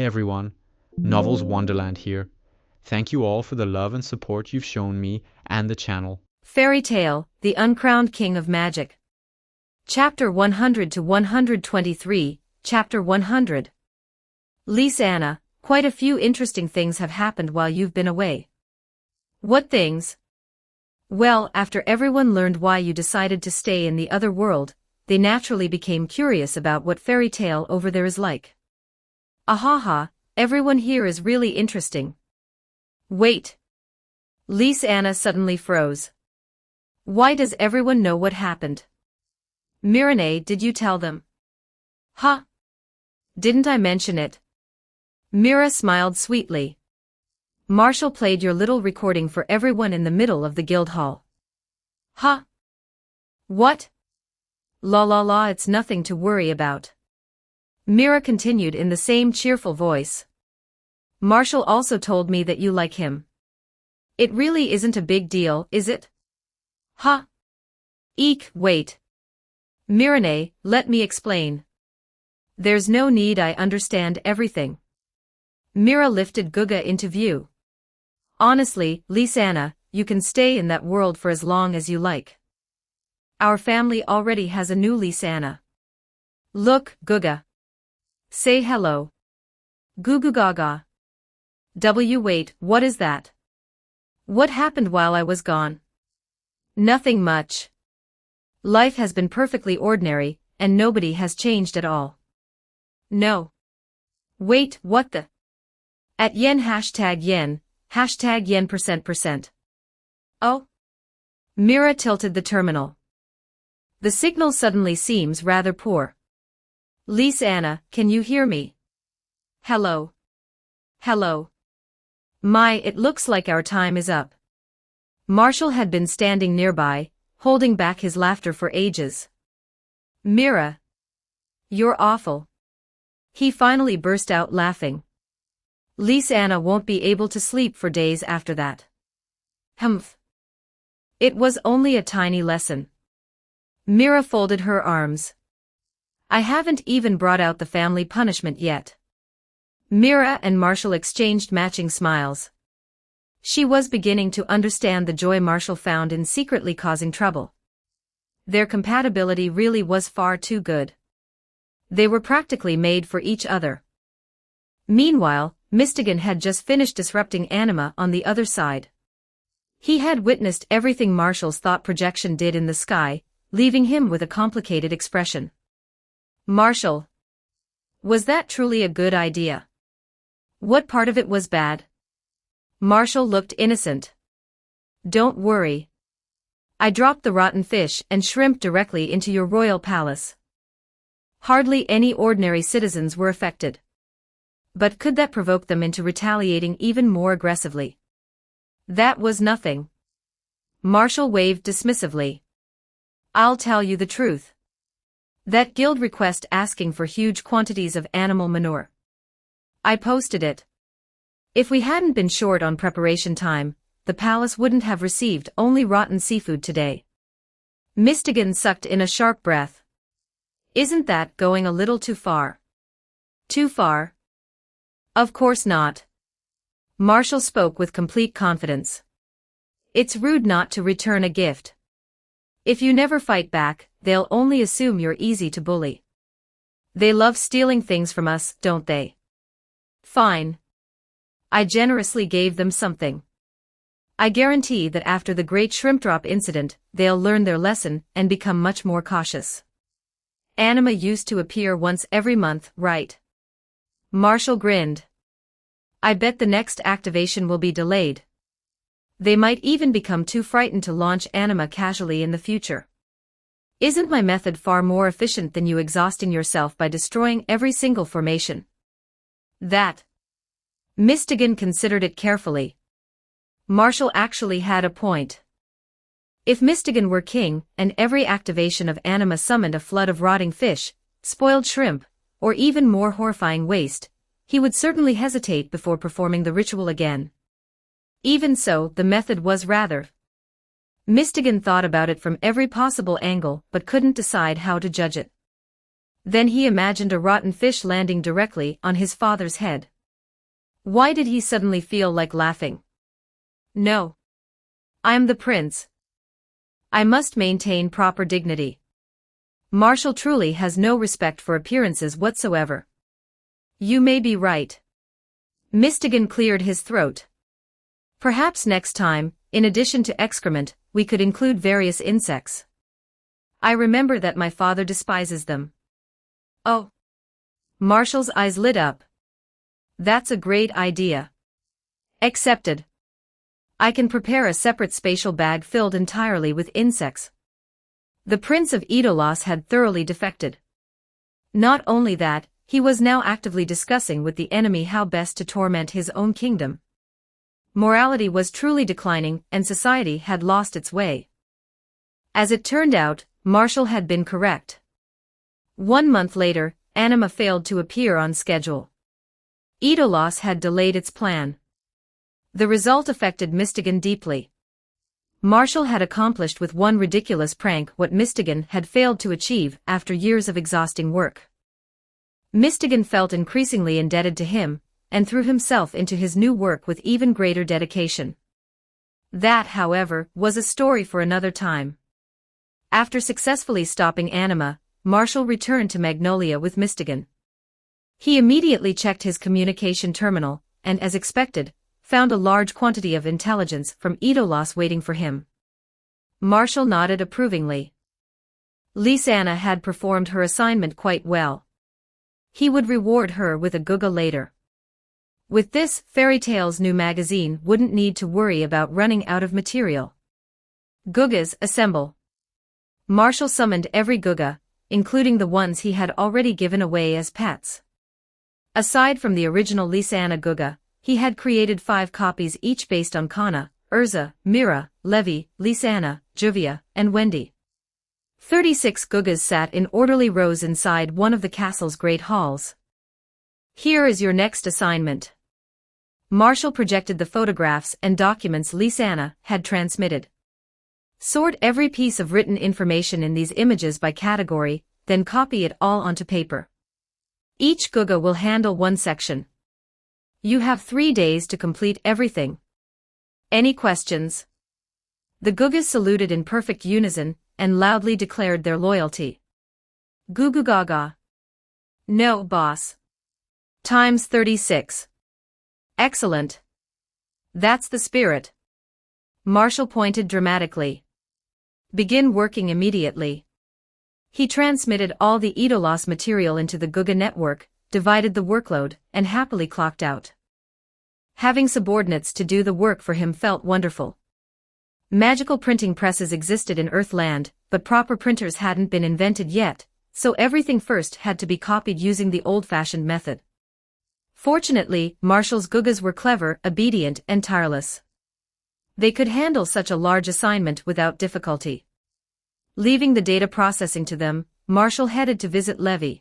everyone, Novels Wonderland here. Thank you all for the love and support you've shown me and the channel. Fairy Tale, The Uncrowned King of Magic. Chapter 100 to 123, Chapter 100. Lise Anna, quite a few interesting things have happened while you've been away. What things? Well, after everyone learned why you decided to stay in the other world, they naturally became curious about what fairy tale over there is like. Ahaha, everyone here is really interesting. Wait. Lise Anna suddenly froze. Why does everyone know what happened? Mirane, did you tell them? Huh? Didn't I mention it? Mira smiled sweetly. Marshall played your little recording for everyone in the middle of the guild hall. Huh? What? La la la, it's nothing to worry about. Mira continued in the same cheerful voice. Marshall also told me that you like him. It really isn't a big deal, is it? Huh? Eek, wait. Mirane, let me explain. There's no need, I understand everything. Mira lifted Guga into view. Honestly, Lise Anna, you can stay in that world for as long as you like. Our family already has a new Lise Anna. Look, Guga. Say hello. Goo goo gaga. Wait, what is that? What happened while I was gone? Nothing much. Life has been perfectly ordinary, and nobody has changed at all. No. Wait, what the? At yen %%. Oh? Mira tilted the terminal. The signal suddenly seems rather poor. Lise Anna, can you hear me? Hello. Hello. My, it looks like our time is up. Marshall had been standing nearby, holding back his laughter for ages. Mira. You're awful. He finally burst out laughing. Lise Anna won't be able to sleep for days after that. Humph. It was only a tiny lesson. Mira folded her arms. I haven't even brought out the family punishment yet. Mira and Marshall exchanged matching smiles. She was beginning to understand the joy Marshall found in secretly causing trouble. Their compatibility really was far too good. They were practically made for each other. Meanwhile, Mistigan had just finished disrupting Anima on the other side. He had witnessed everything Marshall's thought projection did in the sky, leaving him with a complicated expression. Marshall. Was that truly a good idea? What part of it was bad? Marshall looked innocent. Don't worry. I dropped the rotten fish and shrimp directly into your royal palace. Hardly any ordinary citizens were affected. But could that provoke them into retaliating even more aggressively? That was nothing. Marshall waved dismissively. I'll tell you the truth. That guild request asking for huge quantities of animal manure. I posted it. If we hadn't been short on preparation time, the palace wouldn't have received only rotten seafood today. Mistigan sucked in a sharp breath. Isn't that going a little too far? Too far? Of course not. Marshall spoke with complete confidence. It's rude not to return a gift. If you never fight back, they'll only assume you're easy to bully. They love stealing things from us, don't they? Fine. I generously gave them something. I guarantee that after the Great Shrimp Drop incident, they'll learn their lesson and become much more cautious. Anima used to appear once every month, right? Marshall grinned. I bet the next activation will be delayed. They might even become too frightened to launch Anima casually in the future. Isn't my method far more efficient than you exhausting yourself by destroying every single formation? That. Mistigan considered it carefully. Marshall actually had a point. If Mistigan were king, and every activation of Anima summoned a flood of rotting fish, spoiled shrimp, or even more horrifying waste, he would certainly hesitate before performing the ritual again. Even so, the method was rather. Mistigan thought about it from every possible angle but couldn't decide how to judge it. Then he imagined a rotten fish landing directly on his father's head. Why did he suddenly feel like laughing? No. I am the prince. I must maintain proper dignity. Marshall truly has no respect for appearances whatsoever. You may be right. Mistigan cleared his throat. Perhaps next time, in addition to excrement, we could include various insects. I remember that my father despises them. Oh. Marshall's eyes lit up. That's a great idea. Accepted. I can prepare a separate spatial bag filled entirely with insects. The Prince of Edolos had thoroughly defected. Not only that, he was now actively discussing with the enemy how best to torment his own kingdom. Morality was truly declining and society had lost its way. As it turned out, Marshall had been correct. 1 month later, Anima failed to appear on schedule. Edolos had delayed its plan. The result affected Mistigan deeply. Marshall had accomplished with one ridiculous prank what Mistigan had failed to achieve after years of exhausting work. Mistigan felt increasingly indebted to him, and threw himself into his new work with even greater dedication. That, however, was a story for another time. After successfully stopping Anima, Marshall returned to Magnolia with Mistigan. He immediately checked his communication terminal, and as expected, found a large quantity of intelligence from Edolos waiting for him. Marshall nodded approvingly. Lysana had performed her assignment quite well. He would reward her with a Guga later. With this, Fairy Tale's new magazine wouldn't need to worry about running out of material. Gugas, assemble. Marshall summoned every Guga, including the ones he had already given away as pets. Aside from the original Lysana Guga, he had created 5 copies each based on Kana, Urza, Mira, Levi, Lysana, Juvia, and Wendy. 36 Gugas sat in orderly rows inside one of the castle's great halls. Here is your next assignment. Marshall projected the photographs and documents Lysana had transmitted. Sort every piece of written information in these images by category, then copy it all onto paper. Each Guga will handle one section. You have 3 days to complete everything. Any questions? The Gugas saluted in perfect unison, and loudly declared their loyalty. Goo goo gaga. No, boss. Times 36. Excellent. That's the spirit. Marshall pointed dramatically. Begin working immediately. He transmitted all the Edolos material into the Guga network, divided the workload, and happily clocked out. Having subordinates to do the work for him felt wonderful. Magical printing presses existed in Earthland, but proper printers hadn't been invented yet, so everything first had to be copied using the old-fashioned method. Fortunately, Marshall's Gugas were clever, obedient, and tireless. They could handle such a large assignment without difficulty. Leaving the data processing to them, Marshall headed to visit Levi.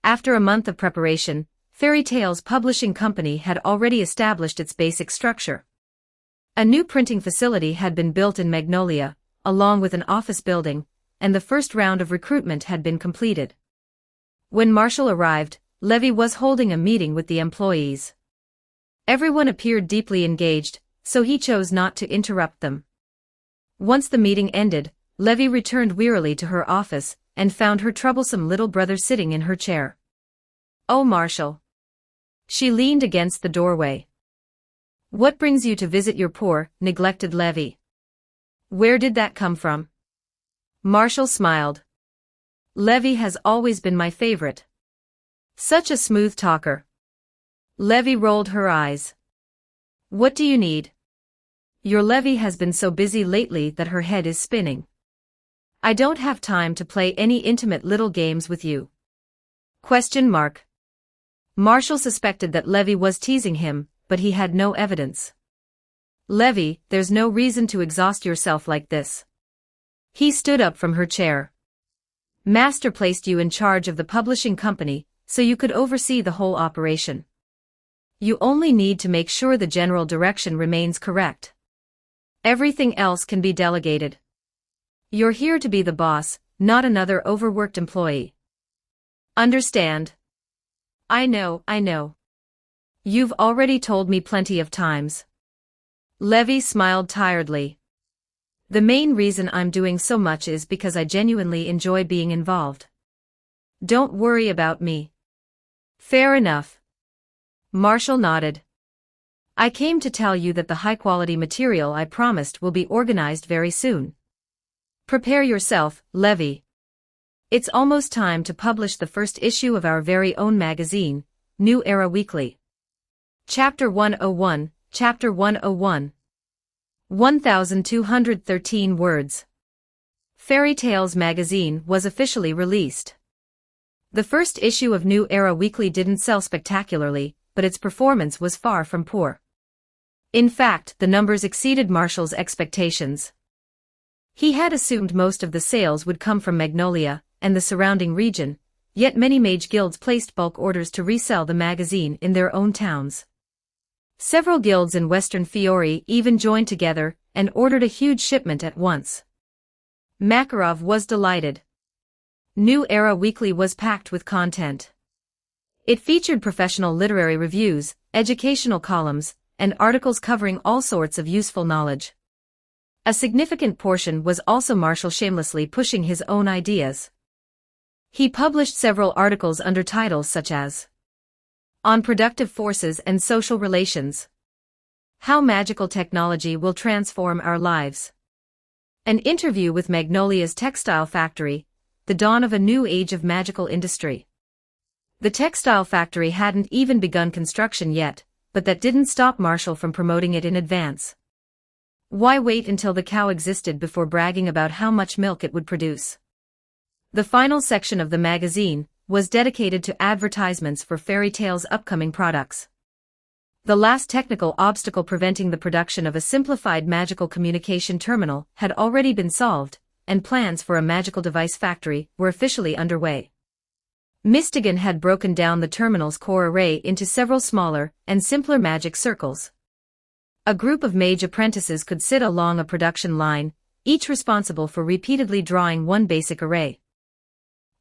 After a month of preparation, Fairy Tale's publishing company had already established its basic structure. A new printing facility had been built in Magnolia, along with an office building, and the first round of recruitment had been completed. When Marshall arrived, Levi was holding a meeting with the employees. Everyone appeared deeply engaged, so he chose not to interrupt them. Once the meeting ended, Levi returned wearily to her office, and found her troublesome little brother sitting in her chair. Oh, Marshall. She leaned against the doorway. What brings you to visit your poor, neglected Levi? Where did that come from? Marshall smiled. Levi has always been my favorite. Such a smooth talker. Levi rolled her eyes. What do you need? Your Levi has been so busy lately that her head is spinning. I don't have time to play any intimate little games with you. Question mark. Marshall suspected that Levi was teasing him, but he had no evidence. Levi, there's no reason to exhaust yourself like this. He stood up from her chair. Master placed you in charge of the publishing company, so you could oversee the whole operation. You only need to make sure the general direction remains correct. Everything else can be delegated. You're here to be the boss, not another overworked employee. Understand? I know. You've already told me plenty of times. Levy smiled tiredly. The main reason I'm doing so much is because I genuinely enjoy being involved. Don't worry about me. Fair enough. Marshall nodded. I came to tell you that the high-quality material I promised will be organized very soon. Prepare yourself, Levy. It's almost time to publish the first issue of our very own magazine, New Era Weekly. Chapter 101, Chapter 101. 1,213 words. Fairy Tales magazine was officially released. The first issue of New Era Weekly didn't sell spectacularly, but its performance was far from poor. In fact, the numbers exceeded Marshall's expectations. He had assumed most of the sales would come from Magnolia and the surrounding region, yet many mage guilds placed bulk orders to resell the magazine in their own towns. Several guilds in Western Fiori even joined together and ordered a huge shipment at once. Makarov was delighted. New Era Weekly was packed with content. It featured professional literary reviews, educational columns, and articles covering all sorts of useful knowledge. A significant portion was also Marshall shamelessly pushing his own ideas. He published several articles under titles such as On Productive Forces and Social Relations, How Magical Technology Will Transform Our Lives, An Interview with Magnolia's Textile Factory, The Dawn of a New Age of Magical Industry. The textile factory hadn't even begun construction yet, but that didn't stop Marshall from promoting it in advance. Why wait until the cow existed before bragging about how much milk it would produce? The final section of the magazine was dedicated to advertisements for Fairy Tale's upcoming products. The last technical obstacle preventing the production of a simplified magical communication terminal had already been solved, and plans for a magical device factory were officially underway. Mystigan had broken down the terminal's core array into several smaller and simpler magic circles. A group of mage apprentices could sit along a production line, each responsible for repeatedly drawing one basic array.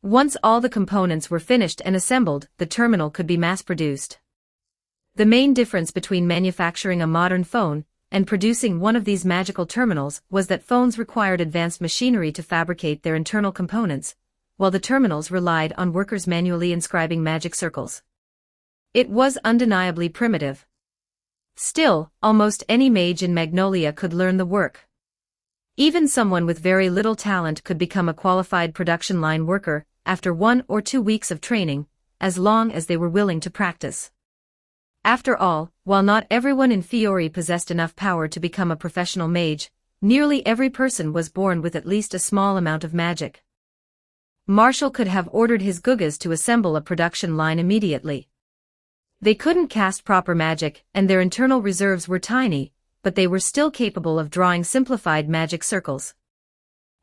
Once all the components were finished and assembled, the terminal could be mass-produced. The main difference between manufacturing a modern phone and producing one of these magical terminals was that phones required advanced machinery to fabricate their internal components, while the terminals relied on workers manually inscribing magic circles. It was undeniably primitive. Still, almost any mage in Magnolia could learn the work. Even someone with very little talent could become a qualified production line worker after 1 or 2 weeks of training, as long as they were willing to practice. After all, while not everyone in Fiori possessed enough power to become a professional mage, nearly every person was born with at least a small amount of magic. Marshall could have ordered his Gugas to assemble a production line immediately. They couldn't cast proper magic, and their internal reserves were tiny, but they were still capable of drawing simplified magic circles.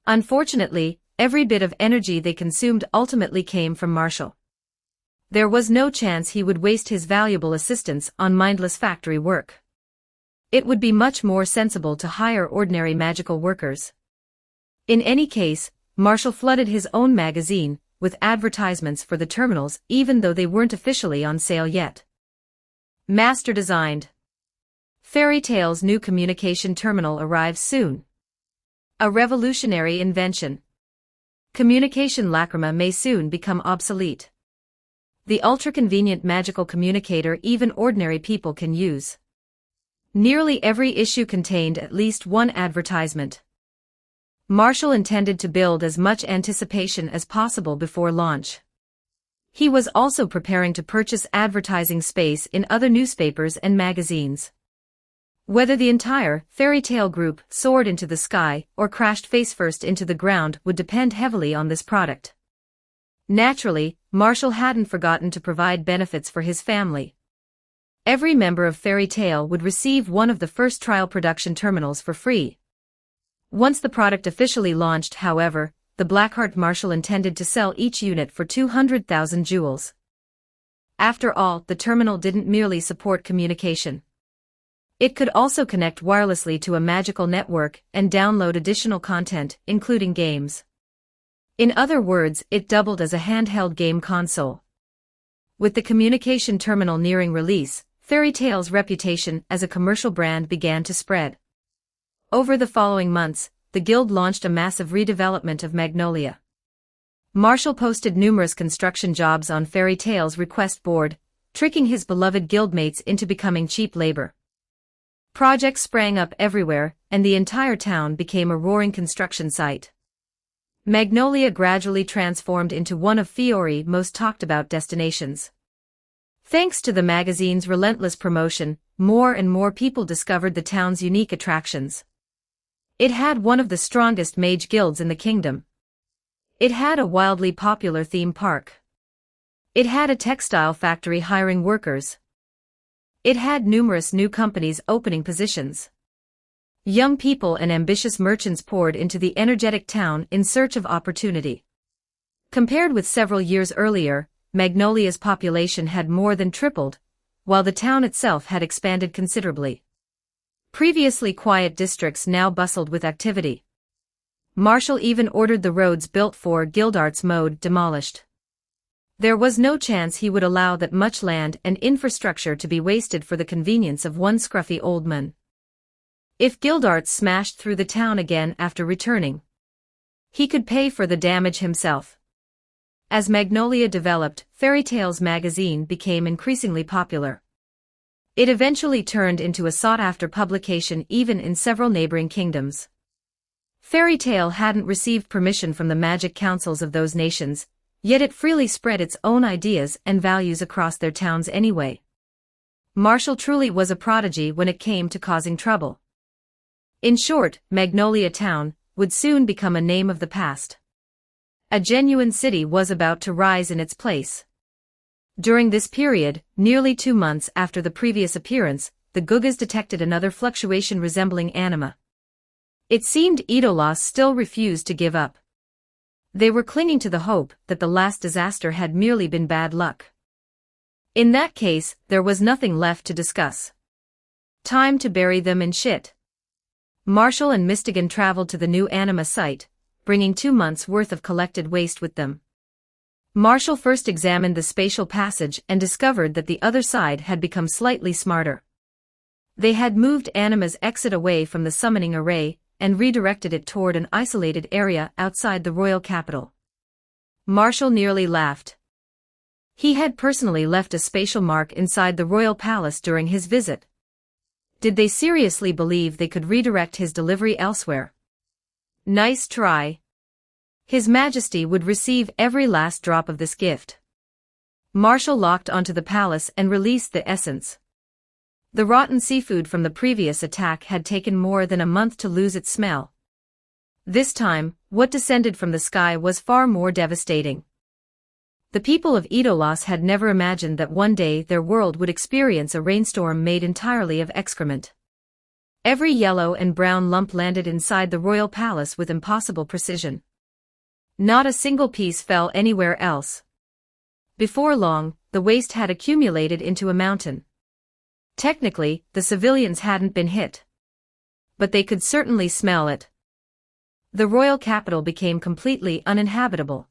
Unfortunately, every bit of energy they consumed ultimately came from Marshall. There was no chance he would waste his valuable assistance on mindless factory work. It would be much more sensible to hire ordinary magical workers. In any case, Marshall flooded his own magazine with advertisements for the terminals even though they weren't officially on sale yet. Master designed. Fairy Tale's new communication terminal arrives soon. A revolutionary invention. Communication lacrima may soon become obsolete. The ultra-convenient magical communicator even ordinary people can use. Nearly every issue contained at least one advertisement. Marshall intended to build as much anticipation as possible before launch. He was also preparing to purchase advertising space in other newspapers and magazines. Whether the entire Fairy Tale group soared into the sky or crashed face-first into the ground would depend heavily on this product. Naturally, Marshall hadn't forgotten to provide benefits for his family. Every member of Fairy Tale would receive one of the first trial production terminals for free. Once the product officially launched, however, the Blackheart Marshall intended to sell each unit for 200,000 jewels. After all, the terminal didn't merely support communication. It could also connect wirelessly to a magical network and download additional content, including games. In other words, it doubled as a handheld game console. With the communication terminal nearing release, Fairy Tale's reputation as a commercial brand began to spread. Over the following months, the guild launched a massive redevelopment of Magnolia. Marshall posted numerous construction jobs on Fairy Tale's request board, tricking his beloved guildmates into becoming cheap labor. Projects sprang up everywhere, and the entire town became a roaring construction site. Magnolia gradually transformed into one of Fiori's most talked-about destinations. Thanks to the magazine's relentless promotion, more and more people discovered the town's unique attractions. It had one of the strongest mage guilds in the kingdom. It had a wildly popular theme park. It had a textile factory hiring workers. It had numerous new companies opening positions. Young people and ambitious merchants poured into the energetic town in search of opportunity. Compared with several years earlier, Magnolia's population had more than tripled, while the town itself had expanded considerably. Previously quiet districts now bustled with activity. Marshall even ordered the roads built for Guildart's mode demolished. There was no chance he would allow that much land and infrastructure to be wasted for the convenience of one scruffy old man. If Guildart smashed through the town again after returning, he could pay for the damage himself. As Magnolia developed, Fairy Tales magazine became increasingly popular. It eventually turned into a sought-after publication even in several neighboring kingdoms. Fairy Tale hadn't received permission from the magic councils of those nations, yet it freely spread its own ideas and values across their towns anyway. Marshall truly was a prodigy when it came to causing trouble. In short, Magnolia Town would soon become a name of the past. A genuine city was about to rise in its place. During this period, nearly 2 months after the previous appearance, the Gugas detected another fluctuation resembling anima. It seemed Idolos still refused to give up. They were clinging to the hope that the last disaster had merely been bad luck. In that case, there was nothing left to discuss. Time to bury them in shit. Marshall and Mistigan traveled to the new anima site, bringing 2 months' worth of collected waste with them. Marshall first examined the spatial passage and discovered that the other side had become slightly smarter. They had moved anima's exit away from the summoning array and redirected it toward an isolated area outside the royal capital. Marshall nearly laughed. He had personally left a spatial mark inside the royal palace during his visit. Did they seriously believe they could redirect his delivery elsewhere? Nice try. His Majesty would receive every last drop of this gift. Marshall locked onto the palace and released the essence. The rotten seafood from the previous attack had taken more than a month to lose its smell. This time, what descended from the sky was far more devastating. The people of Idolos had never imagined that one day their world would experience a rainstorm made entirely of excrement. Every yellow and brown lump landed inside the royal palace with impossible precision. Not a single piece fell anywhere else. Before long, the waste had accumulated into a mountain. Technically, the civilians hadn't been hit. But they could certainly smell it. The royal capital became completely uninhabitable.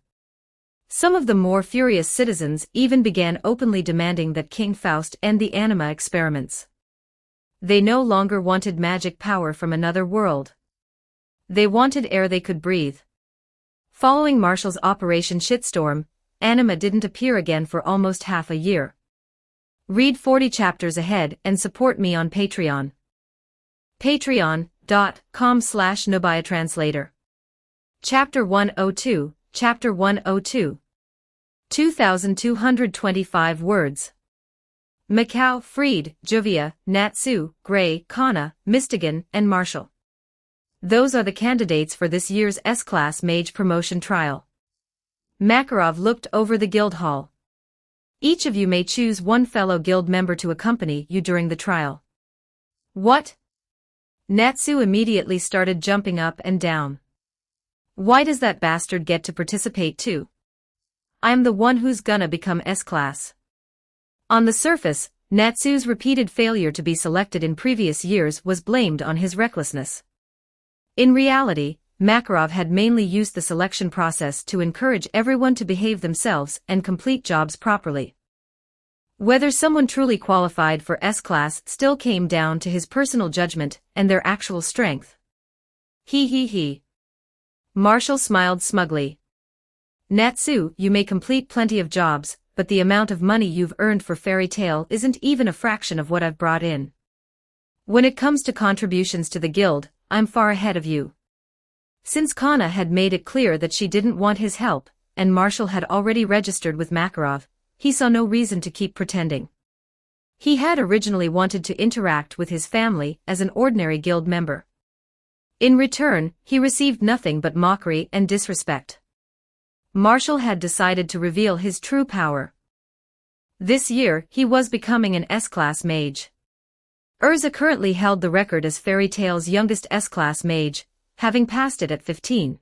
Some of the more furious citizens even began openly demanding that King Faust end the anima experiments. They no longer wanted magic power from another world. They wanted air they could breathe. Following Marshall's Operation Shitstorm, anima didn't appear again for almost half a year. Read 40 chapters ahead and support me on Patreon. Patreon.com/NobiaTranslator. Chapter 102, Chapter 102. 2,225 words. Macau, Freed, Juvia, Natsu, Gray, Kana, Mistigan, and Marshall. Those are the candidates for this year's S-Class Mage Promotion Trial. Makarov looked over the guild hall. Each of you may choose one fellow guild member to accompany you during the trial. What? Natsu immediately started jumping up and down. Why does that bastard get to participate too? I'm the one who's gonna become S-Class. On the surface, Natsu's repeated failure to be selected in previous years was blamed on his recklessness. In reality, Makarov had mainly used the selection process to encourage everyone to behave themselves and complete jobs properly. Whether someone truly qualified for S-class still came down to his personal judgment and their actual strength. He. Marshall smiled smugly. Natsu, you may complete plenty of jobs, but the amount of money you've earned for Fairy Tail isn't even a fraction of what I've brought in. When it comes to contributions to the guild, I'm far ahead of you. Since Kana had made it clear that she didn't want his help, and Marshall had already registered with Makarov, he saw no reason to keep pretending. He had originally wanted to interact with his family as an ordinary guild member. In return, he received nothing but mockery and disrespect. Marshall had decided to reveal his true power. This year, he was becoming an S-class mage. Urza currently held the record as Fairy Tail's youngest S-class mage, having passed it at 15.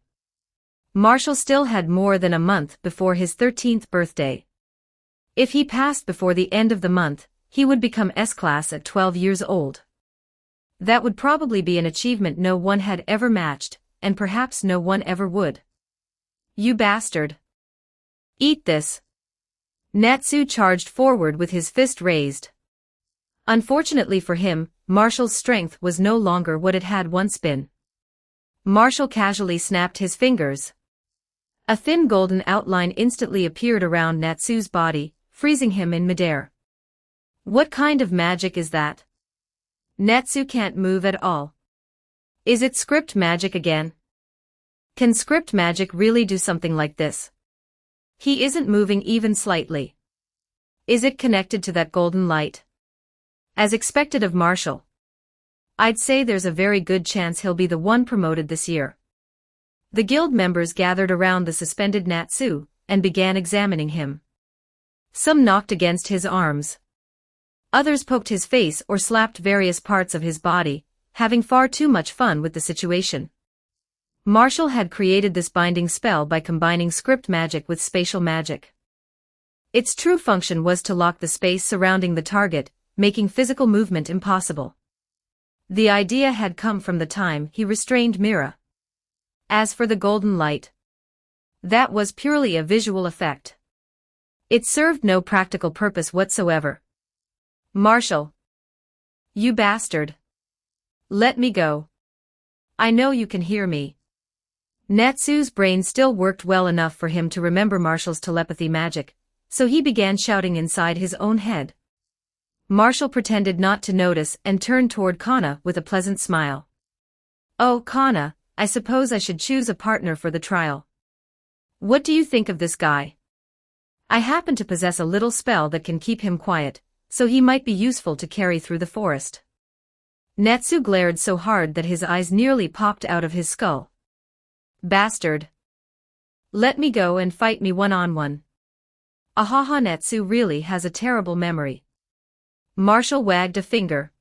Marshall still had more than a month before his 13th birthday. If he passed before the end of the month, he would become S-class at 12 years old. That would probably be an achievement no one had ever matched, and perhaps no one ever would. You bastard. Eat this. Natsu charged forward with his fist raised. Unfortunately for him, Marshall's strength was no longer what it had once been. Marshall casually snapped his fingers. A thin golden outline instantly appeared around Natsu's body, freezing him in midair. What kind of magic is that? Natsu can't move at all. Is it script magic again? Can script magic really do something like this? He isn't moving even slightly. Is it connected to that golden light? As expected of Marshall. I'd say there's a very good chance he'll be the one promoted this year. The guild members gathered around the suspended Natsu, and began examining him. Some knocked against his arms. Others poked his face or slapped various parts of his body, having far too much fun with the situation. Marshall had created this binding spell by combining script magic with spatial magic. Its true function was to lock the space surrounding the target, making physical movement impossible. The idea had come from the time he restrained Mira. As for the golden light, that was purely a visual effect. It served no practical purpose whatsoever. Marshall. You bastard. Let me go. I know you can hear me. Natsu's brain still worked well enough for him to remember Marshall's telepathy magic, so he began shouting inside his own head. Marshall pretended not to notice and turned toward Kana with a pleasant smile. Oh, Kana, I suppose I should choose a partner for the trial. What do you think of this guy? I happen to possess a little spell that can keep him quiet, so he might be useful to carry through the forest. Natsu glared so hard that his eyes nearly popped out of his skull. Bastard. Let me go and fight me one-on-one. Ahaha, Natsu really has a terrible memory. Marshall wagged a finger.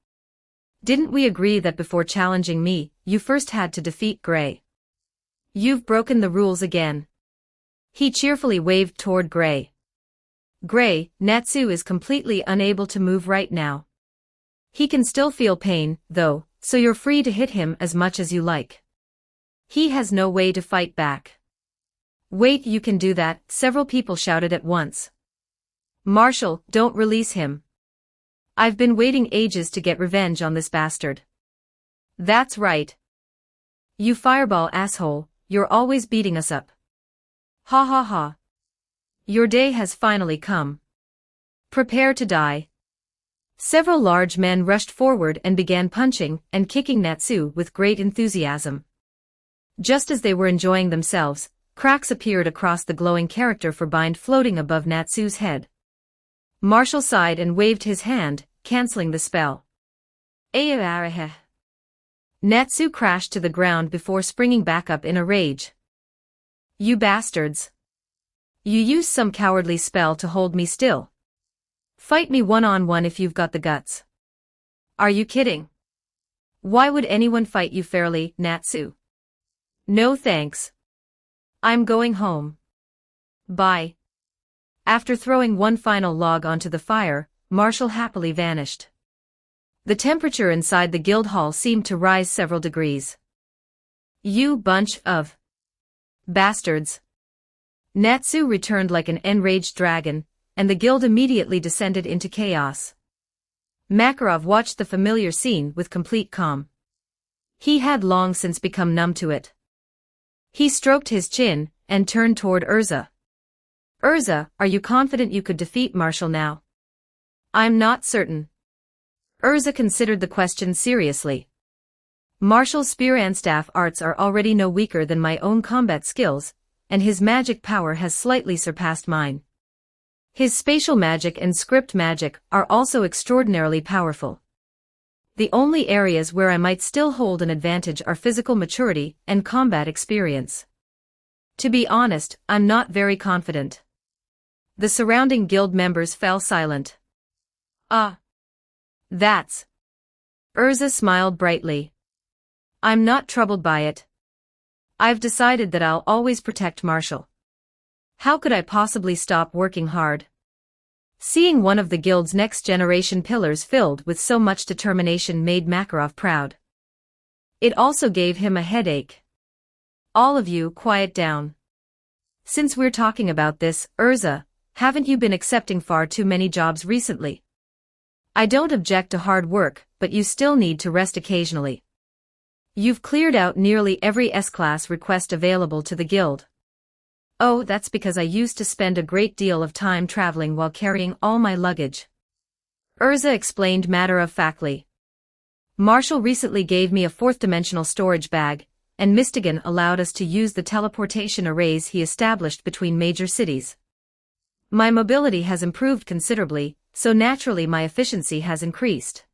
Didn't we agree that before challenging me, you first had to defeat Gray? You've broken the rules again. He cheerfully waved toward Gray. Gray, Natsu is completely unable to move right now. He can still feel pain, though, so you're free to hit him as much as you like. He has no way to fight back. Wait, you can do that, several people shouted at once. Marshall, don't release him. I've been waiting ages to get revenge on this bastard. That's right. You fireball asshole, you're always beating us up. Ha ha ha. Your day has finally come. Prepare to die. Several large men rushed forward and began punching and kicking Natsu with great enthusiasm. Just as they were enjoying themselves, cracks appeared across the glowing character for bind floating above Natsu's head. Marshall sighed and waved his hand, canceling the spell. Natsu crashed to the ground before springing back up in a rage. You bastards. You used some cowardly spell to hold me still. Fight me one-on-one if you've got the guts. Are you kidding? Why would anyone fight you fairly, Natsu? No thanks. I'm going home. Bye. After throwing one final log onto the fire, Marshall happily vanished. The temperature inside the guild hall seemed to rise several degrees. You bunch of bastards. Natsu returned like an enraged dragon, and the guild immediately descended into chaos. Makarov watched the familiar scene with complete calm. He had long since become numb to it. He stroked his chin and turned toward Urza. Urza, are you confident you could defeat Marshall now? I'm not certain. Urza considered the question seriously. Marshall's spear and staff arts are already no weaker than my own combat skills, and his magic power has slightly surpassed mine. His spatial magic and script magic are also extraordinarily powerful. The only areas where I might still hold an advantage are physical maturity and combat experience. To be honest, I'm not very confident. The surrounding guild members fell silent. That's... Urza smiled brightly. I'm not troubled by it. I've decided that I'll always protect Marshall. How could I possibly stop working hard? Seeing one of the guild's next-generation pillars filled with so much determination made Makarov proud. It also gave him a headache. All of you, quiet down. Since we're talking about this, Urza, haven't you been accepting far too many jobs recently? I don't object to hard work, but you still need to rest occasionally. You've cleared out nearly every S-class request available to the guild. Oh, that's because I used to spend a great deal of time traveling while carrying all my luggage. Urza explained matter-of-factly. Marshall recently gave me a fourth-dimensional storage bag, and Mistigan allowed us to use the teleportation arrays he established between major cities. My mobility has improved considerably, so naturally my efficiency has increased.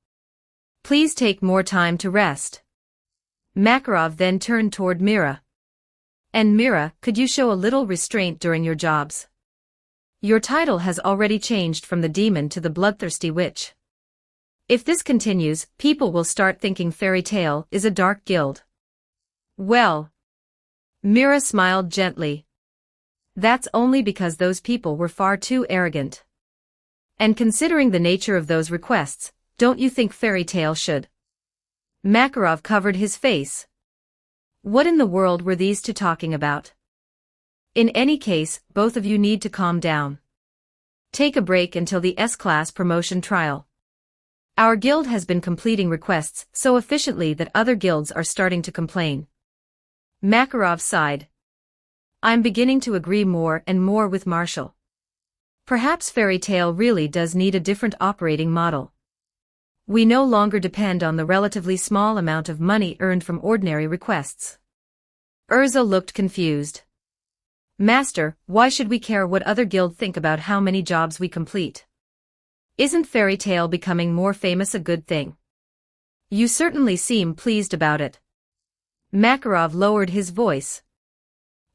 Please take more time to rest. Makarov then turned toward Mira. And Mira, could you show a little restraint during your jobs? Your title has already changed from the demon to the bloodthirsty witch. If this continues, people will start thinking Fairy Tale is a dark guild. Well. Mira smiled gently. That's only because those people were far too arrogant. And considering the nature of those requests, don't you think Fairy Tale should? Makarov covered his face. What in the world were these two talking about? In any case, both of you need to calm down. Take a break until the S-class promotion trial. Our guild has been completing requests so efficiently that other guilds are starting to complain. Makarov sighed. I'm beginning to agree more and more with Marshall. Perhaps Fairy Tale really does need a different operating model. We no longer depend on the relatively small amount of money earned from ordinary requests. Urza looked confused. Master, why should we care what other guild think about how many jobs we complete? Isn't Fairy Tale becoming more famous a good thing? You certainly seem pleased about it. Makarov lowered his voice.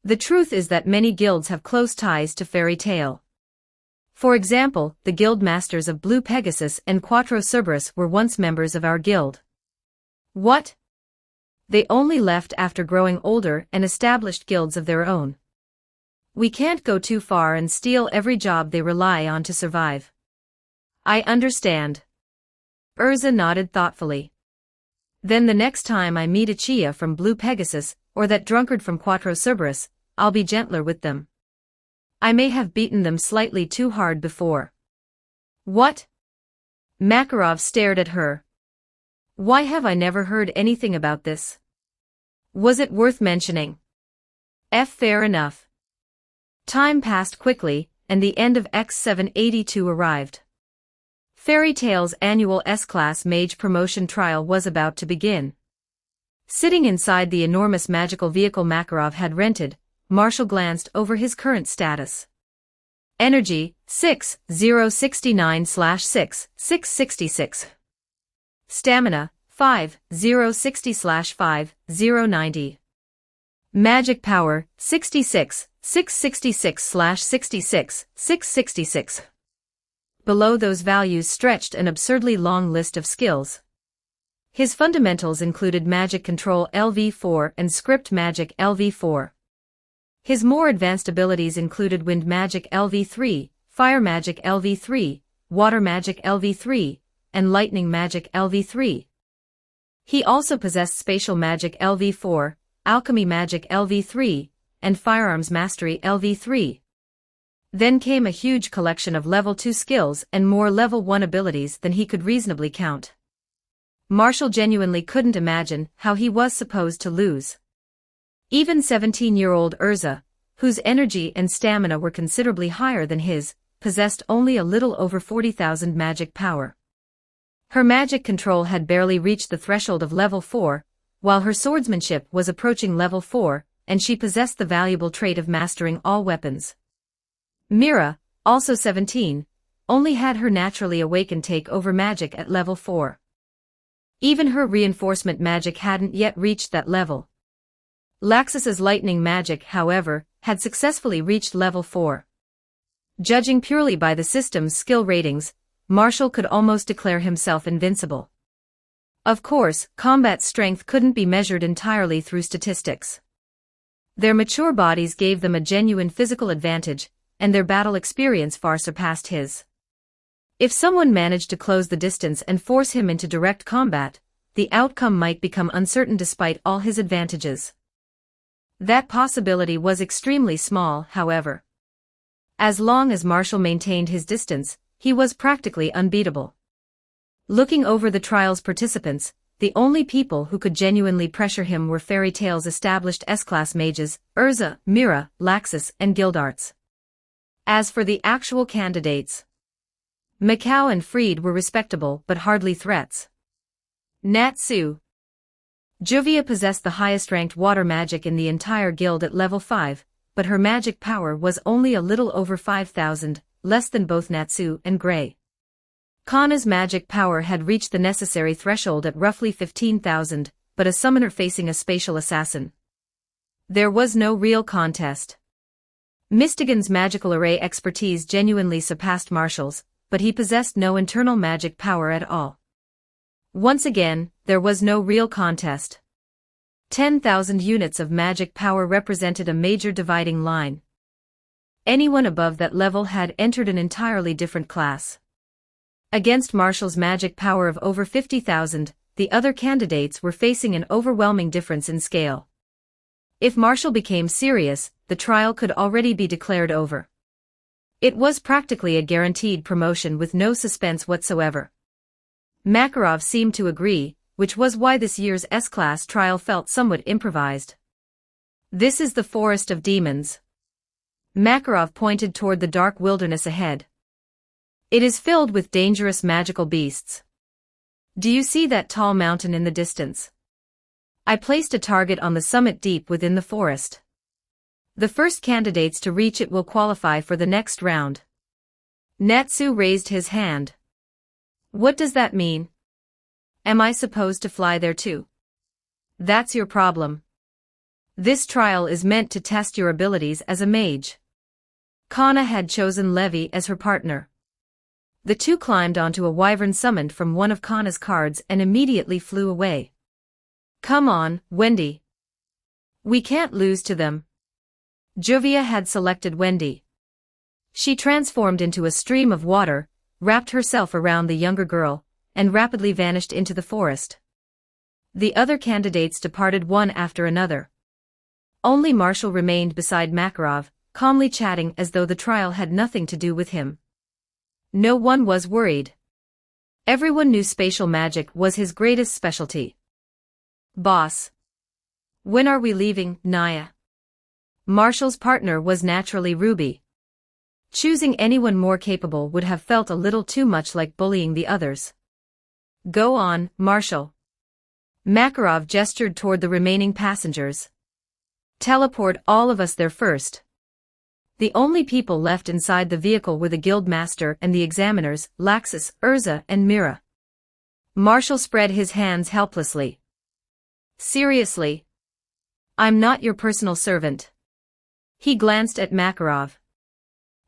The truth is that many guilds have close ties to Fairy Tale. For example, the guild masters of Blue Pegasus and Quattro Cerberus were once members of our guild. What? They only left after growing older and established guilds of their own. We can't go too far and steal every job they rely on to survive. I understand. Urza nodded thoughtfully. Then the next time I meet a Chia from Blue Pegasus, or that drunkard from Quattro Cerberus, I'll be gentler with them. I may have beaten them slightly too hard before. What? Makarov stared at her. Why have I never heard anything about this? Was it worth mentioning? Fair enough. Time passed quickly, and the end of X782 arrived. Fairy Tale's annual S-Class Mage promotion trial was about to begin. Sitting inside the enormous magical vehicle Makarov had rented, Marshall glanced over his current status. Energy, 6069/6, 666. Stamina, 5060/5, 090. Magic power, 66, 666/66, 666. Below those values stretched an absurdly long list of skills. His fundamentals included Magic Control LV4 and Script Magic LV4. His more advanced abilities included Wind Magic LV3, Fire Magic LV3, Water Magic LV3, and Lightning Magic LV3. He also possessed Spatial Magic LV4, Alchemy Magic LV3, and Firearms Mastery LV3. Then came a huge collection of level 2 skills and more level 1 abilities than he could reasonably count. Marshall genuinely couldn't imagine how he was supposed to lose. Even 17-year-old Urza, whose energy and stamina were considerably higher than his, possessed only a little over 40,000 magic power. Her magic control had barely reached the threshold of level 4, while her swordsmanship was approaching level 4, and she possessed the valuable trait of mastering all weapons. Mira, also 17, only had her naturally awakened take over magic at level 4. Even her reinforcement magic hadn't yet reached that level. Laxus's lightning magic, however, had successfully reached level 4. Judging purely by the system's skill ratings, Marshall could almost declare himself invincible. Of course, combat strength couldn't be measured entirely through statistics. Their mature bodies gave them a genuine physical advantage, and their battle experience far surpassed his. If someone managed to close the distance and force him into direct combat, the outcome might become uncertain despite all his advantages. That possibility was extremely small, however. As long as Marshall maintained his distance, he was practically unbeatable. Looking over the trial's participants, the only people who could genuinely pressure him were Fairy Tail's established S-class mages, Urza, Mira, Laxus, and Guildarts. As for the actual candidates, Macau and Freed were respectable but hardly threats. Natsu. Juvia possessed the highest-ranked water magic in the entire guild at level 5, but her magic power was only a little over 5,000, less than both Natsu and Grey. Kana's magic power had reached the necessary threshold at roughly 15,000, but a summoner facing a spatial assassin. There was no real contest. Mystigan's magical array expertise genuinely surpassed Marshall's, but he possessed no internal magic power at all. Once again, there was no real contest. 10,000 units of magic power represented a major dividing line. Anyone above that level had entered an entirely different class. Against Marshall's magic power of over 50,000, the other candidates were facing an overwhelming difference in scale. If Marshall became serious, the trial could already be declared over. It was practically a guaranteed promotion with no suspense whatsoever. Makarov seemed to agree, which was why this year's S-class trial felt somewhat improvised. This is the Forest of Demons. Makarov pointed toward the dark wilderness ahead. It is filled with dangerous magical beasts. Do you see that tall mountain in the distance? I placed a target on the summit deep within the forest. The first candidates to reach it will qualify for the next round. Natsu raised his hand. What does that mean? Am I supposed to fly there too? That's your problem. This trial is meant to test your abilities as a mage. Kana had chosen Levi as her partner. The two climbed onto a wyvern summoned from one of Kana's cards and immediately flew away. Come on, Wendy. We can't lose to them. Juvia had selected Wendy. She transformed into a stream of water, wrapped herself around the younger girl, and rapidly vanished into the forest. The other candidates departed one after another. Only Marshall remained beside Makarov, calmly chatting as though the trial had nothing to do with him. No one was worried. Everyone knew spatial magic was his greatest specialty. Boss. When are we leaving, Naya? Marshall's partner was naturally Ruby. Choosing anyone more capable would have felt a little too much like bullying the others. Go on, Marshall. Makarov gestured toward the remaining passengers. Teleport all of us there first. The only people left inside the vehicle were the guild master and the examiners, Laxus, Urza, and Mira. Marshall spread his hands helplessly. Seriously? I'm not your personal servant. He glanced at Makarov.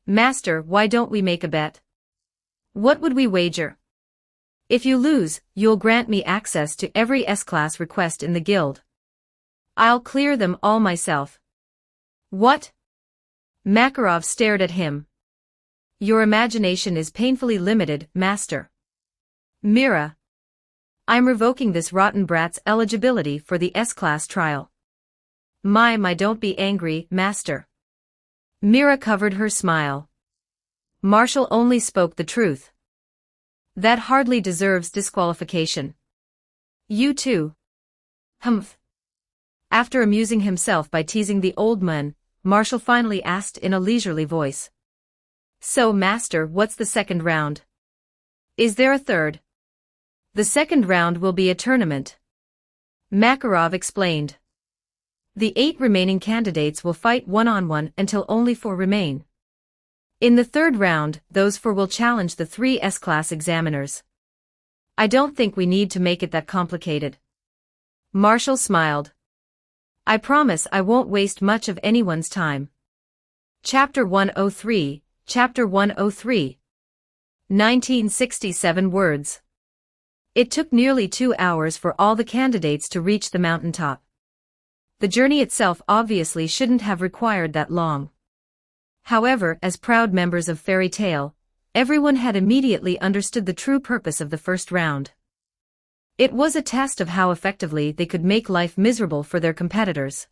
Master, why don't we make a bet? What would we wager? If you lose, you'll grant me access to every S-class request in the guild. I'll clear them all myself. What? Makarov stared at him. Your imagination is painfully limited, Master. Mira. I'm revoking this rotten brat's eligibility for the S-class trial. My, don't be angry, Master. Mira covered her smile. Marshall only spoke the truth. That hardly deserves disqualification. You too. Humph. After amusing himself by teasing the old man, Marshall finally asked in a leisurely voice. So, Master, what's the second round? Is there a third? The second round will be a tournament. Makarov explained. The 8 remaining candidates will fight one-on-one until only 4 remain. In the third round, those 4 will challenge the 3 S-class examiners. I don't think we need to make it that complicated. Marshall smiled. I promise I won't waste much of anyone's time. Chapter 103, Chapter 103. 1967 words. It took nearly 2 hours for all the candidates to reach the mountaintop. The journey itself obviously shouldn't have required that long. However, as proud members of Fairy Tale, everyone had immediately understood the true purpose of the first round. It was a test of how effectively they could make life miserable for their competitors.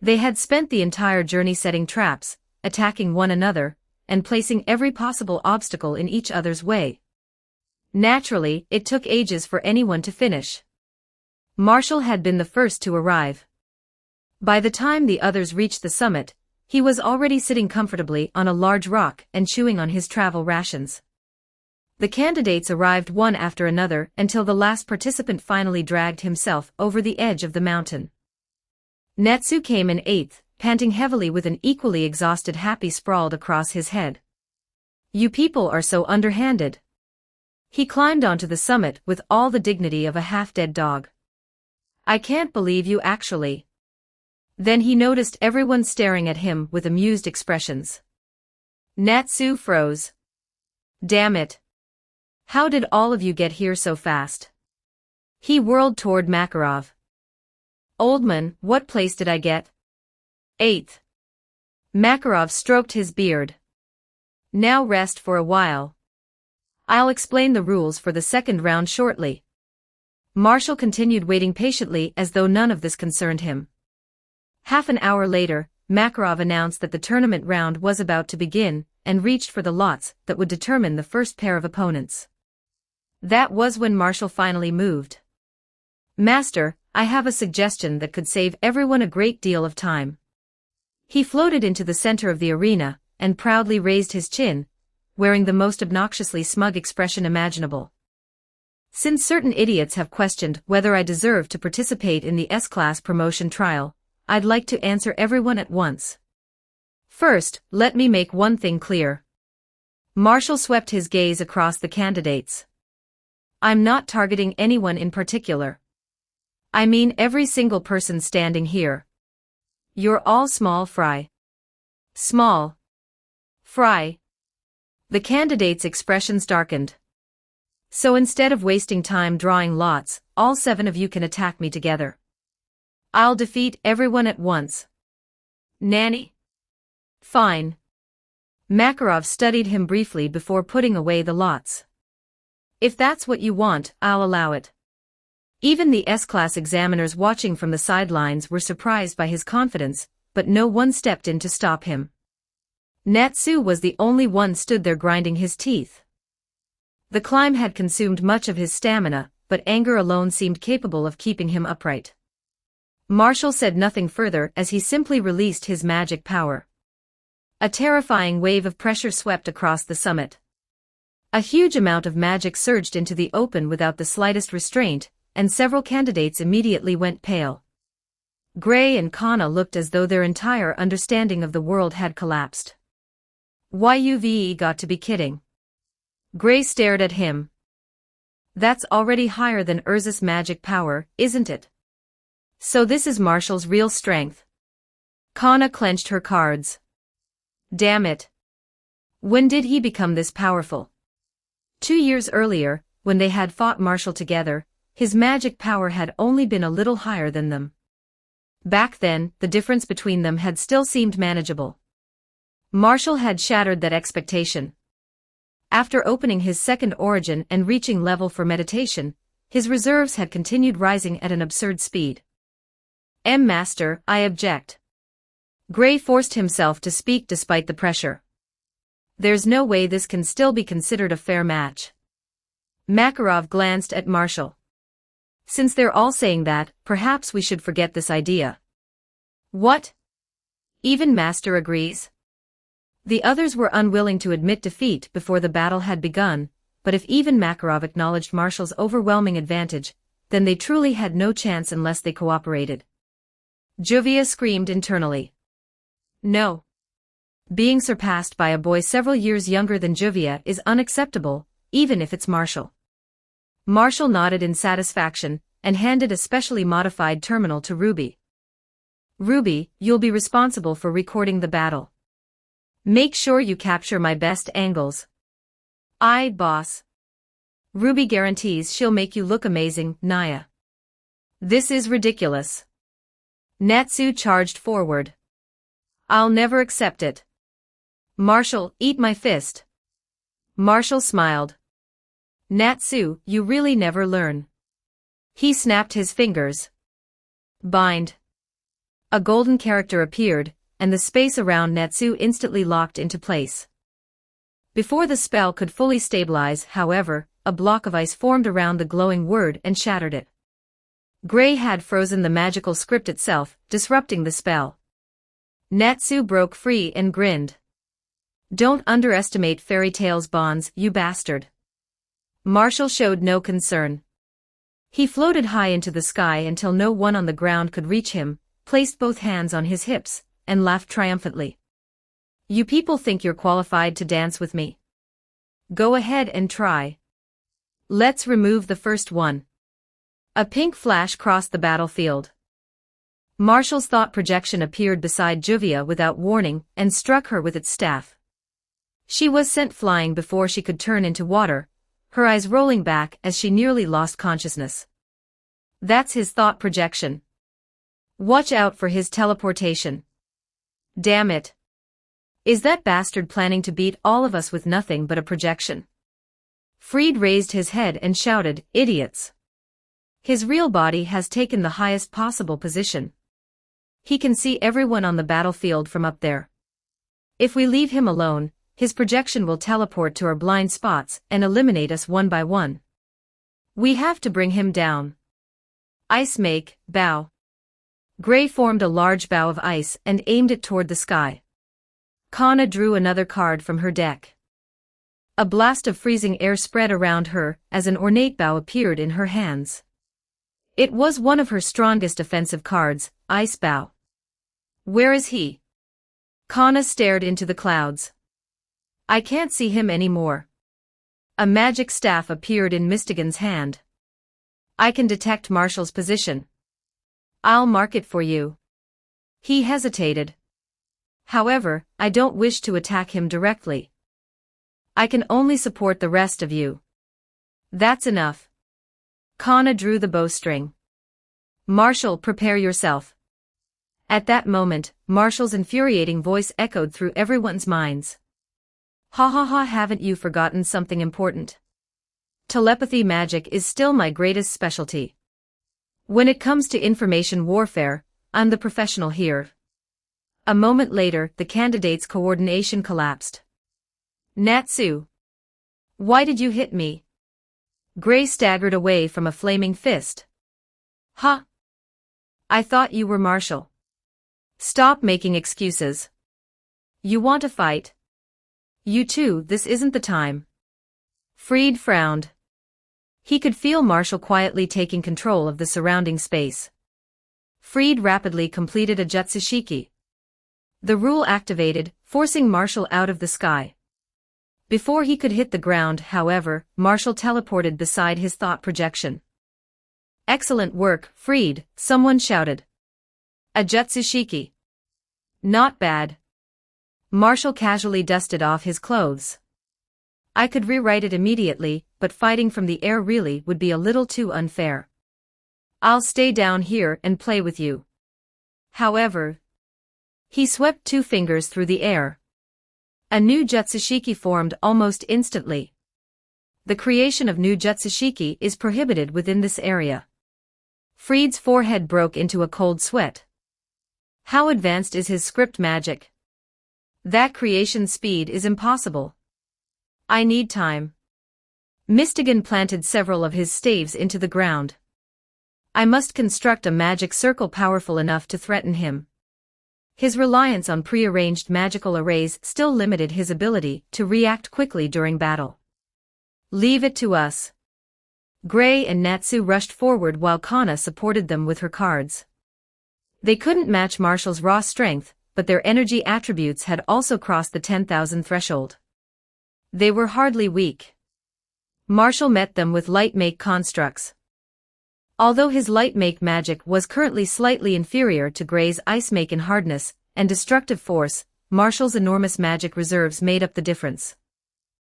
They had spent the entire journey setting traps, attacking one another, and placing every possible obstacle in each other's way. Naturally, it took ages for anyone to finish. Marshall had been the first to arrive. By the time the others reached the summit, he was already sitting comfortably on a large rock and chewing on his travel rations. The candidates arrived one after another until the last participant finally dragged himself over the edge of the mountain. Natsu came in 8th, panting heavily with an equally exhausted Happy sprawled across his head. You people are so underhanded. He climbed onto the summit with all the dignity of a half-dead dog. I can't believe you actually. Then he noticed everyone staring at him with amused expressions. Natsu froze. Damn it. How did all of you get here so fast? He whirled toward Makarov. Old man, what place did I get? 8th. Makarov stroked his beard. Now rest for a while. I'll explain the rules for the second round shortly. Marshall continued waiting patiently as though none of this concerned him. Half an hour later, Makarov announced that the tournament round was about to begin, and reached for the lots that would determine the first pair of opponents. That was when Marshall finally moved. Master, I have a suggestion that could save everyone a great deal of time. He floated into the center of the arena, and proudly raised his chin, wearing the most obnoxiously smug expression imaginable. Since certain idiots have questioned whether I deserve to participate in the S-class promotion trial, I'd like to answer everyone at once. First, let me make one thing clear. Marshall swept his gaze across the candidates. I'm not targeting anyone in particular. I mean every single person standing here. You're all small fry. Small fry. The candidates' expressions darkened. So instead of wasting time drawing lots, all 7 of you can attack me together. I'll defeat everyone at once. Nanny? Fine. Makarov studied him briefly before putting away the lots. If that's what you want, I'll allow it. Even the S-class examiners watching from the sidelines were surprised by his confidence, but no one stepped in to stop him. Natsu was the only one stood there grinding his teeth. The climb had consumed much of his stamina, but anger alone seemed capable of keeping him upright. Marshall said nothing further as he simply released his magic power. A terrifying wave of pressure swept across the summit. A huge amount of magic surged into the open without the slightest restraint, and several candidates immediately went pale. Gray and Kana looked as though their entire understanding of the world had collapsed. You've got to be kidding. Gray stared at him. That's already higher than Urza's magic power, isn't it? So this is Marshall's real strength. Kana clenched her cards. Damn it. When did he become this powerful? 2 years earlier, when they had fought Marshall together, his magic power had only been a little higher than them. Back then, the difference between them had still seemed manageable. Marshall had shattered that expectation. After opening his second origin and reaching level for meditation, his reserves had continued rising at an absurd speed. Master, I object. Gray forced himself to speak despite the pressure. There's no way this can still be considered a fair match. Makarov glanced at Marshall. Since they're all saying that, perhaps we should forget this idea. What? Even Master agrees? The others were unwilling to admit defeat before the battle had begun, but if even Makarov acknowledged Marshall's overwhelming advantage, then they truly had no chance unless they cooperated. Juvia screamed internally. No. Being surpassed by a boy several years younger than Juvia is unacceptable, even if it's Marshall. Marshall nodded in satisfaction and handed a specially modified terminal to Ruby. Ruby, you'll be responsible for recording the battle. Make sure you capture my best angles. Aye, boss. Ruby guarantees she'll make you look amazing, Naya. This is ridiculous. Natsu charged forward. I'll never accept it. Marshall, eat my fist. Marshall smiled. Natsu, you really never learn. He snapped his fingers. Bind. A golden character appeared, and the space around Natsu instantly locked into place. Before the spell could fully stabilize, however, a block of ice formed around the glowing word and shattered it. Gray had frozen the magical script itself, disrupting the spell. Natsu broke free and grinned. Don't underestimate fairy tales' bonds, you bastard. Marshall showed no concern. He floated high into the sky until no one on the ground could reach him, placed both hands on his hips, and laughed triumphantly. You people think you're qualified to dance with me? Go ahead and try. Let's remove the first one. A pink flash crossed the battlefield. Marshall's thought projection appeared beside Juvia without warning and struck her with its staff. She was sent flying before she could turn into water, her eyes rolling back as she nearly lost consciousness. That's his thought projection. Watch out for his teleportation. Damn it. Is that bastard planning to beat all of us with nothing but a projection? Freed raised his head and shouted, idiots. His real body has taken the highest possible position. He can see everyone on the battlefield from up there. If we leave him alone, his projection will teleport to our blind spots and eliminate us one by one. We have to bring him down. Ice make, bow. Gray formed a large bow of ice and aimed it toward the sky. Kana drew another card from her deck. A blast of freezing air spread around her as an ornate bow appeared in her hands. It was one of her strongest offensive cards, Ice Bow. Where is he? Kana stared into the clouds. I can't see him anymore. A magic staff appeared in Mystigan's hand. I can detect Marshall's position. I'll mark it for you. He hesitated. However, I don't wish to attack him directly. I can only support the rest of you. That's enough. Kana drew the bowstring. Marshall, prepare yourself. At that moment, Marshall's infuriating voice echoed through everyone's minds. Ha ha ha, haven't you forgotten something important? Telepathy magic is still my greatest specialty. When it comes to information warfare, I'm the professional here. A moment later, the candidate's coordination collapsed. Natsu. Why did you hit me? Gray staggered away from a flaming fist. Huh? I thought you were Marshall. Stop making excuses. You want to fight? You too, this isn't the time. Freed frowned. He could feel Marshall quietly taking control of the surrounding space. Freed rapidly completed a Jutsushiki. The rule activated, forcing Marshall out of the sky. Before he could hit the ground, however, Marshall teleported beside his thought projection. Excellent work, Freed, someone shouted. A Jutsushiki. Not bad. Marshall casually dusted off his clothes. I could rewrite it immediately, but fighting from the air really would be a little too unfair. I'll stay down here and play with you. However, he swept 2 fingers through the air. A new Jutsushiki formed almost instantly. The creation of new Jutsushiki is prohibited within this area. Freed's forehead broke into a cold sweat. How advanced is his script magic? That creation speed is impossible. I need time. Mistigan planted several of his staves into the ground. I must construct a magic circle powerful enough to threaten him. His reliance on prearranged magical arrays still limited his ability to react quickly during battle. Leave it to us. Gray and Natsu rushed forward while Kana supported them with her cards. They couldn't match Marshall's raw strength, but their energy attributes had also crossed the 10,000 threshold. They were hardly weak. Marshall met them with light-make constructs. Although his light-make magic was currently slightly inferior to Gray's ice-make in hardness and destructive force, Marshall's enormous magic reserves made up the difference.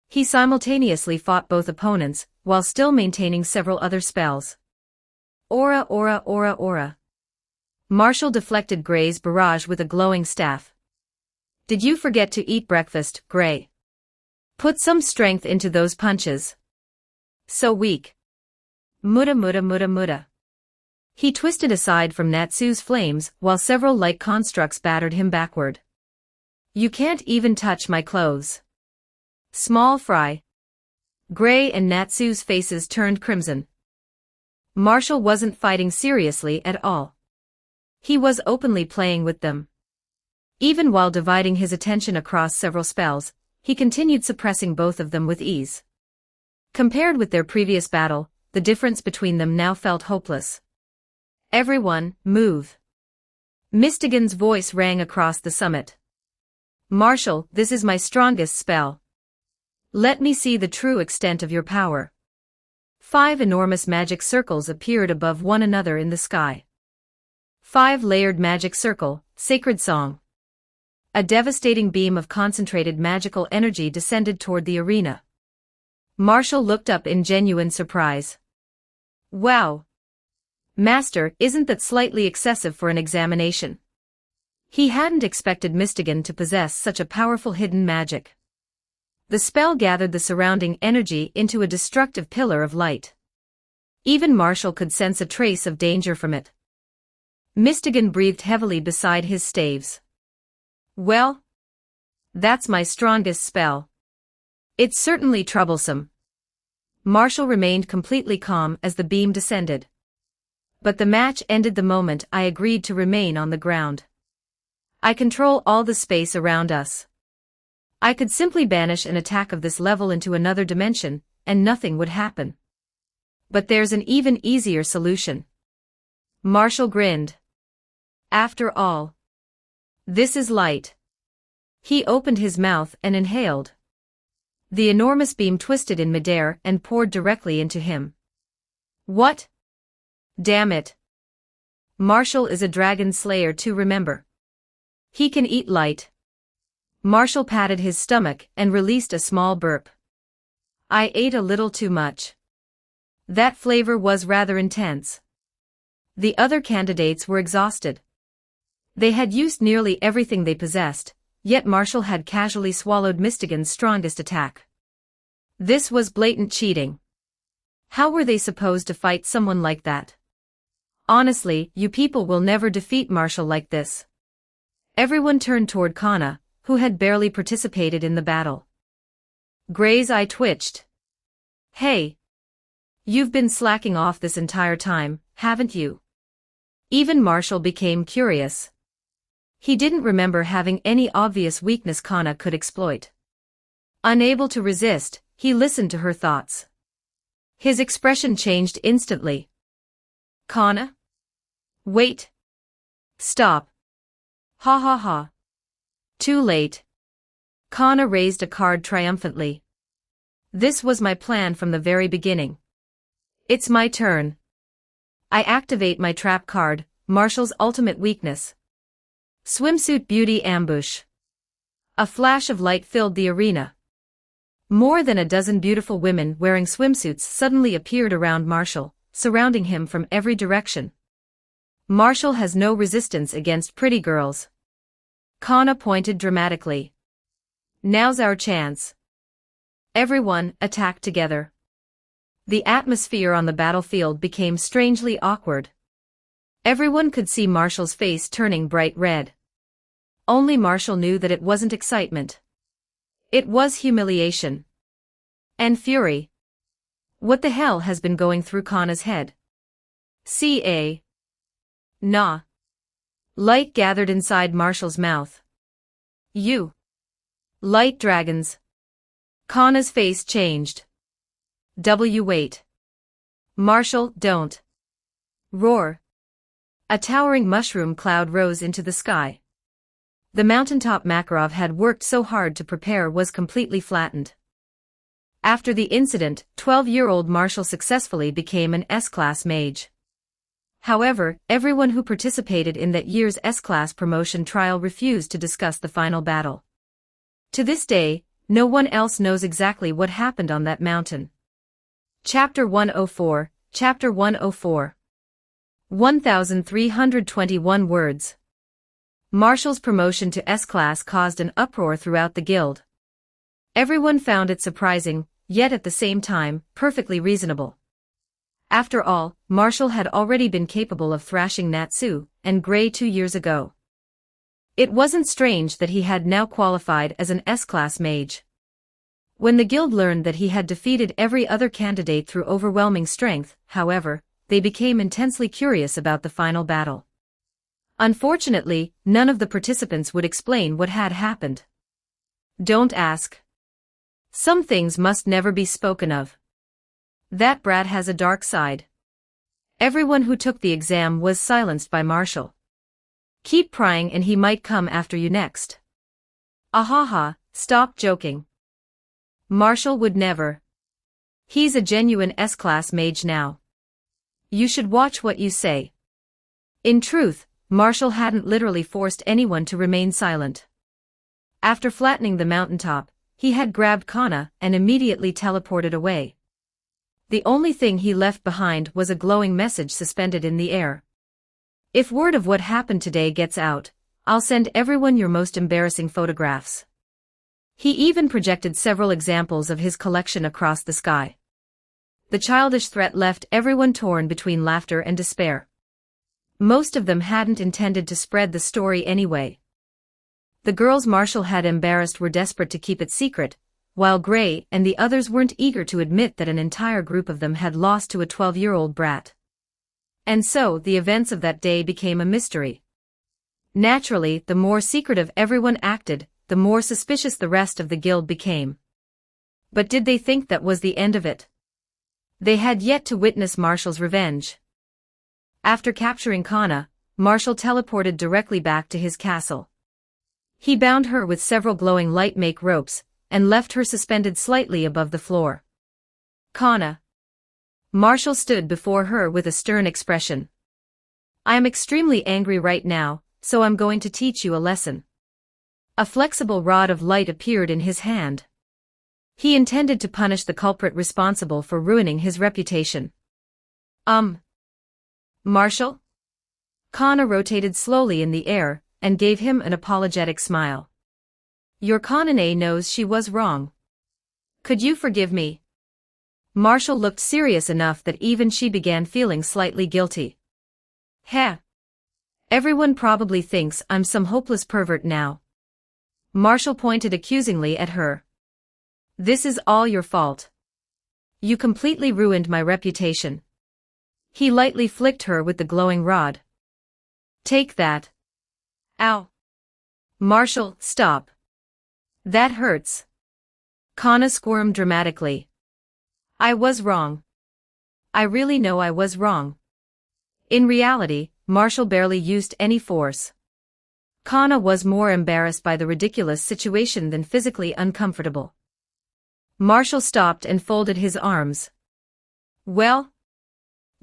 He simultaneously fought both opponents, while still maintaining several other spells. Aura, aura, aura, aura. Marshall deflected Gray's barrage with a glowing staff. Did you forget to eat breakfast, Gray? Put some strength into those punches. So weak. Muda muda muda muda. He twisted aside from Natsu's flames while several light constructs battered him backward. You can't even touch my clothes. Small fry. Gray and Natsu's faces turned crimson. Marshall wasn't fighting seriously at all. He was openly playing with them. Even while dividing his attention across several spells, he continued suppressing both of them with ease. Compared with their previous battle, the difference between them now felt hopeless. Everyone, move. Mistigan's voice rang across the summit. Marshall, this is my strongest spell. Let me see the true extent of your power. 5 enormous magic circles appeared above one another in the sky. 5-layered magic circle, sacred song. A devastating beam of concentrated magical energy descended toward the arena. Marshall looked up in genuine surprise. Wow! Master, isn't that slightly excessive for an examination? He hadn't expected Mistigan to possess such a powerful hidden magic. The spell gathered the surrounding energy into a destructive pillar of light. Even Marshall could sense a trace of danger from it. Mistigan breathed heavily beside his staves. Well, that's my strongest spell. It's certainly troublesome. Marshall remained completely calm as the beam descended. But the match ended the moment I agreed to remain on the ground. I control all the space around us. I could simply banish an attack of this level into another dimension, and nothing would happen. But there's an even easier solution. Marshall grinned. After all, this is light. He opened his mouth and inhaled. The enormous beam twisted in midair and poured directly into him. What? Damn it. Marshall is a dragon slayer to remember. He can eat light. Marshall patted his stomach and released a small burp. I ate a little too much. That flavor was rather intense. The other candidates were exhausted. They had used nearly everything they possessed, yet Marshall had casually swallowed Mistigan's strongest attack. This was blatant cheating. How were they supposed to fight someone like that? Honestly, you people will never defeat Marshall like this. Everyone turned toward Kana, who had barely participated in the battle. Gray's eye twitched. Hey! You've been slacking off this entire time, haven't you? Even Marshall became curious. He didn't remember having any obvious weakness Kana could exploit. Unable to resist, he listened to her thoughts. His expression changed instantly. Kana? Wait. Stop. Ha ha ha. Too late. Kana raised a card triumphantly. This was my plan from the very beginning. It's my turn. I activate my trap card, Marshall's ultimate weakness. Swimsuit Beauty Ambush. A flash of light filled the arena. More than a dozen beautiful women wearing swimsuits suddenly appeared around Marshall, surrounding him from every direction. Marshall has no resistance against pretty girls. Kana pointed dramatically. Now's our chance. Everyone, attack together. The atmosphere on the battlefield became strangely awkward. Everyone could see Marshall's face turning bright red. Only Marshall knew that it wasn't excitement. It was humiliation. And fury. What the hell has been going through Kana's head? Nah. Light gathered inside Marshall's mouth. You. Light dragons. Kana's face changed. Wait. Marshall, don't. Roar. A towering mushroom cloud rose into the sky. The mountaintop Makarov had worked so hard to prepare was completely flattened. After the incident, 12-year-old Marshall successfully became an S-class mage. However, everyone who participated in that year's S-class promotion trial refused to discuss the final battle. To this day, no one else knows exactly what happened on that mountain. Chapter 104, Chapter 104. 1,321 words. Marshall's promotion to S-class caused an uproar throughout the guild. Everyone found it surprising, yet at the same time, perfectly reasonable. After all, Marshall had already been capable of thrashing Natsu and Gray 2 years ago. It wasn't strange that he had now qualified as an S-class mage. When the guild learned that he had defeated every other candidate through overwhelming strength, however, they became intensely curious about the final battle. Unfortunately, none of the participants would explain what had happened. Don't ask. Some things must never be spoken of. That brat has a dark side. Everyone who took the exam was silenced by Marshall. Keep prying and he might come after you next. Ahaha, stop joking. Marshall would never. He's a genuine S-class mage now. You should watch what you say. In truth, Marshall hadn't literally forced anyone to remain silent. After flattening the mountaintop, he had grabbed Kana and immediately teleported away. The only thing he left behind was a glowing message suspended in the air. If word of what happened today gets out, I'll send everyone your most embarrassing photographs. He even projected several examples of his collection across the sky. The childish threat left everyone torn between laughter and despair. Most of them hadn't intended to spread the story anyway. The girls Marshall had embarrassed were desperate to keep it secret, while Gray and the others weren't eager to admit that an entire group of them had lost to a 12-year-old brat. And so, the events of that day became a mystery. Naturally, the more secretive everyone acted, the more suspicious the rest of the guild became. But did they think that was the end of it? They had yet to witness Marshall's revenge. After capturing Kana, Marshall teleported directly back to his castle. He bound her with several glowing light-make ropes, and left her suspended slightly above the floor. Kana. Marshall stood before her with a stern expression. I am extremely angry right now, so I'm going to teach you a lesson. A flexible rod of light appeared in his hand. He intended to punish the culprit responsible for ruining his reputation. Marshall? Kana rotated slowly in the air, and gave him an apologetic smile. Your Kanane knows she was wrong. Could you forgive me? Marshall looked serious enough that even she began feeling slightly guilty. Heh. Everyone probably thinks I'm some hopeless pervert now. Marshall pointed accusingly at her. This is all your fault. You completely ruined my reputation. He lightly flicked her with the glowing rod. Take that. Ow. Marshall, stop. That hurts. Kana squirmed dramatically. I was wrong. I really know I was wrong. In reality, Marshall barely used any force. Kana was more embarrassed by the ridiculous situation than physically uncomfortable. Marshall stopped and folded his arms. Well?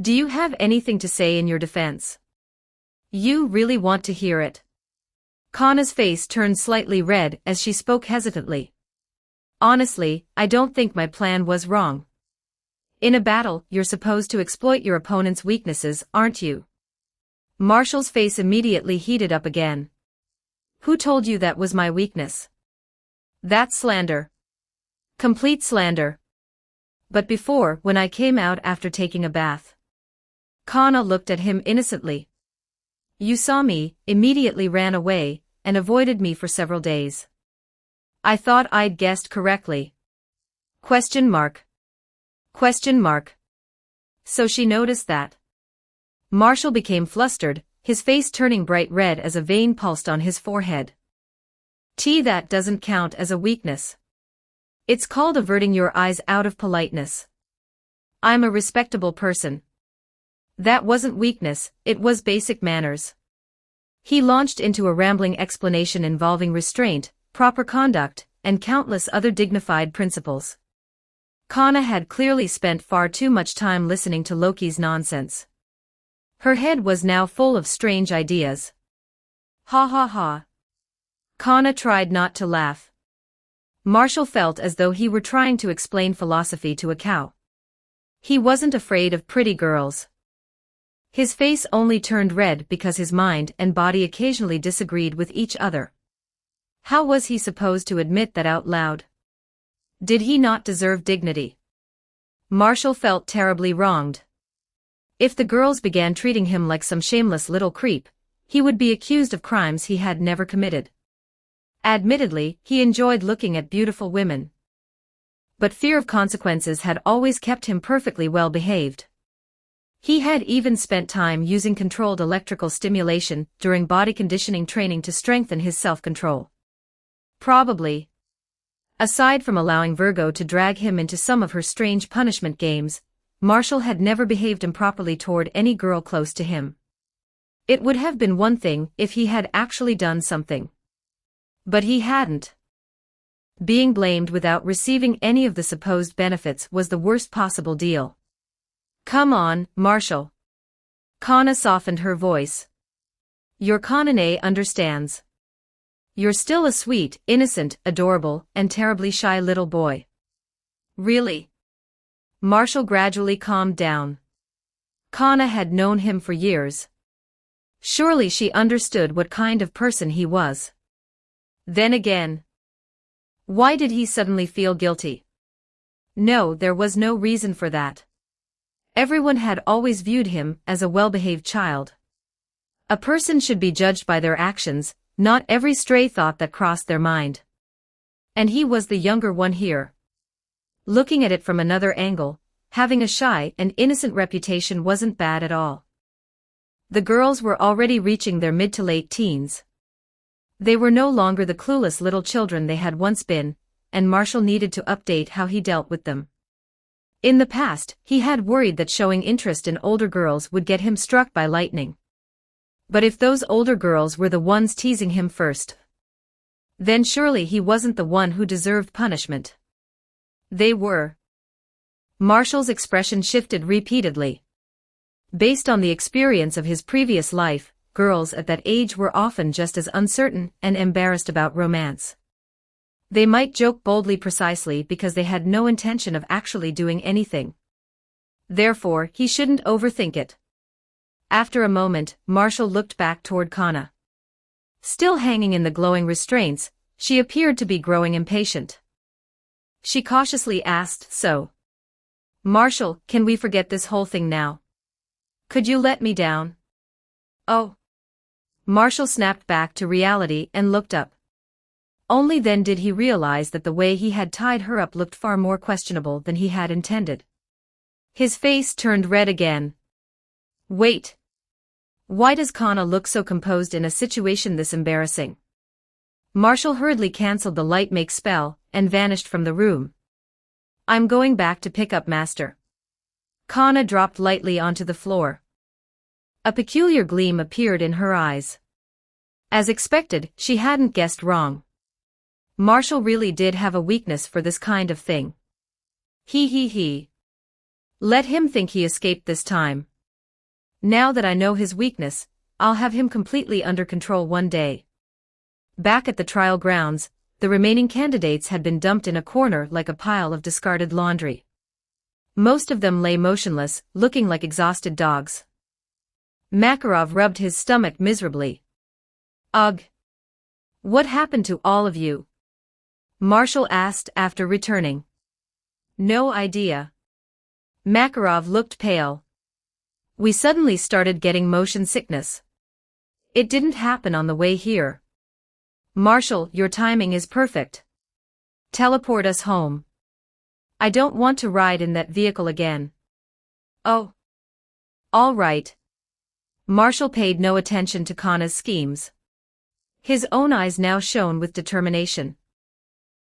Do you have anything to say in your defense? You really want to hear it? Kana's face turned slightly red as she spoke hesitantly. Honestly, I don't think my plan was wrong. In a battle, you're supposed to exploit your opponent's weaknesses, aren't you? Marshall's face immediately heated up again. Who told you that was my weakness? That's slander. Complete slander. But before, when I came out after taking a bath. Kana looked at him innocently. You saw me, immediately ran away, and avoided me for several days. I thought I'd guessed correctly. Question mark. Question mark. So she noticed that. Marshall became flustered, his face turning bright red as a vein pulsed on his forehead. That doesn't count as a weakness. It's called averting your eyes out of politeness. I'm a respectable person. That wasn't weakness, it was basic manners. He launched into a rambling explanation involving restraint, proper conduct, and countless other dignified principles. Kana had clearly spent far too much time listening to Loki's nonsense. Her head was now full of strange ideas. Ha ha ha. Kana tried not to laugh. Marshall felt as though he were trying to explain philosophy to a cow. He wasn't afraid of pretty girls. His face only turned red because his mind and body occasionally disagreed with each other. How was he supposed to admit that out loud? Did he not deserve dignity? Marshall felt terribly wronged. If the girls began treating him like some shameless little creep, he would be accused of crimes he had never committed. Admittedly, he enjoyed looking at beautiful women. But fear of consequences had always kept him perfectly well behaved. He had even spent time using controlled electrical stimulation during body conditioning training to strengthen his self-control. Probably. Aside from allowing Virgo to drag him into some of her strange punishment games, Marshall had never behaved improperly toward any girl close to him. It would have been one thing if he had actually done something. But he hadn't. Being blamed without receiving any of the supposed benefits was the worst possible deal. Come on, Marshall. Kana softened her voice. Your Kanane understands. You're still a sweet, innocent, adorable, and terribly shy little boy. Really? Marshall gradually calmed down. Kana had known him for years. Surely she understood what kind of person he was. Then again, why did he suddenly feel guilty? No, there was no reason for that. Everyone had always viewed him as a well-behaved child. A person should be judged by their actions, not every stray thought that crossed their mind. And he was the younger one here. Looking at it from another angle, having a shy and innocent reputation wasn't bad at all. The girls were already reaching their mid to late teens. They were no longer the clueless little children they had once been, and Marshall needed to update how he dealt with them. In the past, he had worried that showing interest in older girls would get him struck by lightning. But if those older girls were the ones teasing him first, then surely he wasn't the one who deserved punishment. They were. Marshall's expression shifted repeatedly. Based on the experience of his previous life, girls at that age were often just as uncertain and embarrassed about romance. They might joke boldly precisely because they had no intention of actually doing anything. Therefore, he shouldn't overthink it. After a moment, Marshall looked back toward Kana. Still hanging in the glowing restraints, she appeared to be growing impatient. She cautiously asked, So, Marshall, can we forget this whole thing now? Could you let me down? Oh. Marshall snapped back to reality and looked up. Only then did he realize that the way he had tied her up looked far more questionable than he had intended. His face turned red again. Wait. Why does Kana look so composed in a situation this embarrassing? Marshall hurriedly cancelled the light make spell and vanished from the room. I'm going back to pick up Master. Kana dropped lightly onto the floor. A peculiar gleam appeared in her eyes. As expected, she hadn't guessed wrong. Marshall really did have a weakness for this kind of thing. He. Let him think he escaped this time. Now that I know his weakness, I'll have him completely under control one day. Back at the trial grounds, the remaining candidates had been dumped in a corner like a pile of discarded laundry. Most of them lay motionless, looking like exhausted dogs. Makarov rubbed his stomach miserably. Ugh. What happened to all of you? Marshall asked after returning. No idea. Makarov looked pale. We suddenly started getting motion sickness. It didn't happen on the way here. Marshall, your timing is perfect. Teleport us home. I don't want to ride in that vehicle again. Oh. All right. Marshall paid no attention to Kana's schemes. His own eyes now shone with determination.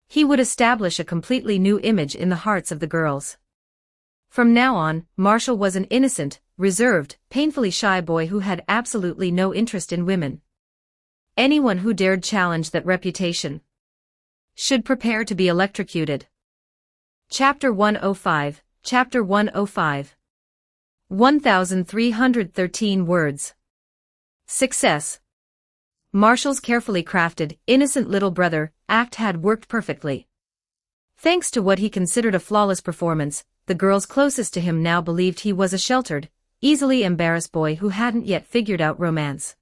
He would establish a completely new image in the hearts of the girls. From now on, Marshall was an innocent, reserved, painfully shy boy who had absolutely no interest in women. Anyone who dared challenge that reputation should prepare to be electrocuted. Chapter 105, Chapter 105. 1,313 words. Success. Marshall's carefully crafted, innocent little brother act had worked perfectly. Thanks to what he considered a flawless performance, the girls closest to him now believed he was a sheltered, easily embarrassed boy who hadn't yet figured out romance.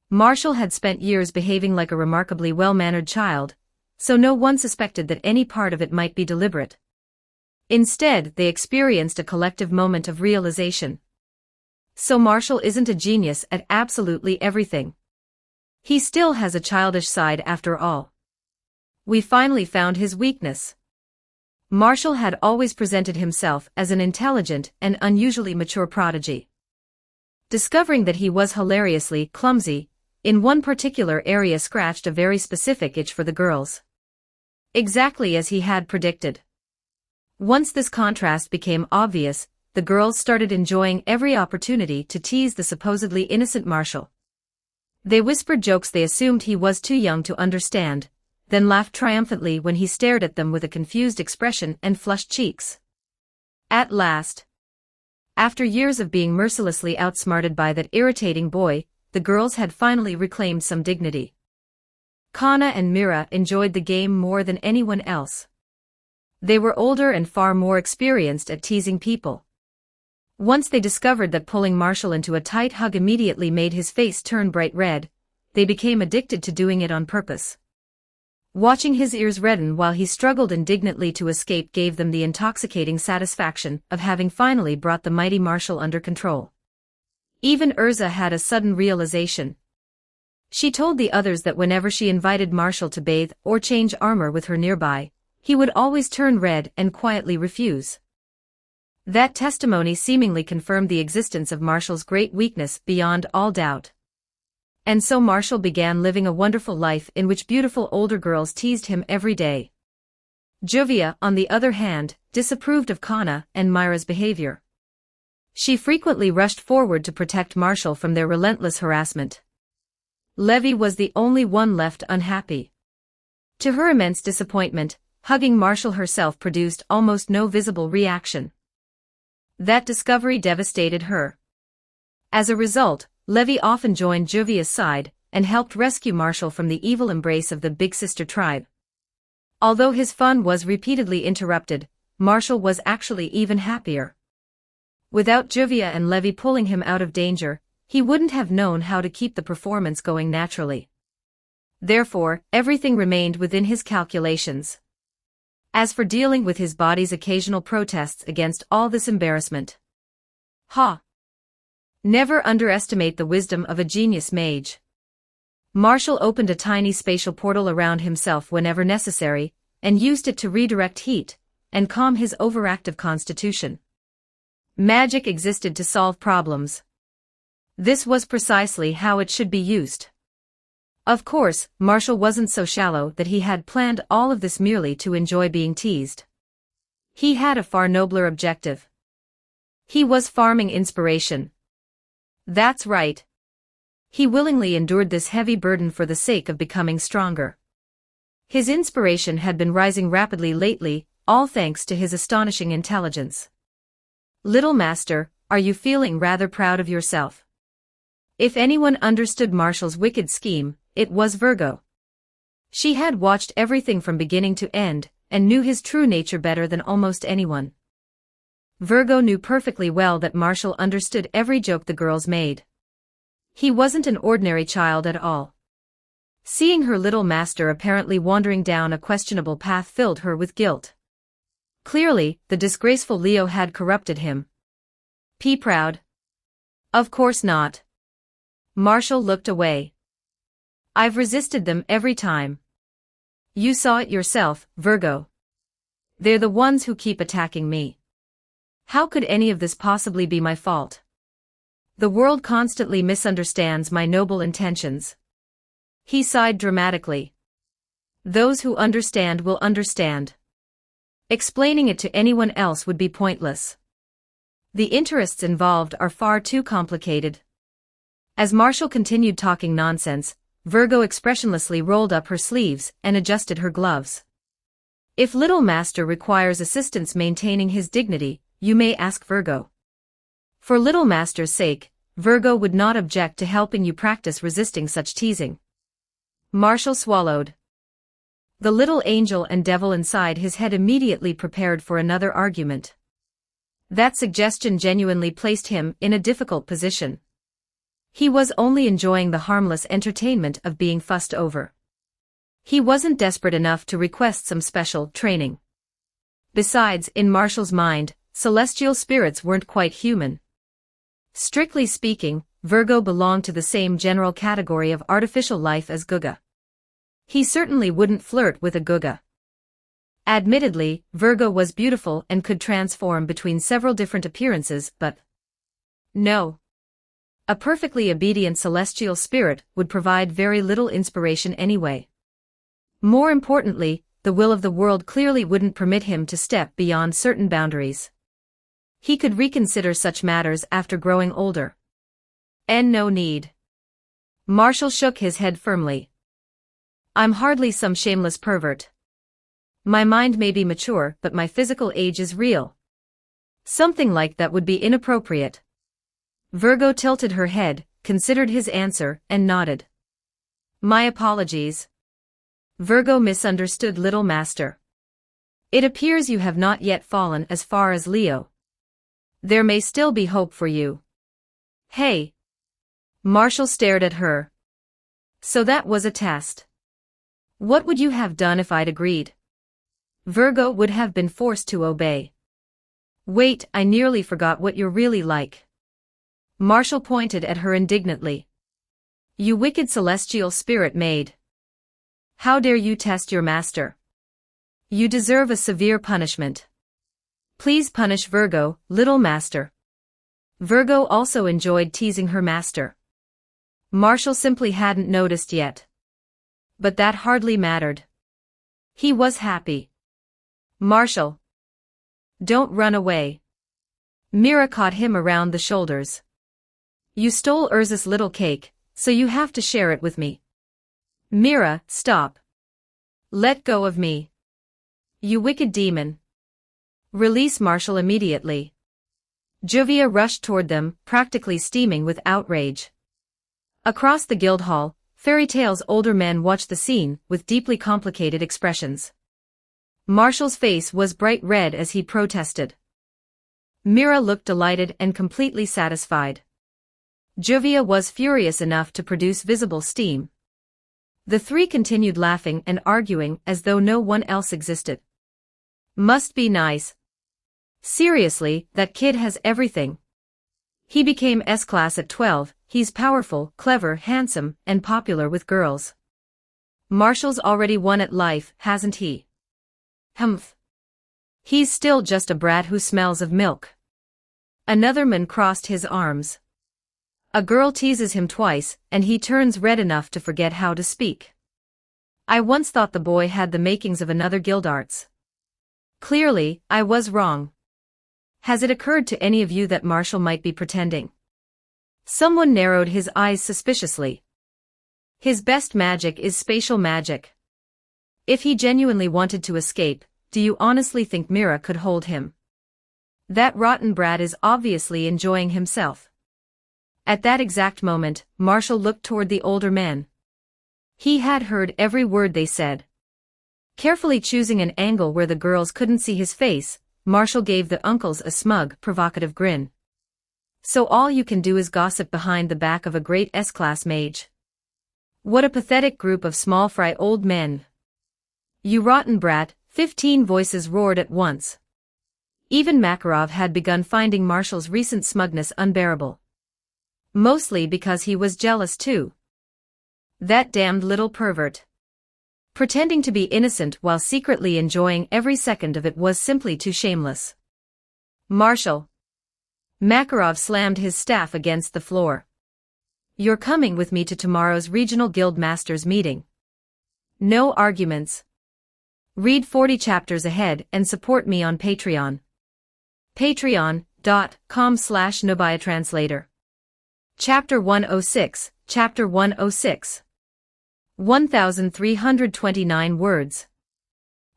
Marshall had spent years behaving like a remarkably well-mannered child, so no one suspected that any part of it might be deliberate. Instead, they experienced a collective moment of realization. So Marshall isn't a genius at absolutely everything. He still has a childish side after all. We finally found his weakness. Marshall had always presented himself as an intelligent and unusually mature prodigy. Discovering that he was hilariously clumsy, in one particular area scratched a very specific itch for the girls. Exactly as he had predicted. Once this contrast became obvious, the girls started enjoying every opportunity to tease the supposedly innocent Marshall. They whispered jokes they assumed he was too young to understand, then laughed triumphantly when he stared at them with a confused expression and flushed cheeks. At last, after years of being mercilessly outsmarted by that irritating boy, the girls had finally reclaimed some dignity. Kana and Mira enjoyed the game more than anyone else. They were older and far more experienced at teasing people. Once they discovered that pulling Marshall into a tight hug immediately made his face turn bright red, they became addicted to doing it on purpose. Watching his ears redden while he struggled indignantly to escape gave them the intoxicating satisfaction of having finally brought the mighty Marshall under control. Even Urza had a sudden realization. She told the others that whenever she invited Marshall to bathe or change armor with her nearby, he would always turn red and quietly refuse. That testimony seemingly confirmed the existence of Marshall's great weakness beyond all doubt. And so Marshall began living a wonderful life in which beautiful older girls teased him every day. Juvia, on the other hand, disapproved of Kana and Myra's behavior. She frequently rushed forward to protect Marshall from their relentless harassment. Levi was the only one left unhappy. To her immense disappointment, hugging Marshall herself produced almost no visible reaction. That discovery devastated her. As a result, Levi often joined Juvia's side and helped rescue Marshall from the evil embrace of the Big Sister tribe. Although his fun was repeatedly interrupted, Marshall was actually even happier. Without Juvia and Levi pulling him out of danger, he wouldn't have known how to keep the performance going naturally. Therefore, everything remained within his calculations. As for dealing with his body's occasional protests against all this embarrassment. Never underestimate the wisdom of a genius mage. Marshall opened a tiny spatial portal around himself whenever necessary, and used it to redirect heat and calm his overactive constitution. Magic existed to solve problems. This was precisely how it should be used. Of course, Marshall wasn't so shallow that he had planned all of this merely to enjoy being teased. He had a far nobler objective. He was farming inspiration. That's right. He willingly endured this heavy burden for the sake of becoming stronger. His inspiration had been rising rapidly lately, all thanks to his astonishing intelligence. Little master, are you feeling rather proud of yourself? If anyone understood Marshall's wicked scheme, it was Virgo. She had watched everything from beginning to end, and knew his true nature better than almost anyone. Virgo knew perfectly well that Marshall understood every joke the girls made. He wasn't an ordinary child at all. Seeing her little master apparently wandering down a questionable path filled her with guilt. Clearly, the disgraceful Leo had corrupted him. Proud? Of course not. Marshall looked away. I've resisted them every time. You saw it yourself, Virgo. They're the ones who keep attacking me. How could any of this possibly be my fault? The world constantly misunderstands my noble intentions. He sighed dramatically. Those who understand will understand. Explaining it to anyone else would be pointless. The interests involved are far too complicated. As Marshall continued talking nonsense, Virgo expressionlessly rolled up her sleeves and adjusted her gloves. If Little Master requires assistance maintaining his dignity, you may ask Virgo. For Little Master's sake, Virgo would not object to helping you practice resisting such teasing. Marshall swallowed. The little angel and devil inside his head immediately prepared for another argument. That suggestion genuinely placed him in a difficult position. He was only enjoying the harmless entertainment of being fussed over. He wasn't desperate enough to request some special training. Besides, in Marshall's mind, celestial spirits weren't quite human. Strictly speaking, Virgo belonged to the same general category of artificial life as Guga. He certainly wouldn't flirt with a Guga. Admittedly, Virgo was beautiful and could transform between several different appearances, but no. A perfectly obedient celestial spirit would provide very little inspiration anyway. More importantly, the will of the world clearly wouldn't permit him to step beyond certain boundaries. He could reconsider such matters after growing older. And no need. Marshall shook his head firmly. I'm hardly some shameless pervert. My mind may be mature, but my physical age is real. Something like that would be inappropriate. Virgo tilted her head, considered his answer, and nodded. My apologies. Virgo misunderstood Little Master. It appears you have not yet fallen as far as Leo. There may still be hope for you. Hey. Marshall stared at her. So that was a test. What would you have done if I'd agreed? Virgo would have been forced to obey. Wait, I nearly forgot what you're really like. Marshall pointed at her indignantly. You wicked celestial spirit maid. How dare you test your master? You deserve a severe punishment. Please punish Virgo, Little Master. Virgo also enjoyed teasing her master. Marshall simply hadn't noticed yet. But that hardly mattered. He was happy. Marshall. Don't run away. Mira caught him around the shoulders. You stole Urza's little cake, so you have to share it with me. Mira, stop. Let go of me. You wicked demon. Release Marshall immediately. Juvia rushed toward them, practically steaming with outrage. Across the guild hall, Fairy Tale's older men watched the scene with deeply complicated expressions. Marshall's face was bright red as he protested. Mira looked delighted and completely satisfied. Juvia was furious enough to produce visible steam. The three continued laughing and arguing as though no one else existed. Must be nice. Seriously, that kid has everything. He became S-class at 12, he's powerful, clever, handsome, and popular with girls. Marshall's already won at life, hasn't he? Humph. He's still just a brat who smells of milk. Another man crossed his arms. A girl teases him twice, and he turns red enough to forget how to speak. I once thought the boy had the makings of another Guildarts. Clearly, I was wrong. Has it occurred to any of you that Marshall might be pretending? Someone narrowed his eyes suspiciously. His best magic is spatial magic. If he genuinely wanted to escape, do you honestly think Mira could hold him? That rotten brat is obviously enjoying himself. At that exact moment, Marshall looked toward the older men. He had heard every word they said. Carefully choosing an angle where the girls couldn't see his face, Marshall gave the uncles a smug, provocative grin. So all you can do is gossip behind the back of a great S-class mage. What a pathetic group of small fry old men. You rotten brat, 15 voices roared at once. Even Makarov had begun finding Marshall's recent smugness unbearable. Mostly because he was jealous too. That damned little pervert. Pretending to be innocent while secretly enjoying every second of it was simply too shameless. Marshal. Makarov slammed his staff against the floor. You're coming with me to tomorrow's Regional Guild Masters meeting. No arguments. Read 40 chapters ahead and support me on Patreon. Patreon.com/NobiaTranslator. Chapter 106, Chapter 106. 1,329 words.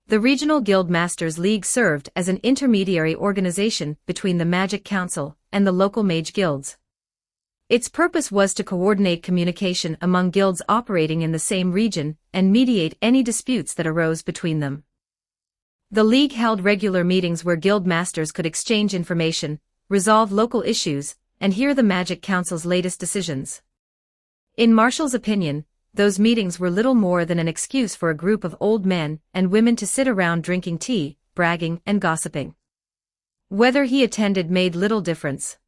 The Regional Guild Masters League served as an intermediary organization between the Magic Council and the local mage guilds. Its purpose was to coordinate communication among guilds operating in the same region and mediate any disputes that arose between them. The League held regular meetings where guild masters could exchange information, resolve local issues, and hear the Magic Council's latest decisions. In Marshall's opinion, those meetings were little more than an excuse for a group of old men and women to sit around drinking tea, bragging, and gossiping. Whether he attended made little difference.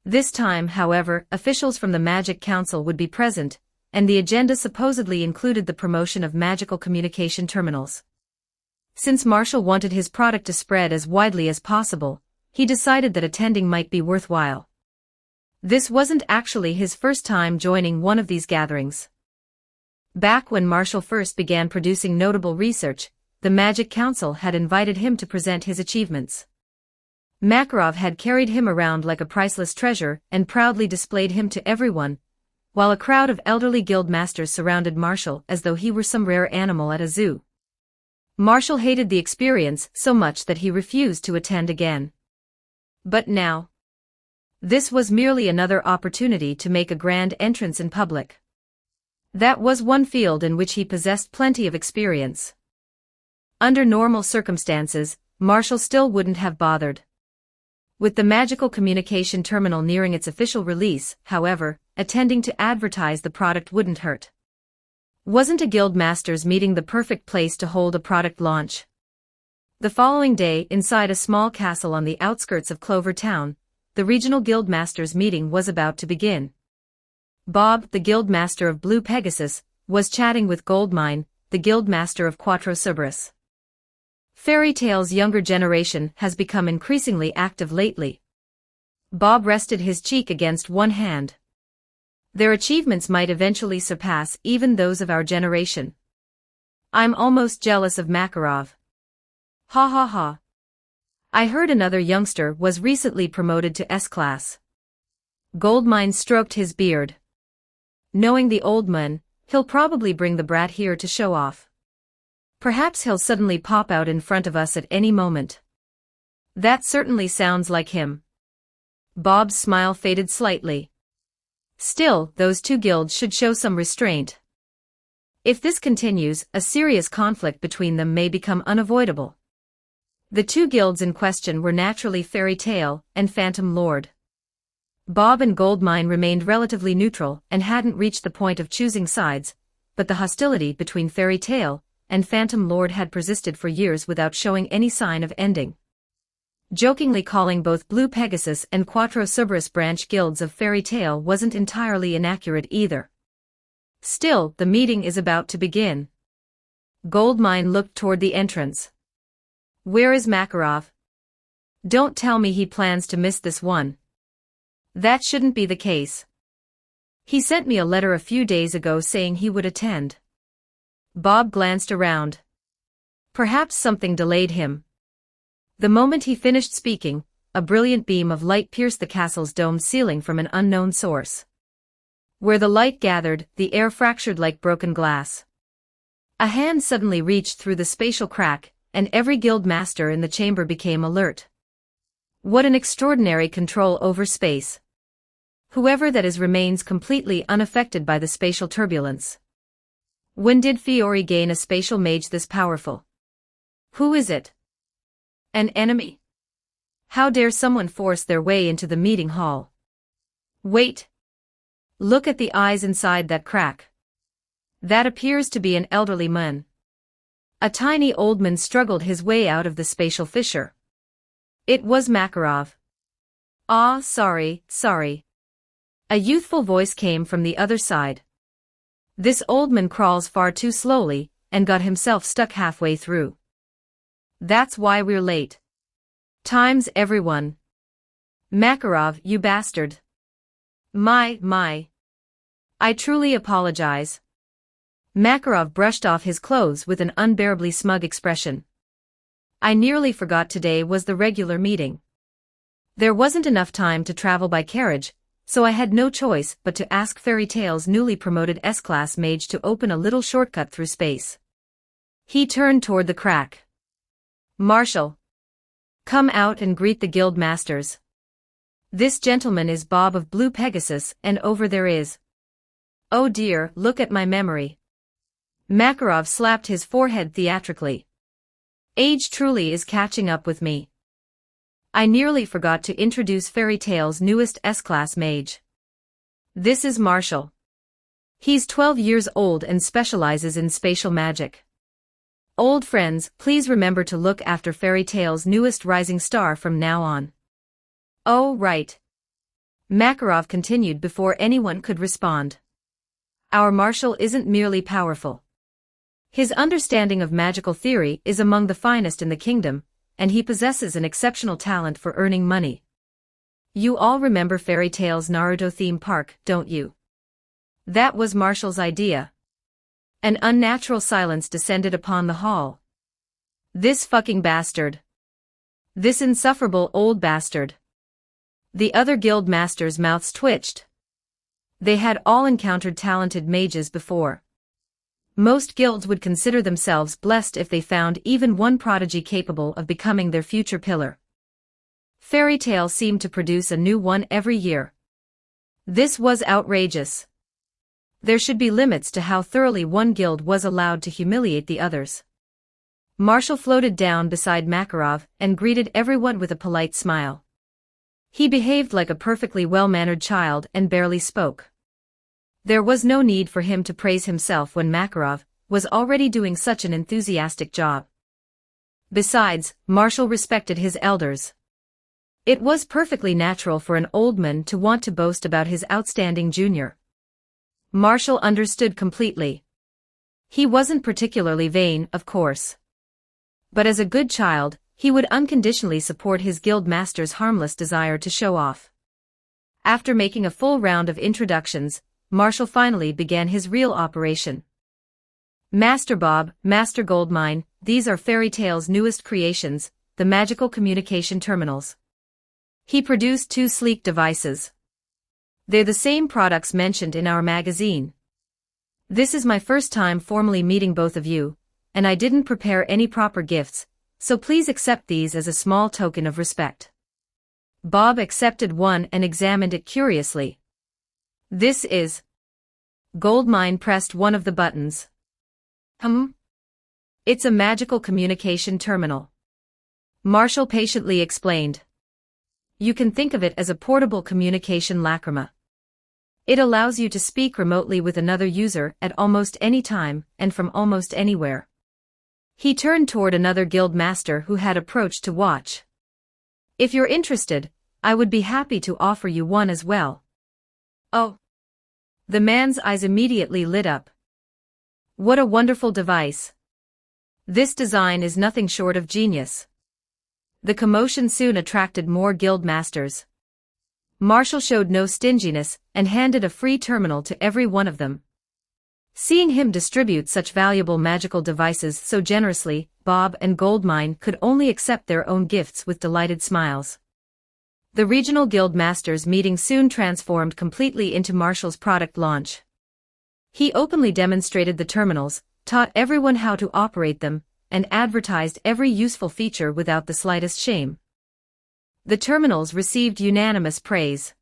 This time, however, officials from the Magic Council would be present, and the agenda supposedly included the promotion of magical communication terminals. Since Marshall wanted his product to spread as widely as possible, he decided that attending might be worthwhile. This wasn't actually his first time joining one of these gatherings. Back when Marshall first began producing notable research, the Magic Council had invited him to present his achievements. Makarov had carried him around like a priceless treasure and proudly displayed him to everyone, while a crowd of elderly guild masters surrounded Marshall as though he were some rare animal at a zoo. Marshall hated the experience so much that he refused to attend again. But now, this was merely another opportunity to make a grand entrance in public. That was one field in which he possessed plenty of experience. Under normal circumstances, Marshall still wouldn't have bothered. With the magical communication terminal nearing its official release, however, attending to advertise the product wouldn't hurt. Wasn't a guild master's meeting the perfect place to hold a product launch? The following day, inside a small castle on the outskirts of Clover Town, the regional guild masters meeting was about to begin. Bob, the guild master of Blue Pegasus, was chatting with Goldmine, the guild master of Quattro Cerberus. Fairy Tale's younger generation has become increasingly active lately. Bob rested his cheek against one hand. Their achievements might eventually surpass even those of our generation. I'm almost jealous of Makarov. Ha ha ha. I heard another youngster was recently promoted to S-class. Goldmine stroked his beard. Knowing the old man, he'll probably bring the brat here to show off. Perhaps he'll suddenly pop out in front of us at any moment. That certainly sounds like him. Bob's smile faded slightly. Still, those two guilds should show some restraint. If this continues, a serious conflict between them may become unavoidable. The two guilds in question were naturally Fairy Tale and Phantom Lord. Bob and Goldmine remained relatively neutral and hadn't reached the point of choosing sides, but the hostility between Fairy Tale and Phantom Lord had persisted for years without showing any sign of ending. Jokingly calling both Blue Pegasus and Quattro Cerberus branch guilds of Fairy Tale wasn't entirely inaccurate either. Still, the meeting is about to begin. Goldmine looked toward the entrance. Where is Makarov? Don't tell me he plans to miss this one. That shouldn't be the case. He sent me a letter a few days ago saying he would attend. Bob glanced around. Perhaps something delayed him. The moment he finished speaking, a brilliant beam of light pierced the castle's domed ceiling from an unknown source. Where the light gathered, the air fractured like broken glass. A hand suddenly reached through the spatial crack, and every guild master in the chamber became alert. What an extraordinary control over space. Whoever that is remains completely unaffected by the spatial turbulence. When did Fiori gain a spatial mage this powerful? Who is it? An enemy? How dare someone force their way into the meeting hall? Wait. Look at the eyes inside that crack. That appears to be an elderly man. A tiny old man struggled his way out of the spatial fissure. It was Makarov. Ah, sorry. A youthful voice came from the other side. This old man crawls far too slowly, and got himself stuck halfway through. That's why we're late. Times everyone. Makarov, you bastard. My. I truly apologize. Makarov brushed off his clothes with an unbearably smug expression. I nearly forgot today was the regular meeting. There wasn't enough time to travel by carriage, so I had no choice but to ask Fairy Tale's newly promoted S-Class mage to open a little shortcut through space. He turned toward the crack. Marshal. Come out and greet the guild masters. This gentleman is Bob of Blue Pegasus, and over there is... Oh dear, look at my memory. Makarov slapped his forehead theatrically. Age truly is catching up with me. I nearly forgot to introduce Fairy Tale's newest S-Class mage. This is Marshall. He's 12 years old and specializes in spatial magic. Old friends, please remember to look after Fairy Tale's newest rising star from now on. Oh, right. Makarov continued before anyone could respond. Our Marshal isn't merely powerful. His understanding of magical theory is among the finest in the kingdom, and he possesses an exceptional talent for earning money. You all remember Fairy Tale's Naruto theme park, don't you? That was Marshall's idea. An unnatural silence descended upon the hall. This fucking bastard. This insufferable old bastard. The other guild masters' mouths twitched. They had all encountered talented mages before. Most guilds would consider themselves blessed if they found even one prodigy capable of becoming their future pillar. Fairy Tale seemed to produce a new one every year. This was outrageous. There should be limits to how thoroughly one guild was allowed to humiliate the others. Marshall floated down beside Makarov and greeted everyone with a polite smile. He behaved like a perfectly well-mannered child and barely spoke. There was no need for him to praise himself when Makarov was already doing such an enthusiastic job. Besides, Marshall respected his elders. It was perfectly natural for an old man to want to boast about his outstanding junior. Marshall understood completely. He wasn't particularly vain, of course. But as a good child, he would unconditionally support his guild master's harmless desire to show off. After making a full round of introductions, Marshall finally began his real operation. Master Bob, Master Goldmine, these are Fairy Tale's newest creations, the magical communication terminals. He produced 2 sleek devices. They're the same products mentioned in our magazine. This is my first time formally meeting both of you, and I didn't prepare any proper gifts, so please accept these as a small token of respect. Bob accepted one and examined it curiously. This is... Goldmine pressed one of the buttons. It's a magical communication terminal. Marshall patiently explained. You can think of it as a portable communication lacrima. It allows you to speak remotely with another user at almost any time and from almost anywhere. He turned toward another guild master who had approached to watch. If you're interested, I would be happy to offer you one as well. Oh. The man's eyes immediately lit up. What a wonderful device. This design is nothing short of genius. The commotion soon attracted more guild masters. Marshall showed no stinginess and handed a free terminal to every one of them. Seeing him distribute such valuable magical devices so generously, Bob and Goldmine could only accept their own gifts with delighted smiles. The regional guild masters meeting soon transformed completely into Marshall's product launch. He openly demonstrated the terminals, taught everyone how to operate them, and advertised every useful feature without the slightest shame. The terminals received unanimous praise.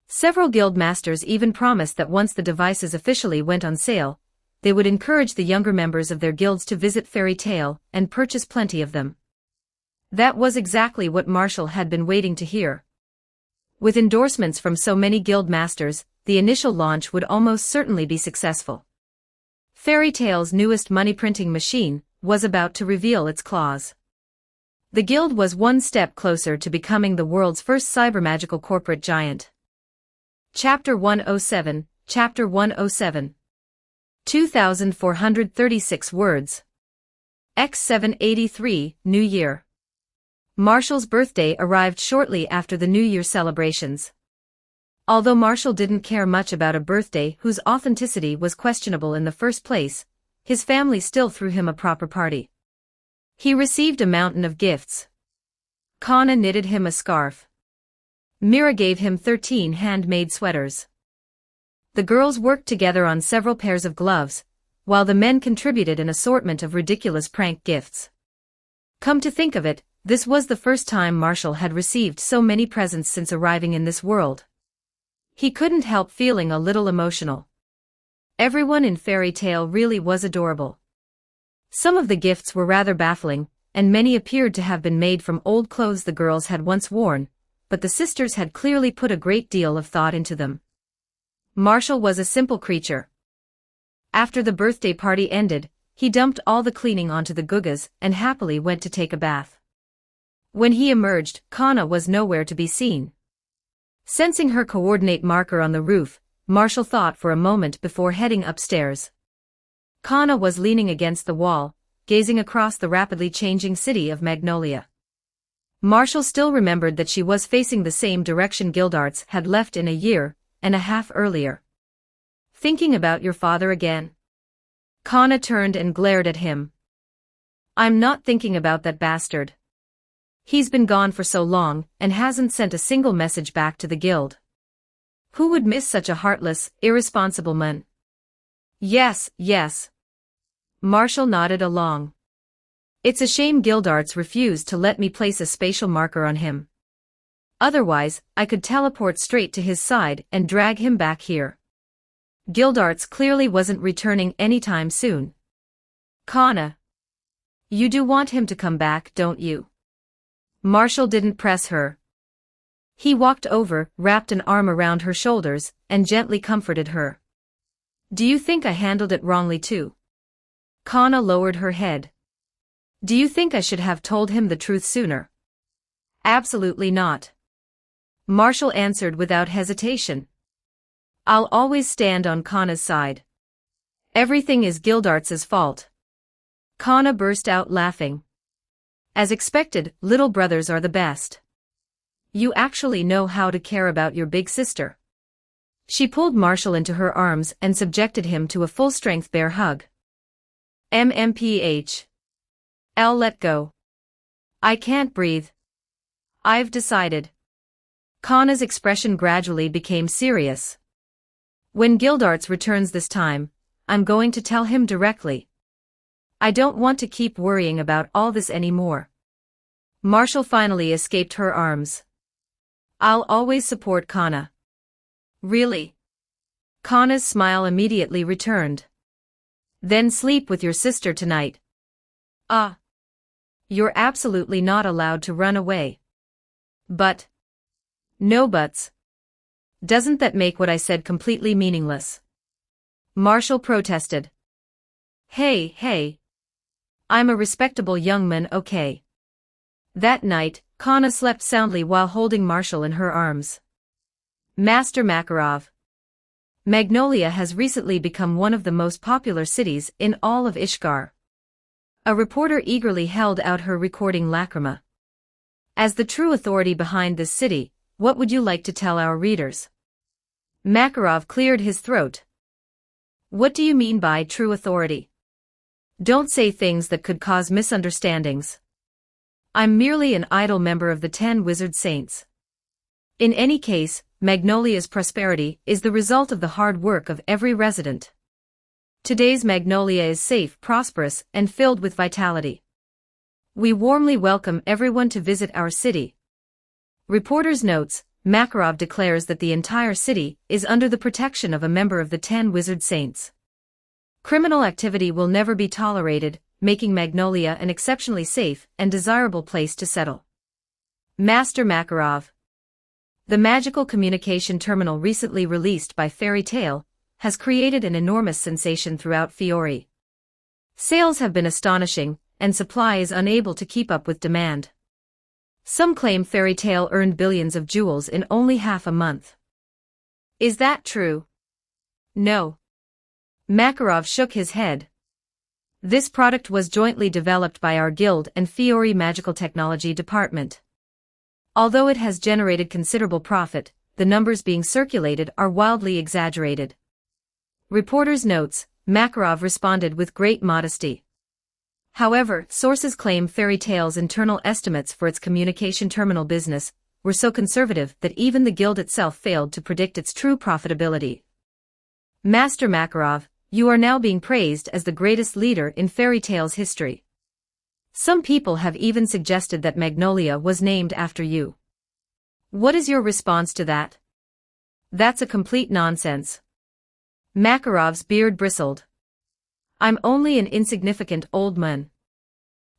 Several guild masters even promised that once the devices officially went on sale, they would encourage the younger members of their guilds to visit Fairy Tale and purchase plenty of them. That was exactly what Marshall had been waiting to hear. With endorsements from so many guild masters, the initial launch would almost certainly be successful. Fairy Tale's newest money-printing machine was about to reveal its claws. The guild was one step closer to becoming the world's first cybermagical corporate giant. Chapter 107, Chapter 107. 2,436 words. X783, New Year. Marshall's birthday arrived shortly after the New Year celebrations. Although Marshall didn't care much about a birthday whose authenticity was questionable in the first place, his family still threw him a proper party. He received a mountain of gifts. Kana knitted him a scarf. Mira gave him 13 handmade sweaters. The girls worked together on several pairs of gloves, while the men contributed an assortment of ridiculous prank gifts. Come to think of it, this was the first time Marshall had received so many presents since arriving in this world. He couldn't help feeling a little emotional. Everyone in Fairy Tale really was adorable. Some of the gifts were rather baffling, and many appeared to have been made from old clothes the girls had once worn, but the sisters had clearly put a great deal of thought into them. Marshall was a simple creature. After the birthday party ended, he dumped all the cleaning onto the gugas and happily went to take a bath. When he emerged, Kana was nowhere to be seen. Sensing her coordinate marker on the roof, Marshall thought for a moment before heading upstairs. Kana was leaning against the wall, gazing across the rapidly changing city of Magnolia. Marshall still remembered that she was facing the same direction Gildarts had left in a year and a half earlier. Thinking about your father again? Kana turned and glared at him. I'm not thinking about that bastard. He's been gone for so long and hasn't sent a single message back to the guild. Who would miss such a heartless, irresponsible man? Yes, yes. Marshall nodded along. It's a shame Gildarts refused to let me place a spatial marker on him. Otherwise, I could teleport straight to his side and drag him back here. Gildarts clearly wasn't returning anytime soon. Kana. You do want him to come back, don't you? Marshall didn't press her. He walked over, wrapped an arm around her shoulders, and gently comforted her. Do you think I handled it wrongly too? Kana lowered her head. Do you think I should have told him the truth sooner? Absolutely not. Marshall answered without hesitation. I'll always stand on Kana's side. Everything is Gildarts' fault. Kana burst out laughing. As expected, little brothers are the best. You actually know how to care about your big sister. She pulled Marshall into her arms and subjected him to a full-strength bear hug. MMPH. I'll let go. I can't breathe. I've decided. Kana's expression gradually became serious. When Gildarts returns this time, I'm going to tell him directly. I don't want to keep worrying about all this anymore. Marshall finally escaped her arms. I'll always support Kana. Really? Kana's smile immediately returned. Then sleep with your sister tonight. You're absolutely not allowed to run away. But. No buts. Doesn't that make what I said completely meaningless? Marshall protested. Hey. I'm a respectable young man, okay? That night, Kana slept soundly while holding Marshall in her arms. Master Makarov. Magnolia has recently become one of the most popular cities in all of Ishgar. A reporter eagerly held out her recording lacrima. As the true authority behind this city, what would you like to tell our readers? Makarov cleared his throat. What do you mean by true authority? Don't say things that could cause misunderstandings. I'm merely an idle member of the 10 Wizard Saints. In any case, Magnolia's prosperity is the result of the hard work of every resident. Today's Magnolia is safe, prosperous, and filled with vitality. We warmly welcome everyone to visit our city. Reporter's notes, Makarov declares that the entire city is under the protection of a member of the 10 Wizard Saints. Criminal activity will never be tolerated, making Magnolia an exceptionally safe and desirable place to settle. Master Makarov. The magical communication terminal recently released by Fairy Tale has created an enormous sensation throughout Fiori. Sales have been astonishing, and supply is unable to keep up with demand. Some claim Fairy Tale earned billions of jewels in only half a month. Is that true? No. Makarov shook his head. This product was jointly developed by our guild and Fiori Magical Technology Department. Although it has generated considerable profit, the numbers being circulated are wildly exaggerated. Reporter's notes, Makarov responded with great modesty. However, sources claim Fairy Tale's internal estimates for its communication terminal business were so conservative that even the guild itself failed to predict its true profitability. Master Makarov, you are now being praised as the greatest leader in Fairy Tale's history. Some people have even suggested that Magnolia was named after you. What is your response to that? That's a complete nonsense. Makarov's beard bristled. I'm only an insignificant old man.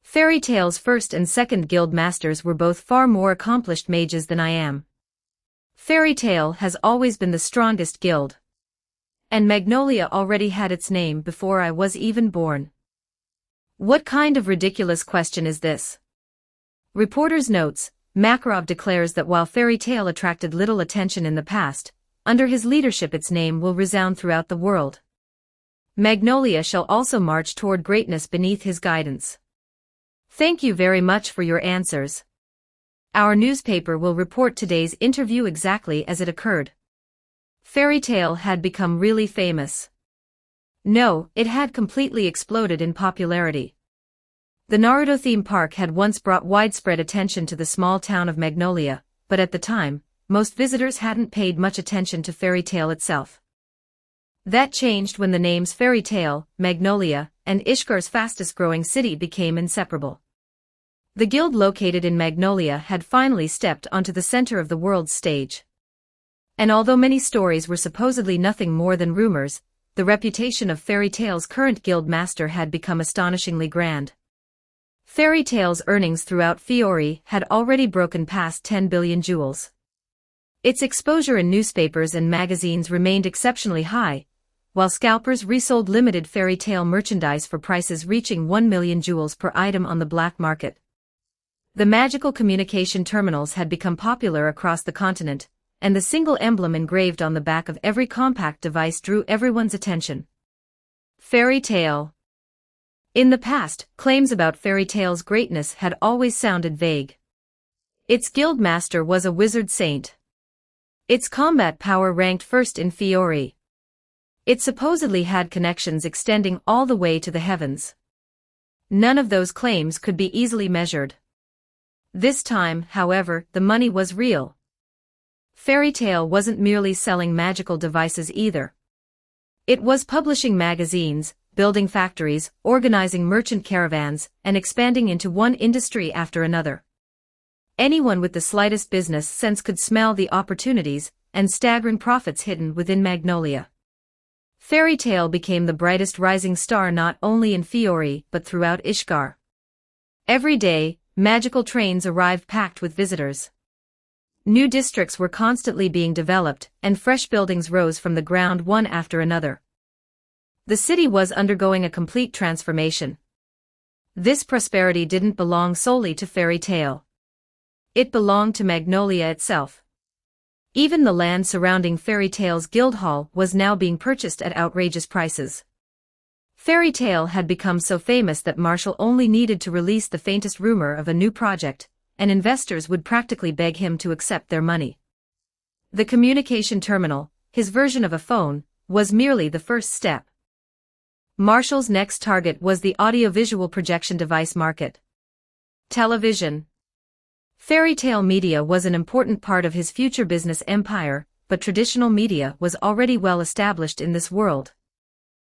Fairy Tale's first and second guild masters were both far more accomplished mages than I am. Fairy Tale has always been the strongest guild. And Magnolia already had its name before I was even born. What kind of ridiculous question is this? Reporter's notes, Makarov declares that while Fairy Tale attracted little attention in the past, under his leadership its name will resound throughout the world. Magnolia shall also march toward greatness beneath his guidance. Thank you very much for your answers. Our newspaper will report today's interview exactly as it occurred. Fairy Tale had become really famous. No, it had completely exploded in popularity. The Naruto theme park had once brought widespread attention to the small town of Magnolia, but at the time, most visitors hadn't paid much attention to Fairy Tale itself. That changed when the names Fairy Tale, Magnolia, and Ishgar's fastest-growing city became inseparable. The guild located in Magnolia had finally stepped onto the center of the world's stage. And although many stories were supposedly nothing more than rumors, the reputation of Fairy Tale's current guild master had become astonishingly grand. Fairy Tale's earnings throughout Fiori had already broken past 10 billion jewels. Its exposure in newspapers and magazines remained exceptionally high, while scalpers resold limited Fairy Tale merchandise for prices reaching 1 million jewels per item on the black market. The magical communication terminals had become popular across the continent, and the single emblem engraved on the back of every compact device drew everyone's attention. Fairy Tale. In the past, claims about Fairy Tale's greatness had always sounded vague. Its guild master was a wizard saint. Its combat power ranked first in Fiori. It supposedly had connections extending all the way to the heavens. None of those claims could be easily measured. This time, however, the money was real. Fairy Tale wasn't merely selling magical devices either. It was publishing magazines, building factories, organizing merchant caravans, and expanding into one industry after another. Anyone with the slightest business sense could smell the opportunities and staggering profits hidden within Magnolia. Fairy Tale became the brightest rising star not only in Fiori but throughout Ishgar. Every day, magical trains arrived packed with visitors. New districts were constantly being developed, and fresh buildings rose from the ground one after another. The city was undergoing a complete transformation. This prosperity didn't belong solely to Fairy Tale. It belonged to Magnolia itself. Even the land surrounding Fairy Tale's guild hall was now being purchased at outrageous prices. Fairy Tale had become so famous that Marshall only needed to release the faintest rumor of a new project, and investors would practically beg him to accept their money. The communication terminal, his version of a phone, was merely the first step. Marshall's next target was the audiovisual projection device market. Television. Fairy Tale media was an important part of his future business empire, but traditional media was already well established in this world.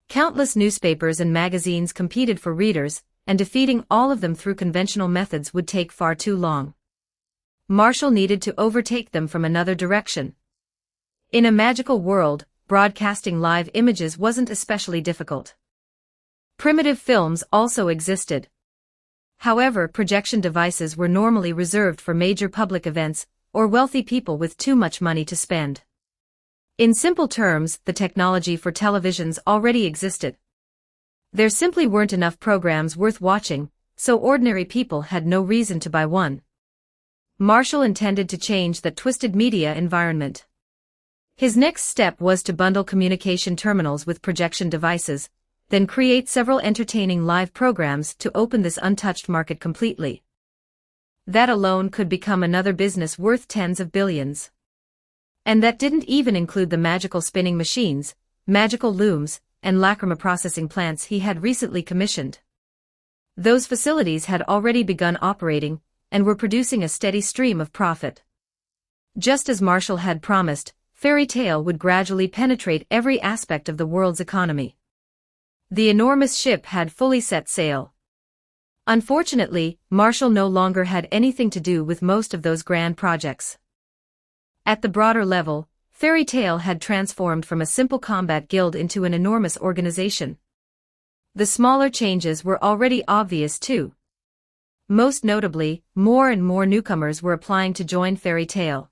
Countless newspapers and magazines competed for readers, and defeating all of them through conventional methods would take far too long. Marshall needed to overtake them from another direction. In a magical world, broadcasting live images wasn't especially difficult. Primitive films also existed. However, projection devices were normally reserved for major public events, or wealthy people with too much money to spend. In simple terms, the technology for televisions already existed. There simply weren't enough programs worth watching, so ordinary people had no reason to buy one. Marshall intended to change that twisted media environment. His next step was to bundle communication terminals with projection devices, then create several entertaining live programs to open this untouched market completely. That alone could become another business worth tens of billions. And that didn't even include the magical spinning machines, magical looms, and lacrima processing plants he had recently commissioned. Those facilities had already begun operating, and were producing a steady stream of profit. Just as Marshall had promised, Fairy Tale would gradually penetrate every aspect of the world's economy. The enormous ship had fully set sail. Unfortunately, Marshall no longer had anything to do with most of those grand projects. At the broader level, Fairy Tale had transformed from a simple combat guild into an enormous organization. The smaller changes were already obvious too. Most notably, more and more newcomers were applying to join Fairy Tale.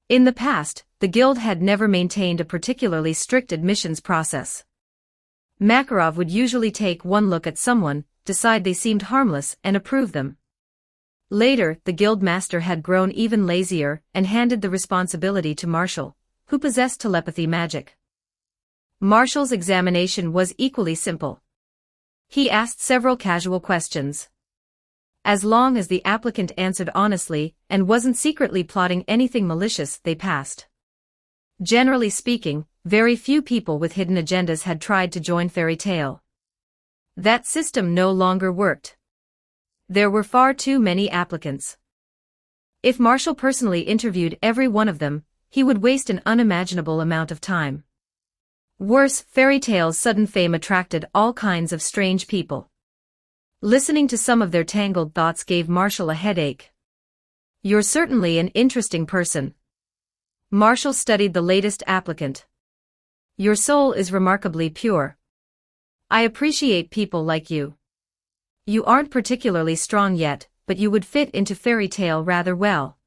In the past, the guild had never maintained a particularly strict admissions process. Makarov would usually take one look at someone, decide they seemed harmless, and approve them. Later, the guild master had grown even lazier and handed the responsibility to Marshall, who possessed telepathy magic. Marshall's examination was equally simple. He asked several casual questions. As long as the applicant answered honestly and wasn't secretly plotting anything malicious, they passed. Generally speaking, very few people with hidden agendas had tried to join Fairy Tale. That system no longer worked. There were far too many applicants. If Marshall personally interviewed every one of them, he would waste an unimaginable amount of time. Worse, Fairy Tale's sudden fame attracted all kinds of strange people. Listening to some of their tangled thoughts gave Marshall a headache. "You're certainly an interesting person." Marshall studied the latest applicant. "Your soul is remarkably pure. I appreciate people like you. You aren't particularly strong yet, but you would fit into Fairy Tale rather well."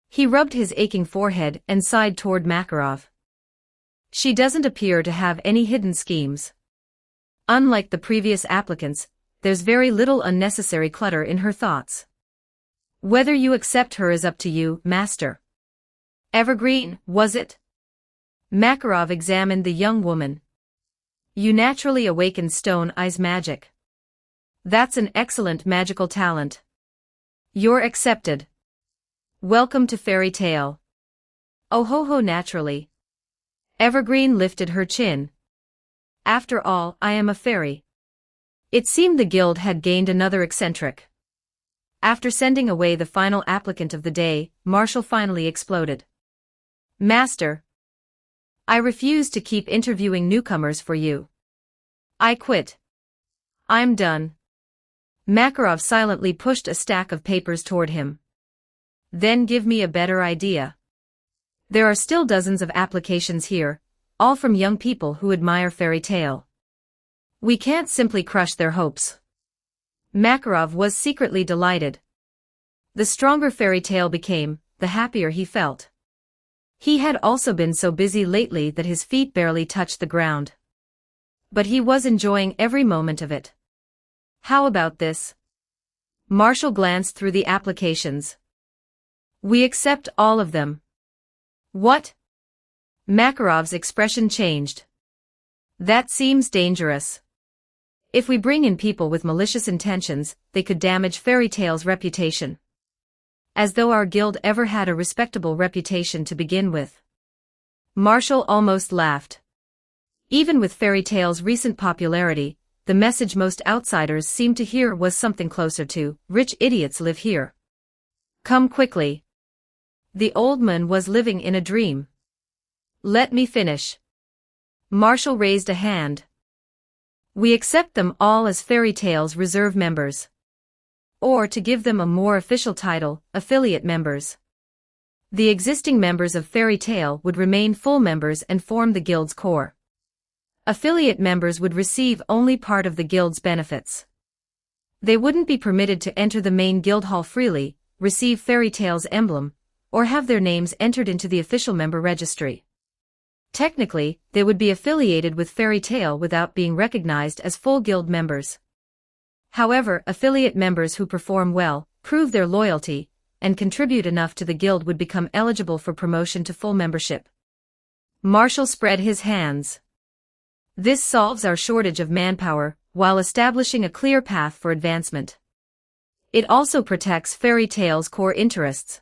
He rubbed his aching forehead and sighed toward Makarov. "She doesn't appear to have any hidden schemes. Unlike the previous applicants, there's very little unnecessary clutter in her thoughts. Whether you accept her is up to you, Master." "Evergreen, was it?" Makarov examined the young woman. "You naturally awakened Stone Eyes magic. That's an excellent magical talent. You're accepted. Welcome to Fairy Tale." "Oh ho, naturally." Evergreen lifted her chin. "After all, I am a fairy." It seemed the guild had gained another eccentric. After sending away the final applicant of the day, Marshall finally exploded. "Master, I refuse to keep interviewing newcomers for you. I quit. I'm done." Makarov silently pushed a stack of papers toward him. "Then give me a better idea. There are still dozens of applications here, all from young people who admire Fairy Tale. We can't simply crush their hopes." Makarov was secretly delighted. The stronger Fairy Tale became, the happier he felt. He had also been so busy lately that his feet barely touched the ground. But he was enjoying every moment of it. "How about this?" Marshall glanced through the applications. "We accept all of them." "What?" Makarov's expression changed. "That seems dangerous. If we bring in people with malicious intentions, they could damage Fairy Tale's reputation. As though our guild ever had a respectable reputation to begin with." Marshall almost laughed. Even with Fairy Tale's recent popularity, the message most outsiders seemed to hear was something closer to, "Rich idiots live here. Come quickly." The old man was living in a dream. "Let me finish." Marshall raised a hand. "We accept them all as Fairy Tale's reserve members. Or to give them a more official title, affiliate members. The existing members of Fairy Tale would remain full members and form the guild's core. Affiliate members would receive only part of the guild's benefits. They wouldn't be permitted to enter the main guild hall freely, receive Fairy Tale's emblem, or have their names entered into the official member registry. Technically, they would be affiliated with Fairy Tale without being recognized as full guild members. However, affiliate members who perform well, prove their loyalty, and contribute enough to the guild would become eligible for promotion to full membership. Marshall spread his hands. This solves our shortage of manpower, while establishing a clear path for advancement. It also protects Fairy Tale's core interests.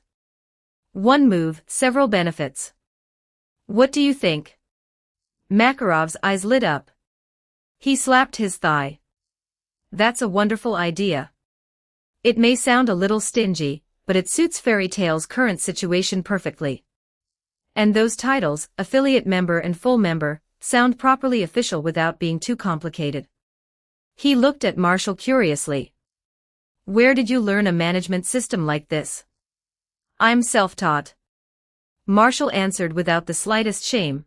One move, several benefits. What do you think? Makarov's eyes lit up. He slapped his thigh. That's a wonderful idea. It may sound a little stingy, but it suits Fairy Tale's current situation perfectly. And those titles, affiliate member and full member, sound properly official without being too complicated. He looked at Marshall curiously. Where did you learn a management system like this? I'm self-taught. Marshall answered without the slightest shame.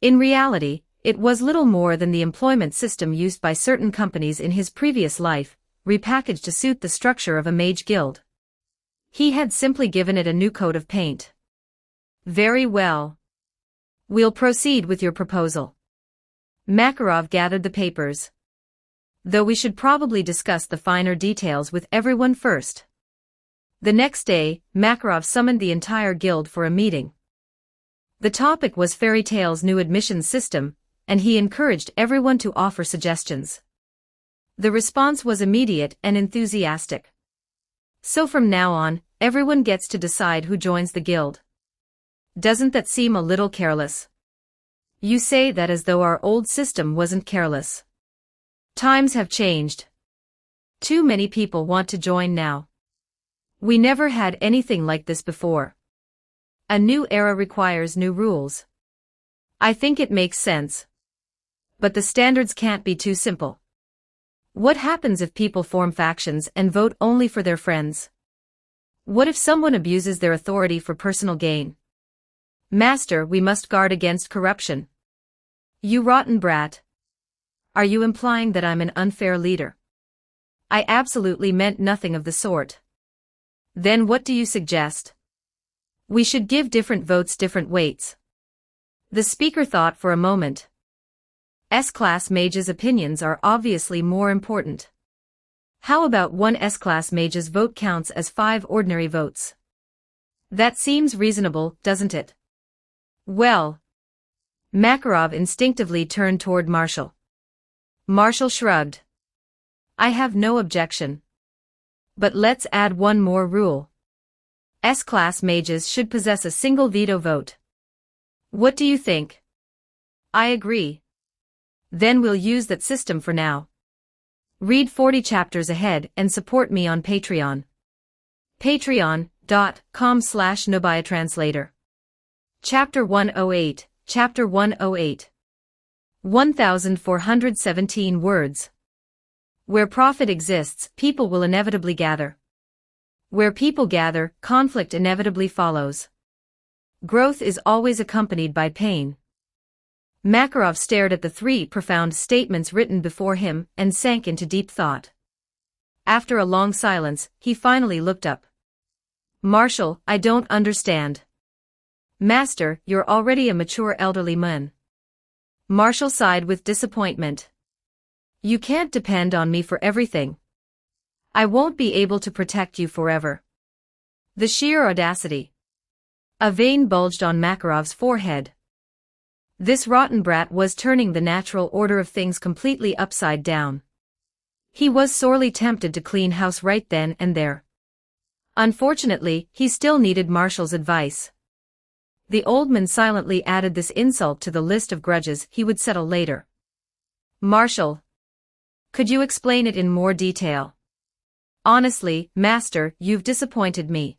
In reality, it was little more than the employment system used by certain companies in his previous life, repackaged to suit the structure of a mage guild. He had simply given it a new coat of paint. Very well. We'll proceed with your proposal. Makarov gathered the papers. Though we should probably discuss the finer details with everyone first. The next day, Makarov summoned the entire guild for a meeting. The topic was Fairy Tale's new admissions system, and he encouraged everyone to offer suggestions. The response was immediate and enthusiastic. So from now on, everyone gets to decide who joins the guild. Doesn't that seem a little careless? You say that as though our old system wasn't careless. Times have changed. Too many people want to join now. We never had anything like this before. A new era requires new rules. I think it makes sense. But the standards can't be too simple. What happens if people form factions and vote only for their friends? What if someone abuses their authority for personal gain? Master, we must guard against corruption. You rotten brat. Are you implying that I'm an unfair leader? I absolutely meant nothing of the sort. Then what do you suggest? We should give different votes different weights. The speaker thought for a moment. S-class mages' opinions are obviously more important. How about one S-class mage's vote counts as 5 ordinary votes? That seems reasonable, doesn't it? Well. Makarov instinctively turned toward Marshall. Marshall shrugged. I have no objection. But let's add one more rule. S-class mages should possess a single veto vote. What do you think? I agree. Then we'll use that system for now. Read 40 chapters ahead and support me on Patreon. Patreon.com/NobiaTranslator. Chapter 108, Chapter 108. 1417 words. Where profit exists, people will inevitably gather. Where people gather, conflict inevitably follows. Growth is always accompanied by pain. Makarov stared at the 3 profound statements written before him and sank into deep thought. After a long silence, he finally looked up. Marshall, I don't understand. Master, you're already a mature elderly man. Marshall sighed with disappointment. You can't depend on me for everything. I won't be able to protect you forever. The sheer audacity. A vein bulged on Makarov's forehead. This rotten brat was turning the natural order of things completely upside down. He was sorely tempted to clean house right then and there. Unfortunately, he still needed Marshall's advice. The old man silently added this insult to the list of grudges he would settle later. Marshall. Could you explain it in more detail? Honestly, Master, you've disappointed me.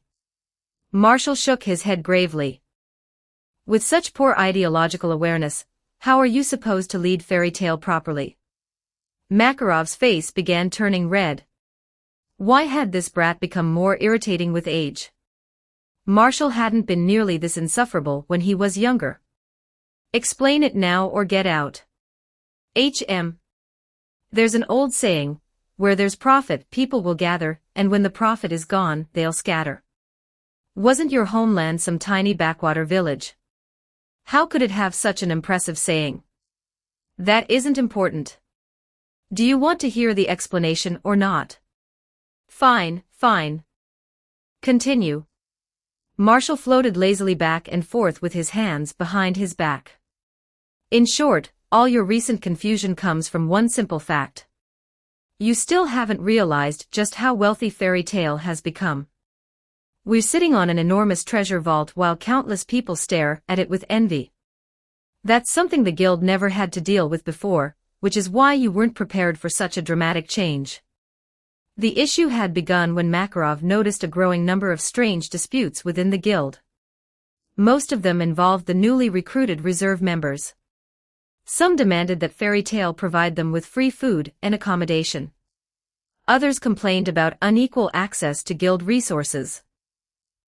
Marshall shook his head gravely. With such poor ideological awareness, how are you supposed to lead Fairy Tale properly? Makarov's face began turning red. Why had this brat become more irritating with age? Marshall hadn't been nearly this insufferable when he was younger. Explain it now or get out. There's an old saying, where there's profit, people will gather, and when the profit is gone, they'll scatter. Wasn't your homeland some tiny backwater village? How could it have such an impressive saying? That isn't important. Do you want to hear the explanation or not? Fine, fine. Continue. Marshall floated lazily back and forth with his hands behind his back. In short, all your recent confusion comes from one simple fact. You still haven't realized just how wealthy Fairy Tale has become. We're sitting on an enormous treasure vault while countless people stare at it with envy. That's something the guild never had to deal with before, which is why you weren't prepared for such a dramatic change. The issue had begun when Makarov noticed a growing number of strange disputes within the guild. Most of them involved the newly recruited reserve members. Some demanded that Fairy Tale provide them with free food and accommodation. Others complained about unequal access to guild resources.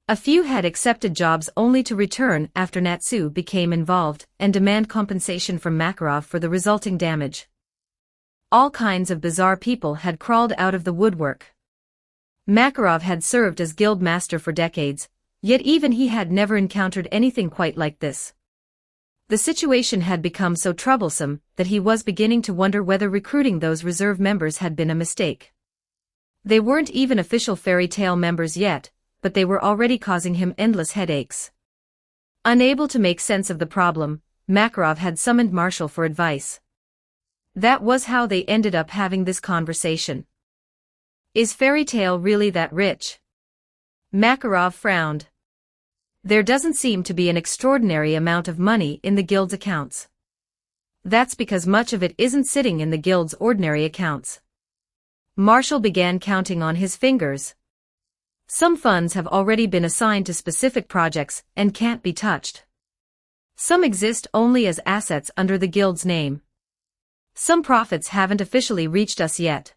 A few had accepted jobs only to return after Natsu became involved and demand compensation from Makarov for the resulting damage. All kinds of bizarre people had crawled out of the woodwork. Makarov had served as guild master for decades, yet even he had never encountered anything quite like this. The situation had become so troublesome that he was beginning to wonder whether recruiting those reserve members had been a mistake. They weren't even official Fairy Tale members yet, but they were already causing him endless headaches. Unable to make sense of the problem, Makarov had summoned Marshall for advice. That was how they ended up having this conversation. Is Fairy Tale really that rich? Makarov frowned. There doesn't seem to be an extraordinary amount of money in the guild's accounts. That's because much of it isn't sitting in the guild's ordinary accounts. Marshall began counting on his fingers. Some funds have already been assigned to specific projects and can't be touched. Some exist only as assets under the guild's name. Some profits haven't officially reached us yet.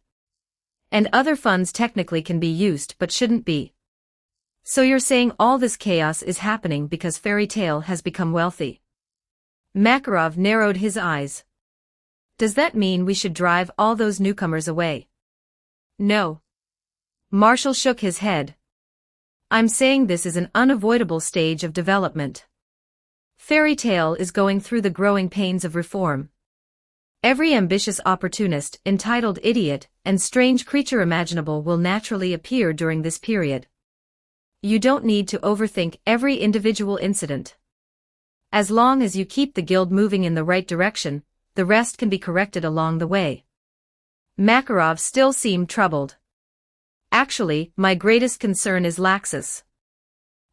And other funds technically can be used but shouldn't be. So you're saying all this chaos is happening because Fairy Tale has become wealthy? Makarov narrowed his eyes. Does that mean we should drive all those newcomers away? No. Marshall shook his head. I'm saying this is an unavoidable stage of development. Fairy Tale is going through the growing pains of reform. Every ambitious opportunist, entitled idiot, and strange creature imaginable will naturally appear during this period. You don't need to overthink every individual incident. As long as you keep the guild moving in the right direction, the rest can be corrected along the way. Makarov still seemed troubled. Actually, my greatest concern is Laxus.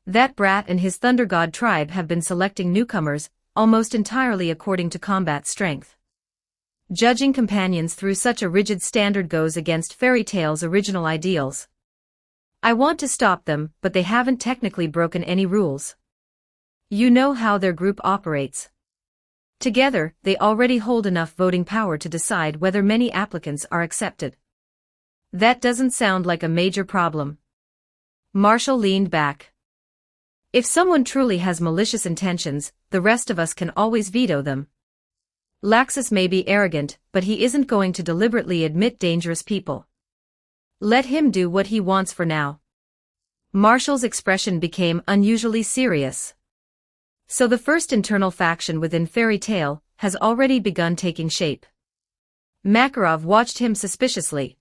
That brat and his Thunder God tribe have been selecting newcomers, almost entirely according to combat strength. Judging companions through such a rigid standard goes against Fairy Tale's original ideals. I want to stop them, but they haven't technically broken any rules. You know how their group operates. Together, they already hold enough voting power to decide whether many applicants are accepted. That doesn't sound like a major problem. Marshall leaned back. If someone truly has malicious intentions, the rest of us can always veto them. Laxus may be arrogant, but he isn't going to deliberately admit dangerous people. Let him do what he wants for now. Marshall's expression became unusually serious. So the first internal faction within Fairy Tale has already begun taking shape. Makarov watched him suspiciously.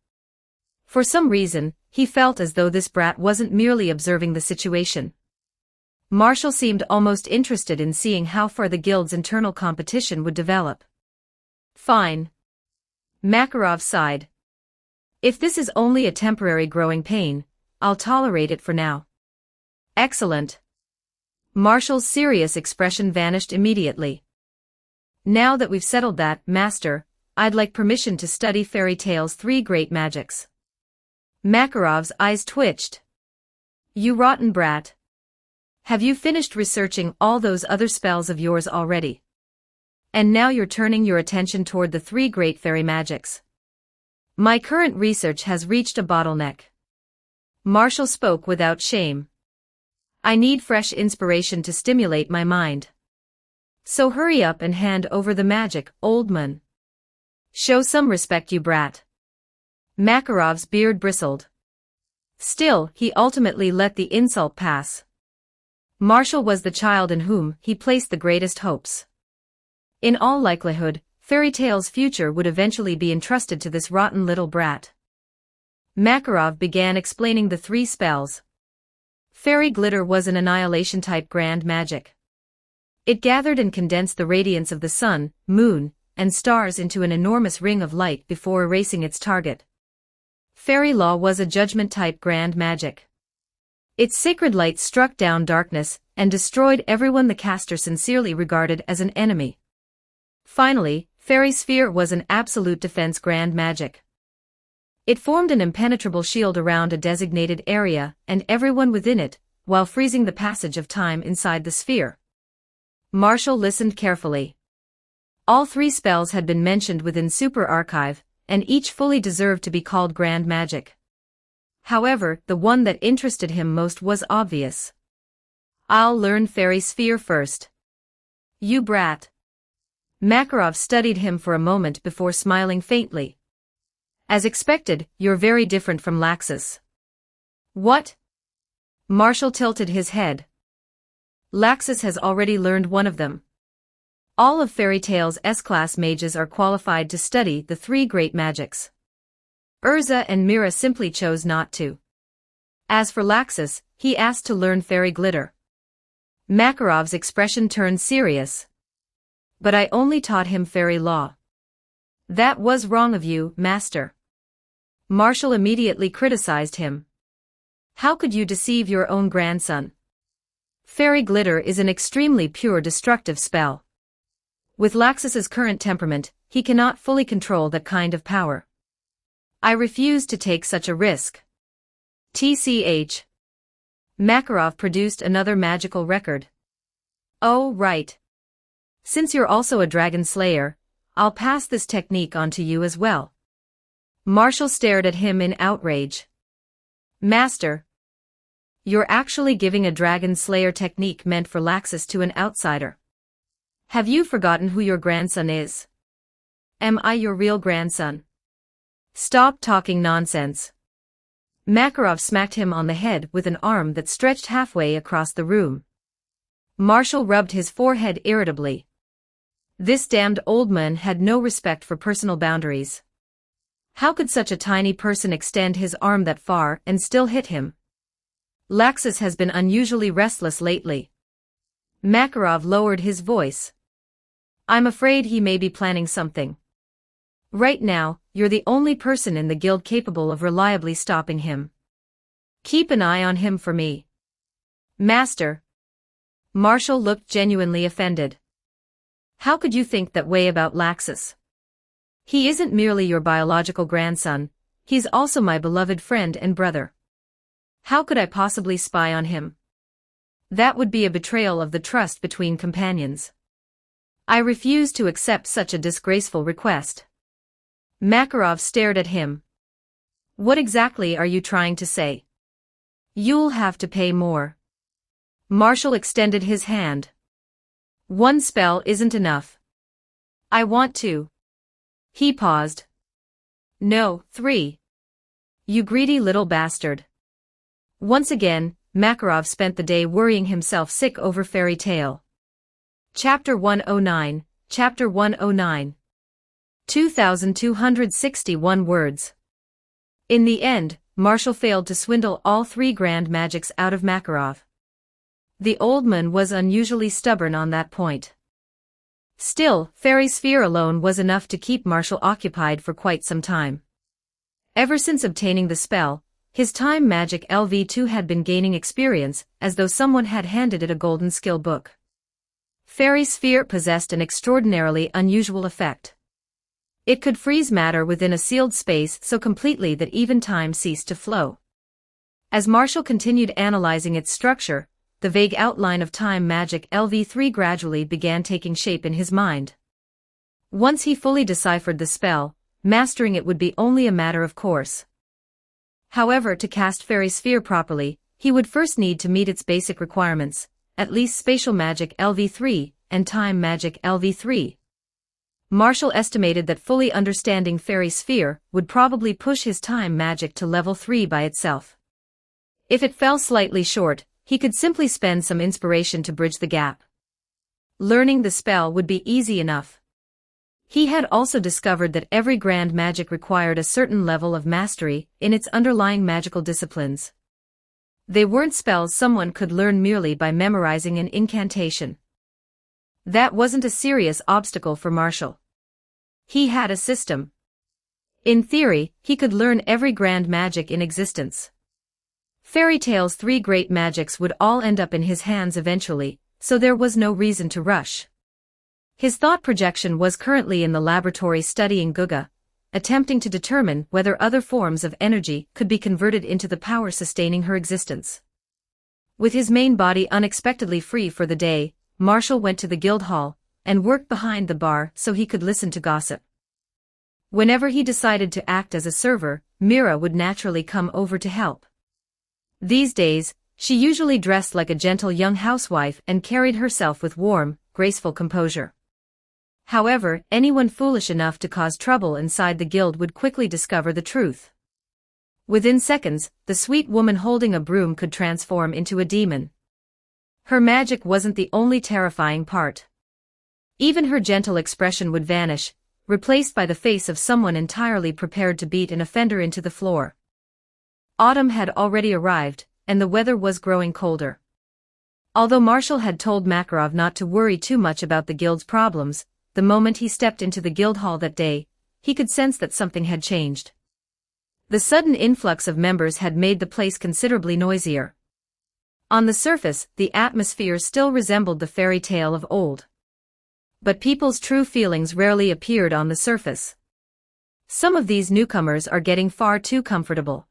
For some reason, he felt as though this brat wasn't merely observing the situation. Marshall seemed almost interested in seeing how far the guild's internal competition would develop. Fine. Makarov sighed. If this is only a temporary growing pain, I'll tolerate it for now. Excellent. Marshall's serious expression vanished immediately. Now that we've settled that, Master, I'd like permission to study Fairy Tale's 3 great magics. Makarov's eyes twitched. You rotten brat. Have you finished researching all those other spells of yours already? And now you're turning your attention toward the 3 great fairy magics. My current research has reached a bottleneck. Marshall spoke without shame. I need fresh inspiration to stimulate my mind. So hurry up and hand over the magic, old man. Show some respect, you brat. Makarov's beard bristled. Still, he ultimately let the insult pass. Marshall was the child in whom he placed the greatest hopes. In all likelihood, Fairy Tale's future would eventually be entrusted to this rotten little brat. Makarov began explaining the 3 spells. Fairy glitter was an annihilation-type grand magic. It gathered and condensed the radiance of the sun, moon, and stars into an enormous ring of light before erasing its target. Fairy law was a judgment-type grand magic. Its sacred light struck down darkness and destroyed everyone the caster sincerely regarded as an enemy. Finally, fairy sphere was an absolute defense grand magic. It formed an impenetrable shield around a designated area and everyone within it, while freezing the passage of time inside the sphere. Marshall listened carefully. All three spells had been mentioned within Super Archive, and each fully deserved to be called grand magic. However, the one that interested him most was obvious. I'll learn fairy sphere first. You brat. Makarov studied him for a moment before smiling faintly. As expected, you're very different from Laxus. What? Marshall tilted his head. Laxus has already learned one of them. All of Fairy Tail's S-class mages are qualified to study the three great magics. Urza and Mira simply chose not to. As for Laxus, he asked to learn fairy glitter. Makarov's expression turned serious. But I only taught him fairy law. That was wrong of you, master. Marshall immediately criticized him. How could you deceive your own grandson? Fairy glitter is an extremely pure destructive spell. With Laxus's current temperament, he cannot fully control that kind of power. I refuse to take such a risk. TCH. Makarov produced another magical record. Oh, right. Since you're also a dragon slayer, I'll pass this technique on to you as well. Marshall stared at him in outrage. Master. You're actually giving a dragon slayer technique meant for Laxus to an outsider. Have you forgotten who your grandson is? Am I your real grandson? Stop talking nonsense. Makarov smacked him on the head with an arm that stretched halfway across the room. Marshall rubbed his forehead irritably. This damned old man had no respect for personal boundaries. How could such a tiny person extend his arm that far and still hit him? Laxus has been unusually restless lately. Makarov lowered his voice. I'm afraid he may be planning something. Right now, you're the only person in the guild capable of reliably stopping him. Keep an eye on him for me. Master. Marshall looked genuinely offended. How could you think that way about Laxus? He isn't merely your biological grandson, he's also my beloved friend and brother. How could I possibly spy on him? That would be a betrayal of the trust between companions. I refuse to accept such a disgraceful request. Makarov stared at him. What exactly are you trying to say? You'll have to pay more. Marshall extended his hand. One spell isn't enough. I want to. He paused. No, 3. You greedy little bastard. Once again, Makarov spent the day worrying himself sick over Fairy Tail. Chapter 109, Chapter 109. 2,261 words. In the end, Marshall failed to swindle all three grand magics out of Makarov. The old man was unusually stubborn on that point. Still, Fairy Sphere alone was enough to keep Marshall occupied for quite some time. Ever since obtaining the spell, his time magic LV2 had been gaining experience, as though someone had handed it a golden skill book. Fairy Sphere possessed an extraordinarily unusual effect. It could freeze matter within a sealed space so completely that even time ceased to flow. As Marshall continued analyzing its structure, the vague outline of time magic LV3 gradually began taking shape in his mind. Once he fully deciphered the spell, mastering it would be only a matter of course. However, to cast Fairy Sphere properly, he would first need to meet its basic requirements, at least spatial magic LV3 and time magic LV3. Marshall estimated that fully understanding Fairy Sphere would probably push his time magic to level 3 by itself. If it fell slightly short, he could simply spend some inspiration to bridge the gap. Learning the spell would be easy enough. He had also discovered that every grand magic required a certain level of mastery in its underlying magical disciplines. They weren't spells someone could learn merely by memorizing an incantation. That wasn't a serious obstacle for Marshall. He had a system. In theory, he could learn every grand magic in existence. Fairy Tale's 3 great magics would all end up in his hands eventually, so there was no reason to rush. His thought projection was currently in the laboratory studying Guga, attempting to determine whether other forms of energy could be converted into the power sustaining her existence. With his main body unexpectedly free for the day, Marshall went to the guild hall and worked behind the bar so he could listen to gossip. Whenever he decided to act as a server, Mira would naturally come over to help. These days, she usually dressed like a gentle young housewife and carried herself with warm, graceful composure. However, anyone foolish enough to cause trouble inside the guild would quickly discover the truth. Within seconds, the sweet woman holding a broom could transform into a demon. Her magic wasn't the only terrifying part. Even her gentle expression would vanish, replaced by the face of someone entirely prepared to beat an offender into the floor. Autumn had already arrived, and the weather was growing colder. Although Marshall had told Makarov not to worry too much about the guild's problems, the moment he stepped into the guild hall that day, he could sense that something had changed. The sudden influx of members had made the place considerably noisier. On the surface, the atmosphere still resembled the fairy tale of old. But people's true feelings rarely appeared on the surface. Some of these newcomers are getting far too comfortable.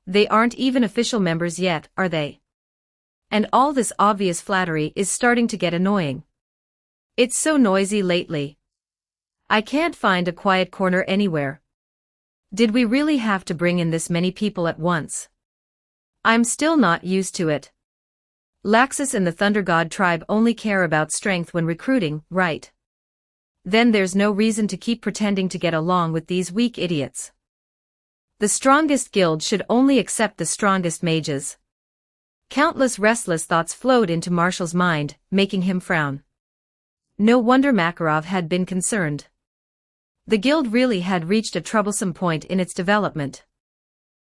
They aren't even official members yet, are they? And all this obvious flattery is starting to get annoying. It's so noisy lately. I can't find a quiet corner anywhere. Did we really have to bring in this many people at once? I'm still not used to it. Laxus and the Thunder God tribe only care about strength when recruiting, right? Then there's no reason to keep pretending to get along with these weak idiots. The strongest guild should only accept the strongest mages. Countless restless thoughts flowed into Marshall's mind, making him frown. No wonder Makarov had been concerned. The guild really had reached a troublesome point in its development.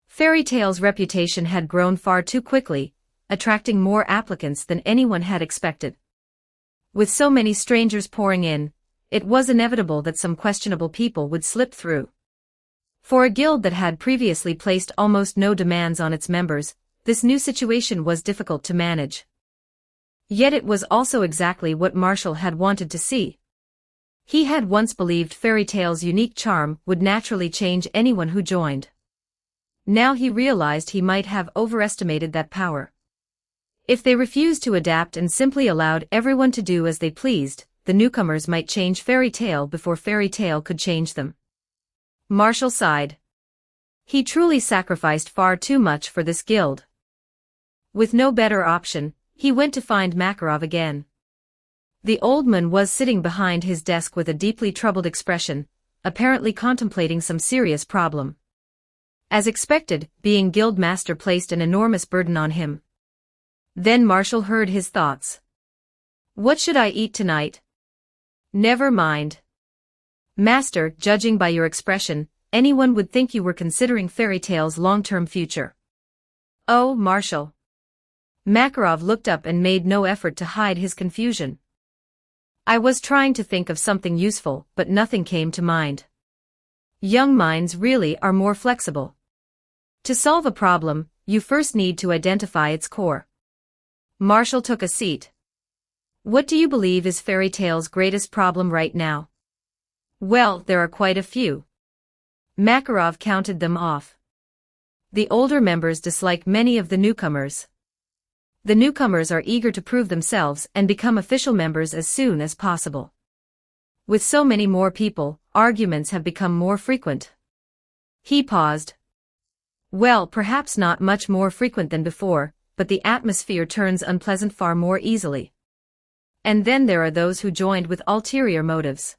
Fairy Tale's reputation had grown far too quickly, attracting more applicants than anyone had expected. With so many strangers pouring in, it was inevitable that some questionable people would slip through. For a guild that had previously placed almost no demands on its members, this new situation was difficult to manage. Yet it was also exactly what Marshall had wanted to see. He had once believed Fairy Tale's unique charm would naturally change anyone who joined. Now he realized he might have overestimated that power. If they refused to adapt and simply allowed everyone to do as they pleased, the newcomers might change Fairy Tale before Fairy Tale could change them. Marshall sighed. He truly sacrificed far too much for this guild. With no better option, he went to find Makarov again. The old man was sitting behind his desk with a deeply troubled expression, apparently contemplating some serious problem. As expected, being guild master placed an enormous burden on him. Then Marshall heard his thoughts. What should I eat tonight? Never mind. Master, judging by your expression, anyone would think you were considering Fairy Tale's long-term future. Oh, Marshall. Makarov looked up and made no effort to hide his confusion. I was trying to think of something useful, but nothing came to mind. Young minds really are more flexible. To solve a problem, you first need to identify its core. Marshall took a seat. What do you believe is Fairy Tale's greatest problem right now? Well, there are quite a few. Makarov counted them off. The older members dislike many of the newcomers. The newcomers are eager to prove themselves and become official members as soon as possible. With so many more people, arguments have become more frequent. He paused. Well, perhaps not much more frequent than before, but the atmosphere turns unpleasant far more easily. And then there are those who joined with ulterior motives.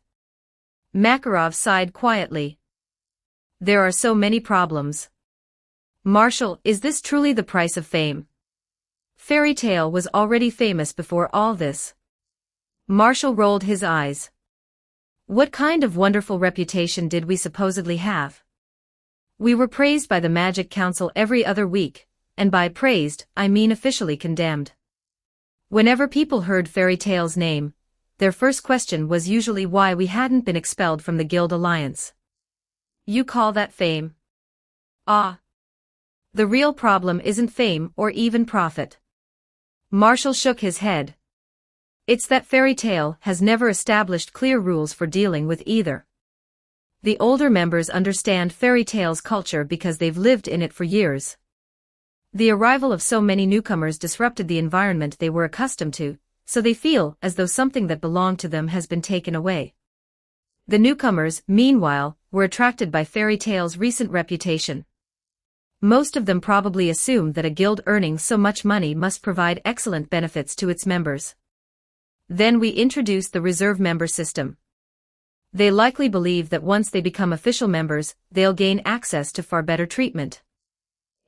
Makarov sighed quietly. There are so many problems. Marshall, is this truly the price of fame? Fairy Tale was already famous before all this. Marshall rolled his eyes. What kind of wonderful reputation did we supposedly have? We were praised by the Magic Council every other week, and by praised, I mean officially condemned. Whenever people heard Fairy Tale's name, their first question was usually why we hadn't been expelled from the Guild Alliance. You call that fame? Ah. The real problem isn't fame or even profit. Marshall shook his head. It's that Fairy Tale has never established clear rules for dealing with either. The older members understand Fairy Tale's culture because they've lived in it for years. The arrival of so many newcomers disrupted the environment they were accustomed to, so they feel as though something that belonged to them has been taken away. The newcomers, meanwhile, were attracted by Fairy Tale's recent reputation. Most of them probably assumed that a guild earning so much money must provide excellent benefits to its members. Then we introduced the reserve member system. They likely believe that once they become official members, they'll gain access to far better treatment.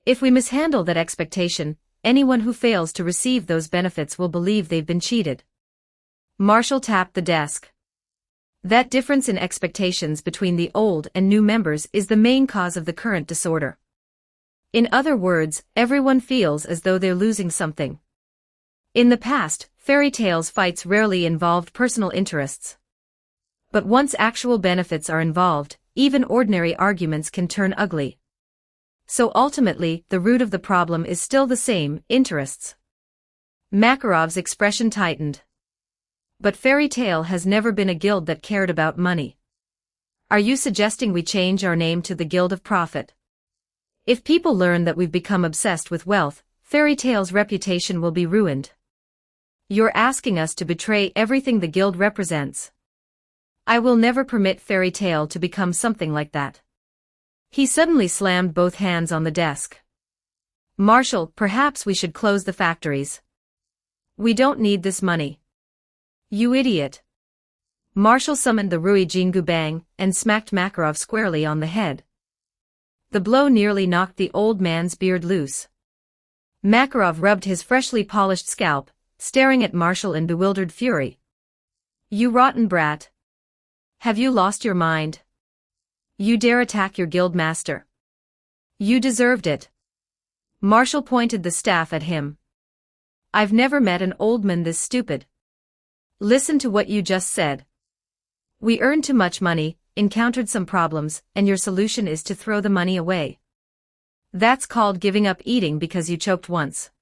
If we mishandle that expectation, anyone who fails to receive those benefits will believe they've been cheated. Marshall tapped the desk. That difference in expectations between the old and new members is the main cause of the current disorder. In other words, everyone feels as though they're losing something. In the past, Fairy Tale's fights rarely involved personal interests. But once actual benefits are involved, even ordinary arguments can turn ugly. So ultimately, the root of the problem is still the same, interests. Makarov's expression tightened. But Fairy Tale has never been a guild that cared about money. Are you suggesting we change our name to the Guild of Profit? If people learn that we've become obsessed with wealth, Fairy Tale's reputation will be ruined. You're asking us to betray everything the guild represents. I will never permit Fairy Tale to become something like that. He suddenly slammed both hands on the desk. Marshall, perhaps we should close the factories. We don't need this money. You idiot. Marshall summoned the Rui Jingu Bang and smacked Makarov squarely on the head. The blow nearly knocked the old man's beard loose. Makarov rubbed his freshly polished scalp, staring at Marshall in bewildered fury. You rotten brat. Have you lost your mind? You dare attack your guild master. You deserved it. Marshall pointed the staff at him. I've never met an old man this stupid. Listen to what you just said. We earned too much money, encountered some problems, and your solution is to throw the money away. That's called giving up eating because you choked once.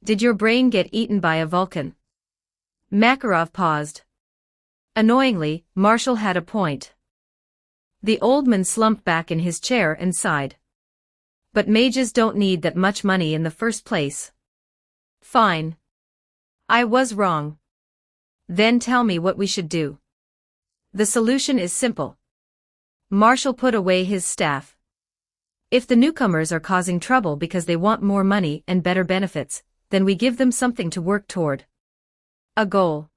Did your brain get eaten by a Vulcan? Makarov paused. Annoyingly, Marshall had a point. The old man slumped back in his chair and sighed. But mages don't need that much money in the first place. Fine. I was wrong. Then tell me what we should do. The solution is simple. Marshall put away his staff. If the newcomers are causing trouble because they want more money and better benefits, then we give them something to work toward. A goal.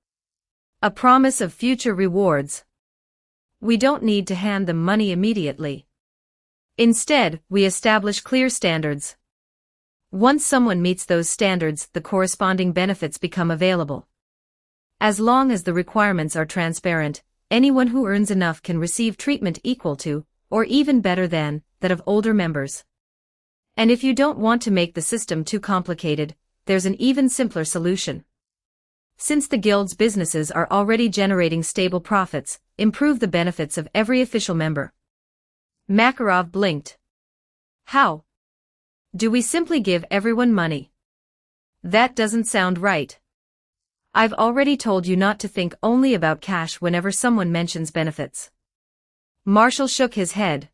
A promise of future rewards. We don't need to hand them money immediately. Instead, we establish clear standards. Once someone meets those standards, the corresponding benefits become available. As long as the requirements are transparent, anyone who earns enough can receive treatment equal to, or even better than, that of older members. And if you don't want to make the system too complicated, there's an even simpler solution. Since the guild's businesses are already generating stable profits, improve the benefits of every official member. Makarov blinked. How? Do we simply give everyone money? That doesn't sound right. I've already told you not to think only about cash whenever someone mentions benefits. Marshall shook his head.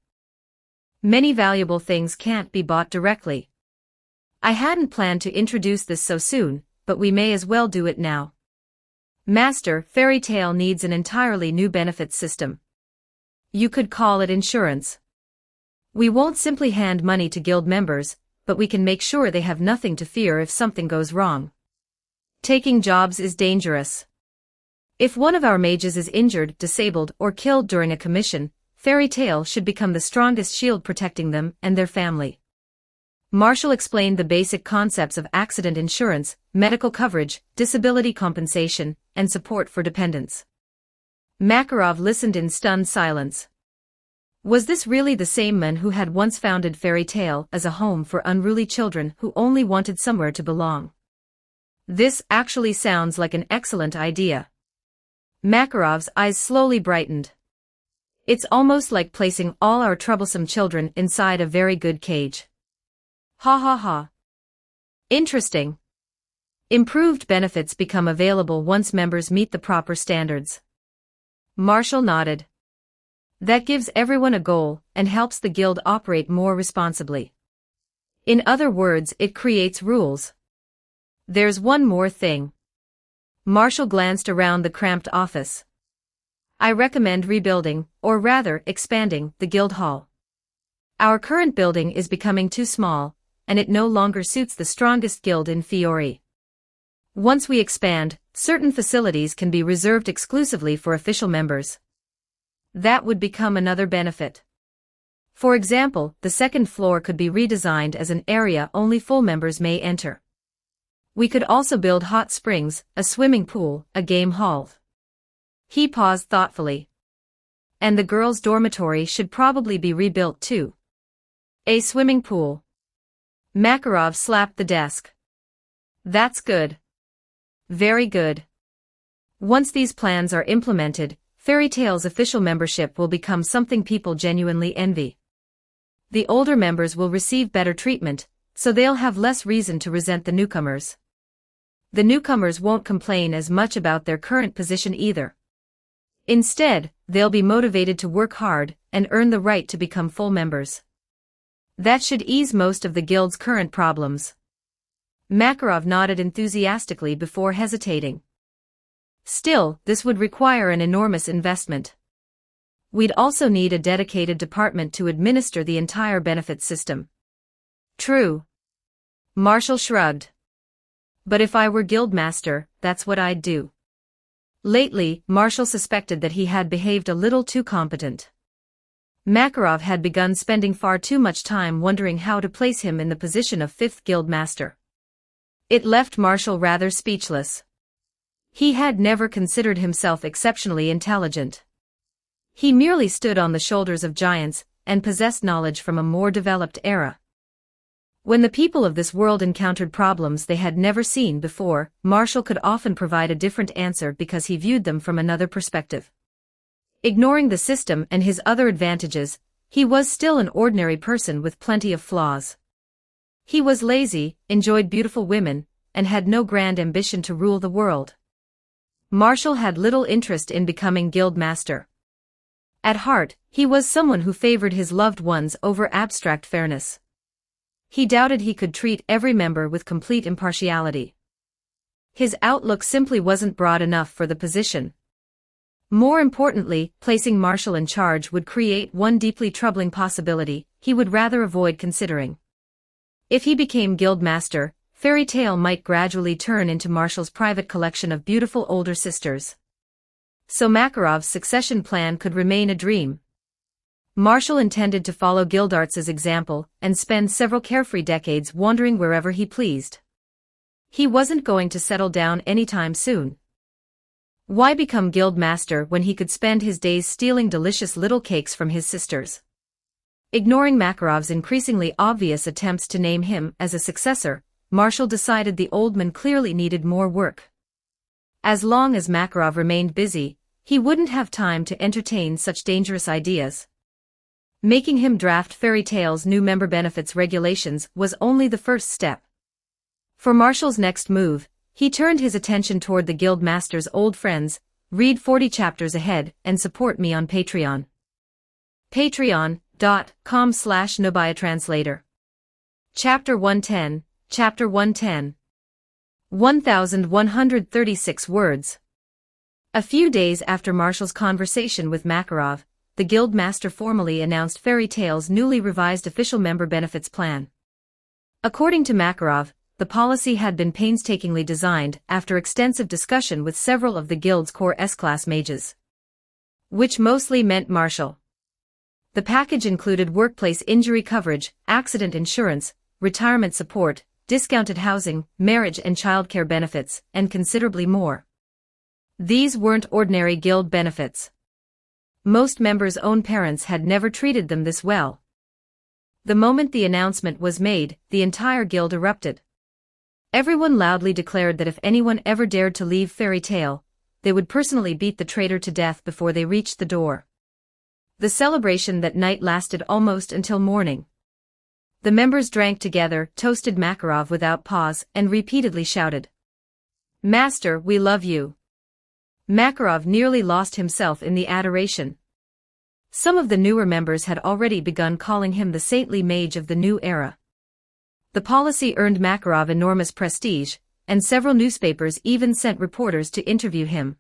Many valuable things can't be bought directly. I hadn't planned to introduce this so soon, but we may as well do it now. Master, Fairy Tale needs an entirely new benefits system. You could call it insurance. We won't simply hand money to guild members, but we can make sure they have nothing to fear if something goes wrong. Taking jobs is dangerous. If one of our mages is injured, disabled, or killed during a commission, Fairy Tale should become the strongest shield protecting them and their family. Marshall explained the basic concepts of accident insurance, medical coverage, disability compensation, and support for dependents. Makarov listened in stunned silence. Was this really the same man who had once founded Fairy Tale as a home for unruly children who only wanted somewhere to belong? This actually sounds like an excellent idea. Makarov's eyes slowly brightened. It's almost like placing all our troublesome children inside a very good cage. Ha ha ha. Interesting. Improved benefits become available once members meet the proper standards. Marshall nodded. That gives everyone a goal and helps the guild operate more responsibly. In other words, it creates rules. There's one more thing. Marshall glanced around the cramped office. I recommend rebuilding, or rather expanding, the guild hall. Our current building is becoming too small, and it no longer suits the strongest guild in Fiore. Once we expand, certain facilities can be reserved exclusively for official members. That would become another benefit. For example, the second floor could be redesigned as an area only full members may enter. We could also build hot springs, a swimming pool, a game hall. He paused thoughtfully. And the girls' dormitory should probably be rebuilt too. A swimming pool. Makarov slapped the desk. That's good. Very good. Once these plans are implemented, Fairy Tale's official membership will become something people genuinely envy. The older members will receive better treatment, so they'll have less reason to resent the newcomers. The newcomers won't complain as much about their current position either. Instead, they'll be motivated to work hard and earn the right to become full members. That should ease most of the guild's current problems. Makarov nodded enthusiastically before hesitating. Still, this would require an enormous investment. We'd also need a dedicated department to administer the entire benefit system. True. Marshall shrugged. But if I were guildmaster, that's what I'd do. Lately, Marshall suspected that he had behaved a little too competent. Makarov had begun spending far too much time wondering how to place him in the position of fifth guildmaster. It left Marshall rather speechless. He had never considered himself exceptionally intelligent. He merely stood on the shoulders of giants and possessed knowledge from a more developed era. When the people of this world encountered problems they had never seen before, Marshall could often provide a different answer because he viewed them from another perspective. Ignoring the system and his other advantages, he was still an ordinary person with plenty of flaws. He was lazy, enjoyed beautiful women, and had no grand ambition to rule the world. Marshall had little interest in becoming guildmaster. At heart, he was someone who favored his loved ones over abstract fairness. He doubted he could treat every member with complete impartiality. His outlook simply wasn't broad enough for the position. More importantly, placing Marshall in charge would create one deeply troubling possibility he would rather avoid considering. If he became guildmaster, Fairy Tale might gradually turn into Marshall's private collection of beautiful older sisters. So Makarov's succession plan could remain a dream. Marshall intended to follow Gildarts's example and spend several carefree decades wandering wherever he pleased. He wasn't going to settle down anytime soon. Why become guildmaster when he could spend his days stealing delicious little cakes from his sisters? Ignoring Makarov's increasingly obvious attempts to name him as a successor, Marshall decided the old man clearly needed more work. As long as Makarov remained busy, he wouldn't have time to entertain such dangerous ideas. Making him draft Fairy Tale's new member benefits regulations was only the first step. For Marshall's next move, he turned his attention toward the guildmaster's old friends. Read 40 chapters ahead and support me on Patreon. Patreon.com/NobiaTranslator. Chapter 110, Chapter 110. 1136 words. A few days after Marshall's conversation with Makarov, the guildmaster formally announced Fairy Tale's newly revised official member benefits plan. According to Makarov, the policy had been painstakingly designed after extensive discussion with several of the guild's core S-class mages. Which mostly meant Marshall. The package included workplace injury coverage, accident insurance, retirement support, discounted housing, marriage and childcare benefits, and considerably more. These weren't ordinary guild benefits. Most members' own parents had never treated them this well. The moment the announcement was made, the entire guild erupted. Everyone loudly declared that if anyone ever dared to leave Fairy Tale, they would personally beat the traitor to death before they reached the door. The celebration that night lasted almost until morning. The members drank together, toasted Makarov without pause, and repeatedly shouted, "Master, we love you." Makarov nearly lost himself in the adoration. Some of the newer members had already begun calling him the saintly mage of the new era. The policy earned Makarov enormous prestige, and several newspapers even sent reporters to interview him.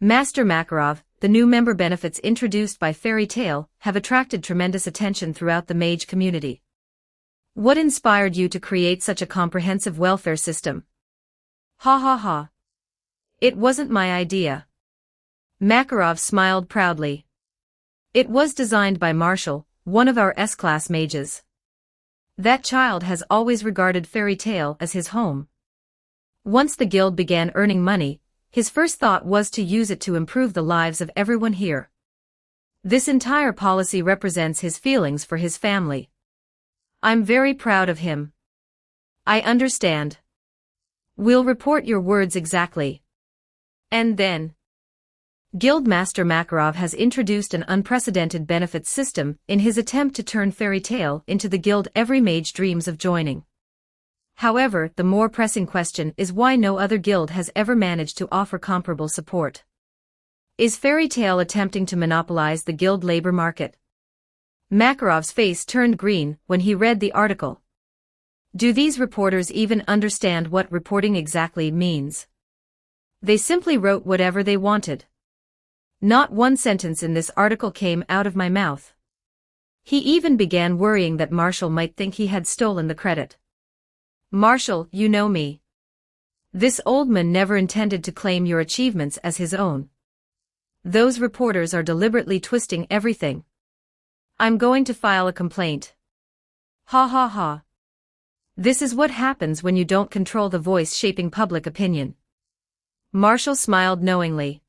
Master Makarov, the new member benefits introduced by Fairy Tale have attracted tremendous attention throughout the mage community. What inspired you to create such a comprehensive welfare system? Ha ha ha. It wasn't my idea. Makarov smiled proudly. It was designed by Marshall, one of our S-class mages. That child has always regarded Fairy Tale as his home. Once the guild began earning money, his first thought was to use it to improve the lives of everyone here. This entire policy represents his feelings for his family. I'm very proud of him. I understand. We'll report your words exactly. And then, Guildmaster Makarov has introduced an unprecedented benefits system in his attempt to turn Fairy Tale into the guild every mage dreams of joining. However, the more pressing question is why no other guild has ever managed to offer comparable support. Is Fairy Tale attempting to monopolize the guild labor market? Makarov's face turned green when he read the article. Do these reporters even understand what reporting exactly means? They simply wrote whatever they wanted. Not one sentence in this article came out of my mouth. He even began worrying that Marshall might think he had stolen the credit. Marshall, you know me. This old man never intended to claim your achievements as his own. Those reporters are deliberately twisting everything. I'm going to file a complaint. Ha ha ha. This is what happens when you don't control the voice shaping public opinion. Marshall smiled knowingly.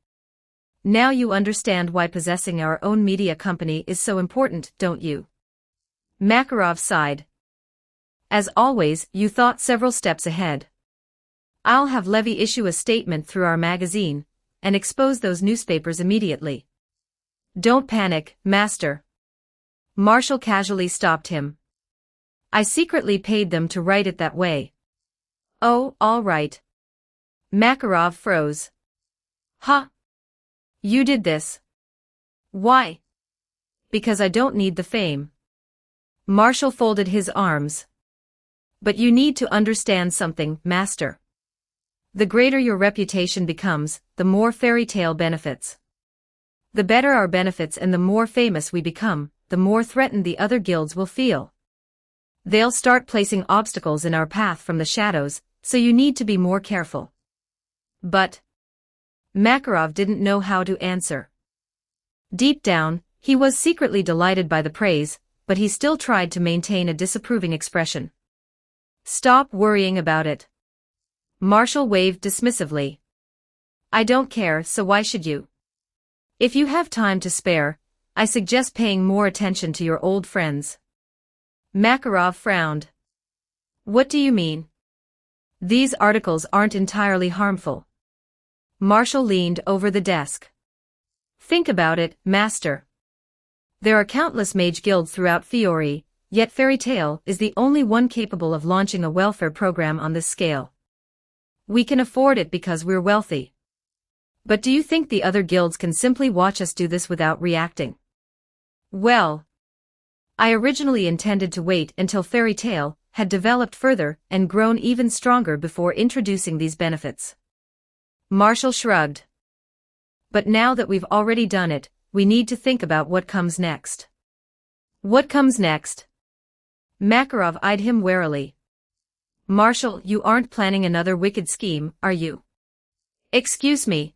Now you understand why possessing our own media company is so important, don't you? Makarov sighed. As always, you thought several steps ahead. I'll have Levy issue a statement through our magazine, and expose those newspapers immediately. Don't panic, Master. Marshall casually stopped him. I secretly paid them to write it that way. Oh, all right. Makarov froze. Huh? You did this. Why? Because I don't need the fame. Marshall folded his arms. But you need to understand something, Master. The greater your reputation becomes, the more Fairy Tale benefits. The better our benefits and the more famous we become, the more threatened the other guilds will feel. They'll start placing obstacles in our path from the shadows, so you need to be more careful. But Makarov didn't know how to answer. Deep down, he was secretly delighted by the praise, but he still tried to maintain a disapproving expression. Stop worrying about it. Marshall waved dismissively. I don't care, so why should you? If you have time to spare, I suggest paying more attention to your old friends. Makarov frowned. What do you mean? These articles aren't entirely harmful. Marshall leaned over the desk. Think about it, Master. There are countless mage guilds throughout Fiori, yet Fairy Tale is the only one capable of launching a welfare program on this scale. We can afford it because we're wealthy. But do you think the other guilds can simply watch us do this without reacting? Well, I originally intended to wait until Fairy Tale had developed further and grown even stronger before introducing these benefits. Marshall shrugged. But now that we've already done it, we need to think about what comes next. What comes next? Makarov eyed him warily. Marshall, you aren't planning another wicked scheme, are you? Excuse me.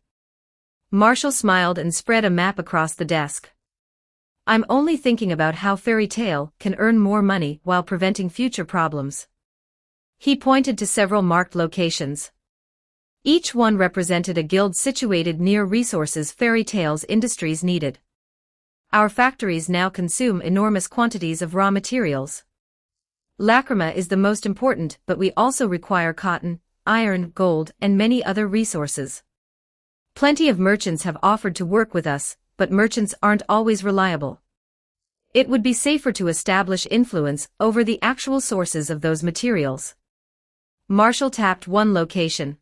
Marshall smiled and spread a map across the desk. I'm only thinking about how Fairy Tale can earn more money while preventing future problems. He pointed to several marked locations. Each one represented a guild situated near resources Fairy Tale's industries needed. Our factories now consume enormous quantities of raw materials. Lacrima is the most important, but we also require cotton, iron, gold, and many other resources. Plenty of merchants have offered to work with us, but merchants aren't always reliable. It would be safer to establish influence over the actual sources of those materials. Marshall tapped one location.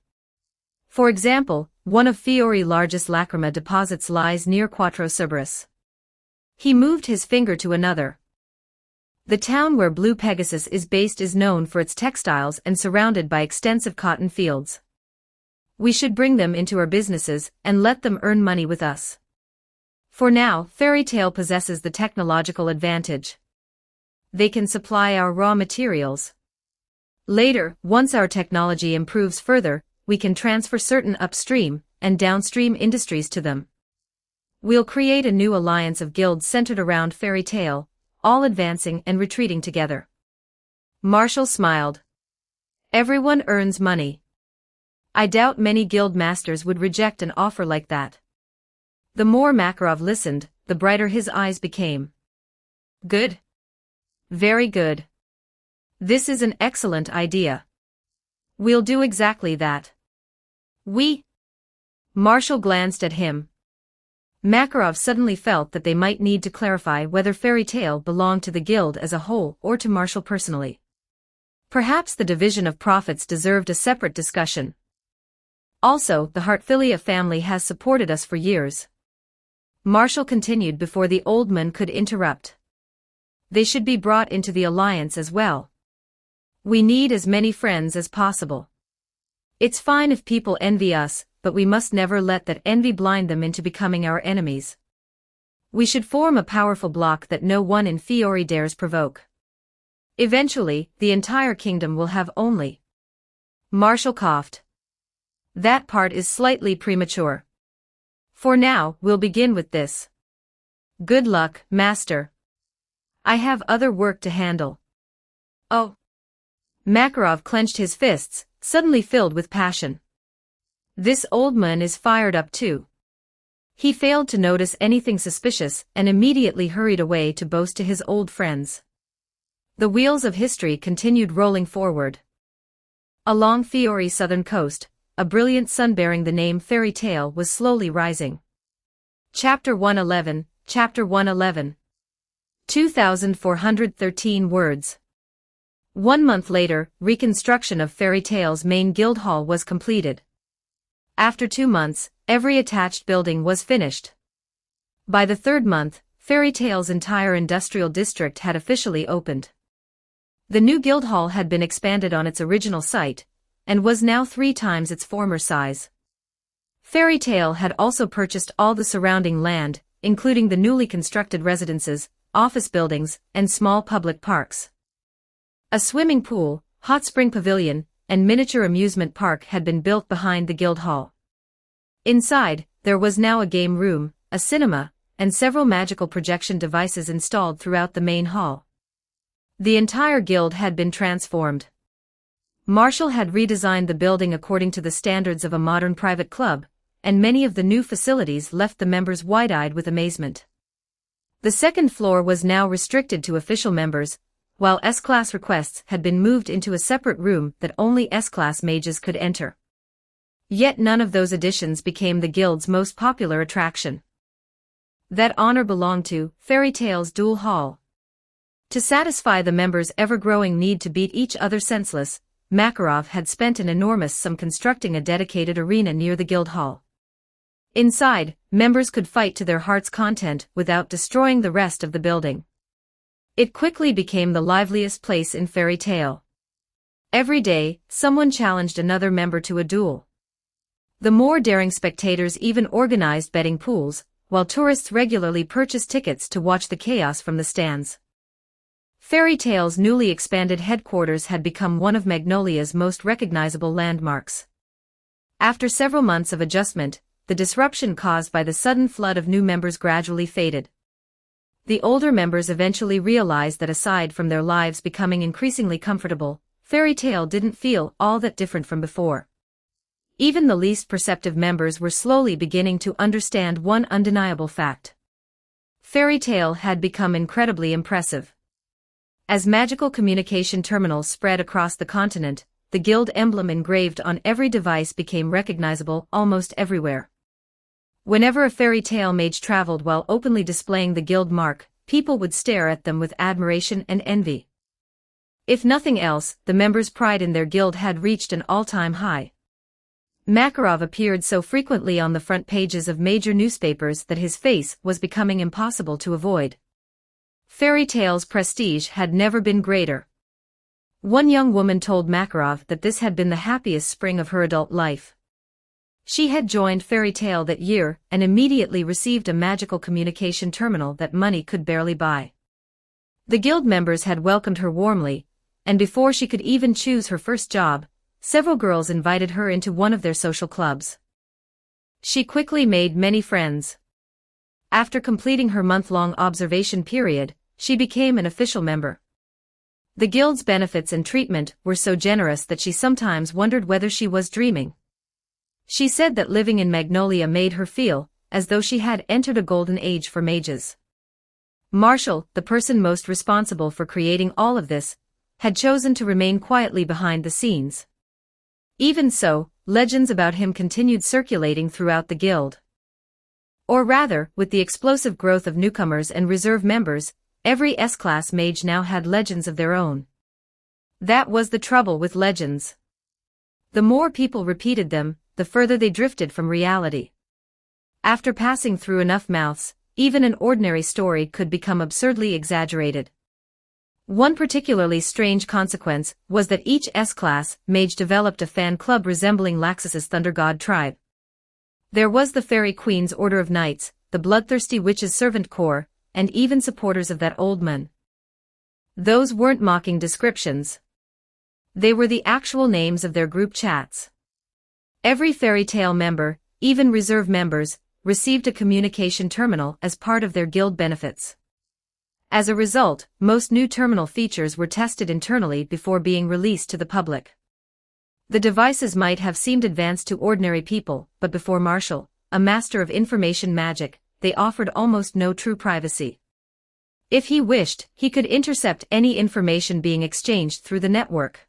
For example, one of Fiore's largest lacrima deposits lies near Quattro Cerberus. He moved his finger to another. The town where Blue Pegasus is based is known for its textiles and surrounded by extensive cotton fields. We should bring them into our businesses and let them earn money with us. For now, Fairy Tale possesses the technological advantage. They can supply our raw materials. Later, once our technology improves further, we can transfer certain upstream and downstream industries to them. We'll create a new alliance of guilds centered around Fairy Tale, all advancing and retreating together. Marshall smiled. Everyone earns money. I doubt many guild masters would reject an offer like that. The more Makarov listened, the brighter his eyes became. Good. Very good. This is an excellent idea. We'll do exactly that. Marshall glanced at him. Makarov suddenly felt that they might need to clarify whether Fairy Tale belonged to the guild as a whole or to Marshall personally. Perhaps the division of profits deserved a separate discussion. Also, the Hartfilia family has supported us for years. Marshall continued before the old man could interrupt. They should be brought into the alliance as well. We need as many friends as possible. It's fine if people envy us, but we must never let that envy blind them into becoming our enemies. We should form a powerful bloc that no one in Fiore dares provoke. Eventually, the entire kingdom will have only. Marshall coughed. That part is slightly premature. For now, we'll begin with this. Good luck, Master. I have other work to handle. Oh. Makarov clenched his fists, suddenly filled with passion. This old man is fired up too. He failed to notice anything suspicious and immediately hurried away to boast to his old friends. The wheels of history continued rolling forward. Along Fiore's southern coast, a brilliant sun bearing the name Fairy Tale was slowly rising. Chapter 111, Chapter 111. 2,413 words. 1 month later, reconstruction of Fairy Tale's main guild hall was completed. After 2 months, every attached building was finished. By the 3rd month, Fairy Tale's entire industrial district had officially opened. The new guild hall had been expanded on its original site, and was now 3 times its former size. Fairy Tale had also purchased all the surrounding land, including the newly constructed residences, office buildings, and small public parks. A swimming pool, hot spring pavilion, and miniature amusement park had been built behind the guild hall. Inside, there was now a game room, a cinema, and several magical projection devices installed throughout the main hall. The entire guild had been transformed. Marshall had redesigned the building according to the standards of a modern private club, and many of the new facilities left the members wide-eyed with amazement. The 2nd floor was now restricted to official members, while S-Class requests had been moved into a separate room that only S-Class mages could enter. Yet none of those additions became the guild's most popular attraction. That honor belonged to Fairy Tale's Duel Hall. To satisfy the members' ever-growing need to beat each other senseless, Makarov had spent an enormous sum constructing a dedicated arena near the guild hall. Inside, members could fight to their heart's content without destroying the rest of the building. It quickly became the liveliest place in Fairy Tale. Every day, someone challenged another member to a duel. The more daring spectators even organized betting pools, while tourists regularly purchased tickets to watch the chaos from the stands. Fairy Tale's newly expanded headquarters had become one of Magnolia's most recognizable landmarks. After several months of adjustment, the disruption caused by the sudden flood of new members gradually faded. The older members eventually realized that aside from their lives becoming increasingly comfortable, Fairy Tale didn't feel all that different from before. Even the least perceptive members were slowly beginning to understand one undeniable fact. Fairy Tale had become incredibly impressive. As magical communication terminals spread across the continent, the guild emblem engraved on every device became recognizable almost everywhere. Whenever a Fairy Tale mage traveled while openly displaying the guild mark, people would stare at them with admiration and envy. If nothing else, the members' pride in their guild had reached an all-time high. Makarov appeared so frequently on the front pages of major newspapers that his face was becoming impossible to avoid. Fairy Tale's prestige had never been greater. One young woman told Makarov that this had been the happiest spring of her adult life. She had joined Fairy Tale that year and immediately received a magical communication terminal that money could barely buy. The guild members had welcomed her warmly, and before she could even choose her first job, several girls invited her into one of their social clubs. She quickly made many friends. After completing her month-long observation period, she became an official member. The guild's benefits and treatment were so generous that she sometimes wondered whether she was dreaming. She said that living in Magnolia made her feel as though she had entered a golden age for mages. Marshall, the person most responsible for creating all of this, had chosen to remain quietly behind the scenes. Even so, legends about him continued circulating throughout the guild. Or rather, with the explosive growth of newcomers and reserve members, every S-class mage now had legends of their own. That was the trouble with legends. The more people repeated them, the further they drifted from reality. After passing through enough mouths, even an ordinary story could become absurdly exaggerated. One particularly strange consequence was that each S-class mage developed a fan club resembling Laxus's Thunder God tribe. There was the Fairy Queen's Order of Knights, the Bloodthirsty Witch's Servant Corps, and even supporters of that old man. Those weren't mocking descriptions. They were the actual names of their group chats. Every Fairy Tale member, even reserve members, received a communication terminal as part of their guild benefits. As a result, most new terminal features were tested internally before being released to the public. The devices might have seemed advanced to ordinary people, but before Marshall, a master of information magic, they offered almost no true privacy. If he wished, he could intercept any information being exchanged through the network.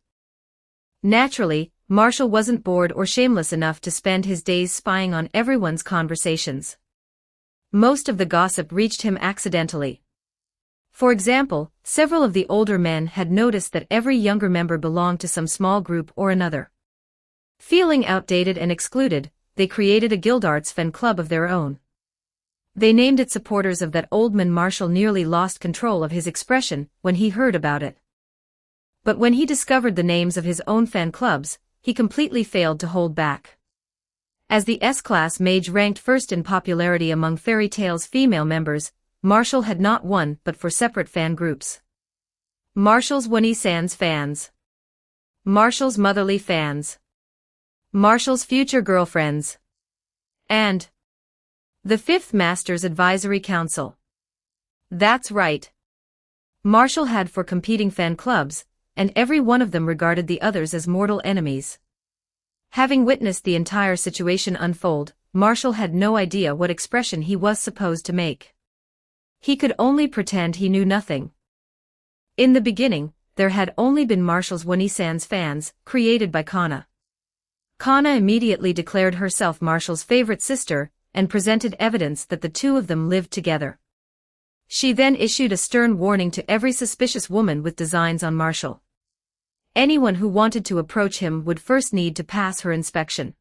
Naturally, Marshall wasn't bored or shameless enough to spend his days spying on everyone's conversations. Most of the gossip reached him accidentally. For example, several of the older men had noticed that every younger member belonged to some small group or another. Feeling outdated and excluded, they created a Guildarts fan club of their own. They named it supporters of that old man. Marshall nearly lost control of his expression when he heard about it. But when he discovered the names of his own fan clubs, he completely failed to hold back. As the S-class mage ranked first in popularity among Fairy Tale's female members, Marshall had not one but four separate fan groups. Marshall's Wonnie-sans fans. Marshall's motherly fans. Marshall's future girlfriends. And the Fifth Master's Advisory Council. That's right. Marshall had four competing fan clubs, and every one of them regarded the others as mortal enemies. Having witnessed the entire situation unfold, Marshall had no idea what expression he was supposed to make. He could only pretend he knew nothing. In the beginning, there had only been Marshall's Wonnie-sans fans, created by Kana. Kana immediately declared herself Marshall's favorite sister, and presented evidence that the two of them lived together. She then issued a stern warning to every suspicious woman with designs on Marshall. Anyone who wanted to approach him would first need to pass her inspection.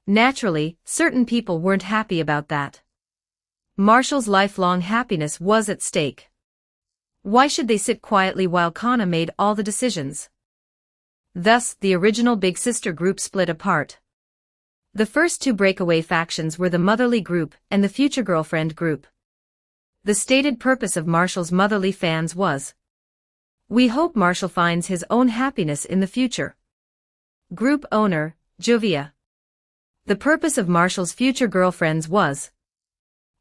Naturally, certain people weren't happy about that. Marshall's lifelong happiness was at stake. Why should they sit quietly while Kana made all the decisions? Thus, the original Big Sister group split apart. The first two breakaway factions were the Motherly group and the Future Girlfriend group. The stated purpose of Marshall's Motherly fans was, "We hope Marshall finds his own happiness in the future." Group owner, Juvia. The purpose of Marshall's Future Girlfriends was,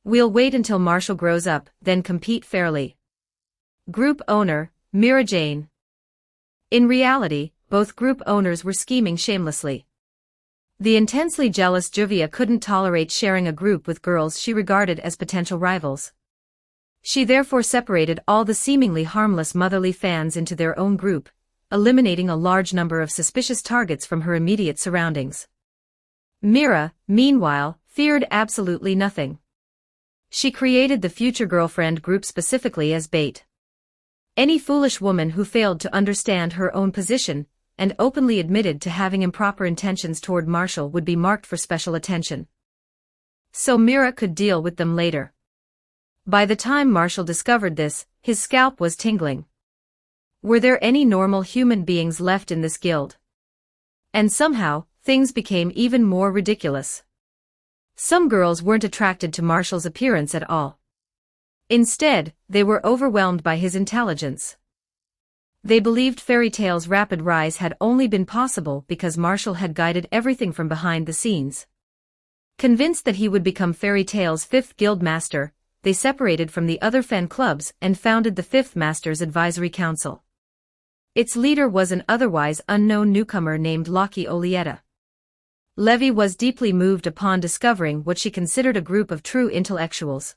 "We'll wait until Marshall grows up, then compete fairly." Group owner, Mira Jane. In reality, both group owners were scheming shamelessly. The intensely jealous Juvia couldn't tolerate sharing a group with girls she regarded as potential rivals. She therefore separated all the seemingly harmless motherly fans into their own group, eliminating a large number of suspicious targets from her immediate surroundings. Mira, meanwhile, feared absolutely nothing. She created the future girlfriend group specifically as bait. Any foolish woman who failed to understand her own position and openly admitted to having improper intentions toward Marshall would be marked for special attention. So Mira could deal with them later. By the time Marshall discovered this, his scalp was tingling. Were there any normal human beings left in this guild? And somehow, things became even more ridiculous. Some girls weren't attracted to Marshall's appearance at all. Instead, they were overwhelmed by his intelligence. They believed Fairy Tail's rapid rise had only been possible because Marshall had guided everything from behind the scenes. Convinced that he would become Fairy Tail's fifth guild master, they separated from the other fan clubs and founded the Fifth Masters Advisory Council. Its leader was an otherwise unknown newcomer named Lockie Olietta. Levy was deeply moved upon discovering what she considered a group of true intellectuals.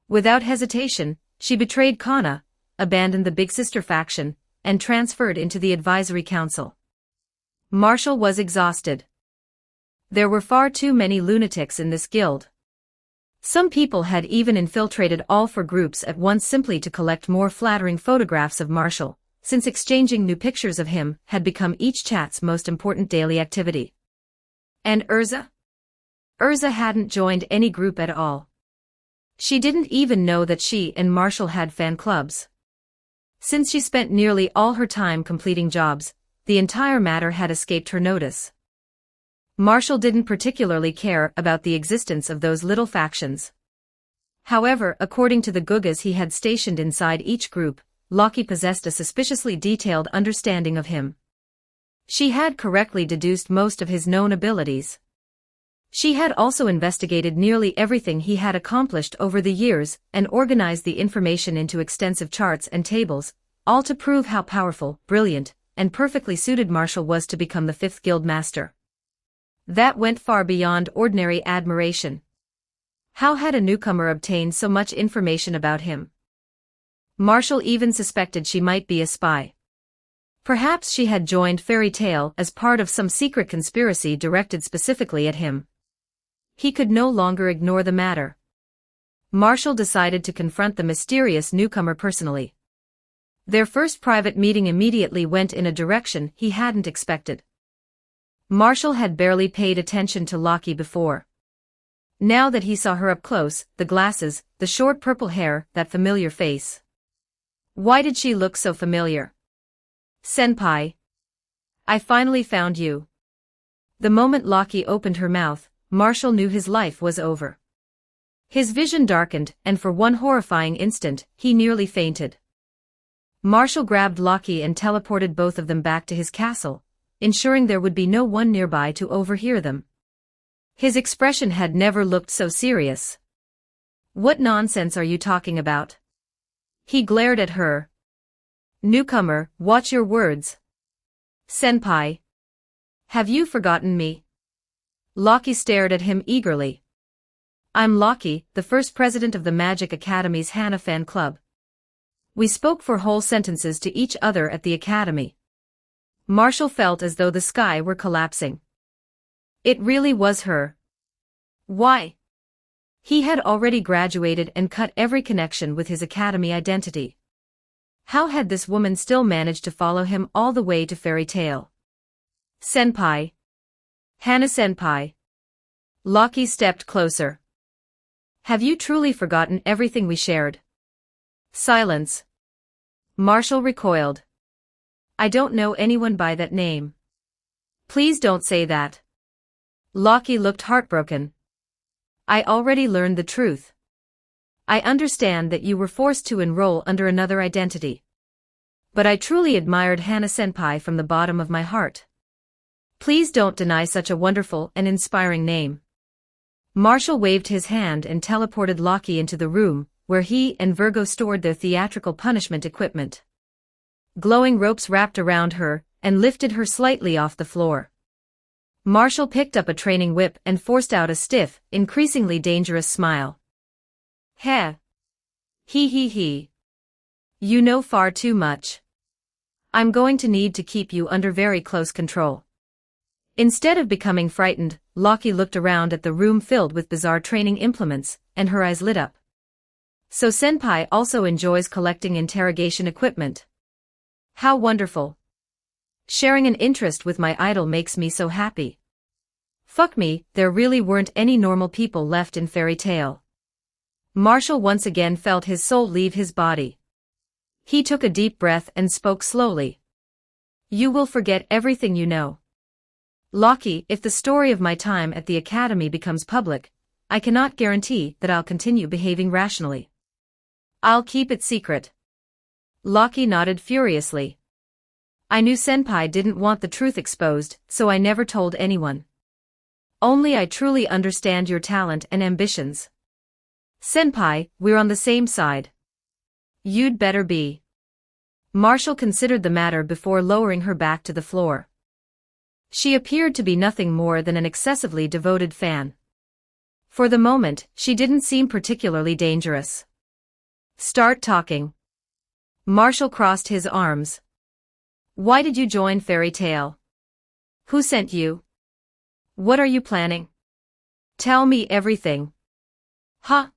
Without hesitation, she betrayed Kana, abandoned the Big Sister faction, and transferred into the Advisory Council. Marshall was exhausted. There were far too many lunatics in this guild. Some people had even infiltrated all four groups at once simply to collect more flattering photographs of Marshall, since exchanging new pictures of him had become each chat's most important daily activity. And Urza? Urza hadn't joined any group at all. She didn't even know that she and Marshall had fan clubs. Since she spent nearly all her time completing jobs, the entire matter had escaped her notice. Marshall didn't particularly care about the existence of those little factions. However, according to the Gugas he had stationed inside each group, Lockie possessed a suspiciously detailed understanding of him. She had correctly deduced most of his known abilities. She had also investigated nearly everything he had accomplished over the years and organized the information into extensive charts and tables, all to prove how powerful, brilliant, and perfectly suited Marshall was to become the fifth guild master. That went far beyond ordinary admiration. How had a newcomer obtained so much information about him? Marshall even suspected she might be a spy. Perhaps she had joined Fairy Tail as part of some secret conspiracy directed specifically at him. He could no longer ignore the matter. Marshall decided to confront the mysterious newcomer personally. Their first private meeting immediately went in a direction he hadn't expected. Marshall had barely paid attention to Lockie before. Now that he saw her up close, the glasses, the short purple hair, that familiar face. Why did she look so familiar? Senpai. I finally found you. The moment Lockie opened her mouth, Marshall knew his life was over. His vision darkened, and for one horrifying instant, he nearly fainted. Marshall grabbed Lockie and teleported both of them back to his castle, ensuring there would be no one nearby to overhear them. His expression had never looked so serious. What nonsense are you talking about? He glared at her. Newcomer, watch your words. Senpai. Have you forgotten me? Lockie stared at him eagerly. I'm Lockie, the first president of the Magic Academy's Hana fan club. We spoke for whole sentences to each other at the academy. Marshall felt as though the sky were collapsing. It really was her. Why? He had already graduated and cut every connection with his academy identity. How had this woman still managed to follow him all the way to Fairy Tail? Senpai. Hana senpai. Lockie stepped closer. Have you truly forgotten everything we shared? Silence. Marshall recoiled. I don't know anyone by that name. Please don't say that. Lockie looked heartbroken. I already learned the truth. I understand that you were forced to enroll under another identity. But I truly admired Hana senpai from the bottom of my heart. Please don't deny such a wonderful and inspiring name. Marshall waved his hand and teleported Lockie into the room, where he and Virgo stored their theatrical punishment equipment. Glowing ropes wrapped around her and lifted her slightly off the floor. Marshall picked up a training whip and forced out a stiff, increasingly dangerous smile. Heh. He. You know far too much. I'm going to need to keep you under very close control. Instead of becoming frightened, Lockie looked around at the room filled with bizarre training implements, and her eyes lit up. So Senpai also enjoys collecting interrogation equipment. How wonderful. Sharing an interest with my idol makes me so happy. Fuck me, there really weren't any normal people left in Fairy Tail. Marshall once again felt his soul leave his body. He took a deep breath and spoke slowly. You will forget everything you know. Lockie, if the story of my time at the academy becomes public, I cannot guarantee that I'll continue behaving rationally. I'll keep it secret. Lockie nodded furiously. I knew Senpai didn't want the truth exposed, so I never told anyone. Only I truly understand your talent and ambitions. Senpai, we're on the same side. You'd better be. Marshall considered the matter before lowering her back to the floor. She appeared to be nothing more than an excessively devoted fan. For the moment, she didn't seem particularly dangerous. Start talking. Marshall crossed his arms. Why did you join Fairy Tail? Who sent you? What are you planning? Tell me everything. Huh?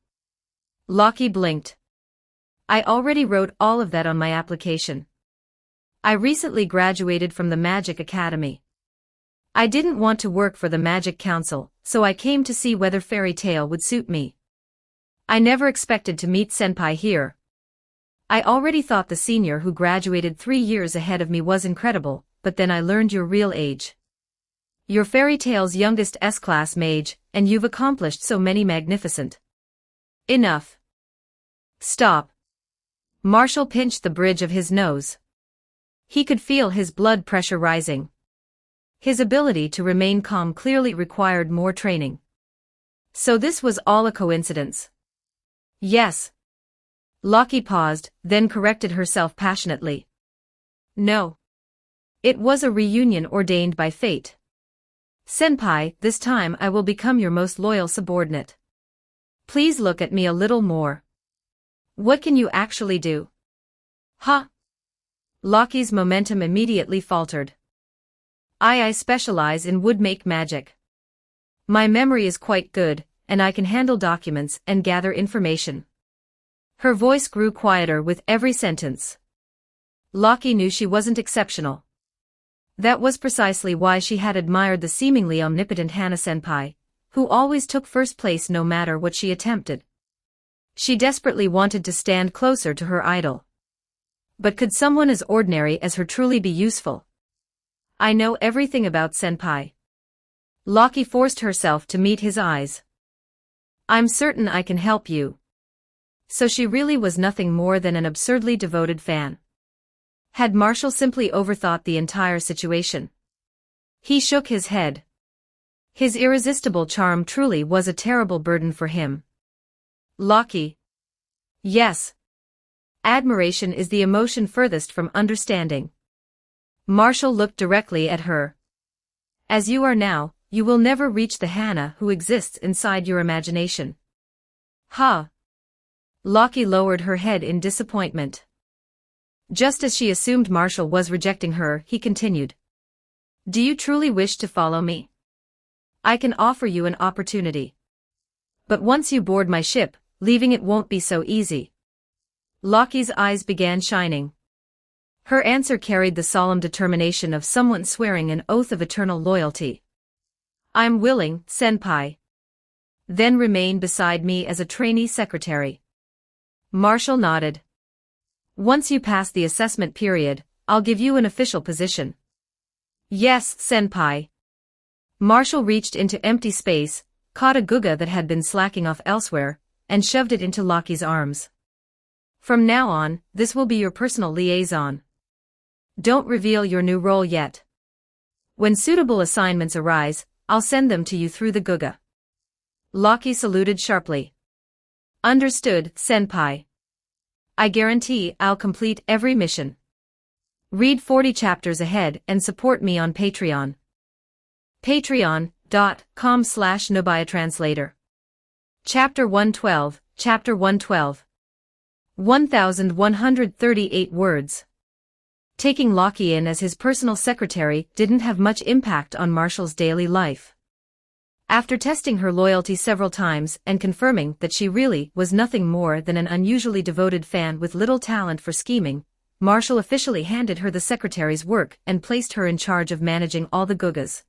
Lockie blinked. I already wrote all of that on my application. I recently graduated from the Magic Academy. I didn't want to work for the Magic Council, so I came to see whether Fairy Tail would suit me. I never expected to meet Senpai here. I already thought the senior who graduated 3 years ahead of me was incredible, but then I learned your real age. You're Fairy Tail's youngest S-class mage, and you've accomplished so many magnificent. Enough. Stop. Marshall pinched the bridge of his nose. He could feel his blood pressure rising. His ability to remain calm clearly required more training. So this was all a coincidence. Yes. Lockie paused, then corrected herself passionately. No. It was a reunion ordained by fate. Senpai, this time I will become your most loyal subordinate. Please look at me a little more. What can you actually do? Huh? Lockie's momentum immediately faltered. I specialize in wood-make magic. My memory is quite good, and I can handle documents and gather information. Her voice grew quieter with every sentence. Lockie knew she wasn't exceptional. That was precisely why she had admired the seemingly omnipotent Hana-senpai, who always took first place no matter what she attempted. She desperately wanted to stand closer to her idol. But could someone as ordinary as her truly be useful? I know everything about Senpai. Lockie forced herself to meet his eyes. I'm certain I can help you. So she really was nothing more than an absurdly devoted fan. Had Marshall simply overthought the entire situation? He shook his head. His irresistible charm truly was a terrible burden for him. Lockie. Yes. Admiration is the emotion furthest from understanding. Marshall looked directly at her. As you are now, you will never reach the Hana who exists inside your imagination. Ha! Lockie lowered her head in disappointment. Just as she assumed Marshall was rejecting her, he continued. Do you truly wish to follow me? I can offer you an opportunity. But once you board my ship, leaving it won't be so easy. Lockie's eyes began shining. Her answer carried the solemn determination of someone swearing an oath of eternal loyalty. I'm willing, Senpai. Then remain beside me as a trainee secretary. Marshall nodded. Once you pass the assessment period, I'll give you an official position. Yes, Senpai. Marshall reached into empty space, caught a guga that had been slacking off elsewhere, and shoved it into Lockie's arms. From now on, this will be your personal liaison. Don't reveal your new role yet. When suitable assignments arise, I'll send them to you through the guga. Lockie saluted sharply. Understood, Senpai. I guarantee I'll complete every mission. Read 40 chapters ahead and support me on Patreon. Patreon.com/NobiaTranslator. Chapter 112, Chapter 112. 1,138 words. Taking Lockie in as his personal secretary didn't have much impact on Marshall's daily life. After testing her loyalty several times and confirming that she really was nothing more than an unusually devoted fan with little talent for scheming, Marshall officially handed her the secretary's work and placed her in charge of managing all the Gugas.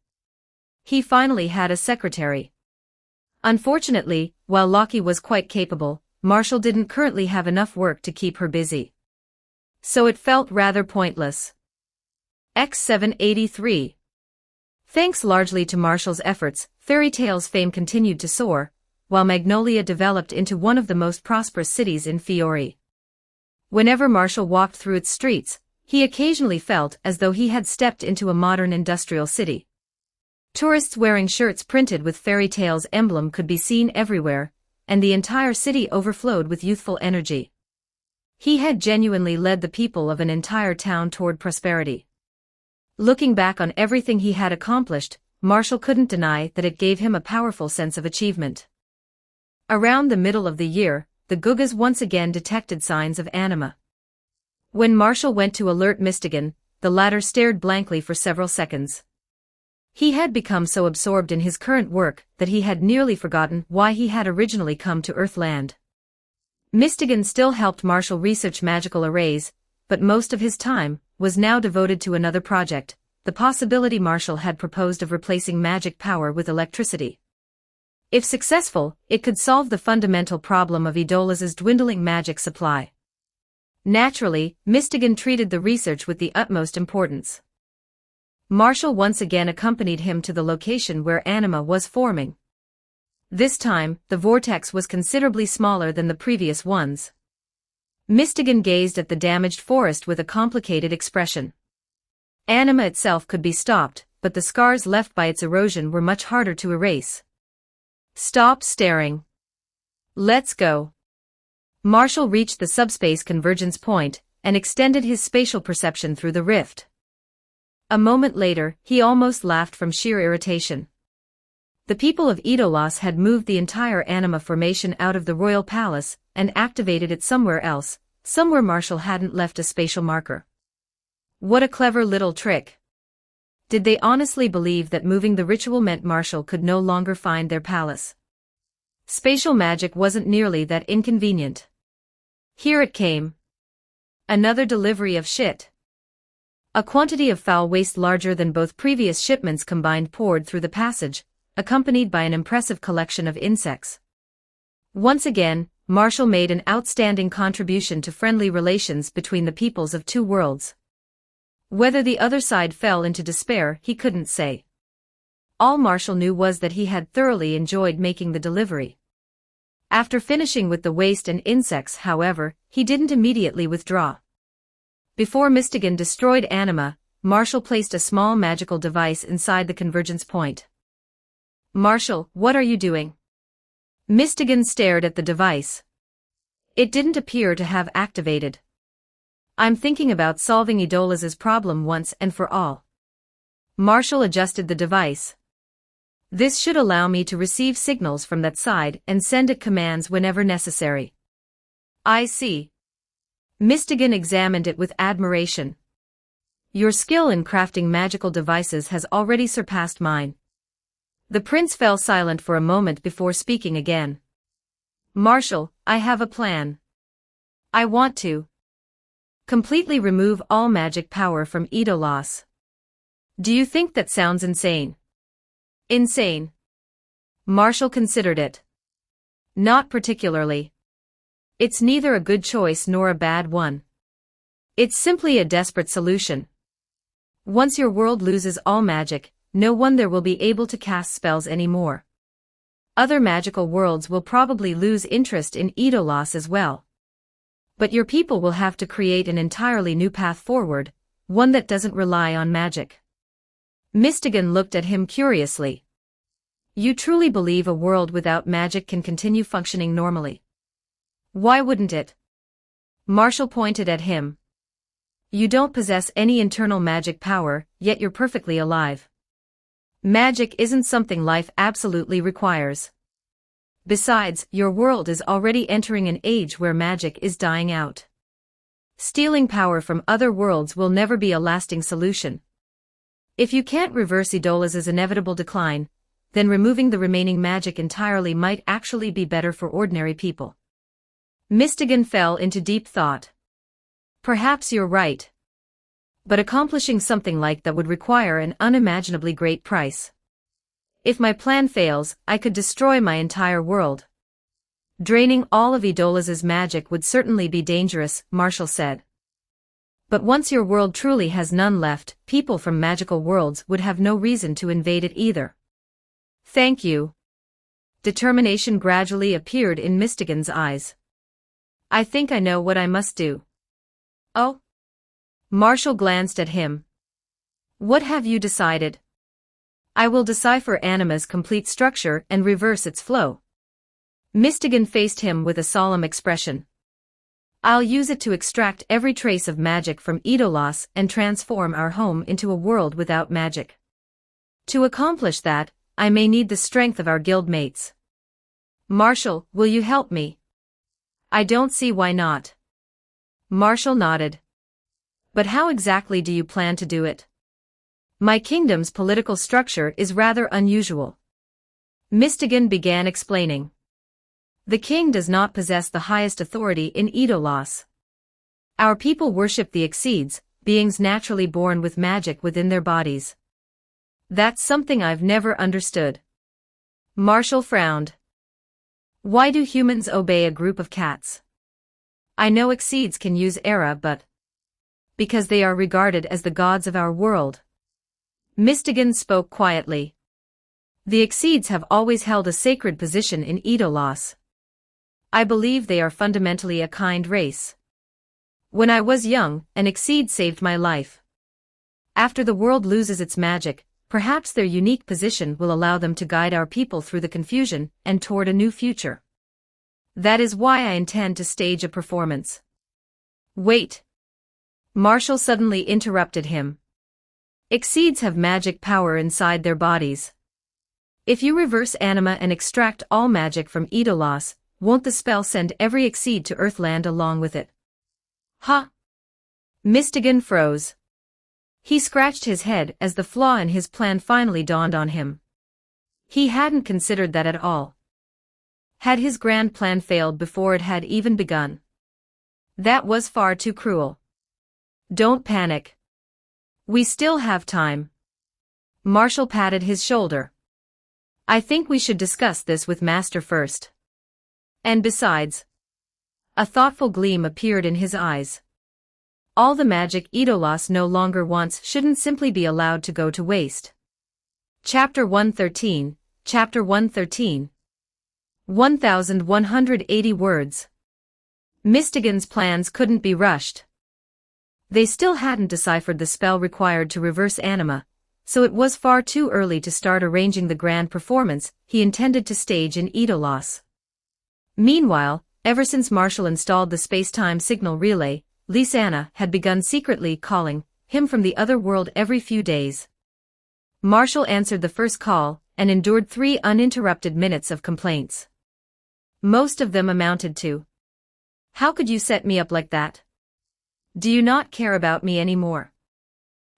He finally had a secretary. Unfortunately, while Lockie was quite capable, Marshall didn't currently have enough work to keep her busy. So it felt rather pointless. X783. Thanks largely to Marshall's efforts, Fairy Tale's fame continued to soar, while Magnolia developed into one of the most prosperous cities in Fiore. Whenever Marshall walked through its streets, he occasionally felt as though he had stepped into a modern industrial city. Tourists wearing shirts printed with Fairy Tale's emblem could be seen everywhere, and the entire city overflowed with youthful energy. He had genuinely led the people of an entire town toward prosperity. Looking back on everything he had accomplished, Marshall couldn't deny that it gave him a powerful sense of achievement. Around the middle of the year, the Gugas once again detected signs of anima. When Marshall went to alert Mystigan, the latter stared blankly for several seconds. He had become so absorbed in his current work that he had nearly forgotten why he had originally come to Earthland. Mystigan still helped Marshall research magical arrays, but most of his time was now devoted to another project, the possibility Marshall had proposed of replacing magic power with electricity. If successful, it could solve the fundamental problem of Idolas's dwindling magic supply. Naturally, Mystigan treated the research with the utmost importance. Marshall once again accompanied him to the location where anima was forming. This time, the vortex was considerably smaller than the previous ones. Mystigan gazed at the damaged forest with a complicated expression. Anima itself could be stopped, but the scars left by its erosion were much harder to erase. Stop staring. Let's go. Marshall reached the subspace convergence point and extended his spatial perception through the rift. A moment later, he almost laughed from sheer irritation. The people of Idolas had moved the entire anima formation out of the royal palace and activated it somewhere else, somewhere Marshall hadn't left a spatial marker. What a clever little trick. Did they honestly believe that moving the ritual meant Marshall could no longer find their palace? Spatial magic wasn't nearly that inconvenient. Here it came. Another delivery of shit. A quantity of foul waste larger than both previous shipments combined poured through the passage, accompanied by an impressive collection of insects. Once again, Marshall made an outstanding contribution to friendly relations between the peoples of two worlds. Whether the other side fell into despair, he couldn't say. All Marshall knew was that he had thoroughly enjoyed making the delivery. After finishing with the waste and insects, however, he didn't immediately withdraw. Before Mystigan destroyed anima, Marshall placed a small magical device inside the convergence point. Marshall, what are you doing? Mystigan stared at the device. It didn't appear to have activated. I'm thinking about solving Idolas's problem once and for all. Marshall adjusted the device. This should allow me to receive signals from that side and send it commands whenever necessary. I see. Mystigan examined it with admiration. Your skill in crafting magical devices has already surpassed mine. The prince fell silent for a moment before speaking again. Marshall, I have a plan. I want to completely remove all magic power from Idolas. Do you think that sounds insane? Insane. Marshall considered it. Not particularly. It's neither a good choice nor a bad one. It's simply a desperate solution. Once your world loses all magic, no one there will be able to cast spells anymore. Other magical worlds will probably lose interest in Idolas as well. But your people will have to create an entirely new path forward, one that doesn't rely on magic. Mystigan looked at him curiously. You truly believe a world without magic can continue functioning normally? Why wouldn't it? Marshall pointed at him. You don't possess any internal magic power, yet you're perfectly alive. Magic isn't something life absolutely requires. Besides, your world is already entering an age where magic is dying out. Stealing power from other worlds will never be a lasting solution. If you can't reverse Idola's inevitable decline, then removing the remaining magic entirely might actually be better for ordinary people. Mistigan fell into deep thought. Perhaps you're right. But accomplishing something like that would require an unimaginably great price. If my plan fails, I could destroy my entire world. Draining all of Idola's magic would certainly be dangerous, Marshall said. But once your world truly has none left, people from magical worlds would have no reason to invade it either. Thank you. Determination gradually appeared in Mistigan's eyes. I think I know what I must do. Oh? Marshall glanced at him. What have you decided? I will decipher Anima's complete structure and reverse its flow. Mistigan faced him with a solemn expression. I'll use it to extract every trace of magic from Idolas and transform our home into a world without magic. To accomplish that, I may need the strength of our guild mates. Marshall, will you help me? I don't see why not. Marshall nodded. But how exactly do you plan to do it? My kingdom's political structure is rather unusual. Mistigan began explaining. The king does not possess the highest authority in Idolas. Our people worship the Exceeds, beings naturally born with magic within their bodies. That's something I've never understood. Marshall frowned. Why do humans obey a group of cats? I know Exceeds can use Era, but because they are regarded as the gods of our world. Mistigan spoke quietly. The Exceeds have always held a sacred position in Idolas. I believe they are fundamentally a kind race. When I was young, an Exceed saved my life. After the world loses its magic, perhaps their unique position will allow them to guide our people through the confusion and toward a new future. That is why I intend to stage a performance. Wait. Marshall suddenly interrupted him. Exceeds have magic power inside their bodies. If you reverse Anima and extract all magic from Idolas, won't the spell send every Exceed to Earthland along with it? Ha! Mistigan froze. He scratched his head as the flaw in his plan finally dawned on him. He hadn't considered that at all. Had his grand plan failed before it had even begun? That was far too cruel. Don't panic. We still have time. Marshall patted his shoulder. I think we should discuss this with Master first. And besides, a thoughtful gleam appeared in his eyes. All the magic Idolas no longer wants shouldn't simply be allowed to go to waste. Chapter 113, Chapter 113. 1,180 words. Mistigan's plans couldn't be rushed. They still hadn't deciphered the spell required to reverse Anima, so it was far too early to start arranging the grand performance he intended to stage in Idolas. Meanwhile, ever since Marshall installed the space-time signal relay, Lysana had begun secretly calling him from the other world every few days. Marshall answered the first call and endured 3 uninterrupted minutes of complaints. Most of them amounted to, "How could you set me up like that? Do you not care about me anymore?"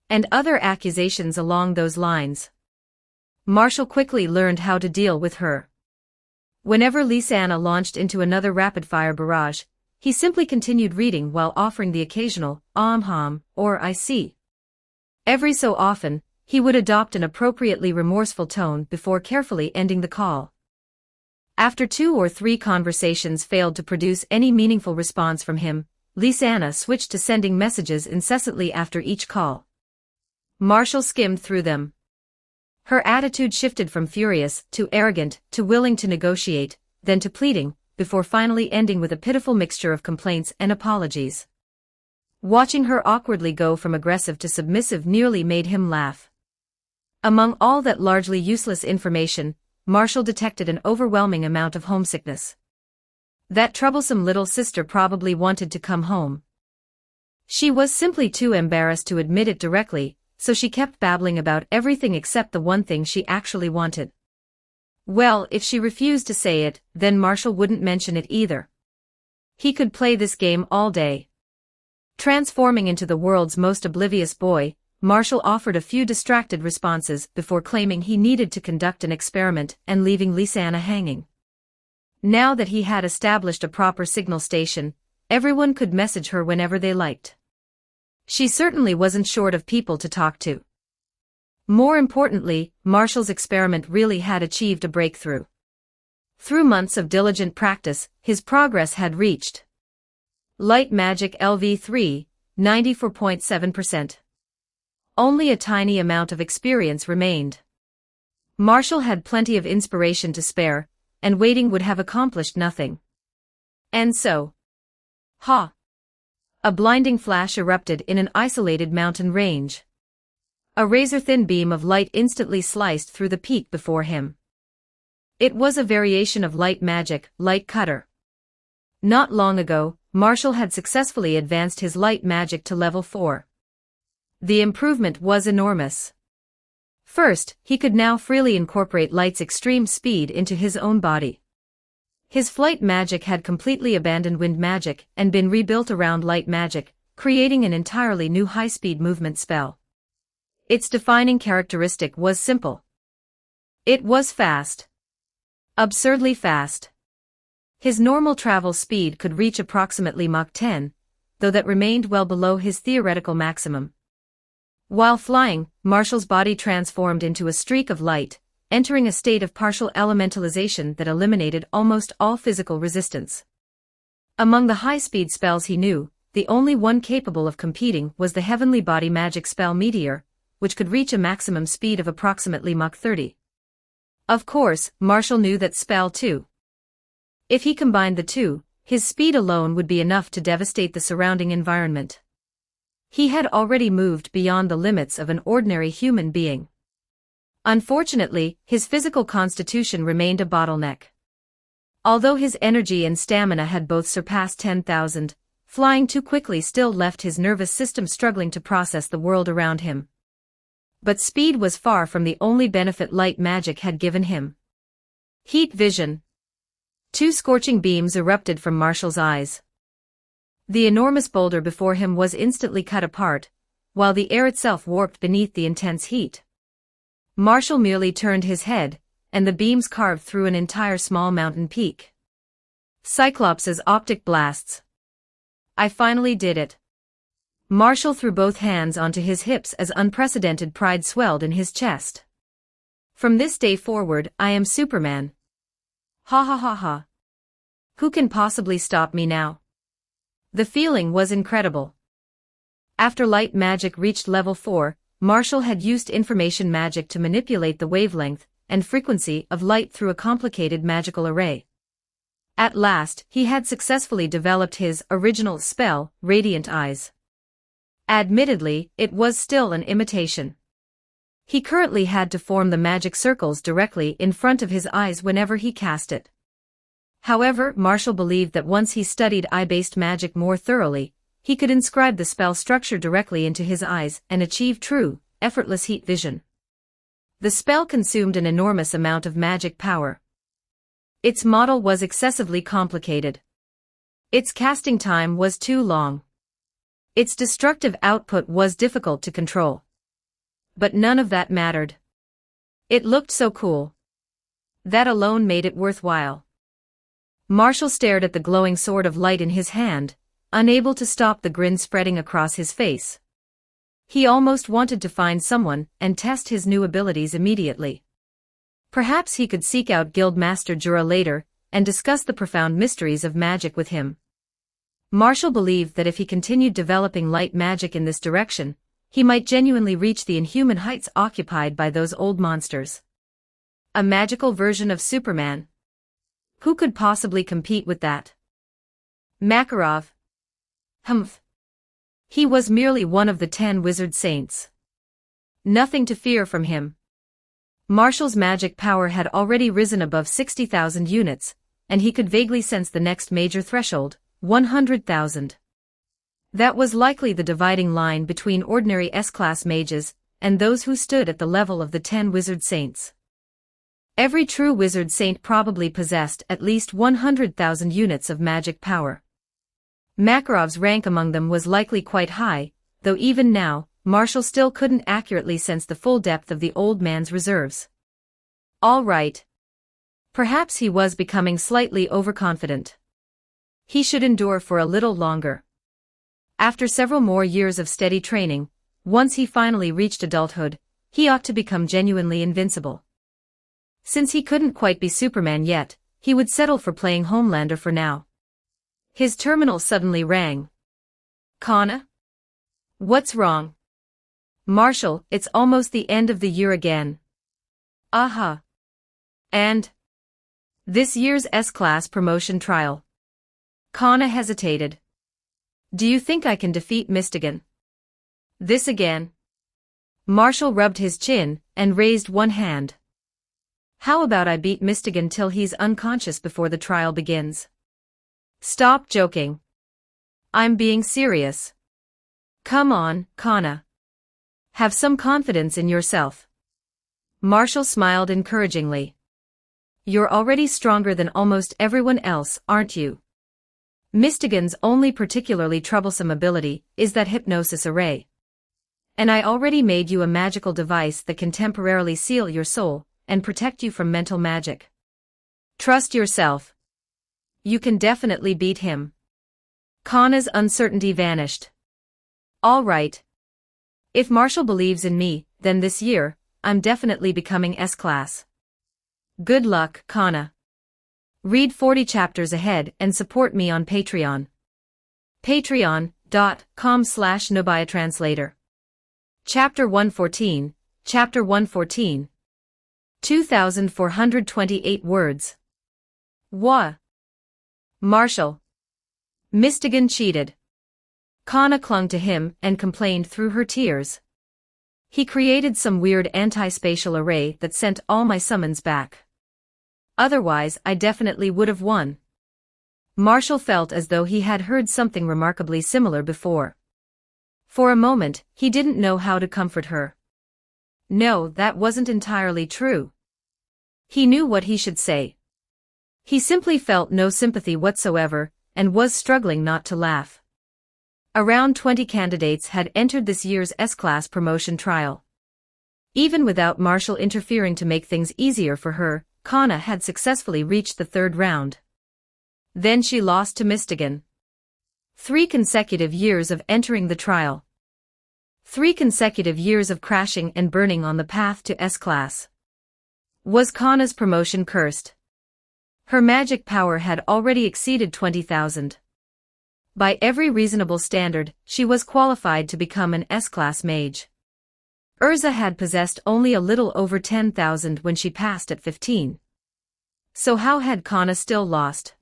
And other accusations along those lines. Marshall quickly learned how to deal with her. Whenever Lysana launched into another rapid-fire barrage, he simply continued reading while offering the occasional, or I see. Every so often, he would adopt an appropriately remorseful tone before carefully ending the call. After 2 or 3 conversations failed to produce any meaningful response from him, Lysana switched to sending messages incessantly after each call. Marshall skimmed through them. Her attitude shifted from furious to arrogant to willing to negotiate, then to pleading, before finally ending with a pitiful mixture of complaints and apologies. Watching her awkwardly go from aggressive to submissive nearly made him laugh. Among all that largely useless information, Marshall detected an overwhelming amount of homesickness. That troublesome little sister probably wanted to come home. She was simply too embarrassed to admit it directly, so she kept babbling about everything except the one thing she actually wanted. Well, if she refused to say it, then Marshall wouldn't mention it either. He could play this game all day. Transforming into the world's most oblivious boy, Marshall offered a few distracted responses before claiming he needed to conduct an experiment and leaving Lisa hanging. Now that he had established a proper signal station, everyone could message her whenever they liked. She certainly wasn't short of people to talk to. More importantly, Marshall's experiment really had achieved a breakthrough. Through months of diligent practice, his progress had reached Light Magic LV3, 94.7%. Only a tiny amount of experience remained. Marshall had plenty of inspiration to spare, and waiting would have accomplished nothing. And so, a blinding flash erupted in an isolated mountain range. A razor-thin beam of light instantly sliced through the peak before him. It was a variation of light magic, Light Cutter. Not long ago, Marshall had successfully advanced his light magic to level 4. The improvement was enormous. First, he could now freely incorporate light's extreme speed into his own body. His flight magic had completely abandoned wind magic and been rebuilt around light magic, creating an entirely new high-speed movement spell. Its defining characteristic was simple. It was fast. Absurdly fast. His normal travel speed could reach approximately Mach 10, though that remained well below his theoretical maximum. While flying, Marshall's body transformed into a streak of light, entering a state of partial elementalization that eliminated almost all physical resistance. Among the high-speed spells he knew, the only one capable of competing was the heavenly body magic spell Meteor, which could reach a maximum speed of approximately Mach 30. Of course, Marshall knew that spell too. If he combined the two, his speed alone would be enough to devastate the surrounding environment. He had already moved beyond the limits of an ordinary human being. Unfortunately, his physical constitution remained a bottleneck. Although his energy and stamina had both surpassed 10,000, flying too quickly still left his nervous system struggling to process the world around him. But speed was far from the only benefit light magic had given him. Heat vision. 2 scorching beams erupted from Marshall's eyes. The enormous boulder before him was instantly cut apart, while the air itself warped beneath the intense heat. Marshall merely turned his head, and the beams carved through an entire small mountain peak. Cyclops' optic blasts. I finally did it. Marshall threw both hands onto his hips as unprecedented pride swelled in his chest. From this day forward, I am Superman. Ha ha ha ha. Who can possibly stop me now? The feeling was incredible. After light magic reached level 4, Marshall had used information magic to manipulate the wavelength and frequency of light through a complicated magical array. At last, he had successfully developed his original spell, Radiant Eyes. Admittedly, it was still an imitation. He currently had to form the magic circles directly in front of his eyes whenever he cast it. However, Marshall believed that once he studied eye-based magic more thoroughly, he could inscribe the spell structure directly into his eyes and achieve true, effortless heat vision. The spell consumed an enormous amount of magic power. Its model was excessively complicated. Its casting time was too long. Its destructive output was difficult to control. But none of that mattered. It looked so cool. That alone made it worthwhile. Marshall stared at the glowing sword of light in his hand, unable to stop the grin spreading across his face. He almost wanted to find someone and test his new abilities immediately. Perhaps he could seek out Guildmaster Jura later and discuss the profound mysteries of magic with him. Marshall believed that if he continued developing light magic in this direction, he might genuinely reach the inhuman heights occupied by those old monsters. A magical version of Superman. Who could possibly compete with that? Makarov. Humph. He was merely one of the 10 wizard saints. Nothing to fear from him. Marshall's magic power had already risen above 60,000 units, and he could vaguely sense the next major threshold, 100,000. That was likely the dividing line between ordinary S-class mages and those who stood at the level of the 10 wizard saints. Every true wizard saint probably possessed at least 100,000 units of magic power. Makarov's rank among them was likely quite high, though even now, Marshall still couldn't accurately sense the full depth of the old man's reserves. All right. Perhaps he was becoming slightly overconfident. He should endure for a little longer. After several more years of steady training, once he finally reached adulthood, he ought to become genuinely invincible. Since he couldn't quite be Superman yet, he would settle for playing Homelander for now. His terminal suddenly rang. Kana? What's wrong? Marshall, it's almost the end of the year again. Aha. And? This year's S-Class promotion trial. Kana hesitated. Do you think I can defeat Mistigan? This again? Marshall rubbed his chin and raised one hand. How about I beat Mistigan till he's unconscious before the trial begins? Stop joking. I'm being serious. Come on, Kana. Have some confidence in yourself. Marshall smiled encouragingly. You're already stronger than almost everyone else, aren't you? Mistigan's only particularly troublesome ability is that hypnosis array. And I already made you a magical device that can temporarily seal your soul and protect you from mental magic. Trust yourself. You can definitely beat him. Kana's uncertainty vanished. All right. If Marshall believes in me, then this year, I'm definitely becoming S-Class. Good luck, Kana. Read 40 chapters ahead and support me on Patreon. Patreon.com/NobiaTranslator. Chapter 114, Chapter 114. 2,428 words. Wha? Marshall. Mistigan cheated. Kana clung to him and complained through her tears. He created some weird anti-spatial array that sent all my summons back. Otherwise, I definitely would have won. Marshall felt as though he had heard something remarkably similar before. For a moment, he didn't know how to comfort her. No, that wasn't entirely true. He knew what he should say. He simply felt no sympathy whatsoever, and was struggling not to laugh. Around 20 candidates had entered this year's S-Class promotion trial. Even without Marshall interfering to make things easier for her, Kana had successfully reached the third round. Then she lost to Mistigan. 3 consecutive years of entering the trial. 3 consecutive years of crashing and burning on the path to S-Class. Was Kana's promotion cursed? Her magic power had already exceeded 20,000. By every reasonable standard, she was qualified to become an S-Class mage. Urza had possessed only a little over 10,000 when she passed at 15. So how had Kana still lost?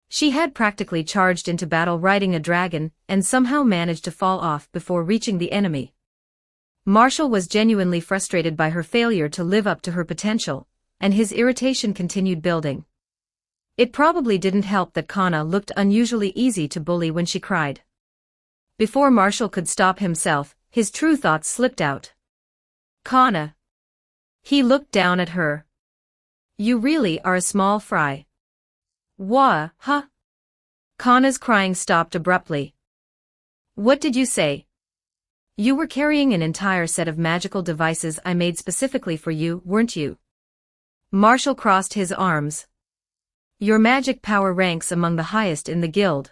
She had practically charged into battle riding a dragon and somehow managed to fall off before reaching the enemy. Marshall was genuinely frustrated by her failure to live up to her potential, and his irritation continued building. It probably didn't help that Kana looked unusually easy to bully when she cried. Before Marshall could stop himself, his true thoughts slipped out. Kana. He looked down at her. You really are a small fry. Wha, huh? Kana's crying stopped abruptly. What did you say? You were carrying an entire set of magical devices I made specifically for you, weren't you? Marshall crossed his arms. Your magic power ranks among the highest in the guild.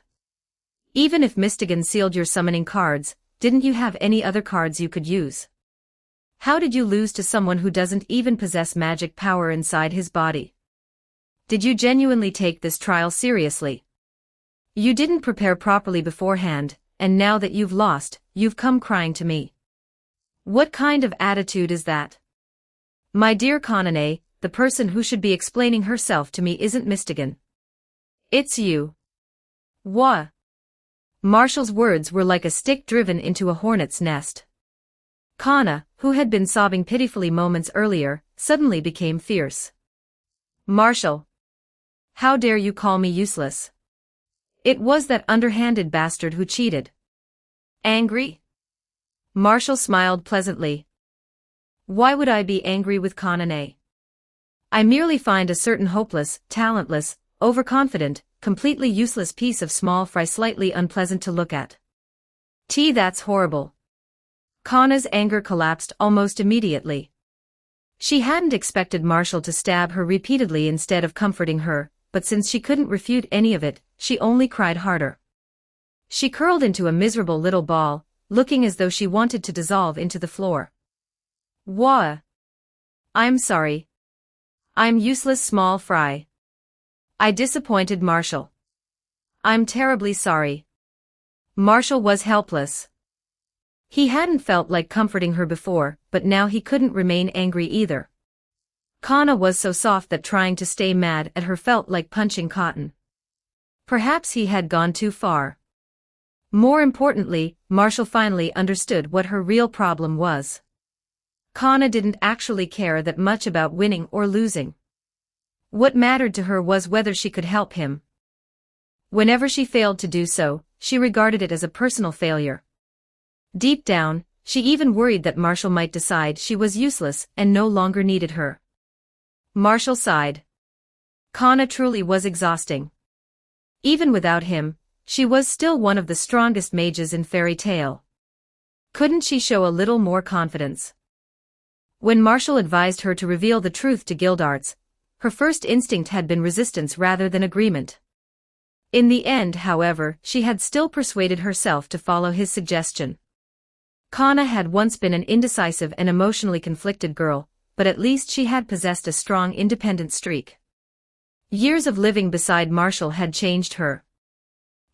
Even if Mistigan sealed your summoning cards, didn't you have any other cards you could use? How did you lose to someone who doesn't even possess magic power inside his body? Did you genuinely take this trial seriously? You didn't prepare properly beforehand, and now that you've lost, you've come crying to me. What kind of attitude is that? My dear Kanane, the person who should be explaining herself to me isn't Mistigan. It's you. Wha? Marshall's words were like a stick driven into a hornet's nest. Kana, who had been sobbing pitifully moments earlier, suddenly became fierce. Marshall. How dare you call me useless? It was that underhanded bastard who cheated. Angry? Marshall smiled pleasantly. Why would I be angry with Kanane? I merely find a certain hopeless, talentless, overconfident, completely useless piece of small fry slightly unpleasant to look at. That's horrible. Kana's anger collapsed almost immediately. She hadn't expected Marshall to stab her repeatedly instead of comforting her, but since she couldn't refute any of it, she only cried harder. She curled into a miserable little ball, looking as though she wanted to dissolve into the floor. Wah! I'm sorry. I'm useless small fry. I disappointed Marshall. I'm terribly sorry. Marshall was helpless. He hadn't felt like comforting her before, but now he couldn't remain angry either. Kana was so soft that trying to stay mad at her felt like punching cotton. Perhaps he had gone too far. More importantly, Marshall finally understood what her real problem was. Kana didn't actually care that much about winning or losing. What mattered to her was whether she could help him. Whenever she failed to do so, she regarded it as a personal failure. Deep down, she even worried that Marshall might decide she was useless and no longer needed her. Marshall sighed. Kana truly was exhausting. Even without him, she was still one of the strongest mages in Fairy Tale. Couldn't she show a little more confidence? When Marshall advised her to reveal the truth to Guildarts, her first instinct had been resistance rather than agreement. In the end, however, she had still persuaded herself to follow his suggestion. Kana had once been an indecisive and emotionally conflicted girl, but at least she had possessed a strong independent streak. Years of living beside Marshall had changed her.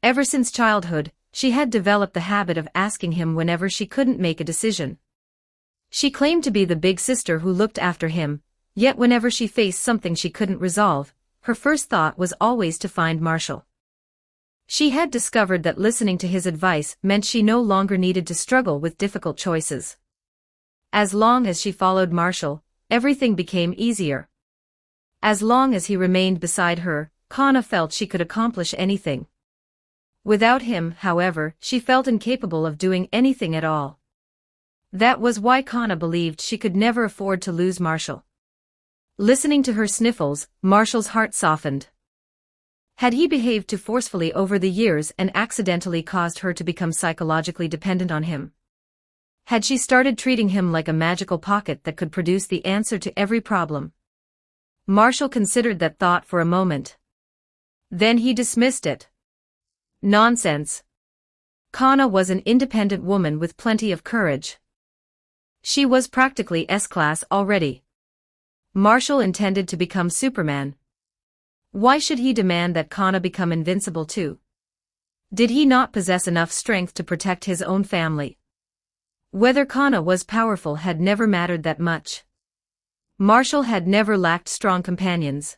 Ever since childhood, she had developed the habit of asking him whenever she couldn't make a decision. She claimed to be the big sister who looked after him, yet whenever she faced something she couldn't resolve, her first thought was always to find Marshall. She had discovered that listening to his advice meant she no longer needed to struggle with difficult choices. As long as she followed Marshall, everything became easier. As long as he remained beside her, Kana felt she could accomplish anything. Without him, however, she felt incapable of doing anything at all. That was why Kana believed she could never afford to lose Marshall. Listening to her sniffles, Marshall's heart softened. Had he behaved too forcefully over the years and accidentally caused her to become psychologically dependent on him? Had she started treating him like a magical pocket that could produce the answer to every problem? Marshall considered that thought for a moment. Then he dismissed it. Nonsense. Kana was an independent woman with plenty of courage. She was practically S-class already. Marshall intended to become Superman. Why should he demand that Kana become invincible too? Did he not possess enough strength to protect his own family? Whether Kana was powerful had never mattered that much. Marshall had never lacked strong companions.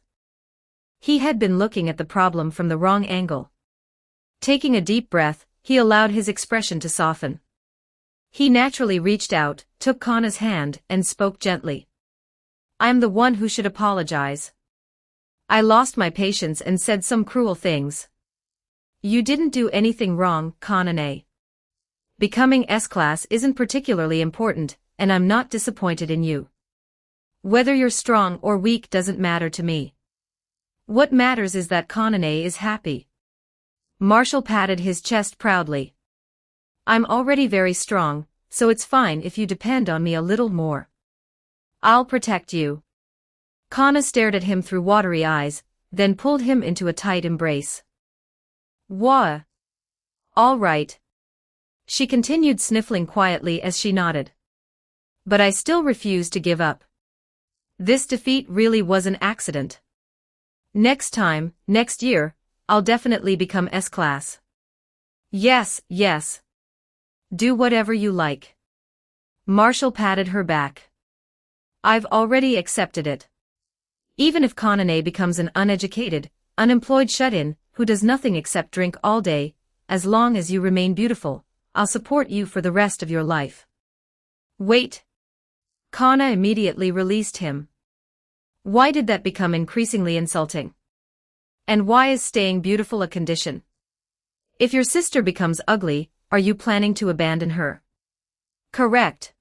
He had been looking at the problem from the wrong angle. Taking a deep breath, he allowed his expression to soften. He naturally reached out, took Kana's hand, and spoke gently. I'm the one who should apologize. I lost my patience and said some cruel things. You didn't do anything wrong, Kanane. Becoming S-class isn't particularly important, and I'm not disappointed in you. Whether you're strong or weak doesn't matter to me. What matters is that Kanane is happy. Marshall patted his chest proudly. I'm already very strong, so it's fine if you depend on me a little more. I'll protect you. Kana stared at him through watery eyes, then pulled him into a tight embrace. Wah! All right. She continued sniffling quietly as she nodded. But I still refuse to give up. This defeat really was an accident. Next time, next year, I'll definitely become S-class. Yes, yes. Do whatever you like. Marshall patted her back. I've already accepted it. Even if Kanane becomes an uneducated, unemployed shut-in, who does nothing except drink all day, as long as you remain beautiful, I'll support you for the rest of your life. Wait. Kana immediately released him. Why did that become increasingly insulting? And why is staying beautiful a condition? If your sister becomes ugly, are you planning to abandon her? Correct.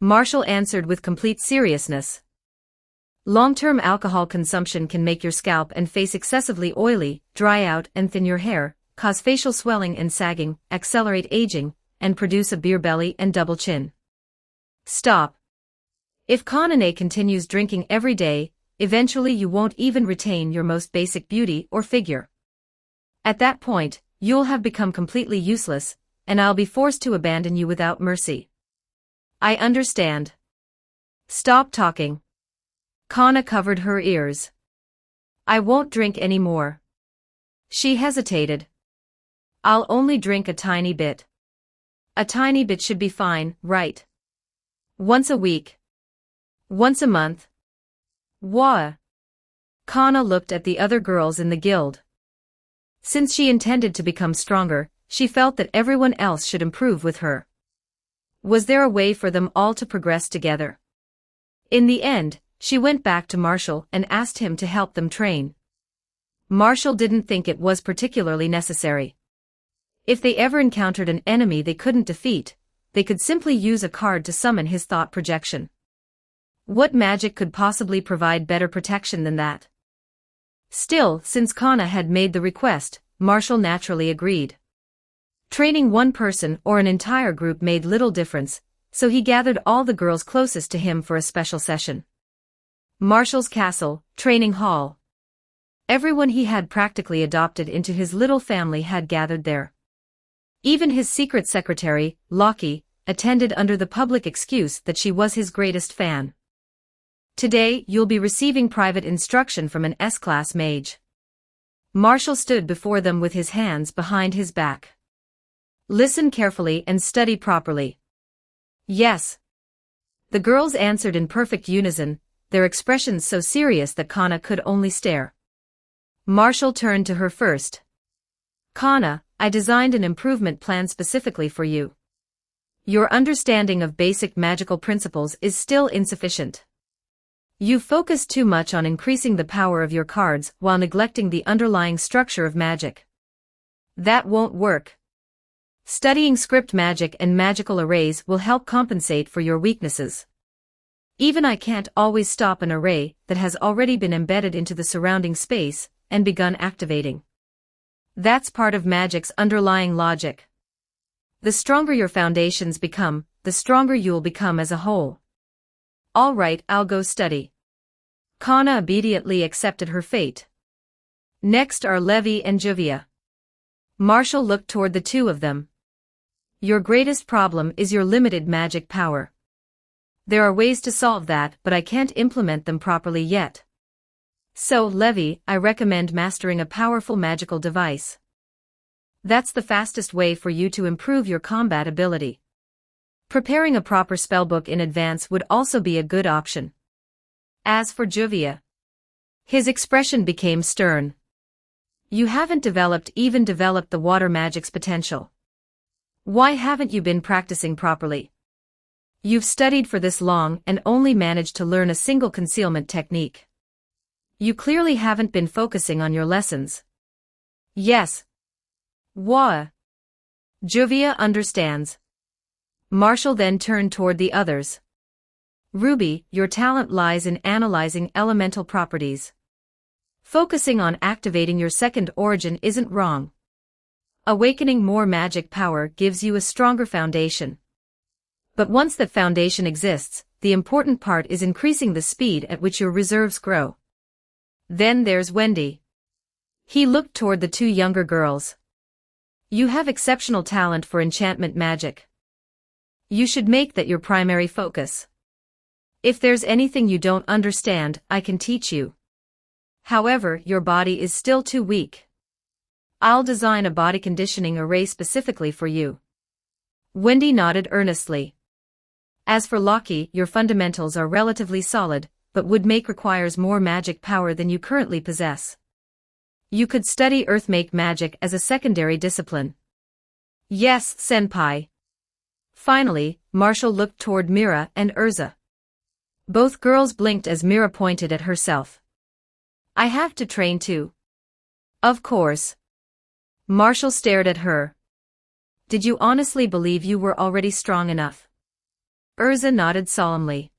Marshall answered with complete seriousness. Long-term alcohol consumption can make your scalp and face excessively oily, dry out and thin your hair, cause facial swelling and sagging, accelerate aging, and produce a beer belly and double chin. Stop. If Kanane continues drinking every day, eventually you won't even retain your most basic beauty or figure. At that point, you'll have become completely useless, and I'll be forced to abandon you without mercy. I understand. Stop talking. Kana covered her ears. I won't drink any more. She hesitated. I'll only drink a tiny bit. A tiny bit should be fine, right? Once a week. Once a month. Wah. Kana looked at the other girls in the guild. Since she intended to become stronger, she felt that everyone else should improve with her. Was there a way for them all to progress together? In the end, she went back to Marshall and asked him to help them train. Marshall didn't think it was particularly necessary. If they ever encountered an enemy they couldn't defeat, they could simply use a card to summon his thought projection. What magic could possibly provide better protection than that? Still, since Kana had made the request, Marshall naturally agreed. Training one person or an entire group made little difference, so he gathered all the girls closest to him for a special session. Marshall's castle, training hall. Everyone he had practically adopted into his little family had gathered there. Even his secret secretary, Lockie, attended under the public excuse that she was his greatest fan. Today, you'll be receiving private instruction from an S-class mage. Marshall stood before them with his hands behind his back. Listen carefully and study properly. Yes. The girls answered in perfect unison, their expressions so serious that Kana could only stare. Marshall turned to her first. Kana, I designed an improvement plan specifically for you. Your understanding of basic magical principles is still insufficient. You focus too much on increasing the power of your cards while neglecting the underlying structure of magic. That won't work. Studying script magic and magical arrays will help compensate for your weaknesses. Even I can't always stop an array that has already been embedded into the surrounding space and begun activating. That's part of magic's underlying logic. The stronger your foundations become, the stronger you'll become as a whole. All right, I'll go study. Kana obediently accepted her fate. Next are Levi and Juvia. Marshall looked toward the two of them. Your greatest problem is your limited magic power. There are ways to solve that, but I can't implement them properly yet. So, Levi, I recommend mastering a powerful magical device. That's the fastest way for you to improve your combat ability. Preparing a proper spellbook in advance would also be a good option. As for Juvia, his expression became stern. You haven't even developed the water magic's potential. Why haven't you been practicing properly? You've studied for this long and only managed to learn a single concealment technique. You clearly haven't been focusing on your lessons. Yes. Wah. Juvia understands. Marshall then turned toward the others. Ruby, your talent lies in analyzing elemental properties. Focusing on activating your second origin isn't wrong. Awakening more magic power gives you a stronger foundation. But once that foundation exists, the important part is increasing the speed at which your reserves grow. Then there's Wendy. He looked toward the two younger girls. You have exceptional talent for enchantment magic. You should make that your primary focus. If there's anything you don't understand, I can teach you. However, your body is still too weak. I'll design a body conditioning array specifically for you. Wendy nodded earnestly. As for Lockie, your fundamentals are relatively solid, but would make requires more magic power than you currently possess. You could study earthmake magic as a secondary discipline. Yes, senpai. Finally, Marshall looked toward Mira and Urza. Both girls blinked as Mira pointed at herself. I have to train too. Of course. Marshall stared at her. Did you honestly believe you were already strong enough? Urza nodded solemnly.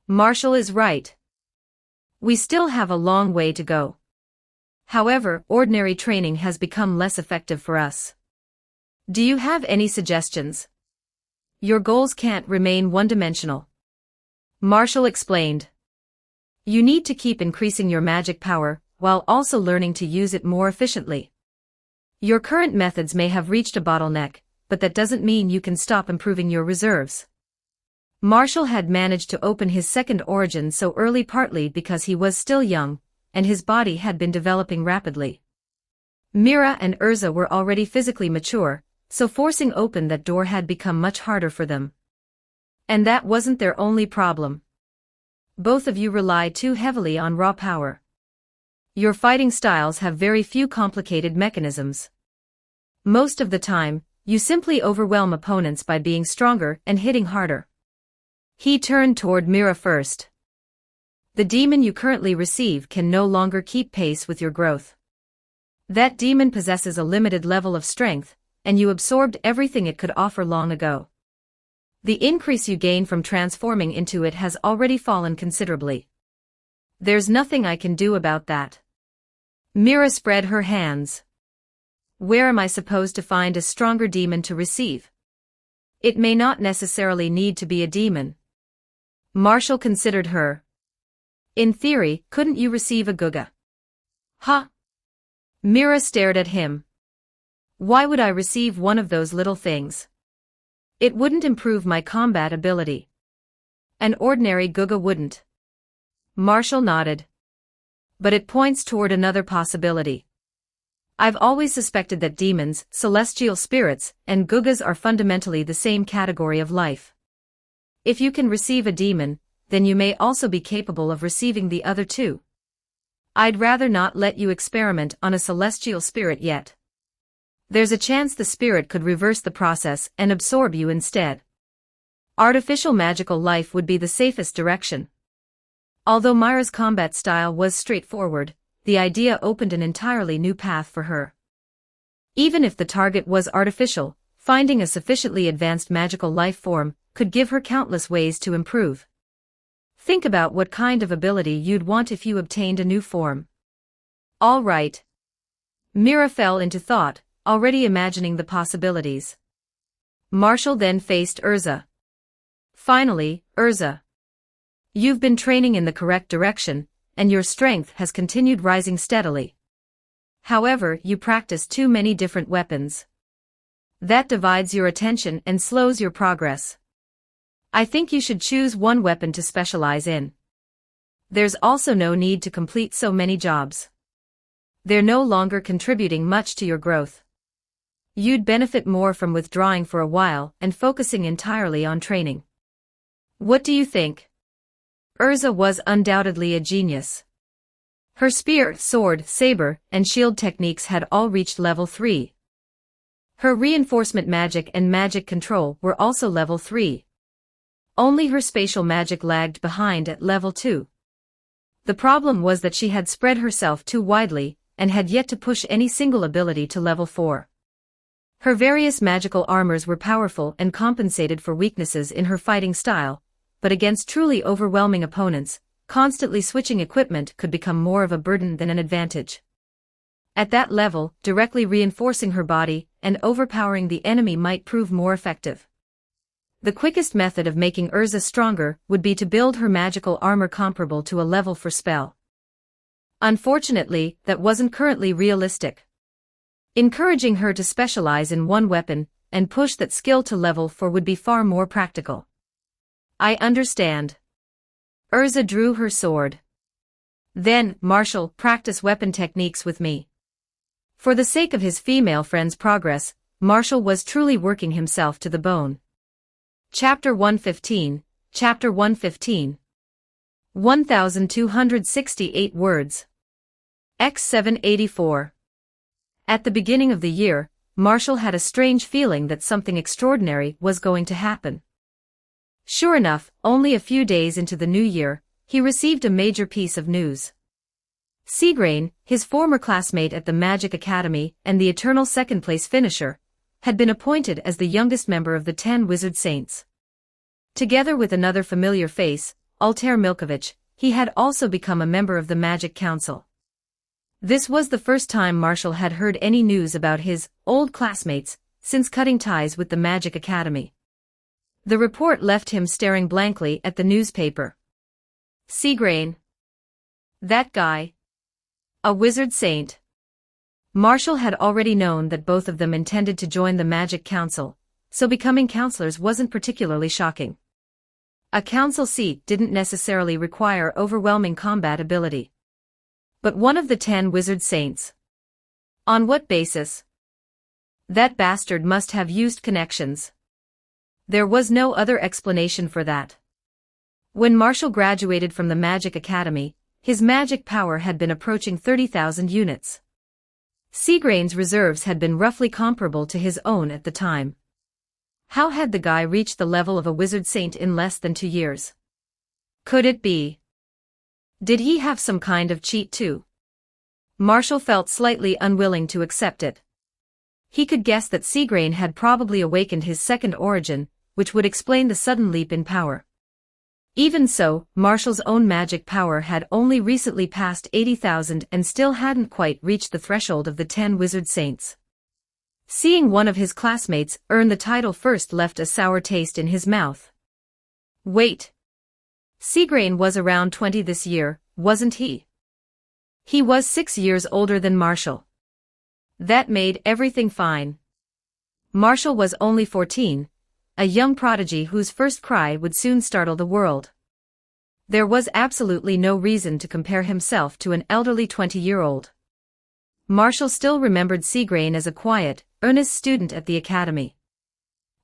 Marshall is right. We still have a long way to go. However, ordinary training has become less effective for us. Do you have any suggestions? Your goals can't remain one-dimensional. Marshall explained. You need to keep increasing your magic power, while also learning to use it more efficiently. Your current methods may have reached a bottleneck, but that doesn't mean you can stop improving your reserves. Marshall had managed to open his second origin so early partly because he was still young, and his body had been developing rapidly. Mira and Urza were already physically mature, so forcing open that door had become much harder for them. And that wasn't their only problem. Both of you rely too heavily on raw power. Your fighting styles have very few complicated mechanisms. Most of the time, you simply overwhelm opponents by being stronger and hitting harder. He turned toward Mira first. The demon you currently receive can no longer keep pace with your growth. That demon possesses a limited level of strength, and you absorbed everything it could offer long ago. The increase you gain from transforming into it has already fallen considerably. There's nothing I can do about that. Mira spread her hands. Where am I supposed to find a stronger demon to receive? It may not necessarily need to be a demon. Marshall considered her. In theory, couldn't you receive a Guga? Huh? Mira stared at him. Why would I receive one of those little things? It wouldn't improve my combat ability. An ordinary Guga wouldn't. Marshall nodded. But it points toward another possibility. I've always suspected that demons, celestial spirits, and Gugas are fundamentally the same category of life. If you can receive a demon, then you may also be capable of receiving the other two. I'd rather not let you experiment on a celestial spirit yet. There's a chance the spirit could reverse the process and absorb you instead. Artificial magical life would be the safest direction. Although Myra's combat style was straightforward, the idea opened an entirely new path for her. Even if the target was artificial, finding a sufficiently advanced magical life form could give her countless ways to improve. Think about what kind of ability you'd want if you obtained a new form. All right. Mira fell into thought, already imagining the possibilities. Marshall then faced Urza. Finally, Urza. You've been training in the correct direction, and your strength has continued rising steadily. However, you practice too many different weapons. That divides your attention and slows your progress. I think you should choose one weapon to specialize in. There's also no need to complete so many jobs. They're no longer contributing much to your growth. You'd benefit more from withdrawing for a while and focusing entirely on training. What do you think? Urza was undoubtedly a genius. Her spear, sword, saber, and shield techniques had all reached level 3. Her reinforcement magic and magic control were also level 3. Only her spatial magic lagged behind at level 2. The problem was that she had spread herself too widely, and had yet to push any single ability to level 4. Her various magical armors were powerful and compensated for weaknesses in her fighting style, but against truly overwhelming opponents, constantly switching equipment could become more of a burden than an advantage. At that level, directly reinforcing her body and overpowering the enemy might prove more effective. The quickest method of making Urza stronger would be to build her magical armor comparable to a level 4 spell. Unfortunately, that wasn't currently realistic. Encouraging her to specialize in one weapon and push that skill to level 4 would be far more practical. I understand. Urza drew her sword. Then, Marshall, practice weapon techniques with me. For the sake of his female friend's progress, Marshall was truly working himself to the bone. Chapter 115, Chapter 115. 1,268 words. X784. At the beginning of the year, Marshall had a strange feeling that something extraordinary was going to happen. Sure enough, only a few days into the new year, he received a major piece of news. Seagrain, his former classmate at the Magic Academy and the eternal second-place finisher, had been appointed as the youngest member of the 10 Wizard Saints. Together with another familiar face, Altair Milkovich, he had also become a member of the Magic Council. This was the first time Marshall had heard any news about his old classmates since cutting ties with the Magic Academy. The report left him staring blankly at the newspaper. Seagrain. That guy. A wizard saint. Marshall had already known that both of them intended to join the Magic Council, so becoming counselors wasn't particularly shocking. A council seat didn't necessarily require overwhelming combat ability. But one of the 10 wizard saints. On what basis? That bastard must have used connections. There was no other explanation for that. When Marshall graduated from the Magic Academy, his magic power had been approaching 30,000 units. Seagrain's reserves had been roughly comparable to his own at the time. How had the guy reached the level of a wizard saint in less than 2 years? Could it be? Did he have some kind of cheat too? Marshall felt slightly unwilling to accept it. He could guess that Seagrain had probably awakened his second origin, which would explain the sudden leap in power. Even so, Marshall's own magic power had only recently passed 80,000 and still hadn't quite reached the threshold of the 10 wizard saints. Seeing one of his classmates earn the title first left a sour taste in his mouth. Wait. Seagrain was around 20 this year, wasn't he? He was 6 years older than Marshall. That made everything fine. Marshall was only 14. A young prodigy whose first cry would soon startle the world. There was absolutely no reason to compare himself to an elderly 20-year-old. Marshall still remembered Seagrain as a quiet, earnest student at the academy.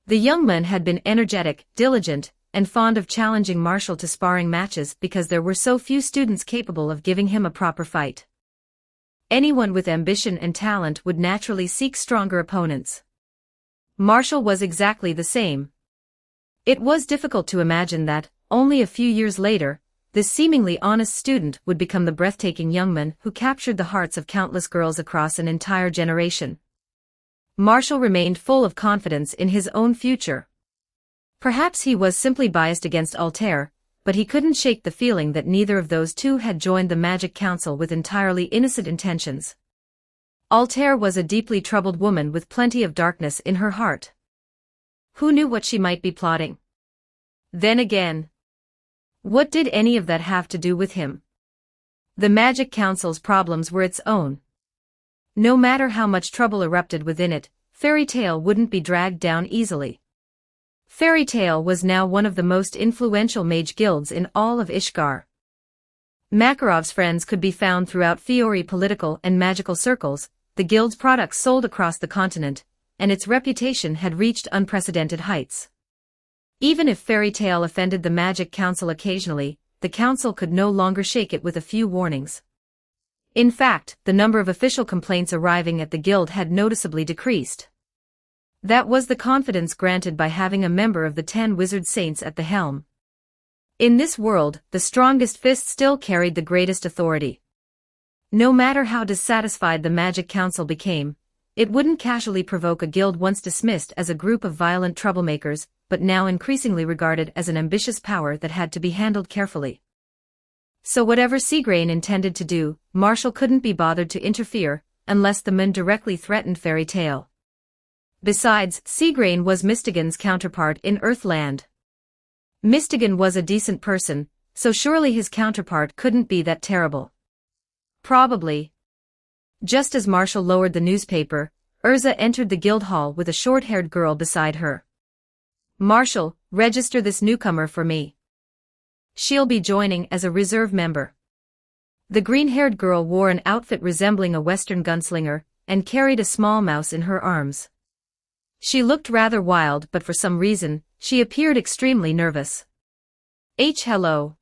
The young man had been energetic, diligent, and fond of challenging Marshall to sparring matches because there were so few students capable of giving him a proper fight. Anyone with ambition and talent would naturally seek stronger opponents. Marshall was exactly the same. It was difficult to imagine that, only a few years later, this seemingly honest student would become the breathtaking young man who captured the hearts of countless girls across an entire generation. Marshall remained full of confidence in his own future. Perhaps he was simply biased against Altair, but he couldn't shake the feeling that neither of those two had joined the Magic Council with entirely innocent intentions. Altair was a deeply troubled woman with plenty of darkness in her heart. Who knew what she might be plotting? Then again, what did any of that have to do with him? The Magic Council's problems were its own. No matter how much trouble erupted within it, Fairy Tail wouldn't be dragged down easily. Fairy Tail was now one of the most influential mage guilds in all of Ishgar. Makarov's friends could be found throughout Fiori political and magical circles. The guild's products sold across the continent, and its reputation had reached unprecedented heights. Even if Fairy Tail offended the Magic Council occasionally, the council could no longer shake it with a few warnings. In fact, the number of official complaints arriving at the guild had noticeably decreased. That was the confidence granted by having a member of the 10 wizard saints at the helm. In this world, the strongest fist still carried the greatest authority. No matter how dissatisfied the Magic Council became, it wouldn't casually provoke a guild once dismissed as a group of violent troublemakers, but now increasingly regarded as an ambitious power that had to be handled carefully. So whatever Seagrain intended to do, Marshall couldn't be bothered to interfere, unless the men directly threatened Fairy Tail. Besides, Seagrain was Mistigan's counterpart in Earthland. Mistigan was a decent person, so surely his counterpart couldn't be that terrible. Probably. Just as Marshall lowered the newspaper, Urza entered the guild hall with a short-haired girl beside her. Marshall, register this newcomer for me. She'll be joining as a reserve member. The green-haired girl wore an outfit resembling a Western gunslinger, and carried a small mouse in her arms. She looked rather wild, but for some reason, she appeared extremely nervous. Hello.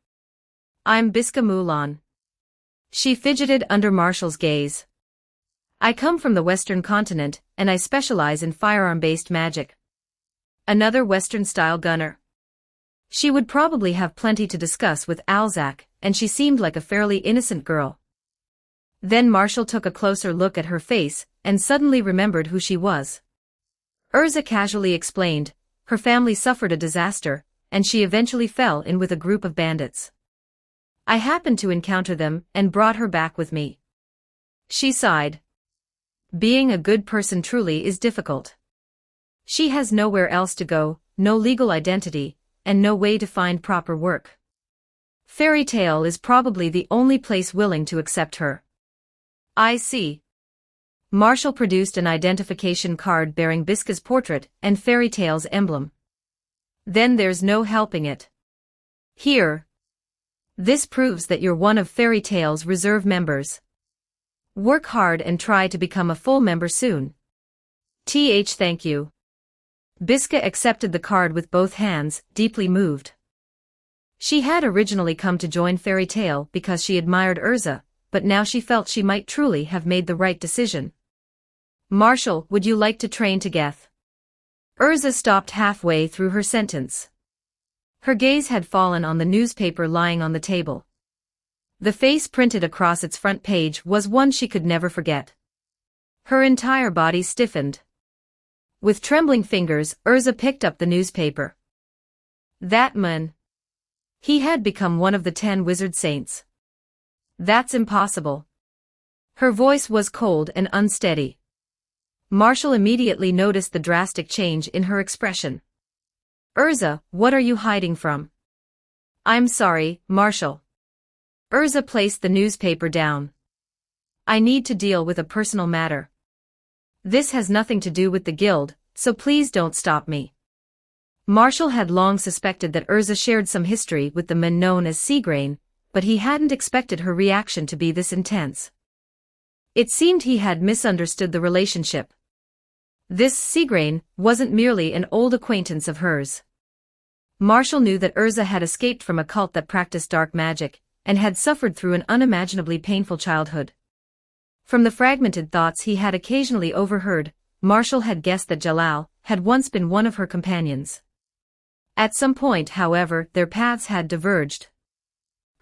I'm Biska Mulan. She fidgeted under Marshall's gaze. I come from the Western continent, and I specialize in firearm-based magic. Another Western-style gunner. She would probably have plenty to discuss with Alzak, and she seemed like a fairly innocent girl. Then Marshall took a closer look at her face, and suddenly remembered who she was. Urza casually explained, her family suffered a disaster, and she eventually fell in with a group of bandits. I happened to encounter them and brought her back with me. She sighed. Being a good person truly is difficult. She has nowhere else to go, no legal identity, and no way to find proper work. Fairy Tale is probably the only place willing to accept her. I see. Marshall produced an identification card bearing Bisca's portrait and Fairy Tale's emblem. Then there's no helping it. Here. This proves that you're one of Fairy Tale's reserve members. Work hard and try to become a full member soon. Thank you. Bisca accepted the card with both hands, deeply moved. She had originally come to join Fairy Tale because she admired Urza, but now she felt she might truly have made the right decision. Marshall, would you like to train together? Urza stopped halfway through her sentence. Her gaze had fallen on the newspaper lying on the table. The face printed across its front page was one she could never forget. Her entire body stiffened. With trembling fingers, Urza picked up the newspaper. That man. He had become one of the 10 wizard saints. That's impossible. Her voice was cold and unsteady. Marshall immediately noticed the drastic change in her expression. Urza, what are you hiding from? I'm sorry, Marshall. Urza placed the newspaper down. I need to deal with a personal matter. This has nothing to do with the guild, so please don't stop me. Marshall had long suspected that Urza shared some history with the men known as Seagrain, but he hadn't expected her reaction to be this intense. It seemed he had misunderstood the relationship. This Seagrain wasn't merely an old acquaintance of hers. Marshall knew that Urza had escaped from a cult that practiced dark magic, and had suffered through an unimaginably painful childhood. From the fragmented thoughts he had occasionally overheard, Marshall had guessed that Jalal had once been one of her companions. At some point, however, their paths had diverged.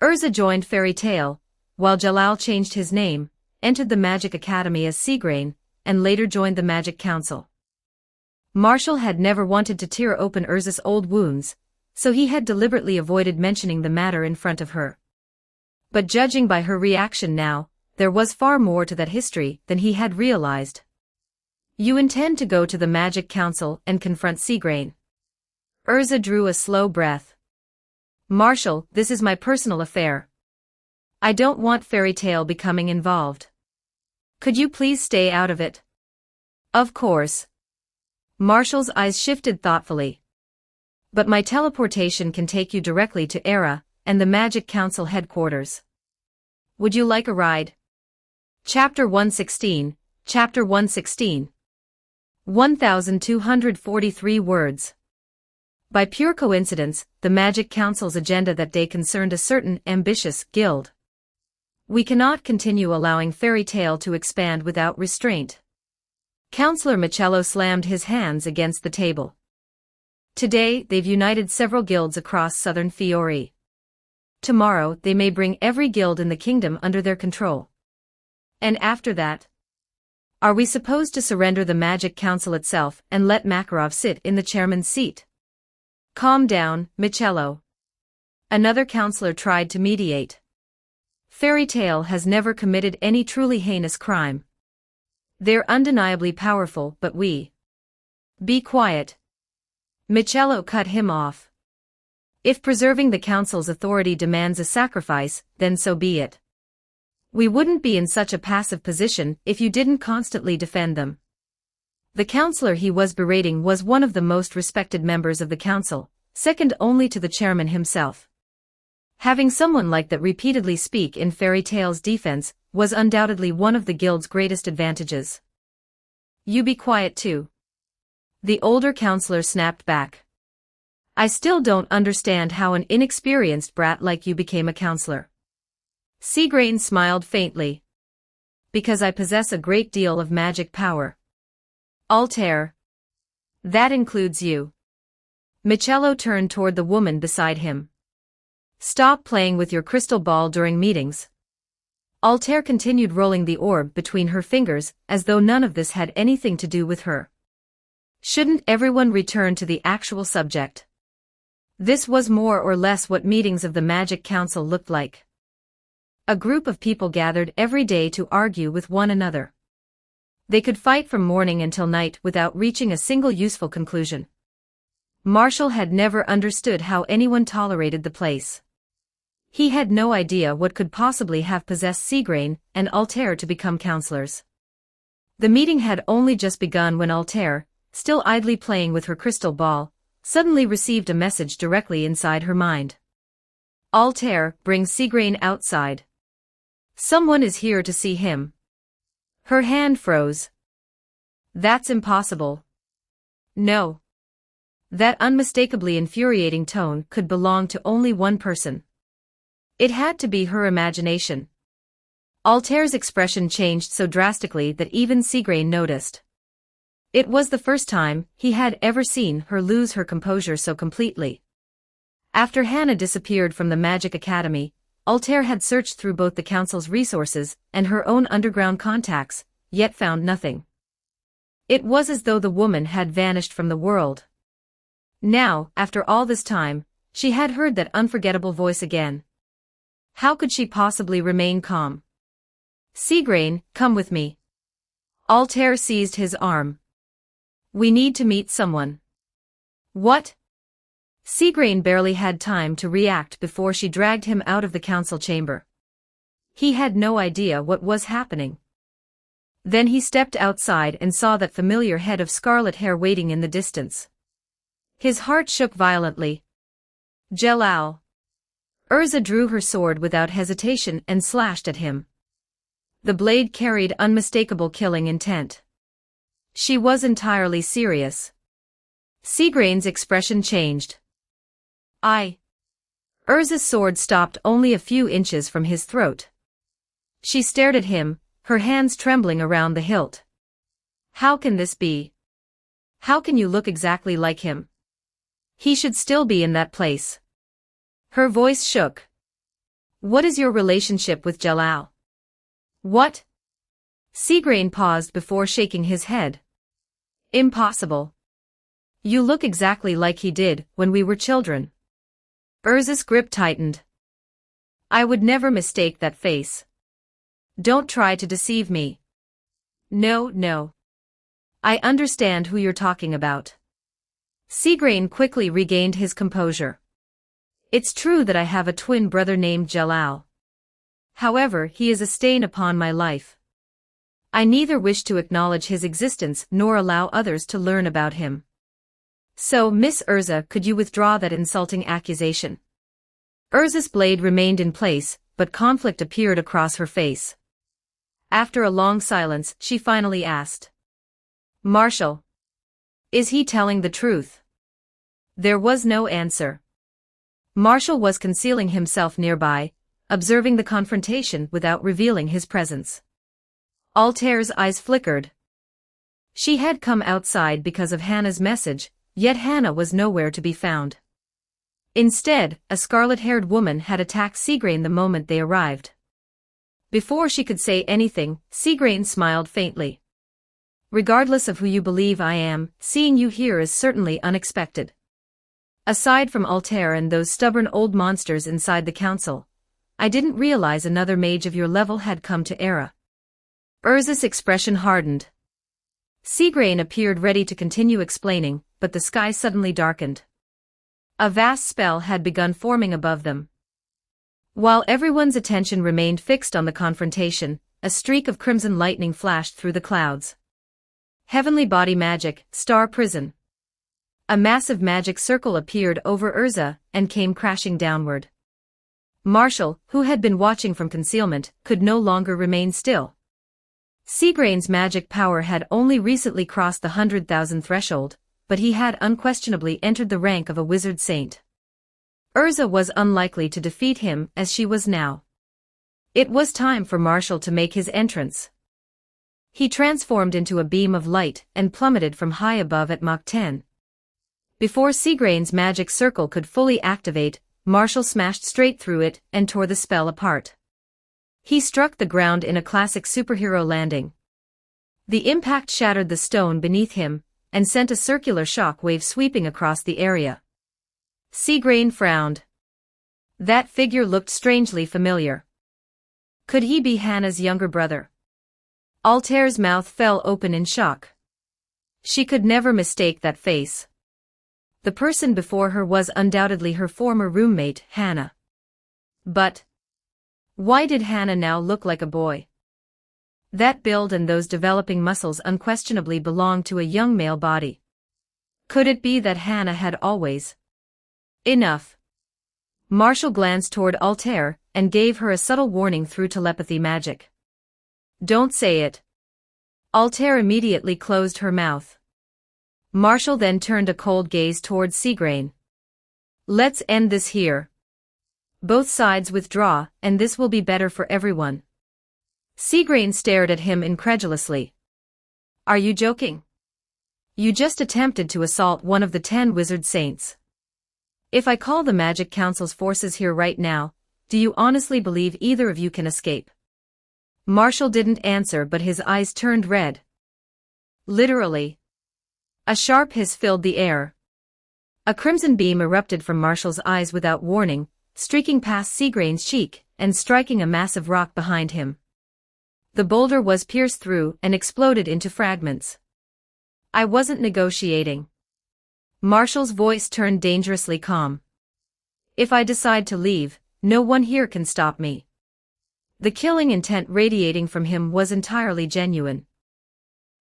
Urza joined Fairy Tale, while Jalal changed his name, entered the Magic Academy as Seagrain, and later joined the Magic Council. Marshall had never wanted to tear open Urza's old wounds, so he had deliberately avoided mentioning the matter in front of her. But judging by her reaction now, there was far more to that history than he had realized. You intend to go to the Magic Council and confront Seagrain? Urza drew a slow breath. Marshall, this is my personal affair. I don't want Fairy Tale becoming involved. Could you please stay out of it? Of course. Marshall's eyes shifted thoughtfully. But my teleportation can take you directly to Era and the Magic Council headquarters. Would you like a ride? Chapter 116, Chapter 116. 1,243 words. By pure coincidence, the Magic Council's agenda that day concerned a certain ambitious guild. We cannot continue allowing Fairy Tale to expand without restraint. Counselor Michello slammed his hands against the table. Today, they've united several guilds across southern Fiori. Tomorrow, they may bring every guild in the kingdom under their control. And after that? Are we supposed to surrender the Magic Council itself and let Makarov sit in the chairman's seat? Calm down, Michello. Another counselor tried to mediate. Fairy Tale has never committed any truly heinous crime. They're undeniably powerful, but we... Be quiet. Michello cut him off. If preserving the council's authority demands a sacrifice, then so be it. We wouldn't be in such a passive position if you didn't constantly defend them. The counselor he was berating was one of the most respected members of the council, second only to the chairman himself. Having someone like that repeatedly speak in Fairy Tale's defense was undoubtedly one of the guild's greatest advantages. You be quiet too. The older counselor snapped back. I still don't understand how an inexperienced brat like you became a counselor. Seagrain smiled faintly. Because I possess a great deal of magic power. Altair. That includes you. Michello turned toward the woman beside him. Stop playing with your crystal ball during meetings. Altair continued rolling the orb between her fingers as though none of this had anything to do with her. Shouldn't everyone return to the actual subject? This was more or less what meetings of the Magic Council looked like. A group of people gathered every day to argue with one another. They could fight from morning until night without reaching a single useful conclusion. Marshall had never understood how anyone tolerated the place. He had no idea what could possibly have possessed Seagrain and Altair to become counselors. The meeting had only just begun when Altair, still idly playing with her crystal ball, suddenly received a message directly inside her mind. Altair, bring Seagrain outside. Someone is here to see him. Her hand froze. That's impossible. No. That unmistakably infuriating tone could belong to only one person. It had to be her imagination. Altair's expression changed so drastically that even Seagrain noticed. It was the first time he had ever seen her lose her composure so completely. After Hannah disappeared from the Magic Academy, Altair had searched through both the Council's resources and her own underground contacts, yet found nothing. It was as though the woman had vanished from the world. Now, after all this time, she had heard that unforgettable voice again. How could she possibly remain calm? Seagrain, come with me. Altair seized his arm. We need to meet someone. What? Seagrain barely had time to react before she dragged him out of the council chamber. He had no idea what was happening. Then he stepped outside and saw that familiar head of scarlet hair waiting in the distance. His heart shook violently. Jalal. Urza drew her sword without hesitation and slashed at him. The blade carried unmistakable killing intent. She was entirely serious. Seagrain's expression changed. Urza's sword stopped only a few inches from his throat. She stared at him, her hands trembling around the hilt. How can this be? How can you look exactly like him? He should still be in that place. Her voice shook. What is your relationship with Jalal? What? Seagrain paused before shaking his head. Impossible. You look exactly like he did when we were children. Urza's grip tightened. I would never mistake that face. Don't try to deceive me. No. I understand who you're talking about. Seagrain quickly regained his composure. It's true that I have a twin brother named Jalal. However, he is a stain upon my life. I neither wish to acknowledge his existence nor allow others to learn about him. So, Miss Urza, could you withdraw that insulting accusation? Urza's blade remained in place, but conflict appeared across her face. After a long silence, she finally asked. Marshall. Is he telling the truth? There was no answer. Marshall was concealing himself nearby, observing the confrontation without revealing his presence. Altair's eyes flickered. She had come outside because of Hannah's message, yet Hannah was nowhere to be found. Instead, a scarlet-haired woman had attacked Seagrain the moment they arrived. Before she could say anything, Seagrain smiled faintly. Regardless of who you believe I am, seeing you here is certainly unexpected. Aside from Altair and those stubborn old monsters inside the council, I didn't realize another mage of your level had come to Era. Urza's expression hardened. Seagrain appeared ready to continue explaining, but the sky suddenly darkened. A vast spell had begun forming above them. While everyone's attention remained fixed on the confrontation, a streak of crimson lightning flashed through the clouds. Heavenly body magic, star prison. A massive magic circle appeared over Urza and came crashing downward. Marshall, who had been watching from concealment, could no longer remain still. Seagrain's magic power had only recently crossed the 100,000 threshold, but he had unquestionably entered the rank of a wizard saint. Urza was unlikely to defeat him as she was now. It was time for Marshall to make his entrance. He transformed into a beam of light and plummeted from high above at Mach 10. Before Seagrain's magic circle could fully activate, Marshall smashed straight through it and tore the spell apart. He struck the ground in a classic superhero landing. The impact shattered the stone beneath him and sent a circular shock wave sweeping across the area. Seagrain frowned. That figure looked strangely familiar. Could he be Hannah's younger brother? Altair's mouth fell open in shock. She could never mistake that face. The person before her was undoubtedly her former roommate, Hannah. But why did Hannah now look like a boy? That build and those developing muscles unquestionably belonged to a young male body. Could it be that Hannah had always... Enough. Marshall glanced toward Altair and gave her a subtle warning through telepathy magic. Don't say it. Altair immediately closed her mouth. Marshall then turned a cold gaze toward Seagrain. Let's end this here. Both sides withdraw, and this will be better for everyone. Seagrain stared at him incredulously. Are you joking? You just attempted to assault one of the 10 wizard saints. If I call the Magic Council's forces here right now, do you honestly believe either of you can escape? Marshall didn't answer, but his eyes turned red. Literally. A sharp hiss filled the air. A crimson beam erupted from Marshall's eyes without warning, streaking past Seagrain's cheek and striking a massive rock behind him. The boulder was pierced through and exploded into fragments. I wasn't negotiating. Marshall's voice turned dangerously calm. If I decide to leave, no one here can stop me. The killing intent radiating from him was entirely genuine.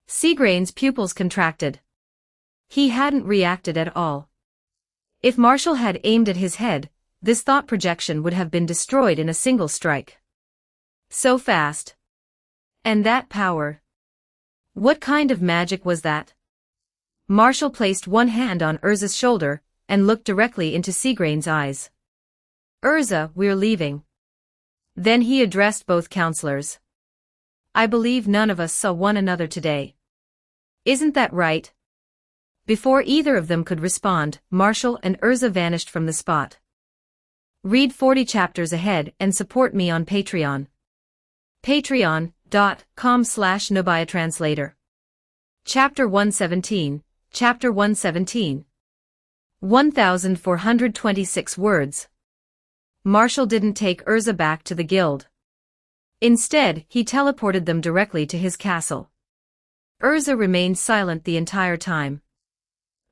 Seagrain's pupils contracted. He hadn't reacted at all. If Marshall had aimed at his head, this thought projection would have been destroyed in a single strike. So fast. And that power. What kind of magic was that? Marshall placed one hand on Urza's shoulder and looked directly into Seagrain's eyes. Urza, we're leaving. Then he addressed both counselors. I believe none of us saw one another today. Isn't that right? Before either of them could respond, Marshall and Urza vanished from the spot. Read 40 chapters ahead and support me on Patreon. Patreon.com/NobiaTranslator. Chapter 117, Chapter 117. 1,426 words. Marshall didn't take Urza back to the guild. Instead, he teleported them directly to his castle. Urza remained silent the entire time.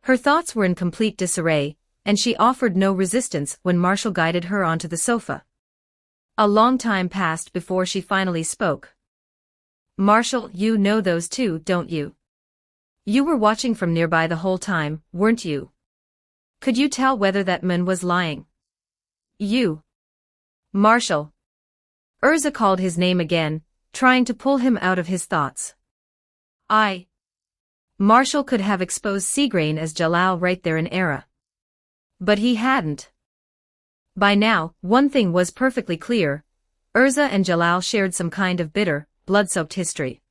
Her thoughts were in complete disarray, and she offered no resistance when Marshall guided her onto the sofa. A long time passed before she finally spoke. Marshall, you know those two, don't you? You were watching from nearby the whole time, weren't you? Could you tell whether that man was lying? You. Marshall. Urza called his name again, trying to pull him out of his thoughts. Marshall could have exposed Seagrain as Jalal right there in Era. But he hadn't. By now, one thing was perfectly clear. Urza and Jalal shared some kind of bitter, blood-soaked history.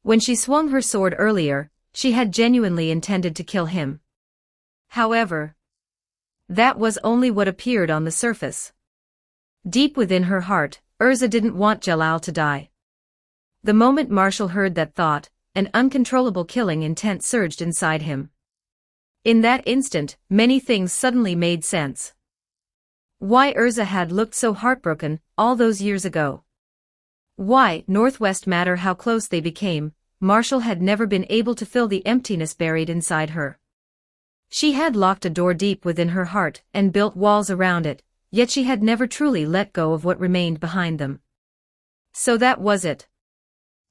When she swung her sword earlier, she had genuinely intended to kill him. However, that was only what appeared on the surface. Deep within her heart, Urza didn't want Jalal to die. The moment Marshall heard that thought, an uncontrollable killing intent surged inside him. In that instant, many things suddenly made sense. Why Urza had looked so heartbroken all those years ago. Why, Northwest matter how close they became, Marshall had never been able to fill the emptiness buried inside her. She had locked a door deep within her heart and built walls around it, yet she had never truly let go of what remained behind them. So that was it.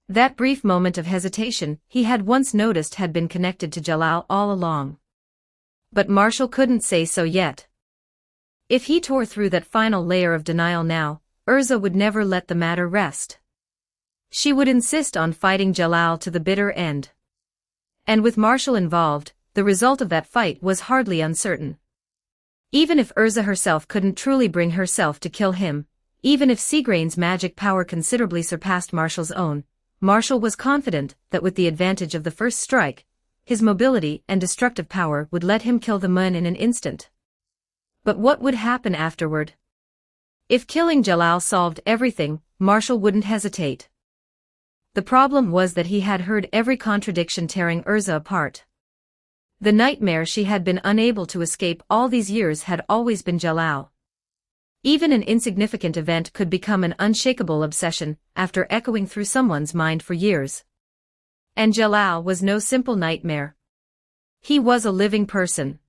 That brief moment of hesitation he had once noticed had been connected to Jalal all along. But Marshall couldn't say so yet. If he tore through that final layer of denial now, Urza would never let the matter rest. She would insist on fighting Jalal to the bitter end. And with Marshall involved, the result of that fight was hardly uncertain. Even if Urza herself couldn't truly bring herself to kill him, even if Seagrain's magic power considerably surpassed Marshall's own, Marshall was confident that with the advantage of the first strike, his mobility and destructive power would let him kill the man in an instant. But what would happen afterward? If killing Jalal solved everything, Marshall wouldn't hesitate. The problem was that he had heard every contradiction tearing Urza apart. The nightmare she had been unable to escape all these years had always been Jalal. Even an insignificant event could become an unshakable obsession after echoing through someone's mind for years. And Jalal was no simple nightmare. He was a living person.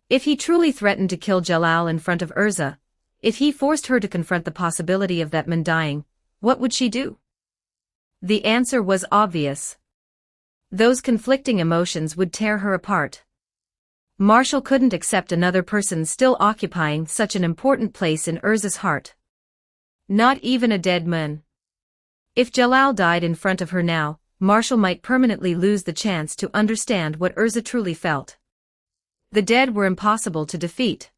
If he truly threatened to kill Jalal in front of Urza, if he forced her to confront the possibility of that man dying, what would she do? The answer was obvious. Those conflicting emotions would tear her apart. Marshall couldn't accept another person still occupying such an important place in Urza's heart. Not even a dead man. If Jalal died in front of her now, Marshall might permanently lose the chance to understand what Urza truly felt. The dead were impossible to defeat.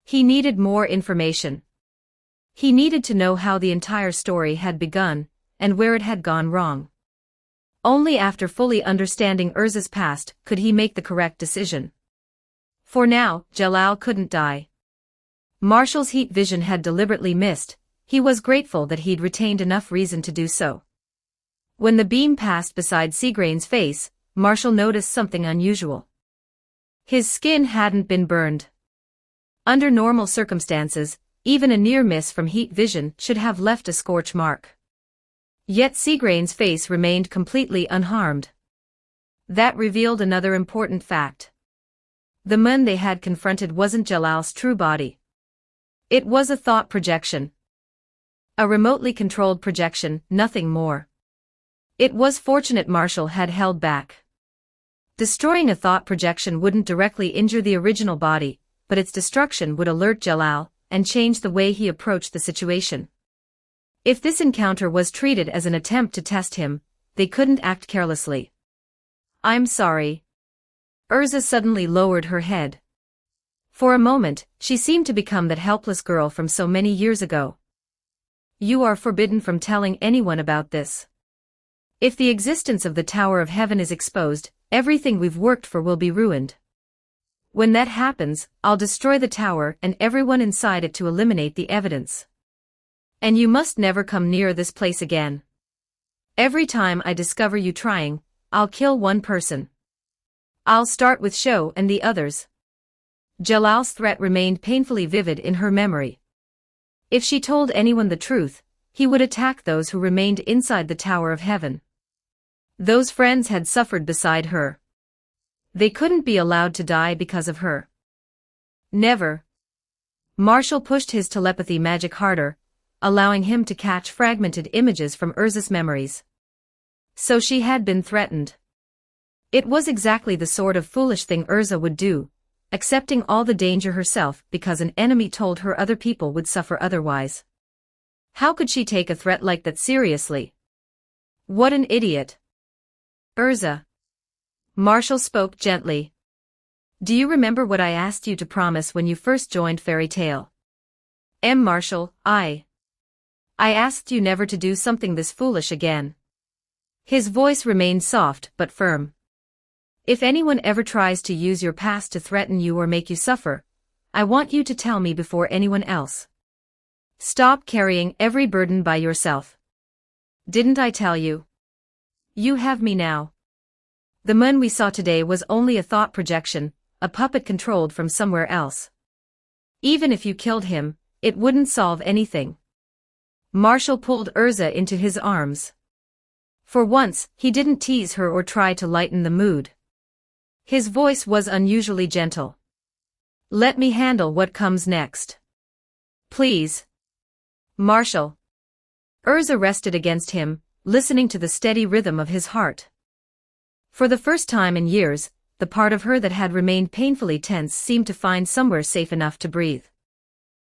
He needed more information. He needed to know how the entire story had begun, and where it had gone wrong. Only after fully understanding Urza's past could he make the correct decision. For now, Jalal couldn't die. Marshall's heat vision had deliberately missed. He was grateful that he'd retained enough reason to do so. When the beam passed beside Seagrain's face, Marshall noticed something unusual. His skin hadn't been burned. Under normal circumstances, even a near miss from heat vision should have left a scorch mark. Yet Seagrain's face remained completely unharmed. That revealed another important fact. The man they had confronted wasn't Jalal's true body. It was a thought projection. A remotely controlled projection, nothing more. It was fortunate Marshall had held back. Destroying a thought projection wouldn't directly injure the original body, but its destruction would alert Jalal and change the way he approached the situation. If this encounter was treated as an attempt to test him, they couldn't act carelessly. "I'm sorry." Urza suddenly lowered her head. For a moment, she seemed to become that helpless girl from so many years ago. "You are forbidden from telling anyone about this. If the existence of the Tower of Heaven is exposed, everything we've worked for will be ruined. When that happens, I'll destroy the tower and everyone inside it to eliminate the evidence. And you must never come near this place again. Every time I discover you trying, I'll kill one person. I'll start with Sho and the others." Jalal's threat remained painfully vivid in her memory. If she told anyone the truth, he would attack those who remained inside the Tower of Heaven. Those friends had suffered beside her. They couldn't be allowed to die because of her. Never. Marshall pushed his telepathy magic harder, allowing him to catch fragmented images from Urza's memories. So she had been threatened. It was exactly the sort of foolish thing Urza would do, accepting all the danger herself because an enemy told her other people would suffer otherwise. How could she take a threat like that seriously? What an idiot. "Urza." Marshall spoke gently. "Do you remember what I asked you to promise when you first joined Fairy Tale?" Marshall, I asked you never to do something this foolish again." His voice remained soft but firm. "If anyone ever tries to use your past to threaten you or make you suffer, I want you to tell me before anyone else. Stop carrying every burden by yourself. Didn't I tell you? You have me now. The man we saw today was only a thought projection, a puppet controlled from somewhere else. Even if you killed him, it wouldn't solve anything." Marshall pulled Urza into his arms. For once, he didn't tease her or try to lighten the mood. His voice was unusually gentle. "Let me handle what comes next. Please." "Marshall." Urza rested against him, listening to the steady rhythm of his heart. For the first time in years, the part of her that had remained painfully tense seemed to find somewhere safe enough to breathe.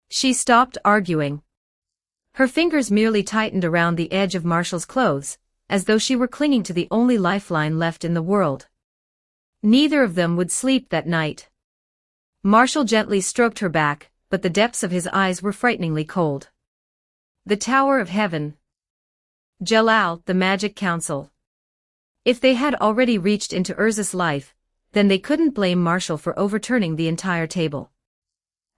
She stopped arguing. Her fingers merely tightened around the edge of Marshall's clothes, as though she were clinging to the only lifeline left in the world. Neither of them would sleep that night. Marshall gently stroked her back, but the depths of his eyes were frighteningly cold. The Tower of Heaven. Jalal, the Magic Council. If they had already reached into Urza's life, then they couldn't blame Marshall for overturning the entire table.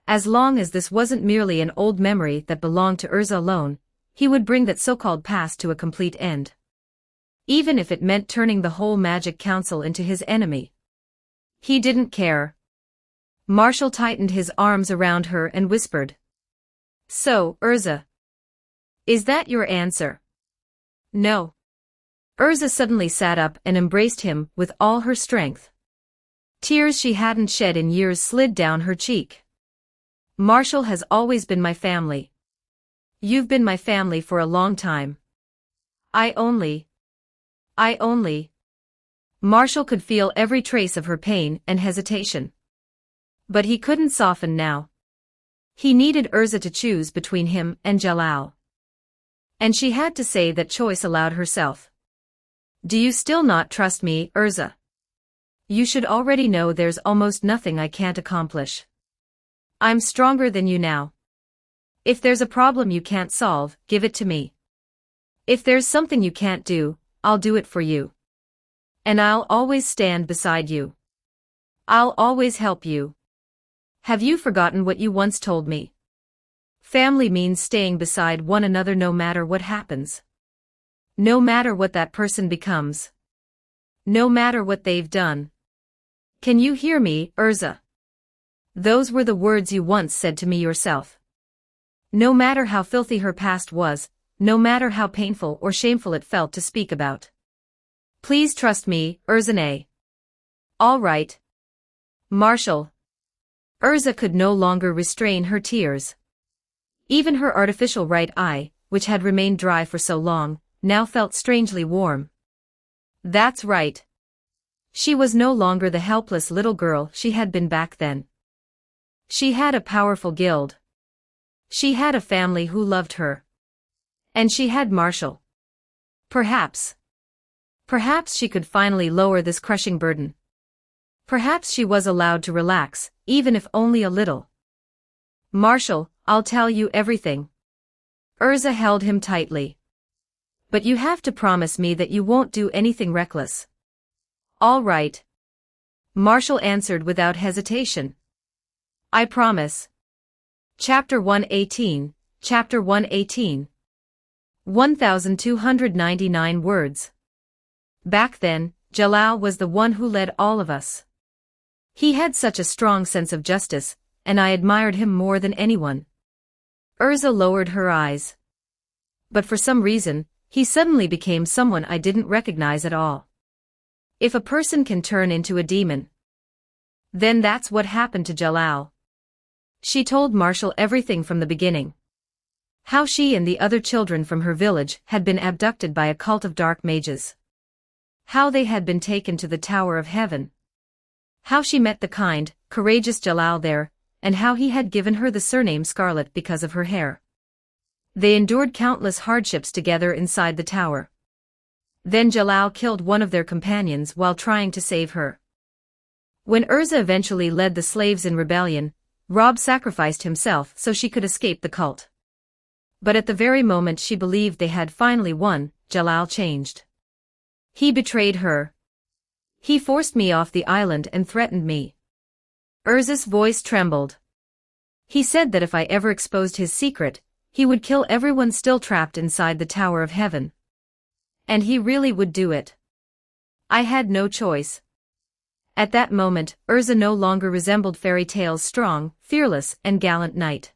As long as this wasn't merely an old memory that belonged to Urza alone, he would bring that so-called past to a complete end. Even if it meant turning the whole Magic Council into his enemy. He didn't care. Marshall tightened his arms around her and whispered. So, Urza. Is that your answer? No. Urza suddenly sat up and embraced him with all her strength. Tears she hadn't shed in years slid down her cheek. Marshall has always been my family. You've been my family for a long time. I only. Marshall could feel every trace of her pain and hesitation. But he couldn't soften now. He needed Urza to choose between him and Jalal. And she had to say that choice aloud herself. Do you still not trust me, Urza? You should already know there's almost nothing I can't accomplish. I'm stronger than you now. If there's a problem you can't solve, give it to me. If there's something you can't do, I'll do it for you. And I'll always stand beside you. I'll always help you. Have you forgotten what you once told me? Family means staying beside one another no matter what happens. No matter what that person becomes. No matter what they've done. Can you hear me, Urza? Those were the words you once said to me yourself. No matter how filthy her past was, no matter how painful or shameful it felt to speak about. Please trust me, Urzane. All right. Marshall. Urza could no longer restrain her tears. Even her artificial right eye, which had remained dry for so long, now felt strangely warm. That's right. She was no longer the helpless little girl she had been back then. She had a powerful guild. She had a family who loved her. And she had Marshall. Perhaps she could finally lower this crushing burden. Perhaps she was allowed to relax, even if only a little. Marshall, I'll tell you everything. Urza held him tightly. But you have to promise me that you won't do anything reckless. All right. Marshall answered without hesitation. I promise. Chapter 118, Chapter 118. 1,299 words. Back then, Jalal was the one who led all of us. He had such a strong sense of justice, and I admired him more than anyone. Urza lowered her eyes. But for some reason, he suddenly became someone I didn't recognize at all. If a person can turn into a demon, then that's what happened to Jalal. She told Marshall everything from the beginning. How she and the other children from her village had been abducted by a cult of dark mages. How they had been taken to the Tower of Heaven. How she met the kind, courageous Jalal there, and how he had given her the surname Scarlet because of her hair. They endured countless hardships together inside the tower. Then Jalal killed one of their companions while trying to save her. When Urza eventually led the slaves in rebellion, Rob sacrificed himself so she could escape the cult. But at the very moment she believed they had finally won, Jalal changed. He betrayed her. He forced me off the island and threatened me. Urza's voice trembled. He said that if I ever exposed his secret, he would kill everyone still trapped inside the Tower of Heaven. And he really would do it. I had no choice. At that moment, Urza no longer resembled fairy tale's strong, fearless, and gallant knight.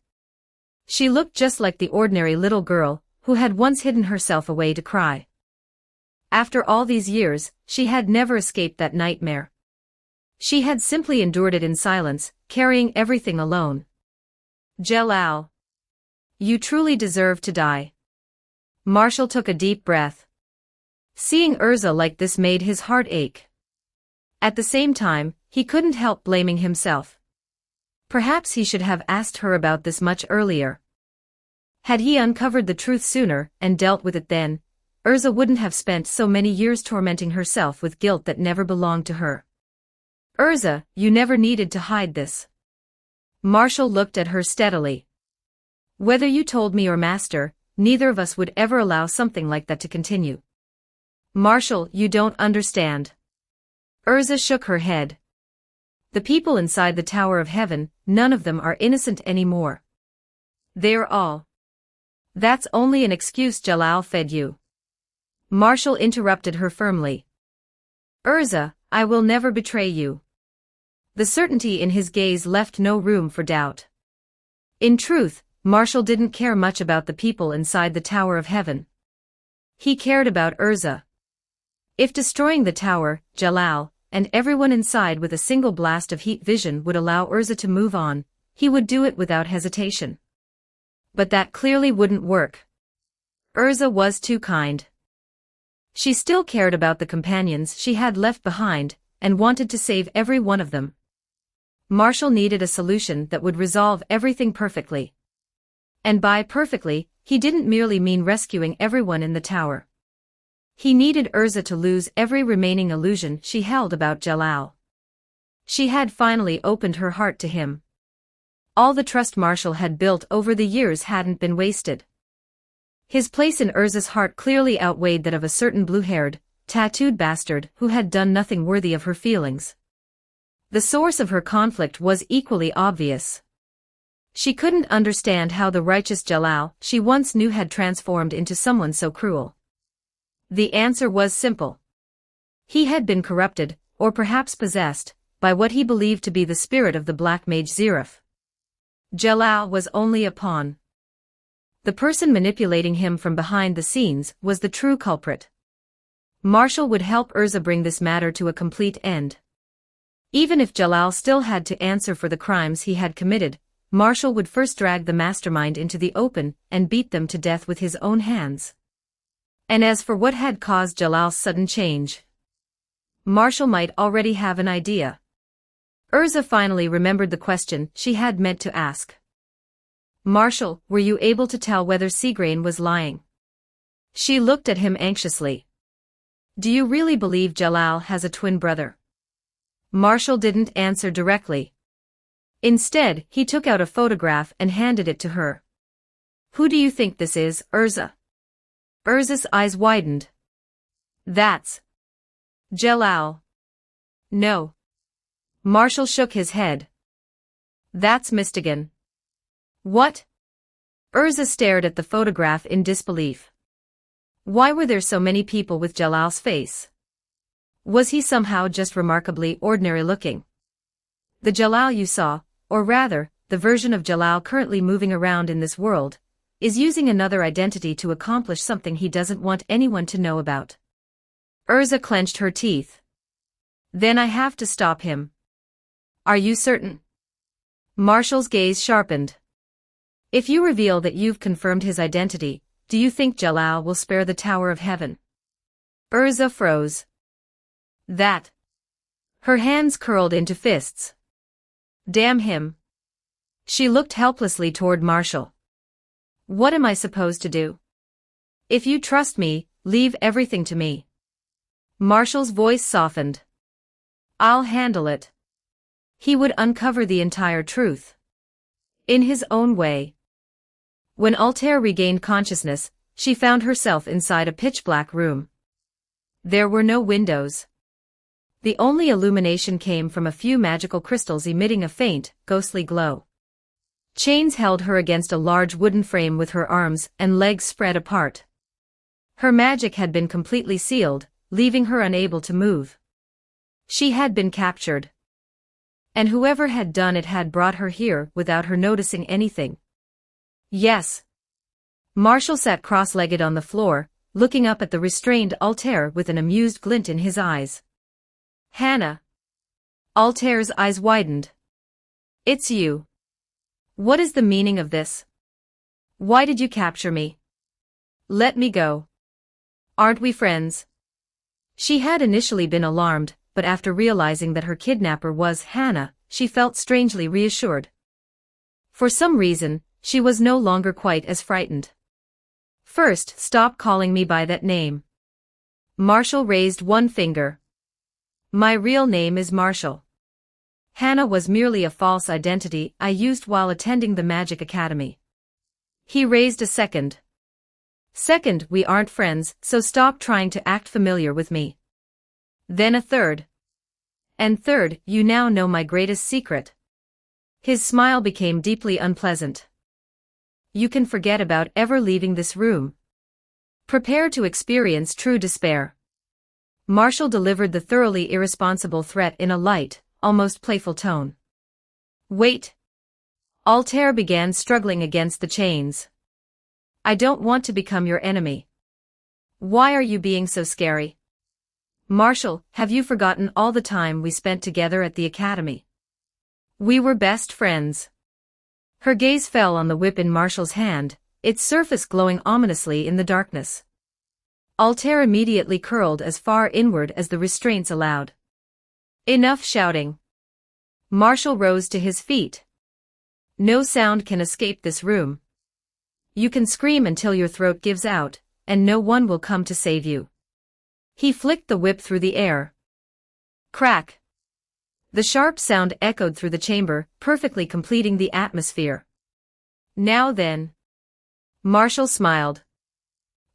She looked just like the ordinary little girl, who had once hidden herself away to cry. After all these years, she had never escaped that nightmare. She had simply endured it in silence, carrying everything alone. Jalal. You truly deserve to die. Marshall took a deep breath. Seeing Urza like this made his heart ache. At the same time, he couldn't help blaming himself. Perhaps he should have asked her about this much earlier. Had he uncovered the truth sooner and dealt with it then, Urza wouldn't have spent so many years tormenting herself with guilt that never belonged to her. Urza, you never needed to hide this. Marshall looked at her steadily. Whether you told me or Master, neither of us would ever allow something like that to continue. Marshall, you don't understand. Urza shook her head. The people inside the Tower of Heaven, none of them are innocent anymore. They're all. That's only an excuse Jalal fed you. Marshall interrupted her firmly. Urza, I will never betray you. The certainty in his gaze left no room for doubt. In truth, Marshall didn't care much about the people inside the Tower of Heaven. He cared about Urza. If destroying the tower, Jalal, and everyone inside with a single blast of heat vision would allow Urza to move on, he would do it without hesitation. But that clearly wouldn't work. Urza was too kind. She still cared about the companions she had left behind, and wanted to save every one of them. Marshall needed a solution that would resolve everything perfectly. And by perfectly, he didn't merely mean rescuing everyone in the tower. He needed Urza to lose every remaining illusion she held about Jalal. She had finally opened her heart to him. All the trust Marshall had built over the years hadn't been wasted. His place in Urza's heart clearly outweighed that of a certain blue-haired, tattooed bastard who had done nothing worthy of her feelings. The source of her conflict was equally obvious. She couldn't understand how the righteous Jalal she once knew had transformed into someone so cruel. The answer was simple. He had been corrupted, or perhaps possessed, by what he believed to be the spirit of the black mage Ziraf. Jalal was only a pawn. The person manipulating him from behind the scenes was the true culprit. Marshall would help Urza bring this matter to a complete end. Even if Jalal still had to answer for the crimes he had committed, Marshall would first drag the mastermind into the open and beat them to death with his own hands. And as for what had caused Jalal's sudden change, Marshall might already have an idea. Urza finally remembered the question she had meant to ask. "Marshall, were you able to tell whether Seagrain was lying?" She looked at him anxiously. "Do you really believe Jalal has a twin brother?" Marshall didn't answer directly. Instead, he took out a photograph and handed it to her. "Who do you think this is, Urza?" Urza's eyes widened. "That's Jalal." "No." Marshall shook his head. "That's Mistigan." "What?" Urza stared at the photograph in disbelief. Why were there so many people with Jalal's face? Was he somehow just remarkably ordinary looking? The Jalal you saw, or rather, the version of Jalal currently moving around in this world, is using another identity to accomplish something he doesn't want anyone to know about. Urza clenched her teeth. "Then I have to stop him." "Are you certain?" Marshall's gaze sharpened. "If you reveal that you've confirmed his identity, do you think Jalal will spare the Tower of Heaven?" Urza froze. "That." Her hands curled into fists. "Damn him." She looked helplessly toward Marshall. "What am I supposed to do?" "If you trust me, leave everything to me." Marshall's voice softened. "I'll handle it." He would uncover the entire truth. In his own way. When Altair regained consciousness, she found herself inside a pitch-black room. There were no windows. The only illumination came from a few magical crystals emitting a faint, ghostly glow. Chains held her against a large wooden frame with her arms and legs spread apart. Her magic had been completely sealed, leaving her unable to move. She had been captured. And whoever had done it had brought her here without her noticing anything. Yes. Marshall sat cross-legged on the floor, looking up at the restrained Altair with an amused glint in his eyes. "Hannah." Altair's eyes widened. "It's you. What is the meaning of this? Why did you capture me? Let me go. Aren't we friends?" She had initially been alarmed, but after realizing that her kidnapper was Hannah, she felt strangely reassured. For some reason, she was no longer quite as frightened. "First, stop calling me by that name." Marshall raised one finger. "My real name is Marshall. Hannah was merely a false identity I used while attending the Magic Academy." He raised a second. "Second, we aren't friends, so stop trying to act familiar with me." Then a third. "And third, you now know my greatest secret." His smile became deeply unpleasant. "You can forget about ever leaving this room. Prepare to experience true despair." Marshall delivered the thoroughly irresponsible threat in a light, almost playful tone. Wait. Altair began struggling against the chains. I don't want to become your enemy. Why are you being so scary? Marshall, have you forgotten all the time we spent together at the academy? We were best friends. Her gaze fell on the whip in Marshall's hand, its surface glowing ominously in the darkness. Altair immediately curled as far inward as the restraints allowed. Enough shouting. Marshall rose to his feet. No sound can escape this room. You can scream until your throat gives out, and no one will come to save you. He flicked the whip through the air. Crack. The sharp sound echoed through the chamber, perfectly completing the atmosphere. Now then. Marshall smiled.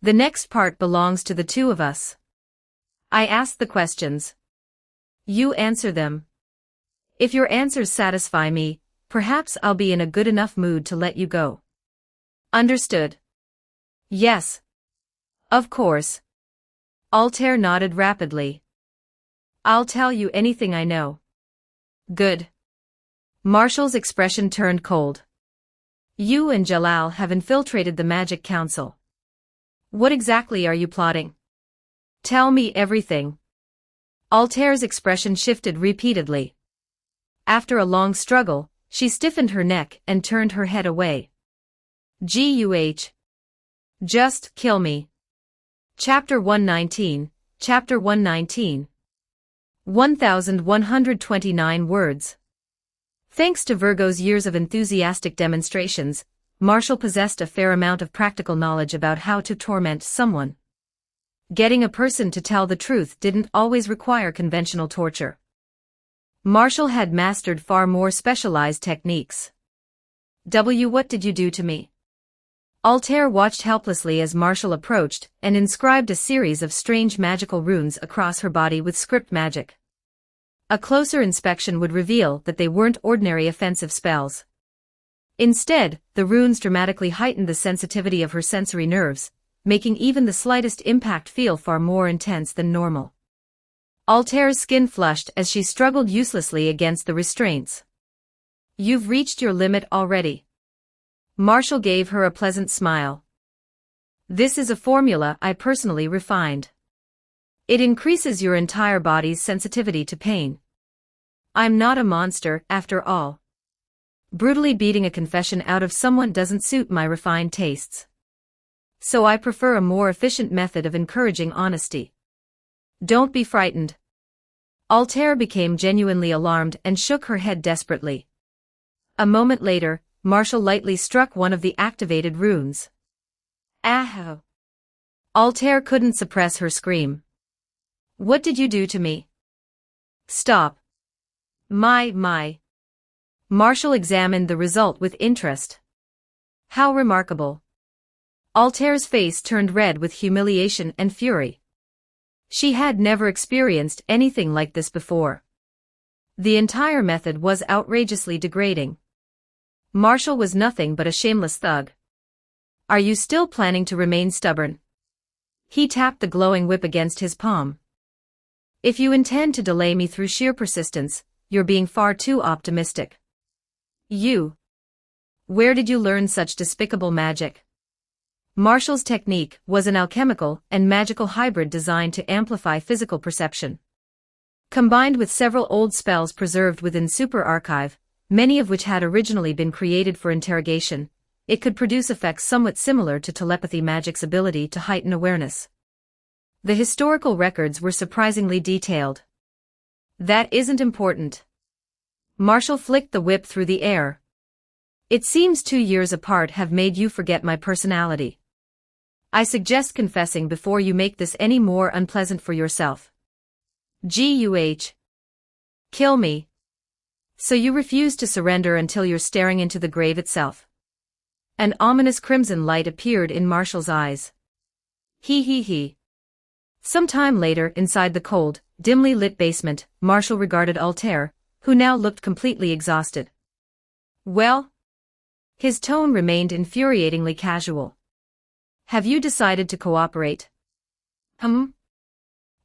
The next part belongs to the two of us. I ask the questions. You answer them. If your answers satisfy me, perhaps I'll be in a good enough mood to let you go. Understood. Yes. Of course. Altair nodded rapidly. I'll tell you anything I know. Good. Marshall's expression turned cold. You and Jalal have infiltrated the Magic Council. What exactly are you plotting? Tell me everything. Altair's expression shifted repeatedly. After a long struggle, she stiffened her neck and turned her head away. Guh. Just kill me. Chapter 119, Chapter 119. 1,129 words. Thanks to Virgo's years of enthusiastic demonstrations, Marshall possessed a fair amount of practical knowledge about how to torment someone. Getting a person to tell the truth didn't always require conventional torture. Marshall had mastered far more specialized techniques. What did you do to me? Altair watched helplessly as Marshall approached and inscribed a series of strange magical runes across her body with script magic. A closer inspection would reveal that they weren't ordinary offensive spells. Instead, the runes dramatically heightened the sensitivity of her sensory nerves, making even the slightest impact feel far more intense than normal. Altair's skin flushed as she struggled uselessly against the restraints. You've reached your limit already. Marshall gave her a pleasant smile. This is a formula I personally refined. It increases your entire body's sensitivity to pain. I'm not a monster, after all. Brutally beating a confession out of someone doesn't suit my refined tastes. So I prefer a more efficient method of encouraging honesty. Don't be frightened. Altair became genuinely alarmed and shook her head desperately. A moment later, Marshall lightly struck one of the activated runes. Ah! Altair couldn't suppress her scream. What did you do to me? Stop. My. Marshall examined the result with interest. How remarkable. Altair's face turned red with humiliation and fury. She had never experienced anything like this before. The entire method was outrageously degrading. Marshall was nothing but a shameless thug. Are you still planning to remain stubborn? He tapped the glowing whip against his palm. If you intend to delay me through sheer persistence, you're being far too optimistic. You. Where did you learn such despicable magic? Marshall's technique was an alchemical and magical hybrid designed to amplify physical perception. Combined with several old spells preserved within Super Archive, many of which had originally been created for interrogation, it could produce effects somewhat similar to telepathy magic's ability to heighten awareness. The historical records were surprisingly detailed. That isn't important. Marshall flicked the whip through the air. It seems 2 years apart have made you forget my personality. I suggest confessing before you make this any more unpleasant for yourself. Guh. Kill me. So you refuse to surrender until you're staring into the grave itself. An ominous crimson light appeared in Marshall's eyes. He. Some time later, inside the cold, dimly lit basement, Marshall regarded Altair, who now looked completely exhausted. Well? His tone remained infuriatingly casual. Have you decided to cooperate?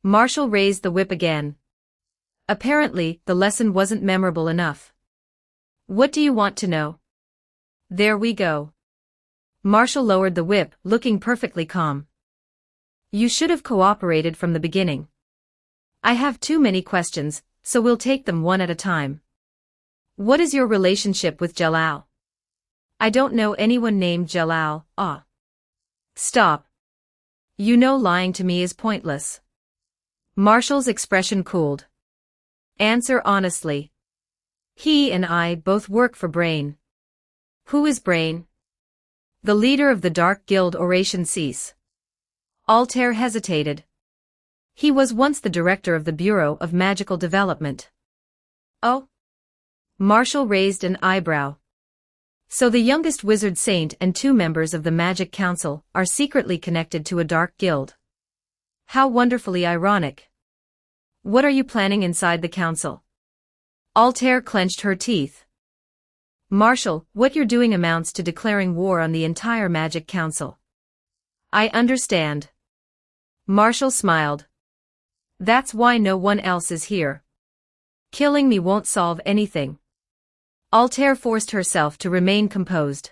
Marshall raised the whip again. Apparently, the lesson wasn't memorable enough. What do you want to know? There we go. Marshall lowered the whip, looking perfectly calm. You should have cooperated from the beginning. I have too many questions, so we'll take them one at a time. What is your relationship with Jalal? I don't know anyone named Jalal. Stop. You know lying to me is pointless. Marshall's expression cooled. Answer honestly. He and I both work for Brain. Who is Brain? The leader of the Dark Guild Oration Cease. Altair hesitated. He was once the director of the Bureau of Magical Development. Oh? Marshall raised an eyebrow. So the youngest wizard saint and 2 members of the Magic Council are secretly connected to a dark guild. How wonderfully ironic. What are you planning inside the council? Altair clenched her teeth. Marshall, what you're doing amounts to declaring war on the entire Magic Council. I understand. Marshall smiled. That's why no one else is here. Killing me won't solve anything. Altair forced herself to remain composed.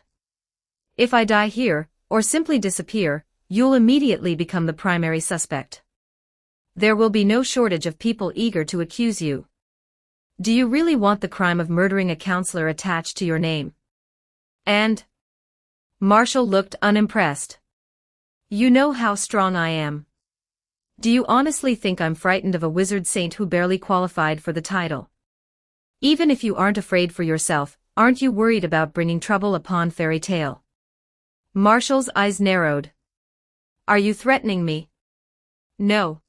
If I die here, or simply disappear, you'll immediately become the primary suspect. There will be no shortage of people eager to accuse you. Do you really want the crime of murdering a counselor attached to your name? And? Marshall looked unimpressed. You know how strong I am. Do you honestly think I'm frightened of a wizard saint who barely qualified for the title? Even if you aren't afraid for yourself, aren't you worried about bringing trouble upon Fairy Tale? Marshall's eyes narrowed. Are you threatening me? No.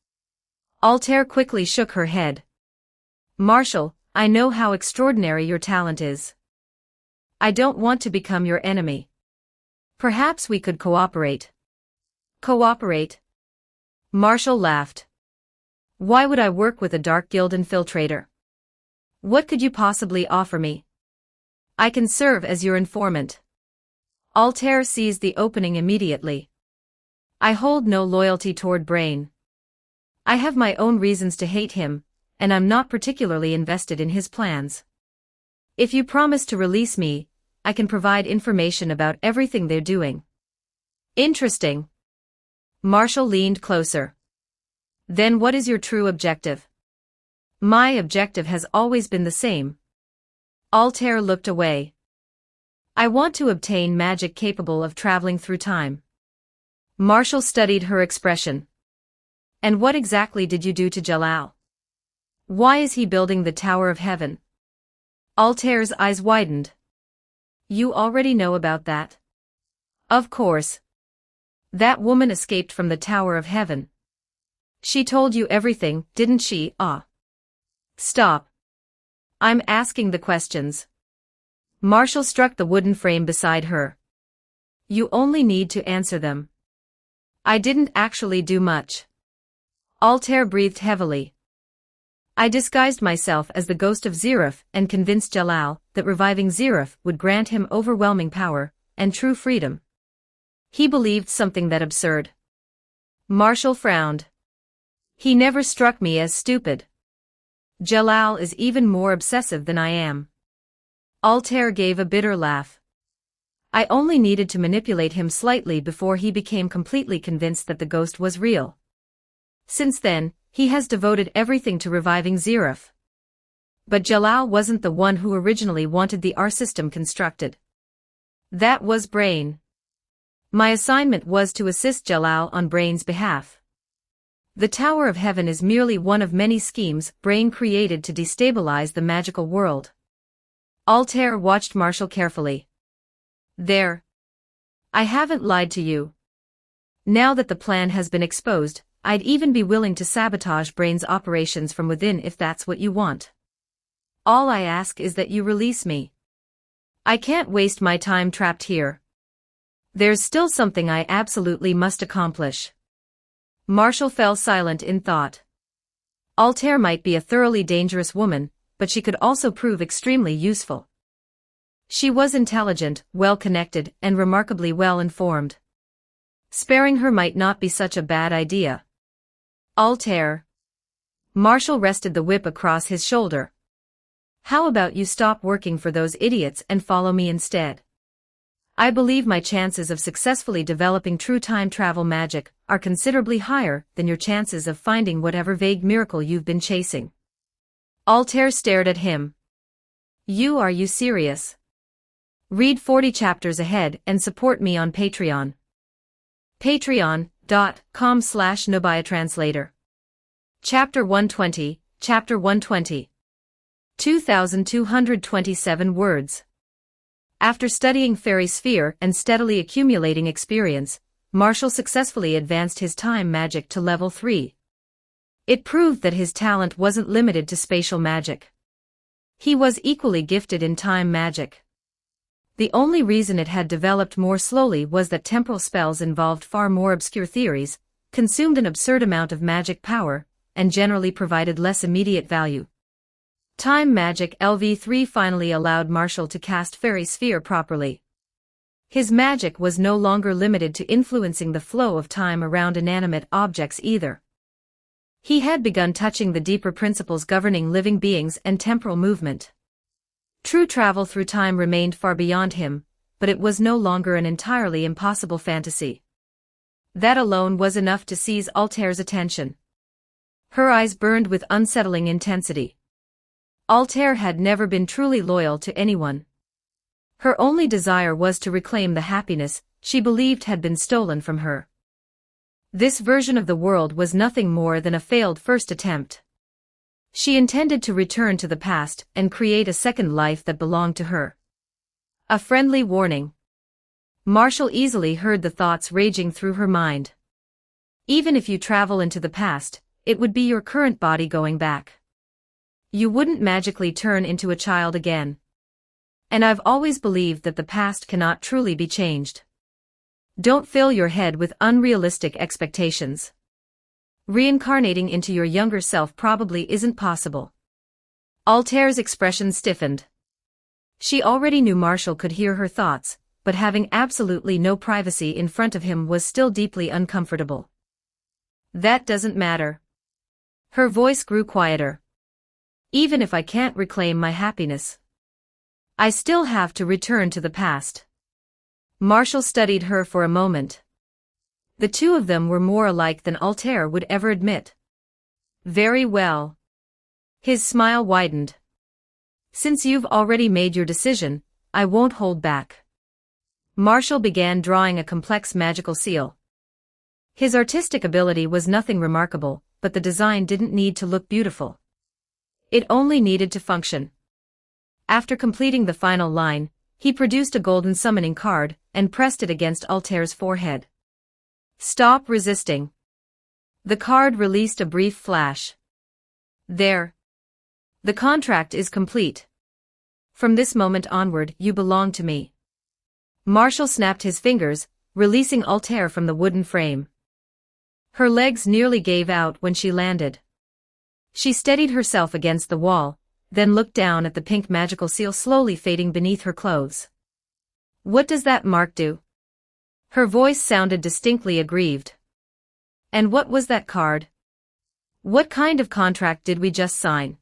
Altair quickly shook her head. Marshall, I know how extraordinary your talent is. I don't want to become your enemy. Perhaps we could cooperate. Cooperate? Marshall laughed. Why would I work with a Dark Guild infiltrator? What could you possibly offer me? I can serve as your informant. Altair seized the opening immediately. I hold no loyalty toward Brain. I have my own reasons to hate him, and I'm not particularly invested in his plans. If you promise to release me, I can provide information about everything they're doing. Interesting. Marshall leaned closer. Then what is your true objective? My objective has always been the same. Altair looked away. I want to obtain magic capable of traveling through time. Marshall studied her expression. And what exactly did you do to Jalal? Why is he building the Tower of Heaven? Altair's eyes widened. You already know about that. Of course. That woman escaped from the Tower of Heaven. She told you everything, didn't she? Stop. I'm asking the questions. Marshall struck the wooden frame beside her. You only need to answer them. I didn't actually do much. Altair breathed heavily. I disguised myself as the ghost of Zeref and convinced Jalal that reviving Zeref would grant him overwhelming power and true freedom. He believed something that absurd. Marshall frowned. He never struck me as stupid. Jalal is even more obsessive than I am. Altair gave a bitter laugh. I only needed to manipulate him slightly before he became completely convinced that the ghost was real. Since then, he has devoted everything to reviving Zeref. But Jalal wasn't the one who originally wanted the R system constructed. That was Brain. My assignment was to assist Jalal on Brain's behalf. The Tower of Heaven is merely one of many schemes Brain created to destabilize the magical world. Altair watched Marshall carefully. There. I haven't lied to you. Now that the plan has been exposed, I'd even be willing to sabotage Brain's operations from within if that's what you want. All I ask is that you release me. I can't waste my time trapped here. There's still something I absolutely must accomplish. Marshall fell silent in thought. Altair might be a thoroughly dangerous woman, but she could also prove extremely useful. She was intelligent, well-connected, and remarkably well-informed. Sparing her might not be such a bad idea. Altair. Marshall rested the whip across his shoulder. How about you stop working for those idiots and follow me instead? I believe my chances of successfully developing true time travel magic are considerably higher than your chances of finding whatever vague miracle you've been chasing. Altair stared at him. Are you serious? Read 40 chapters ahead and support me on Patreon. Patreon.com/NobiaTranslator. Chapter 120, Chapter 120. 2,227 words. After studying Fairy Sphere and steadily accumulating experience, Marshall successfully advanced his time magic to level 3. It proved that his talent wasn't limited to spatial magic. He was equally gifted in time magic. The only reason it had developed more slowly was that temporal spells involved far more obscure theories, consumed an absurd amount of magic power, and generally provided less immediate value. Time magic LV3 finally allowed Marshall to cast Fairy Sphere properly. His magic was no longer limited to influencing the flow of time around inanimate objects either. He had begun touching the deeper principles governing living beings and temporal movement. True travel through time remained far beyond him, but it was no longer an entirely impossible fantasy. That alone was enough to seize Altair's attention. Her eyes burned with unsettling intensity. Altair had never been truly loyal to anyone. Her only desire was to reclaim the happiness she believed had been stolen from her. This version of the world was nothing more than a failed first attempt. She intended to return to the past and create a second life that belonged to her. A friendly warning. Marshall easily heard the thoughts raging through her mind. Even if you travel into the past, it would be your current body going back. You wouldn't magically turn into a child again. And I've always believed that the past cannot truly be changed. Don't fill your head with unrealistic expectations. Reincarnating into your younger self probably isn't possible. Altair's expression stiffened. She already knew Marshall could hear her thoughts, but having absolutely no privacy in front of him was still deeply uncomfortable. That doesn't matter. Her voice grew quieter. Even if I can't reclaim my happiness, I still have to return to the past. Marshall studied her for a moment. The two of them were more alike than Altair would ever admit. Very well. His smile widened. Since you've already made your decision, I won't hold back. Marshall began drawing a complex magical seal. His artistic ability was nothing remarkable, but the design didn't need to look beautiful. It only needed to function. After completing the final line, he produced a golden summoning card and pressed it against Altair's forehead. Stop resisting. The card released a brief flash. There. The contract is complete. From this moment onward, you belong to me. Marshall snapped his fingers, releasing Altair from the wooden frame. Her legs nearly gave out when she landed. She steadied herself against the wall, then looked down at the pink magical seal slowly fading beneath her clothes. What does that mark do? Her voice sounded distinctly aggrieved. And what was that card? What kind of contract did we just sign?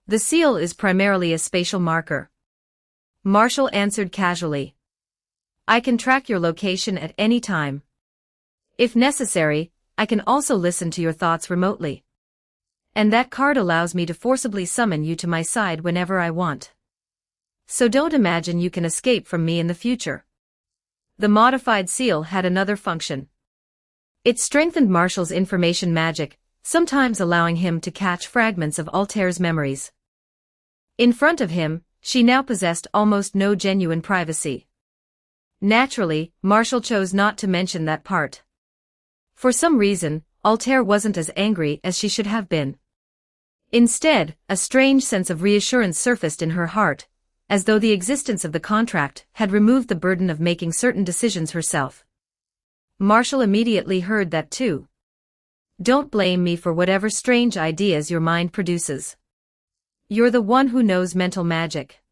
The seal is primarily a spatial marker. Marshall answered casually. I can track your location at any time. If necessary, I can also listen to your thoughts remotely. And that card allows me to forcibly summon you to my side whenever I want. So don't imagine you can escape from me in the future. The modified seal had another function. It strengthened Marshall's information magic, sometimes allowing him to catch fragments of Altair's memories. In front of him, she now possessed almost no genuine privacy. Naturally, Marshall chose not to mention that part. For some reason, Altair wasn't as angry as she should have been. Instead, a strange sense of reassurance surfaced in her heart, as though the existence of the contract had removed the burden of making certain decisions herself. Marshall immediately heard that too. Don't blame me for whatever strange ideas your mind produces. You're the one who knows mental magic.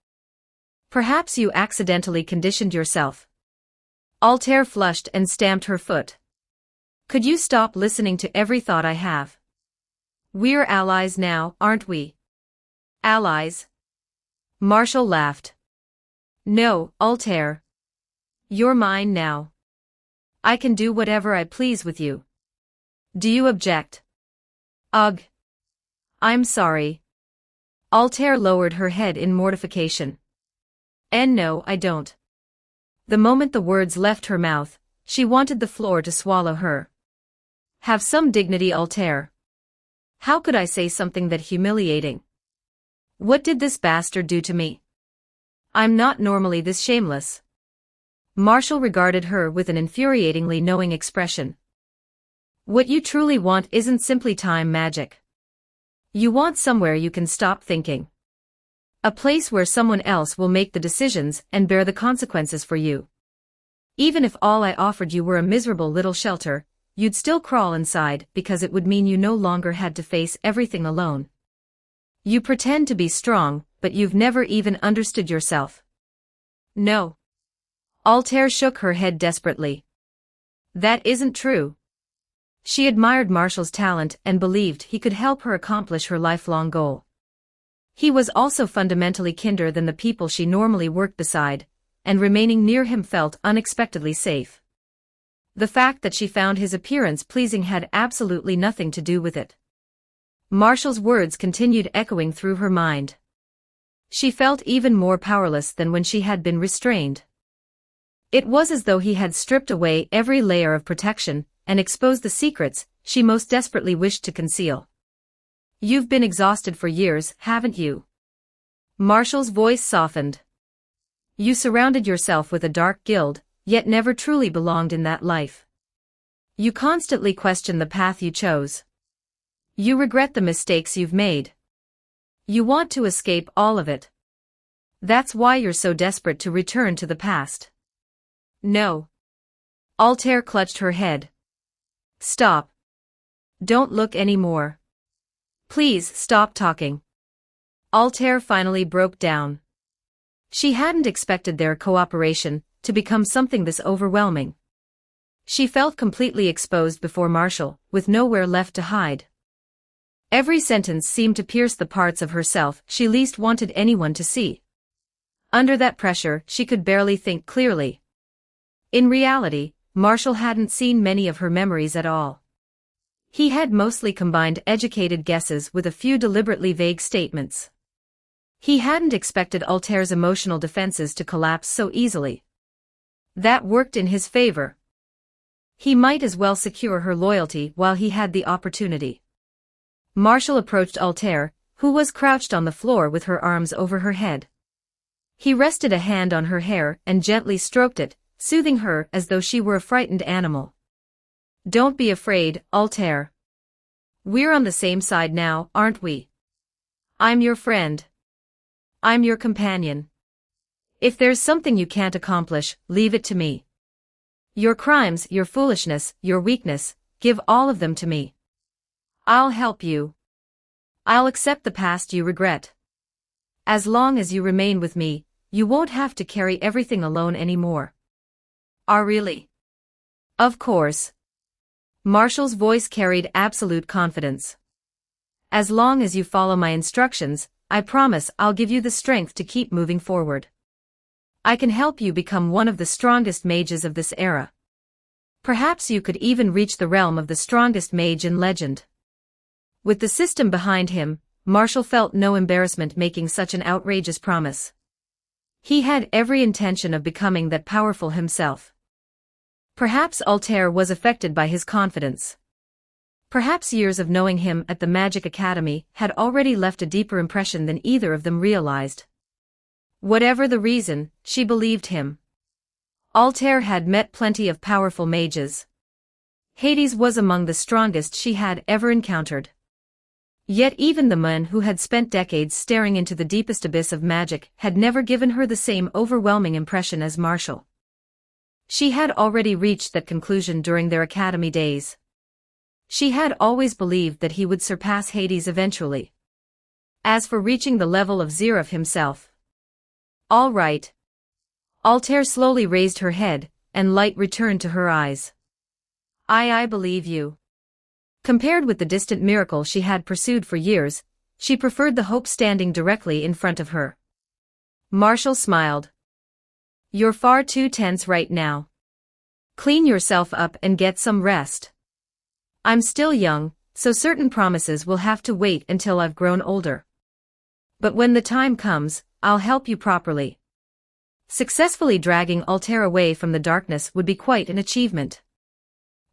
Perhaps you accidentally conditioned yourself. Altair flushed and stamped her foot. Could you stop listening to every thought I have? We're allies now, aren't we? Allies? Marshall laughed. No, Altair. You're mine now. I can do whatever I please with you. Do you object? Ugh. I'm sorry. Altair lowered her head in mortification. And no, I don't. The moment the words left her mouth, she wanted the floor to swallow her. Have some dignity, Altair. How could I say something that humiliating? What did this bastard do to me? I'm not normally this shameless. Marshall regarded her with an infuriatingly knowing expression. What you truly want isn't simply time magic. You want somewhere you can stop thinking. A place where someone else will make the decisions and bear the consequences for you. Even if all I offered you were a miserable little shelter, you'd still crawl inside because it would mean you no longer had to face everything alone. You pretend to be strong, but you've never even understood yourself. No. Altair shook her head desperately. That isn't true. She admired Marshall's talent and believed he could help her accomplish her lifelong goal. He was also fundamentally kinder than the people she normally worked beside, and remaining near him felt unexpectedly safe. The fact that she found his appearance pleasing had absolutely nothing to do with it. Marshall's words continued echoing through her mind. She felt even more powerless than when she had been restrained. It was as though he had stripped away every layer of protection and exposed the secrets she most desperately wished to conceal. You've been exhausted for years, haven't you? Marshall's voice softened. You surrounded yourself with a dark guild, yet never truly belonged in that life. You constantly question the path you chose. You regret the mistakes you've made. You want to escape all of it. That's why you're so desperate to return to the past. No. Altair clutched her head. Stop. Don't look anymore. Please stop talking. Altair finally broke down. She hadn't expected their cooperation to become something this overwhelming. She felt completely exposed before Marshall, with nowhere left to hide. Every sentence seemed to pierce the parts of herself she least wanted anyone to see. Under that pressure, she could barely think clearly. In reality, Marshall hadn't seen many of her memories at all. He had mostly combined educated guesses with a few deliberately vague statements. He hadn't expected Altair's emotional defenses to collapse so easily. That worked in his favor. He might as well secure her loyalty while he had the opportunity. Marshall approached Altair, who was crouched on the floor with her arms over her head. He rested a hand on her hair and gently stroked it, soothing her as though she were a frightened animal. Don't be afraid, Altair. We're on the same side now, aren't we? I'm your friend. I'm your companion. If there's something you can't accomplish, leave it to me. Your crimes, your foolishness, your weakness, give all of them to me. I'll help you. I'll accept the past you regret. As long as you remain with me, you won't have to carry everything alone anymore. Really? Of course. Marshall's voice carried absolute confidence. As long as you follow my instructions, I promise I'll give you the strength to keep moving forward. I can help you become one of the strongest mages of this era. Perhaps you could even reach the realm of the strongest mage in legend. With the system behind him, Marshall felt no embarrassment making such an outrageous promise. He had every intention of becoming that powerful himself. Perhaps Altair was affected by his confidence. Perhaps years of knowing him at the Magic Academy had already left a deeper impression than either of them realized. Whatever the reason, she believed him. Altair had met plenty of powerful mages. Hades was among the strongest she had ever encountered. Yet even the man who had spent decades staring into the deepest abyss of magic had never given her the same overwhelming impression as Marshall. She had already reached that conclusion during their academy days. She had always believed that he would surpass Hades eventually. As for reaching the level of Zeref himself. All right. Altair slowly raised her head, and light returned to her eyes. I believe you. Compared with the distant miracle she had pursued for years, she preferred the hope standing directly in front of her. Marshall smiled. "You're far too tense right now. Clean yourself up and get some rest. I'm still young, so certain promises will have to wait until I've grown older. But when the time comes, I'll help you properly." Successfully dragging Altair away from the darkness would be quite an achievement.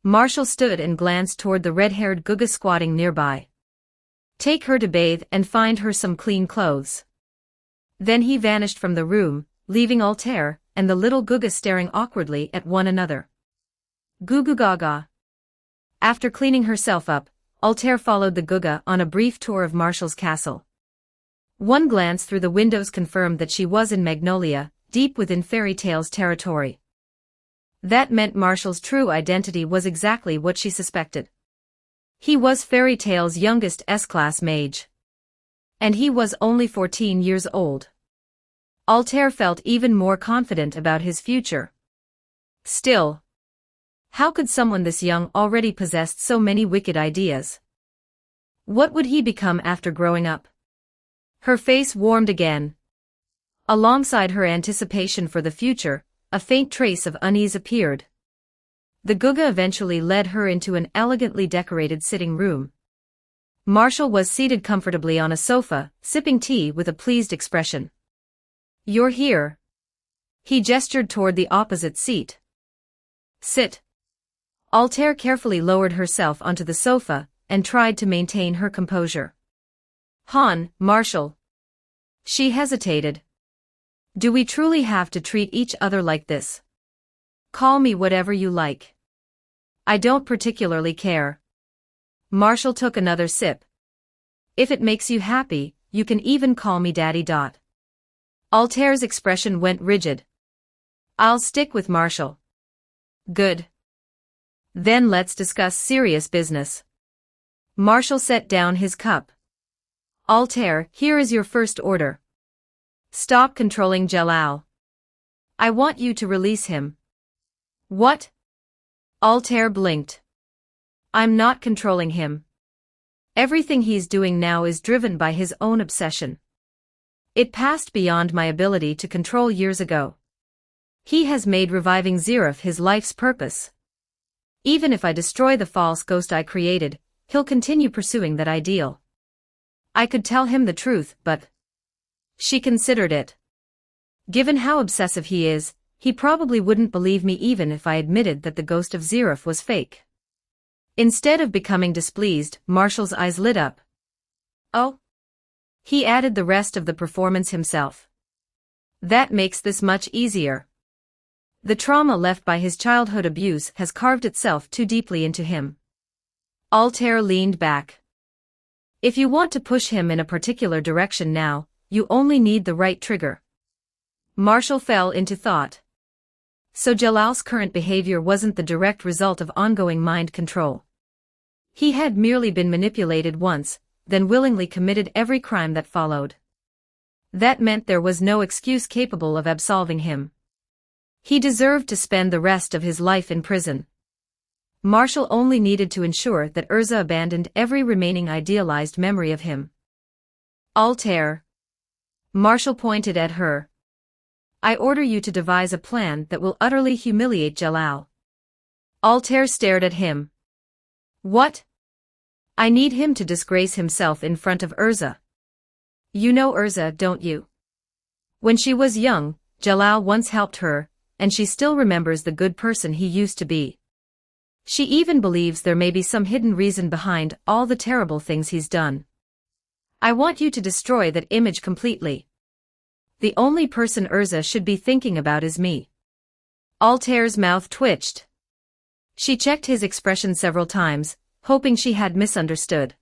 Marshall stood and glanced toward the red-haired Guga squatting nearby. Take her to bathe and find her some clean clothes. Then he vanished from the room, leaving Altair and the little Guga staring awkwardly at one another. Goo goo gaga. After cleaning herself up, Altair followed the Guga on a brief tour of Marshall's castle. One glance through the windows confirmed that she was in Magnolia, deep within fairy tales territory. That meant Marshall's true identity was exactly what she suspected. He was fairy tale's youngest S-class mage. And he was only 14 years old. Altair felt even more confident about his future. Still, how could someone this young already possess so many wicked ideas? What would he become after growing up? Her face warmed again. Alongside her anticipation for the future, a faint trace of unease appeared. The Guga eventually led her into an elegantly decorated sitting room. Marshall was seated comfortably on a sofa, sipping tea with a pleased expression. "You're here." He gestured toward the opposite seat. "Sit." Altair carefully lowered herself onto the sofa and tried to maintain her composure. Marshall." She hesitated. "Do we truly have to treat each other like this? Call me whatever you like. I don't particularly care." Marshall took another sip. "If it makes you happy, you can even call me Daddy. Altair's expression went rigid. "I'll stick with Marshall." "Good. Then let's discuss serious business." Marshall set down his cup. "Altair, here is your first order. Stop controlling Jalal. I want you to release him." "What?" Altair blinked. "I'm not controlling him. Everything he's doing now is driven by his own obsession. It passed beyond my ability to control years ago. He has made reviving Zerif his life's purpose. Even if I destroy the false ghost I created, he'll continue pursuing that ideal. I could tell him the truth, but..." She considered it. Given how obsessive he is, he probably wouldn't believe me even if I admitted that the ghost of Zerif was fake. Instead of becoming displeased, Marshall's eyes lit up. "Oh?" He added the rest of the performance himself. "That makes this much easier. The trauma left by his childhood abuse has carved itself too deeply into him." Altair leaned back. "If you want to push him in a particular direction now, you only need the right trigger." Marshall fell into thought. So Jalal's current behavior wasn't the direct result of ongoing mind control. He had merely been manipulated once, then willingly committed every crime that followed. That meant there was no excuse capable of absolving him. He deserved to spend the rest of his life in prison. Marshall only needed to ensure that Urza abandoned every remaining idealized memory of him. "Altair." Marshall pointed at her. "I order you to devise a plan that will utterly humiliate Jalal." Altair stared at him. "What?" "I need him to disgrace himself in front of Urza. You know Urza, don't you? When she was young, Jalal once helped her, and she still remembers the good person he used to be. She even believes there may be some hidden reason behind all the terrible things he's done. I want you to destroy that image completely. The only person Urza should be thinking about is me." Altair's mouth twitched. She checked his expression several times, hoping she had misunderstood.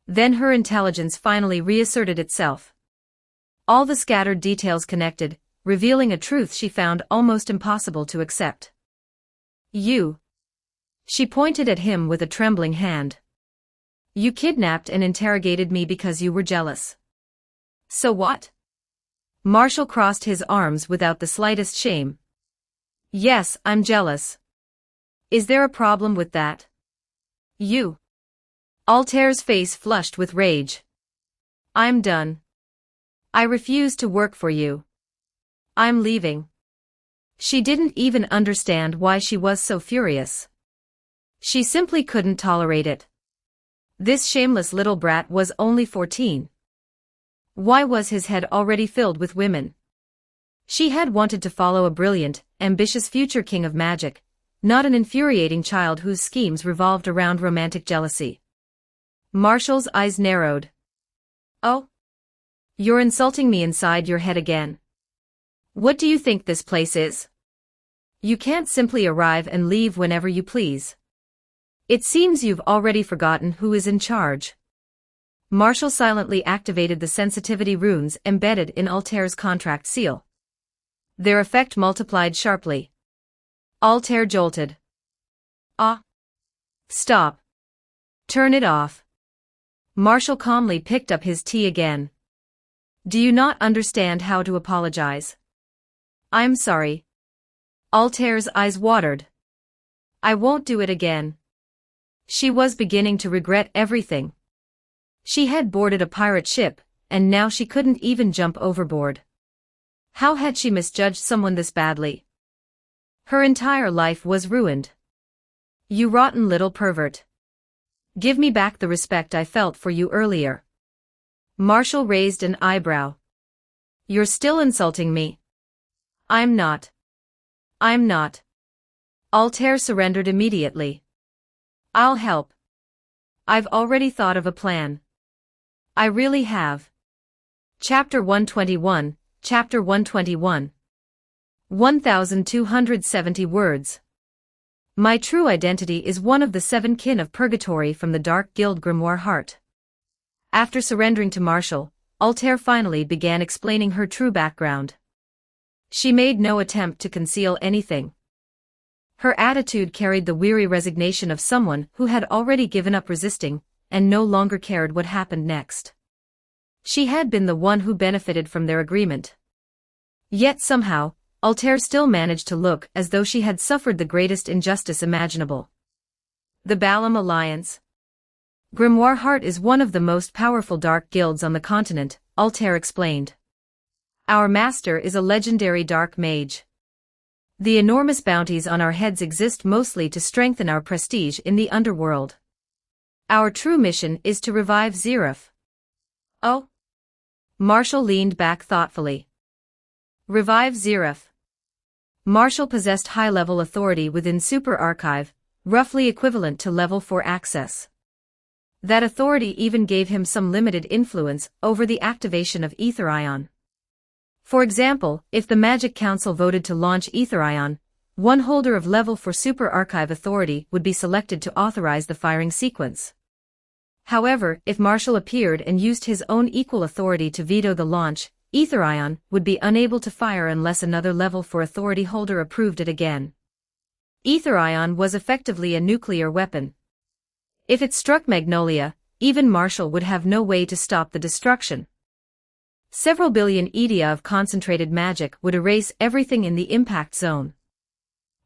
Then her intelligence finally reasserted itself. All the scattered details connected, revealing a truth she found almost impossible to accept. "You." She pointed at him with a trembling hand. "You kidnapped and interrogated me because you were jealous. So what?" Marshall crossed his arms without the slightest shame. "Yes, I'm jealous. Is there a problem with that?" "You." Altair's face flushed with rage. I'm done. I refuse to work for you. I'm leaving. She didn't even understand why she was so furious. She simply couldn't tolerate it. This shameless little brat was only 14. Why was his head already filled with women? She had wanted to follow a brilliant, ambitious future king of magic, not an infuriating child whose schemes revolved around romantic jealousy. Marshall's eyes narrowed. Oh? You're insulting me inside your head again. What do you think this place is? You can't simply arrive and leave whenever you please. It seems you've already forgotten who is in charge. Marshall silently activated the sensitivity runes embedded in Altair's contract seal. Their effect multiplied sharply. Altair jolted. Ah! Stop. Turn it off. Marshall calmly picked up his tea again. Do you not understand how to apologize? I'm sorry. Altair's eyes watered. I won't do it again. She was beginning to regret everything. She had boarded a pirate ship, and now she couldn't even jump overboard. How had she misjudged someone this badly? Her entire life was ruined. You rotten little pervert. Give me back the respect I felt for you earlier. Marshall raised an eyebrow. You're still insulting me. I'm not. I'm not. Altair surrendered immediately. I'll help. I've already thought of a plan. I really have. Chapter 121, Chapter 121. 1,270 words. My true identity is one of the 7 kin of purgatory from the Dark Guild Grimoire Heart. After surrendering to Marshall, Altair finally began explaining her true background. She made no attempt to conceal anything. Her attitude carried the weary resignation of someone who had already given up resisting, and no longer cared what happened next. She had been the one who benefited from their agreement. Yet somehow, Altair still managed to look as though she had suffered the greatest injustice imaginable. The Balam Alliance. Grimoire Heart is one of the most powerful dark guilds on the continent, Altair explained. Our master is a legendary dark mage. The enormous bounties on our heads exist mostly to strengthen our prestige in the underworld. Our true mission is to revive Zeref. Oh? Marshall leaned back thoughtfully. Revive Zeref. Marshall possessed high-level authority within Super Archive, roughly equivalent to level 4 access. That authority even gave him some limited influence over the activation of Ether Ion. For example, if the Magic Council voted to launch Ether Ion, one holder of level 4 Super Archive authority would be selected to authorize the firing sequence. However, if Marshall appeared and used his own equal authority to veto the launch, Ether Ion would be unable to fire unless another level 4 authority holder approved it again. Ether Ion was effectively a nuclear weapon. If it struck Magnolia, even Marshall would have no way to stop the destruction. Several billion EDA of concentrated magic would erase everything in the impact zone.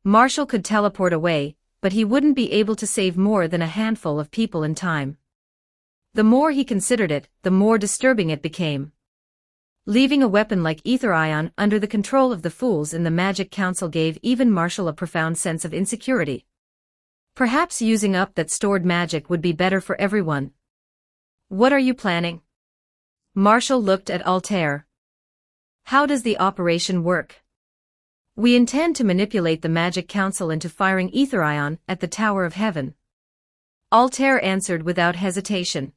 Marshall could teleport away, but he wouldn't be able to save more than a handful of people in time. The more he considered it, the more disturbing it became. Leaving a weapon like Ether Ion under the control of the fools in the Magic Council gave even Marshall a profound sense of insecurity. Perhaps using up that stored magic would be better for everyone. What are you planning? Marshall looked at Altair. How does the operation work? We intend to manipulate the Magic Council into firing Ether Ion at the Tower of Heaven. Altair answered without hesitation.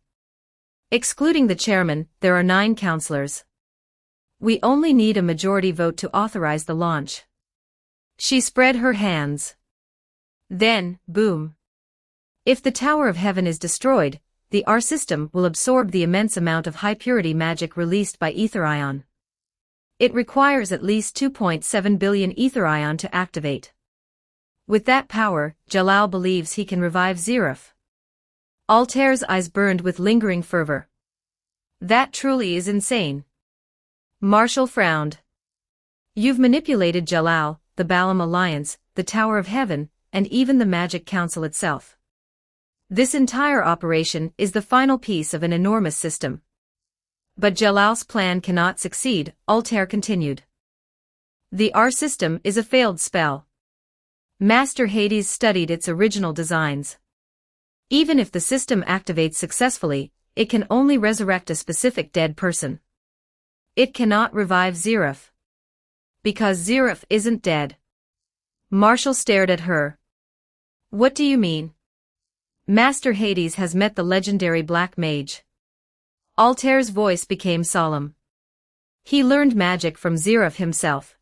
Excluding the chairman, there are 9 counselors. We only need a majority vote to authorize the launch. She spread her hands. Then, boom. If the Tower of Heaven is destroyed, the R system will absorb the immense amount of high-purity magic released by Ether Ion. It requires at least 2.7 billion Ether Ion to activate. With that power, Jalal believes he can revive Zeref. Altair's eyes burned with lingering fervor. That truly is insane. Marshall frowned. You've manipulated Jalal, the Balam Alliance, the Tower of Heaven, and even the Magic Council itself. This entire operation is the final piece of an enormous system. But Jalal's plan cannot succeed, Altair continued. The R system is a failed spell. Master Hades studied its original designs. Even if the system activates successfully, it can only resurrect a specific dead person. It cannot revive Zeref. Because Zeref isn't dead. Marshall stared at her. What do you mean? Master Hades has met the legendary Black Mage. Altair's voice became solemn. He learned magic from Zeref himself.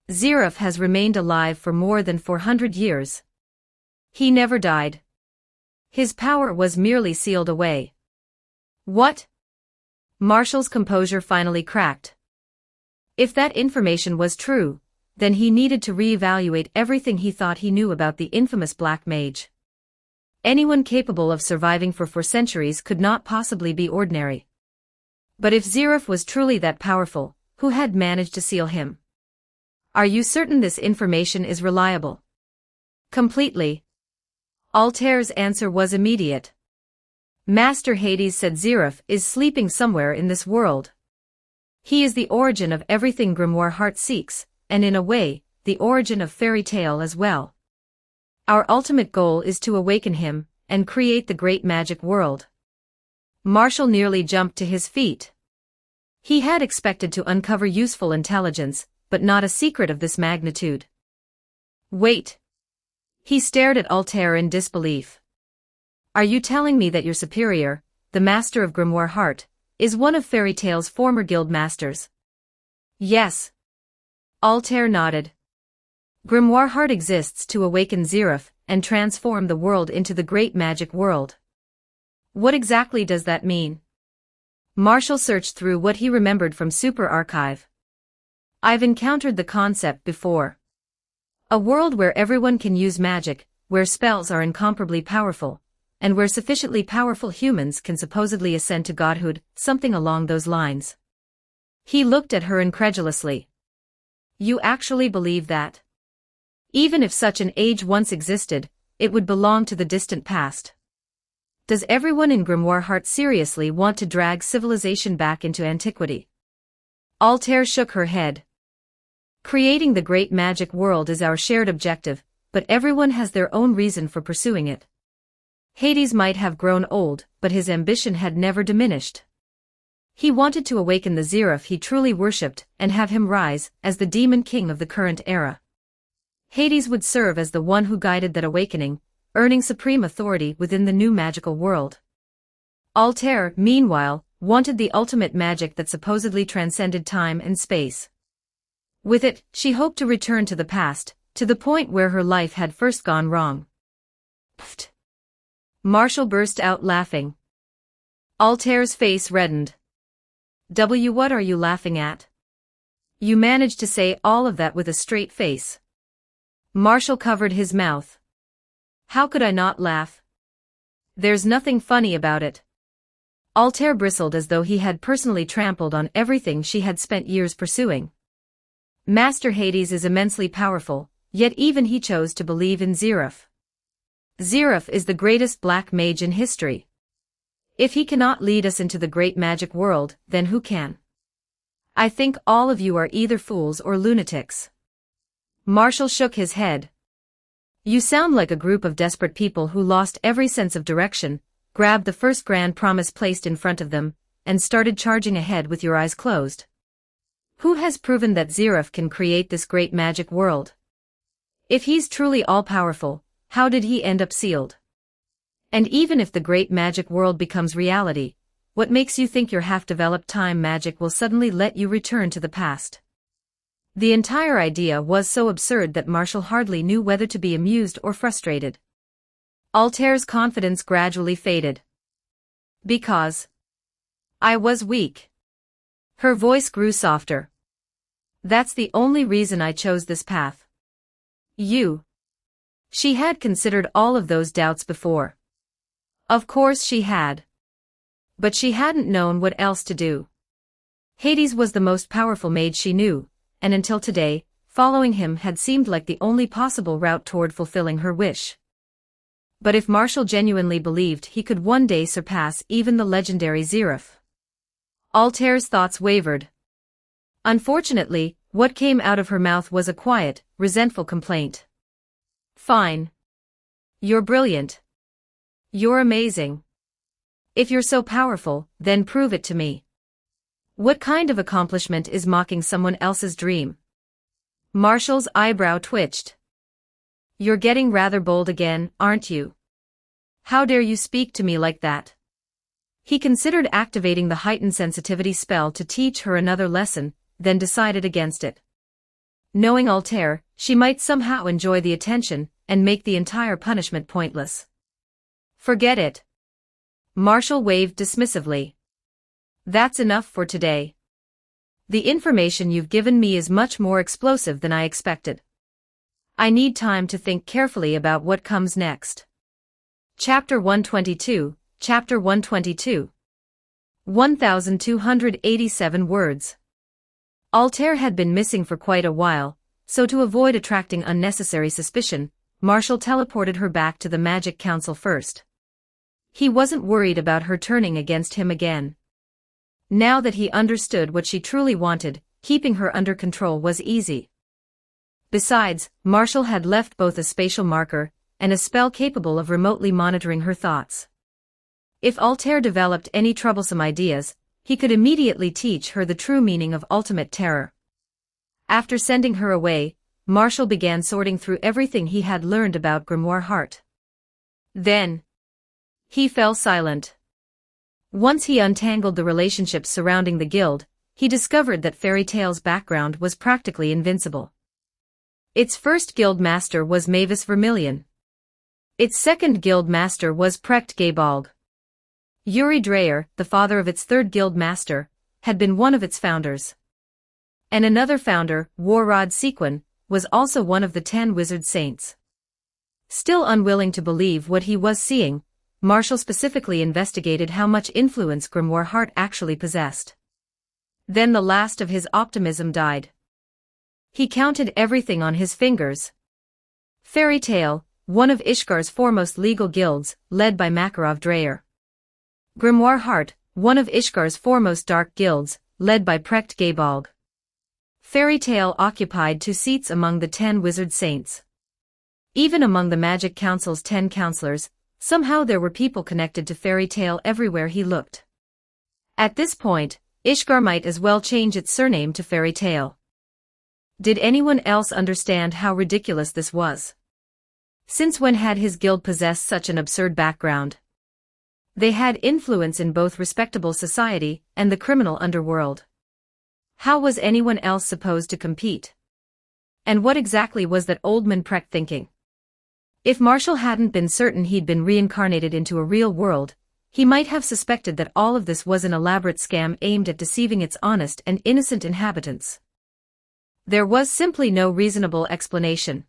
Zeref has remained alive for more than 400 years. He never died. His power was merely sealed away. What? Marshall's composure finally cracked. If that information was true, then he needed to reevaluate everything he thought he knew about the infamous Black Mage. Anyone capable of surviving for 4 centuries could not possibly be ordinary. But if Zeref was truly that powerful, who had managed to seal him? Are you certain this information is reliable? Completely. Altair's answer was immediate. Master Hades said Zeref is sleeping somewhere in this world. He is the origin of everything Grimoire Heart seeks, and in a way, the origin of fairy tale as well. Our ultimate goal is to awaken him, and create the great magic world. Marshall nearly jumped to his feet. He had expected to uncover useful intelligence, but not a secret of this magnitude. Wait. He stared at Altair in disbelief. Are you telling me that your superior, the master of Grimoire Heart, is one of Fairy Tale's former guild masters? Yes. Altair nodded. Grimoire Heart exists to awaken Zeref and transform the world into the great magic world. What exactly does that mean? Marshall searched through what he remembered from Super Archive. I've encountered the concept before. A world where everyone can use magic, where spells are incomparably powerful, and where sufficiently powerful humans can supposedly ascend to godhood, something along those lines. He looked at her incredulously. You actually believe that? Even if such an age once existed, it would belong to the distant past. Does everyone in Grimoire Heart seriously want to drag civilization back into antiquity? Altair shook her head. Creating the great magic world is our shared objective, but everyone has their own reason for pursuing it. Hades might have grown old, but his ambition had never diminished. He wanted to awaken the Zeref he truly worshipped and have him rise as the demon king of the current era. Hades would serve as the one who guided that awakening, earning supreme authority within the new magical world. Altair, meanwhile, wanted the ultimate magic that supposedly transcended time and space. With it, she hoped to return to the past, to the point where her life had first gone wrong. Pfft. Marshall burst out laughing. Altair's face reddened. What are you laughing at? You managed to say all of that with a straight face. Marshall covered his mouth. How could I not laugh? There's nothing funny about it. Altair bristled as though he had personally trampled on everything she had spent years pursuing. Master Hades is immensely powerful, yet even he chose to believe in Zeref. Zeref is the greatest black mage in history. If he cannot lead us into the great magic world, then who can? I think all of you are either fools or lunatics. Marshall shook his head. You sound like a group of desperate people who lost every sense of direction, grabbed the first grand promise placed in front of them, and started charging ahead with your eyes closed. Who has proven that Zeref can create this great magic world? If he's truly all-powerful, how did he end up sealed? And even if the great magic world becomes reality, what makes you think your half-developed time magic will suddenly let you return to the past? The entire idea was so absurd that Marshall hardly knew whether to be amused or frustrated. Altair's confidence gradually faded. Because I was weak. Her voice grew softer. That's the only reason I chose this path. You. She had considered all of those doubts before. Of course she had. But she hadn't known what else to do. Hades was the most powerful mage she knew, and until today, following him had seemed like the only possible route toward fulfilling her wish. But if Marshall genuinely believed he could one day surpass even the legendary Zeref, Altair's thoughts wavered. Unfortunately, what came out of her mouth was a quiet, resentful complaint. Fine. You're brilliant. You're amazing. If you're so powerful, then prove it to me. What kind of accomplishment is mocking someone else's dream? Marshall's eyebrow twitched. You're getting rather bold again, aren't you? How dare you speak to me like that? He considered activating the heightened sensitivity spell to teach her another lesson, then decided against it. Knowing Altair, she might somehow enjoy the attention and make the entire punishment pointless. Forget it. Marshall waved dismissively. That's enough for today. The information you've given me is much more explosive than I expected. I need time to think carefully about what comes next. Chapter 122, Chapter 122. 1,287 words. Altair had been missing for quite a while, so to avoid attracting unnecessary suspicion, Marshall teleported her back to the Magic Council first. He wasn't worried about her turning against him again. Now that he understood what she truly wanted, keeping her under control was easy. Besides, Marshall had left both a spatial marker and a spell capable of remotely monitoring her thoughts. If Altair developed any troublesome ideas, he could immediately teach her the true meaning of ultimate terror. After sending her away, Marshall began sorting through everything he had learned about Grimoire Heart. Then, he fell silent. Once he untangled the relationships surrounding the guild, he discovered that Fairy Tale's background was practically invincible. Its first guild master was Mavis Vermilion. Its second guild master was Precht Gaybalg. Yuri Dreyer, the father of its third guild master, had been one of its founders. And another founder, Warrod Sequin, was also one of the 10 wizard saints. Still unwilling to believe what he was seeing, Marshall specifically investigated how much influence Grimoire Heart actually possessed. Then the last of his optimism died. He counted everything on his fingers. Fairy Tale, one of Ishgar's foremost legal guilds, led by Makarov Dreyer. Grimoire Heart, one of Ishgar's foremost dark guilds, led by Precht Gaybalg. Fairy Tale occupied 2 seats among the 10 wizard saints. Even among the Magic Council's 10 counselors, somehow there were people connected to Fairy Tale everywhere he looked. At this point, Ishgar might as well change its surname to Fairy Tale. Did anyone else understand how ridiculous this was? Since when had his guild possessed such an absurd background? They had influence in both respectable society and the criminal underworld. How was anyone else supposed to compete? And what exactly was that old man Precht thinking? If Marshall hadn't been certain he'd been reincarnated into a real world, he might have suspected that all of this was an elaborate scam aimed at deceiving its honest and innocent inhabitants. There was simply no reasonable explanation.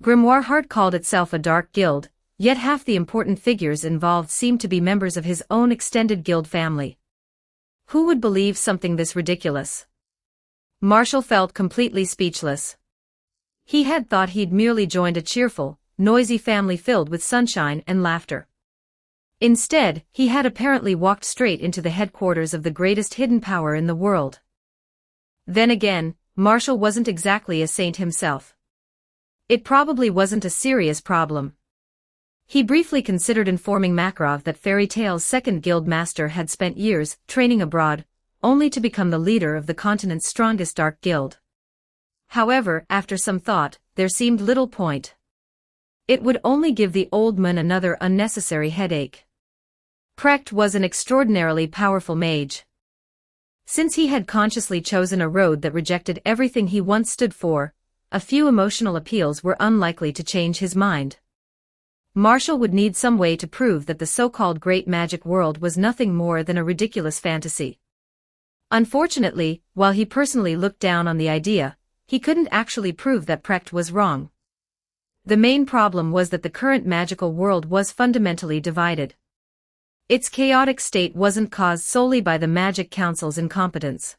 Grimoire Heart called itself a dark guild, yet half the important figures involved seemed to be members of his own extended guild family. Who would believe something this ridiculous? Marshall felt completely speechless. He had thought he'd merely joined a cheerful, noisy family filled with sunshine and laughter. Instead, he had apparently walked straight into the headquarters of the greatest hidden power in the world. Then again, Marshall wasn't exactly a saint himself. It probably wasn't a serious problem. He briefly considered informing Makarov that Fairy Tale's second guild master had spent years training abroad, only to become the leader of the continent's strongest dark guild. However, after some thought, there seemed little point. It would only give the old man another unnecessary headache. Precht was an extraordinarily powerful mage. Since he had consciously chosen a road that rejected everything he once stood for, a few emotional appeals were unlikely to change his mind. Marshall would need some way to prove that the so-called great magic world was nothing more than a ridiculous fantasy. Unfortunately, while he personally looked down on the idea, he couldn't actually prove that Precht was wrong. The main problem was that the current magical world was fundamentally divided. Its chaotic state wasn't caused solely by the Magic Council's incompetence.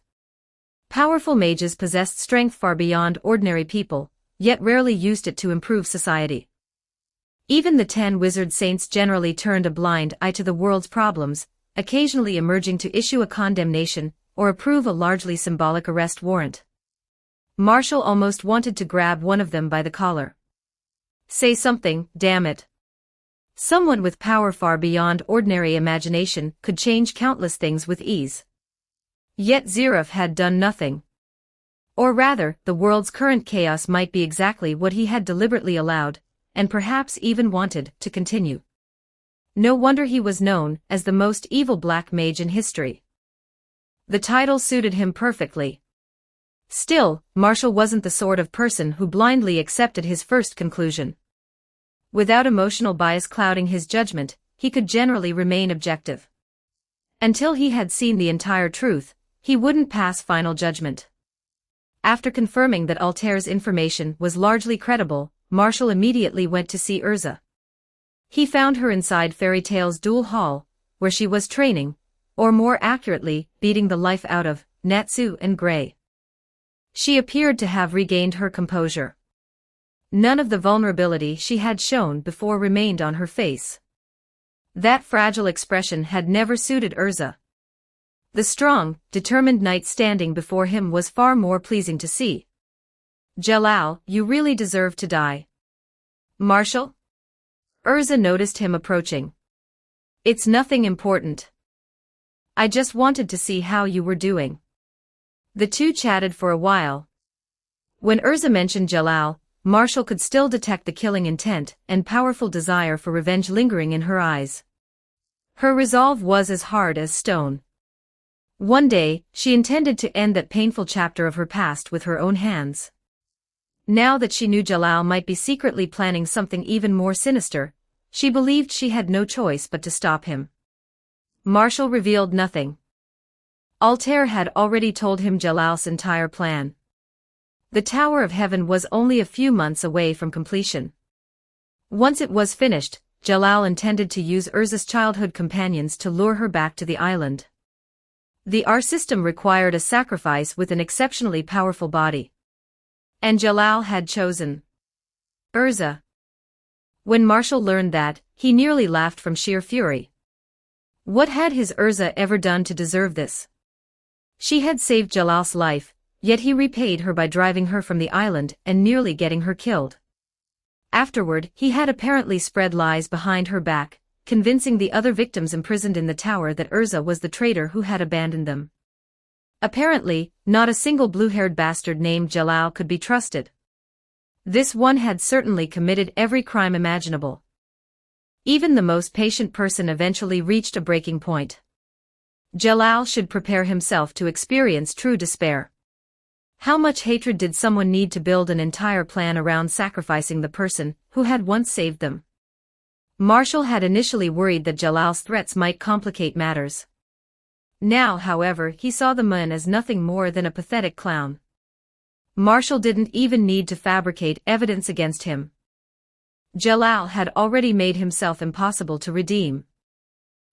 Powerful mages possessed strength far beyond ordinary people, yet rarely used it to improve society. Even the 10 wizard saints generally turned a blind eye to the world's problems, occasionally emerging to issue a condemnation or approve a largely symbolic arrest warrant. Marshall almost wanted to grab one of them by the collar. Say something, damn it. Someone with power far beyond ordinary imagination could change countless things with ease. Yet Zeref had done nothing. Or rather, the world's current chaos might be exactly what he had deliberately allowed, and perhaps even wanted, to continue. No wonder he was known as the most evil black mage in history. The title suited him perfectly. Still, Marshall wasn't the sort of person who blindly accepted his first conclusion. Without emotional bias clouding his judgment, he could generally remain objective. Until he had seen the entire truth, he wouldn't pass final judgment. After confirming that Altair's information was largely credible, Marshall immediately went to see Urza. He found her inside Fairy Tale's duel hall, where she was training, or more accurately, beating the life out of, Natsu and Gray. She appeared to have regained her composure. None of the vulnerability she had shown before remained on her face. That fragile expression had never suited Urza. The strong, determined knight standing before him was far more pleasing to see. Jalal, you really deserve to die. Marshall? Urza noticed him approaching. It's nothing important. I just wanted to see how you were doing. The two chatted for a while. When Urza mentioned Jalal, Marshall could still detect the killing intent and powerful desire for revenge lingering in her eyes. Her resolve was as hard as stone. One day, she intended to end that painful chapter of her past with her own hands. Now that she knew Jalal might be secretly planning something even more sinister, she believed she had no choice but to stop him. Marshall revealed nothing. Altair had already told him Jalal's entire plan. The Tower of Heaven was only a few months away from completion. Once it was finished, Jalal intended to use Urza's childhood companions to lure her back to the island. The R system required a sacrifice with an exceptionally powerful body. And Jalal had chosen Urza. When Marshall learned that, he nearly laughed from sheer fury. What had his Urza ever done to deserve this? She had saved Jalal's life, yet he repaid her by driving her from the island and nearly getting her killed. Afterward, he had apparently spread lies behind her back, convincing the other victims imprisoned in the tower that Urza was the traitor who had abandoned them. Apparently, not a single blue-haired bastard named Jalal could be trusted. This one had certainly committed every crime imaginable. Even the most patient person eventually reached a breaking point. Jalal should prepare himself to experience true despair. How much hatred did someone need to build an entire plan around sacrificing the person who had once saved them? Marshall had initially worried that Jalal's threats might complicate matters. Now, however, he saw the man as nothing more than a pathetic clown. Marshall didn't even need to fabricate evidence against him. Jalal had already made himself impossible to redeem.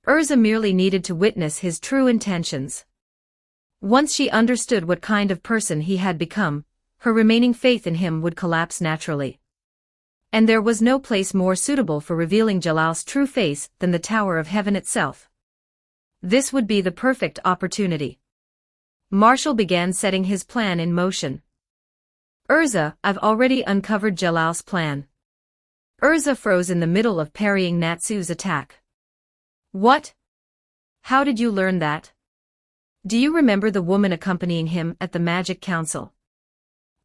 Urza merely needed to witness his true intentions. Once she understood what kind of person he had become, her remaining faith in him would collapse naturally. And there was no place more suitable for revealing Jalal's true face than the Tower of Heaven itself. This would be the perfect opportunity. Marshall began setting his plan in motion. Urza, I've already uncovered Jalal's plan. Urza froze in the middle of parrying Natsu's attack. What? How did you learn that? Do you remember the woman accompanying him at the Magic Council?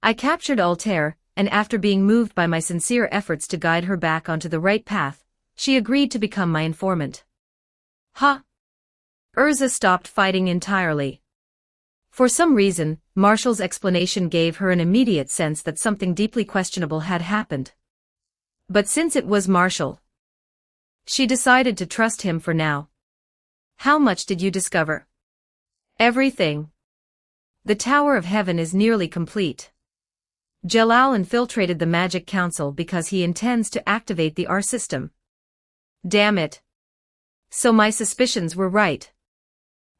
I captured Altair, and after being moved by my sincere efforts to guide her back onto the right path, she agreed to become my informant. Huh? Urza stopped fighting entirely. For some reason, Marshall's explanation gave her an immediate sense that something deeply questionable had happened. But since it was Marshall, she decided to trust him for now. How much did you discover? Everything. The Tower of Heaven is nearly complete. Jalal infiltrated the Magic Council because he intends to activate the R system. Damn it. So my suspicions were right.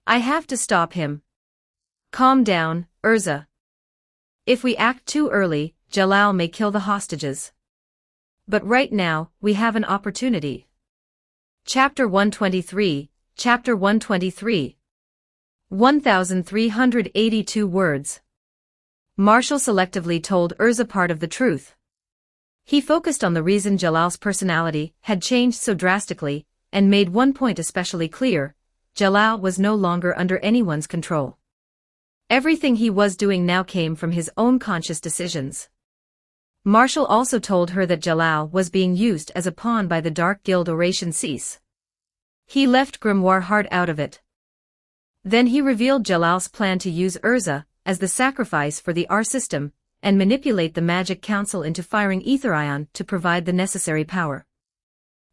I have to stop him. Calm down, Urza. If we act too early, Jalal may kill the hostages. But right now, we have an opportunity. Chapter 123, Chapter 123. 1,382 words. Marshall selectively told Urza part of the truth. He focused on the reason Jalal's personality had changed so drastically, and made one point especially clear: Jalal was no longer under anyone's control. Everything he was doing now came from his own conscious decisions. Marshall also told her that Jalal was being used as a pawn by the Dark Guild Oration Cease. He left Grimoire Heart out of it. Then he revealed Jalal's plan to use Urza as the sacrifice for the R system, and manipulate the Magic Council into firing Ether Ion to provide the necessary power.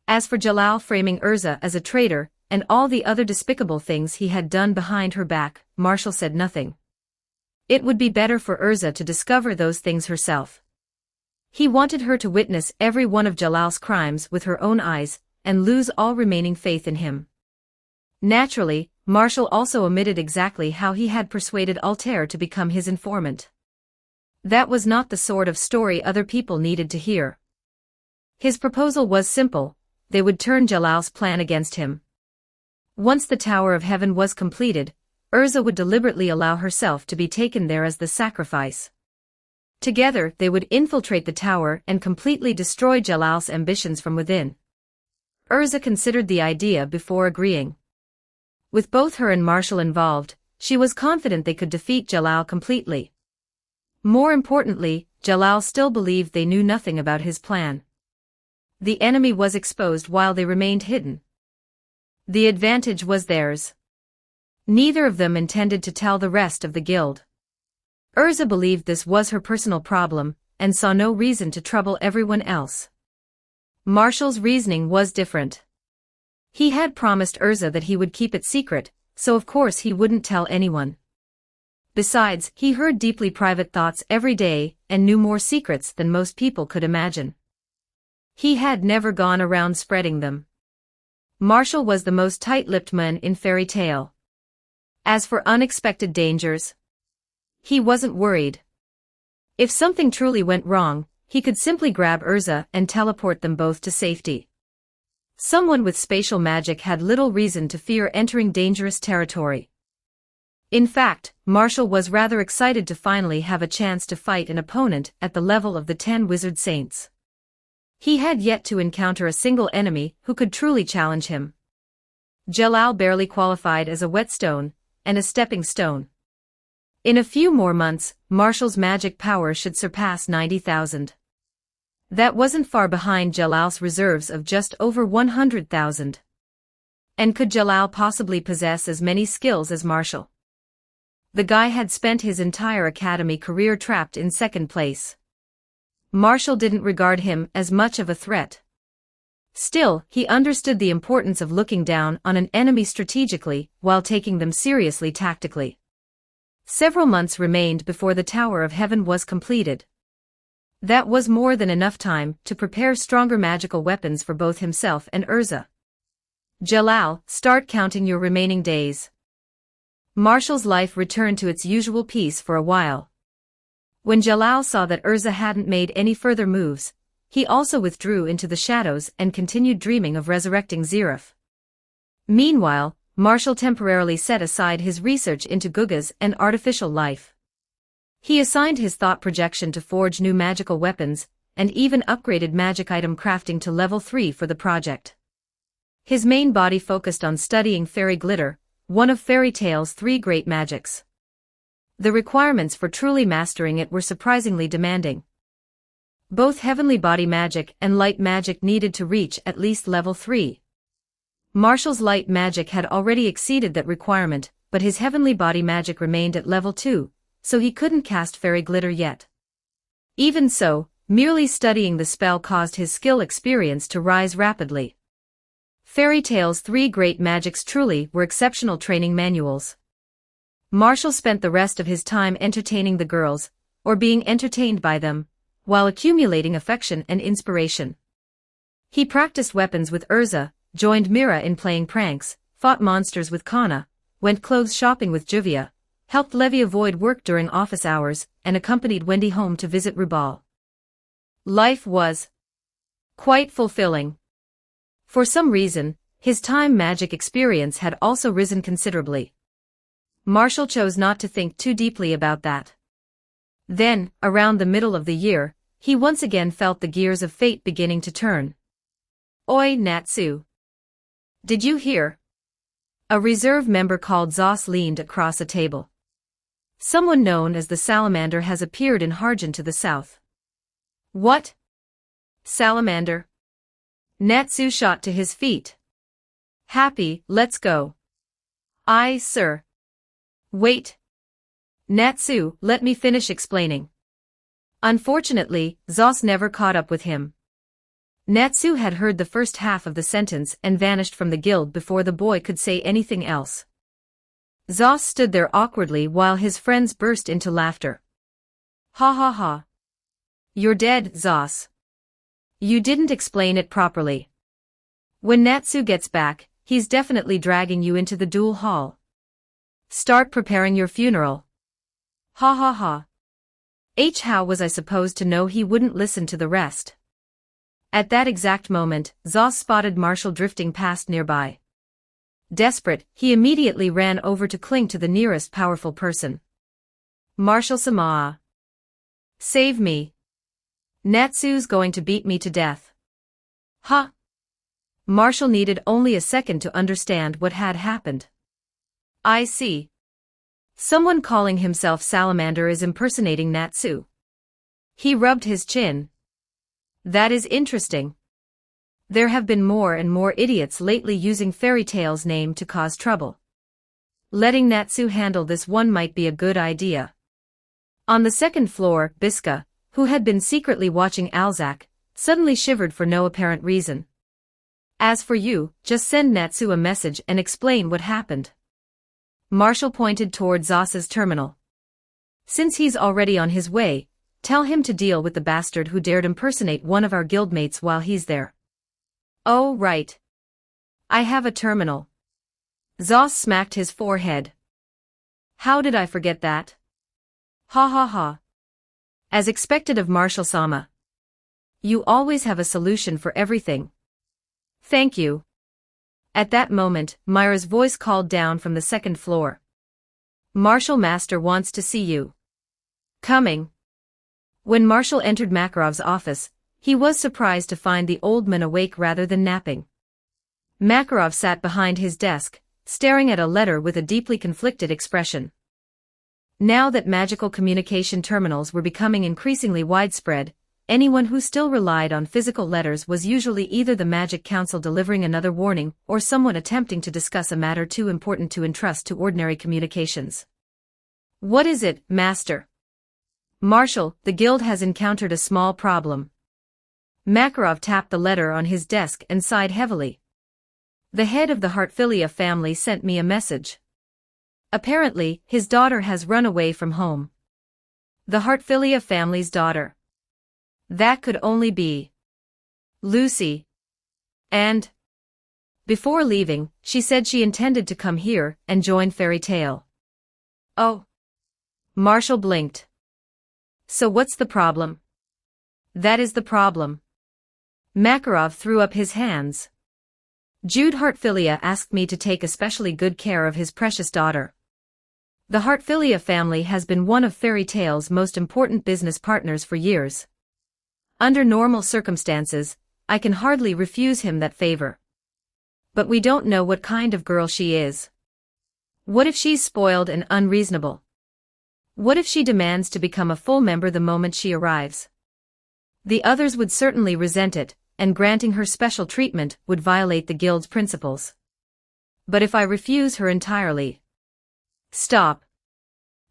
As for Jalal framing Urza as a traitor, and all the other despicable things he had done behind her back, Marshall said nothing. It would be better for Urza to discover those things herself. He wanted her to witness every one of Jalal's crimes with her own eyes, and lose all remaining faith in him. Naturally, Marshall also omitted exactly how he had persuaded Altair to become his informant. That was not the sort of story other people needed to hear. His proposal was simple: they would turn Jalal's plan against him. Once the Tower of Heaven was completed, Urza would deliberately allow herself to be taken there as the sacrifice. Together they would infiltrate the tower and completely destroy Jalal's ambitions from within. Urza considered the idea before agreeing. With both her and Marshall involved, she was confident they could defeat Jalal completely. More importantly, Jalal still believed they knew nothing about his plan. The enemy was exposed while they remained hidden. The advantage was theirs. Neither of them intended to tell the rest of the guild. Urza believed this was her personal problem, and saw no reason to trouble everyone else. Marshall's reasoning was different. He had promised Urza that he would keep it secret, so of course he wouldn't tell anyone. Besides, he heard deeply private thoughts every day, and knew more secrets than most people could imagine. He had never gone around spreading them. Marshall was the most tight-lipped man in fairy tale. As for unexpected dangers, he wasn't worried. If something truly went wrong, he could simply grab Urza and teleport them both to safety. Someone with spatial magic had little reason to fear entering dangerous territory. In fact, Marshall was rather excited to finally have a chance to fight an opponent at the level of the 10 Wizard Saints. He had yet to encounter a single enemy who could truly challenge him. Jalal barely qualified as a whetstone, and a stepping stone. In a few more months, Marshall's magic power should surpass 90,000. That wasn't far behind Jalal's reserves of just over 100,000. And could Jalal possibly possess as many skills as Marshall? The guy had spent his entire academy career trapped in second place. Marshall didn't regard him as much of a threat. Still, he understood the importance of looking down on an enemy strategically while taking them seriously tactically. Several months remained before the Tower of Heaven was completed. That was more than enough time to prepare stronger magical weapons for both himself and Urza. Jalal, start counting your remaining days. Marshall's life returned to its usual peace for a while. When Jalal saw that Urza hadn't made any further moves, he also withdrew into the shadows and continued dreaming of resurrecting Zerif. Meanwhile, Marshall temporarily set aside his research into Gugas and artificial life. He assigned his thought projection to forge new magical weapons, and even upgraded magic item crafting to level 3 for the project. His main body focused on studying fairy glitter, one of fairy tale's 3 great magics. The requirements for truly mastering it were surprisingly demanding. Both heavenly body magic and light magic needed to reach at least level 3. Marshall's light magic had already exceeded that requirement, but his heavenly body magic remained at level 2, so he couldn't cast fairy glitter yet. Even so, merely studying the spell caused his skill experience to rise rapidly. Fairy Tale's 3 great magics truly were exceptional training manuals. Marshall spent the rest of his time entertaining the girls, or being entertained by them, while accumulating affection and inspiration. He practiced weapons with Urza, joined Mira in playing pranks, fought monsters with Kana, went clothes shopping with Juvia, helped Levy avoid work during office hours, and accompanied Wendy home to visit Rubal. Life was Quite fulfilling. For some reason, his time magic experience had also risen considerably. Marshall chose not to think too deeply about that. Then, around the middle of the year, he once again felt the gears of fate beginning to turn. Oi, Natsu. Did you hear? A reserve member called Zos leaned across a table. Someone known as the Salamander has appeared in Harjan to the south. What? Salamander? Natsu shot to his feet. Happy, let's go. Aye, sir. Wait. Natsu, let me finish explaining. Unfortunately, Zos never caught up with him. Natsu had heard the first half of the sentence and vanished from the guild before the boy could say anything else. Zos stood there awkwardly while his friends burst into laughter. Ha ha ha. You're dead, Zos. You didn't explain it properly. When Natsu gets back, he's definitely dragging you into the duel hall. Start preparing your funeral. Ha ha ha. How was I supposed to know he wouldn't listen to the rest? At that exact moment, Zos spotted Marshall drifting past nearby. Desperate, he immediately ran over to cling to the nearest powerful person. Marshall-sama. Save me. Natsu's going to beat me to death. Huh? Marshall needed only a second to understand what had happened. I see. Someone calling himself Salamander is impersonating Natsu. He rubbed his chin. That is interesting. There have been more and more idiots lately using Fairy Tail's name to cause trouble. Letting Natsu handle this one might be a good idea. On the second floor, Biska, who had been secretly watching Alzak, suddenly shivered for no apparent reason. As for you, just send Natsu a message and explain what happened. Marshall pointed toward Zos's terminal. Since he's already on his way, tell him to deal with the bastard who dared impersonate one of our guildmates while he's there. Oh, right. I have a terminal. Zos smacked his forehead. How did I forget that? Ha ha ha. As expected of Marshall-sama. You always have a solution for everything. Thank you. At that moment, Myra's voice called down from the second floor. Marshall Master wants to see you. Coming. When Marshall entered Makarov's office, he was surprised to find the old man awake rather than napping. Makarov sat behind his desk, staring at a letter with a deeply conflicted expression. Now that magical communication terminals were becoming increasingly widespread, anyone who still relied on physical letters was usually either the Magic Council delivering another warning or someone attempting to discuss a matter too important to entrust to ordinary communications. What is it, Master? Marshall, the guild has encountered a small problem. Makarov tapped the letter on his desk and sighed heavily. The head of the Hartfilia family sent me a message. Apparently, his daughter has run away from home. The Hartfilia family's daughter. That could only be Lucy. And before leaving, she said she intended to come here and join Fairy Tail. Oh. Marshall blinked. So what's the problem? That is the problem. Makarov threw up his hands. Jude Hartfilia asked me to take especially good care of his precious daughter. The Hartfilia family has been one of Fairy Tail's most important business partners for years. Under normal circumstances, I can hardly refuse him that favor. But we don't know what kind of girl she is. What if she's spoiled and unreasonable? What if she demands to become a full member the moment she arrives? The others would certainly resent it, and granting her special treatment would violate the guild's principles. But if I refuse her entirely... Stop.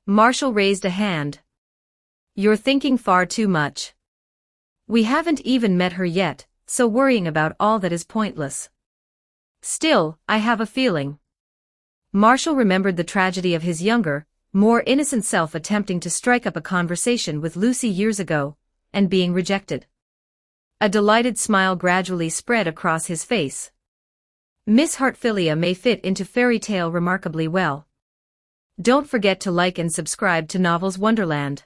Marshall raised a hand. You're thinking far too much. We haven't even met her yet, so worrying about all that is pointless. Still, I have a feeling. Marshall remembered the tragedy of his younger, more innocent self attempting to strike up a conversation with Lucy years ago, and being rejected. A delighted smile gradually spread across his face. Miss Hartfilia may fit into Fairy Tail remarkably well. Don't forget to like and subscribe to Novels Wonderland.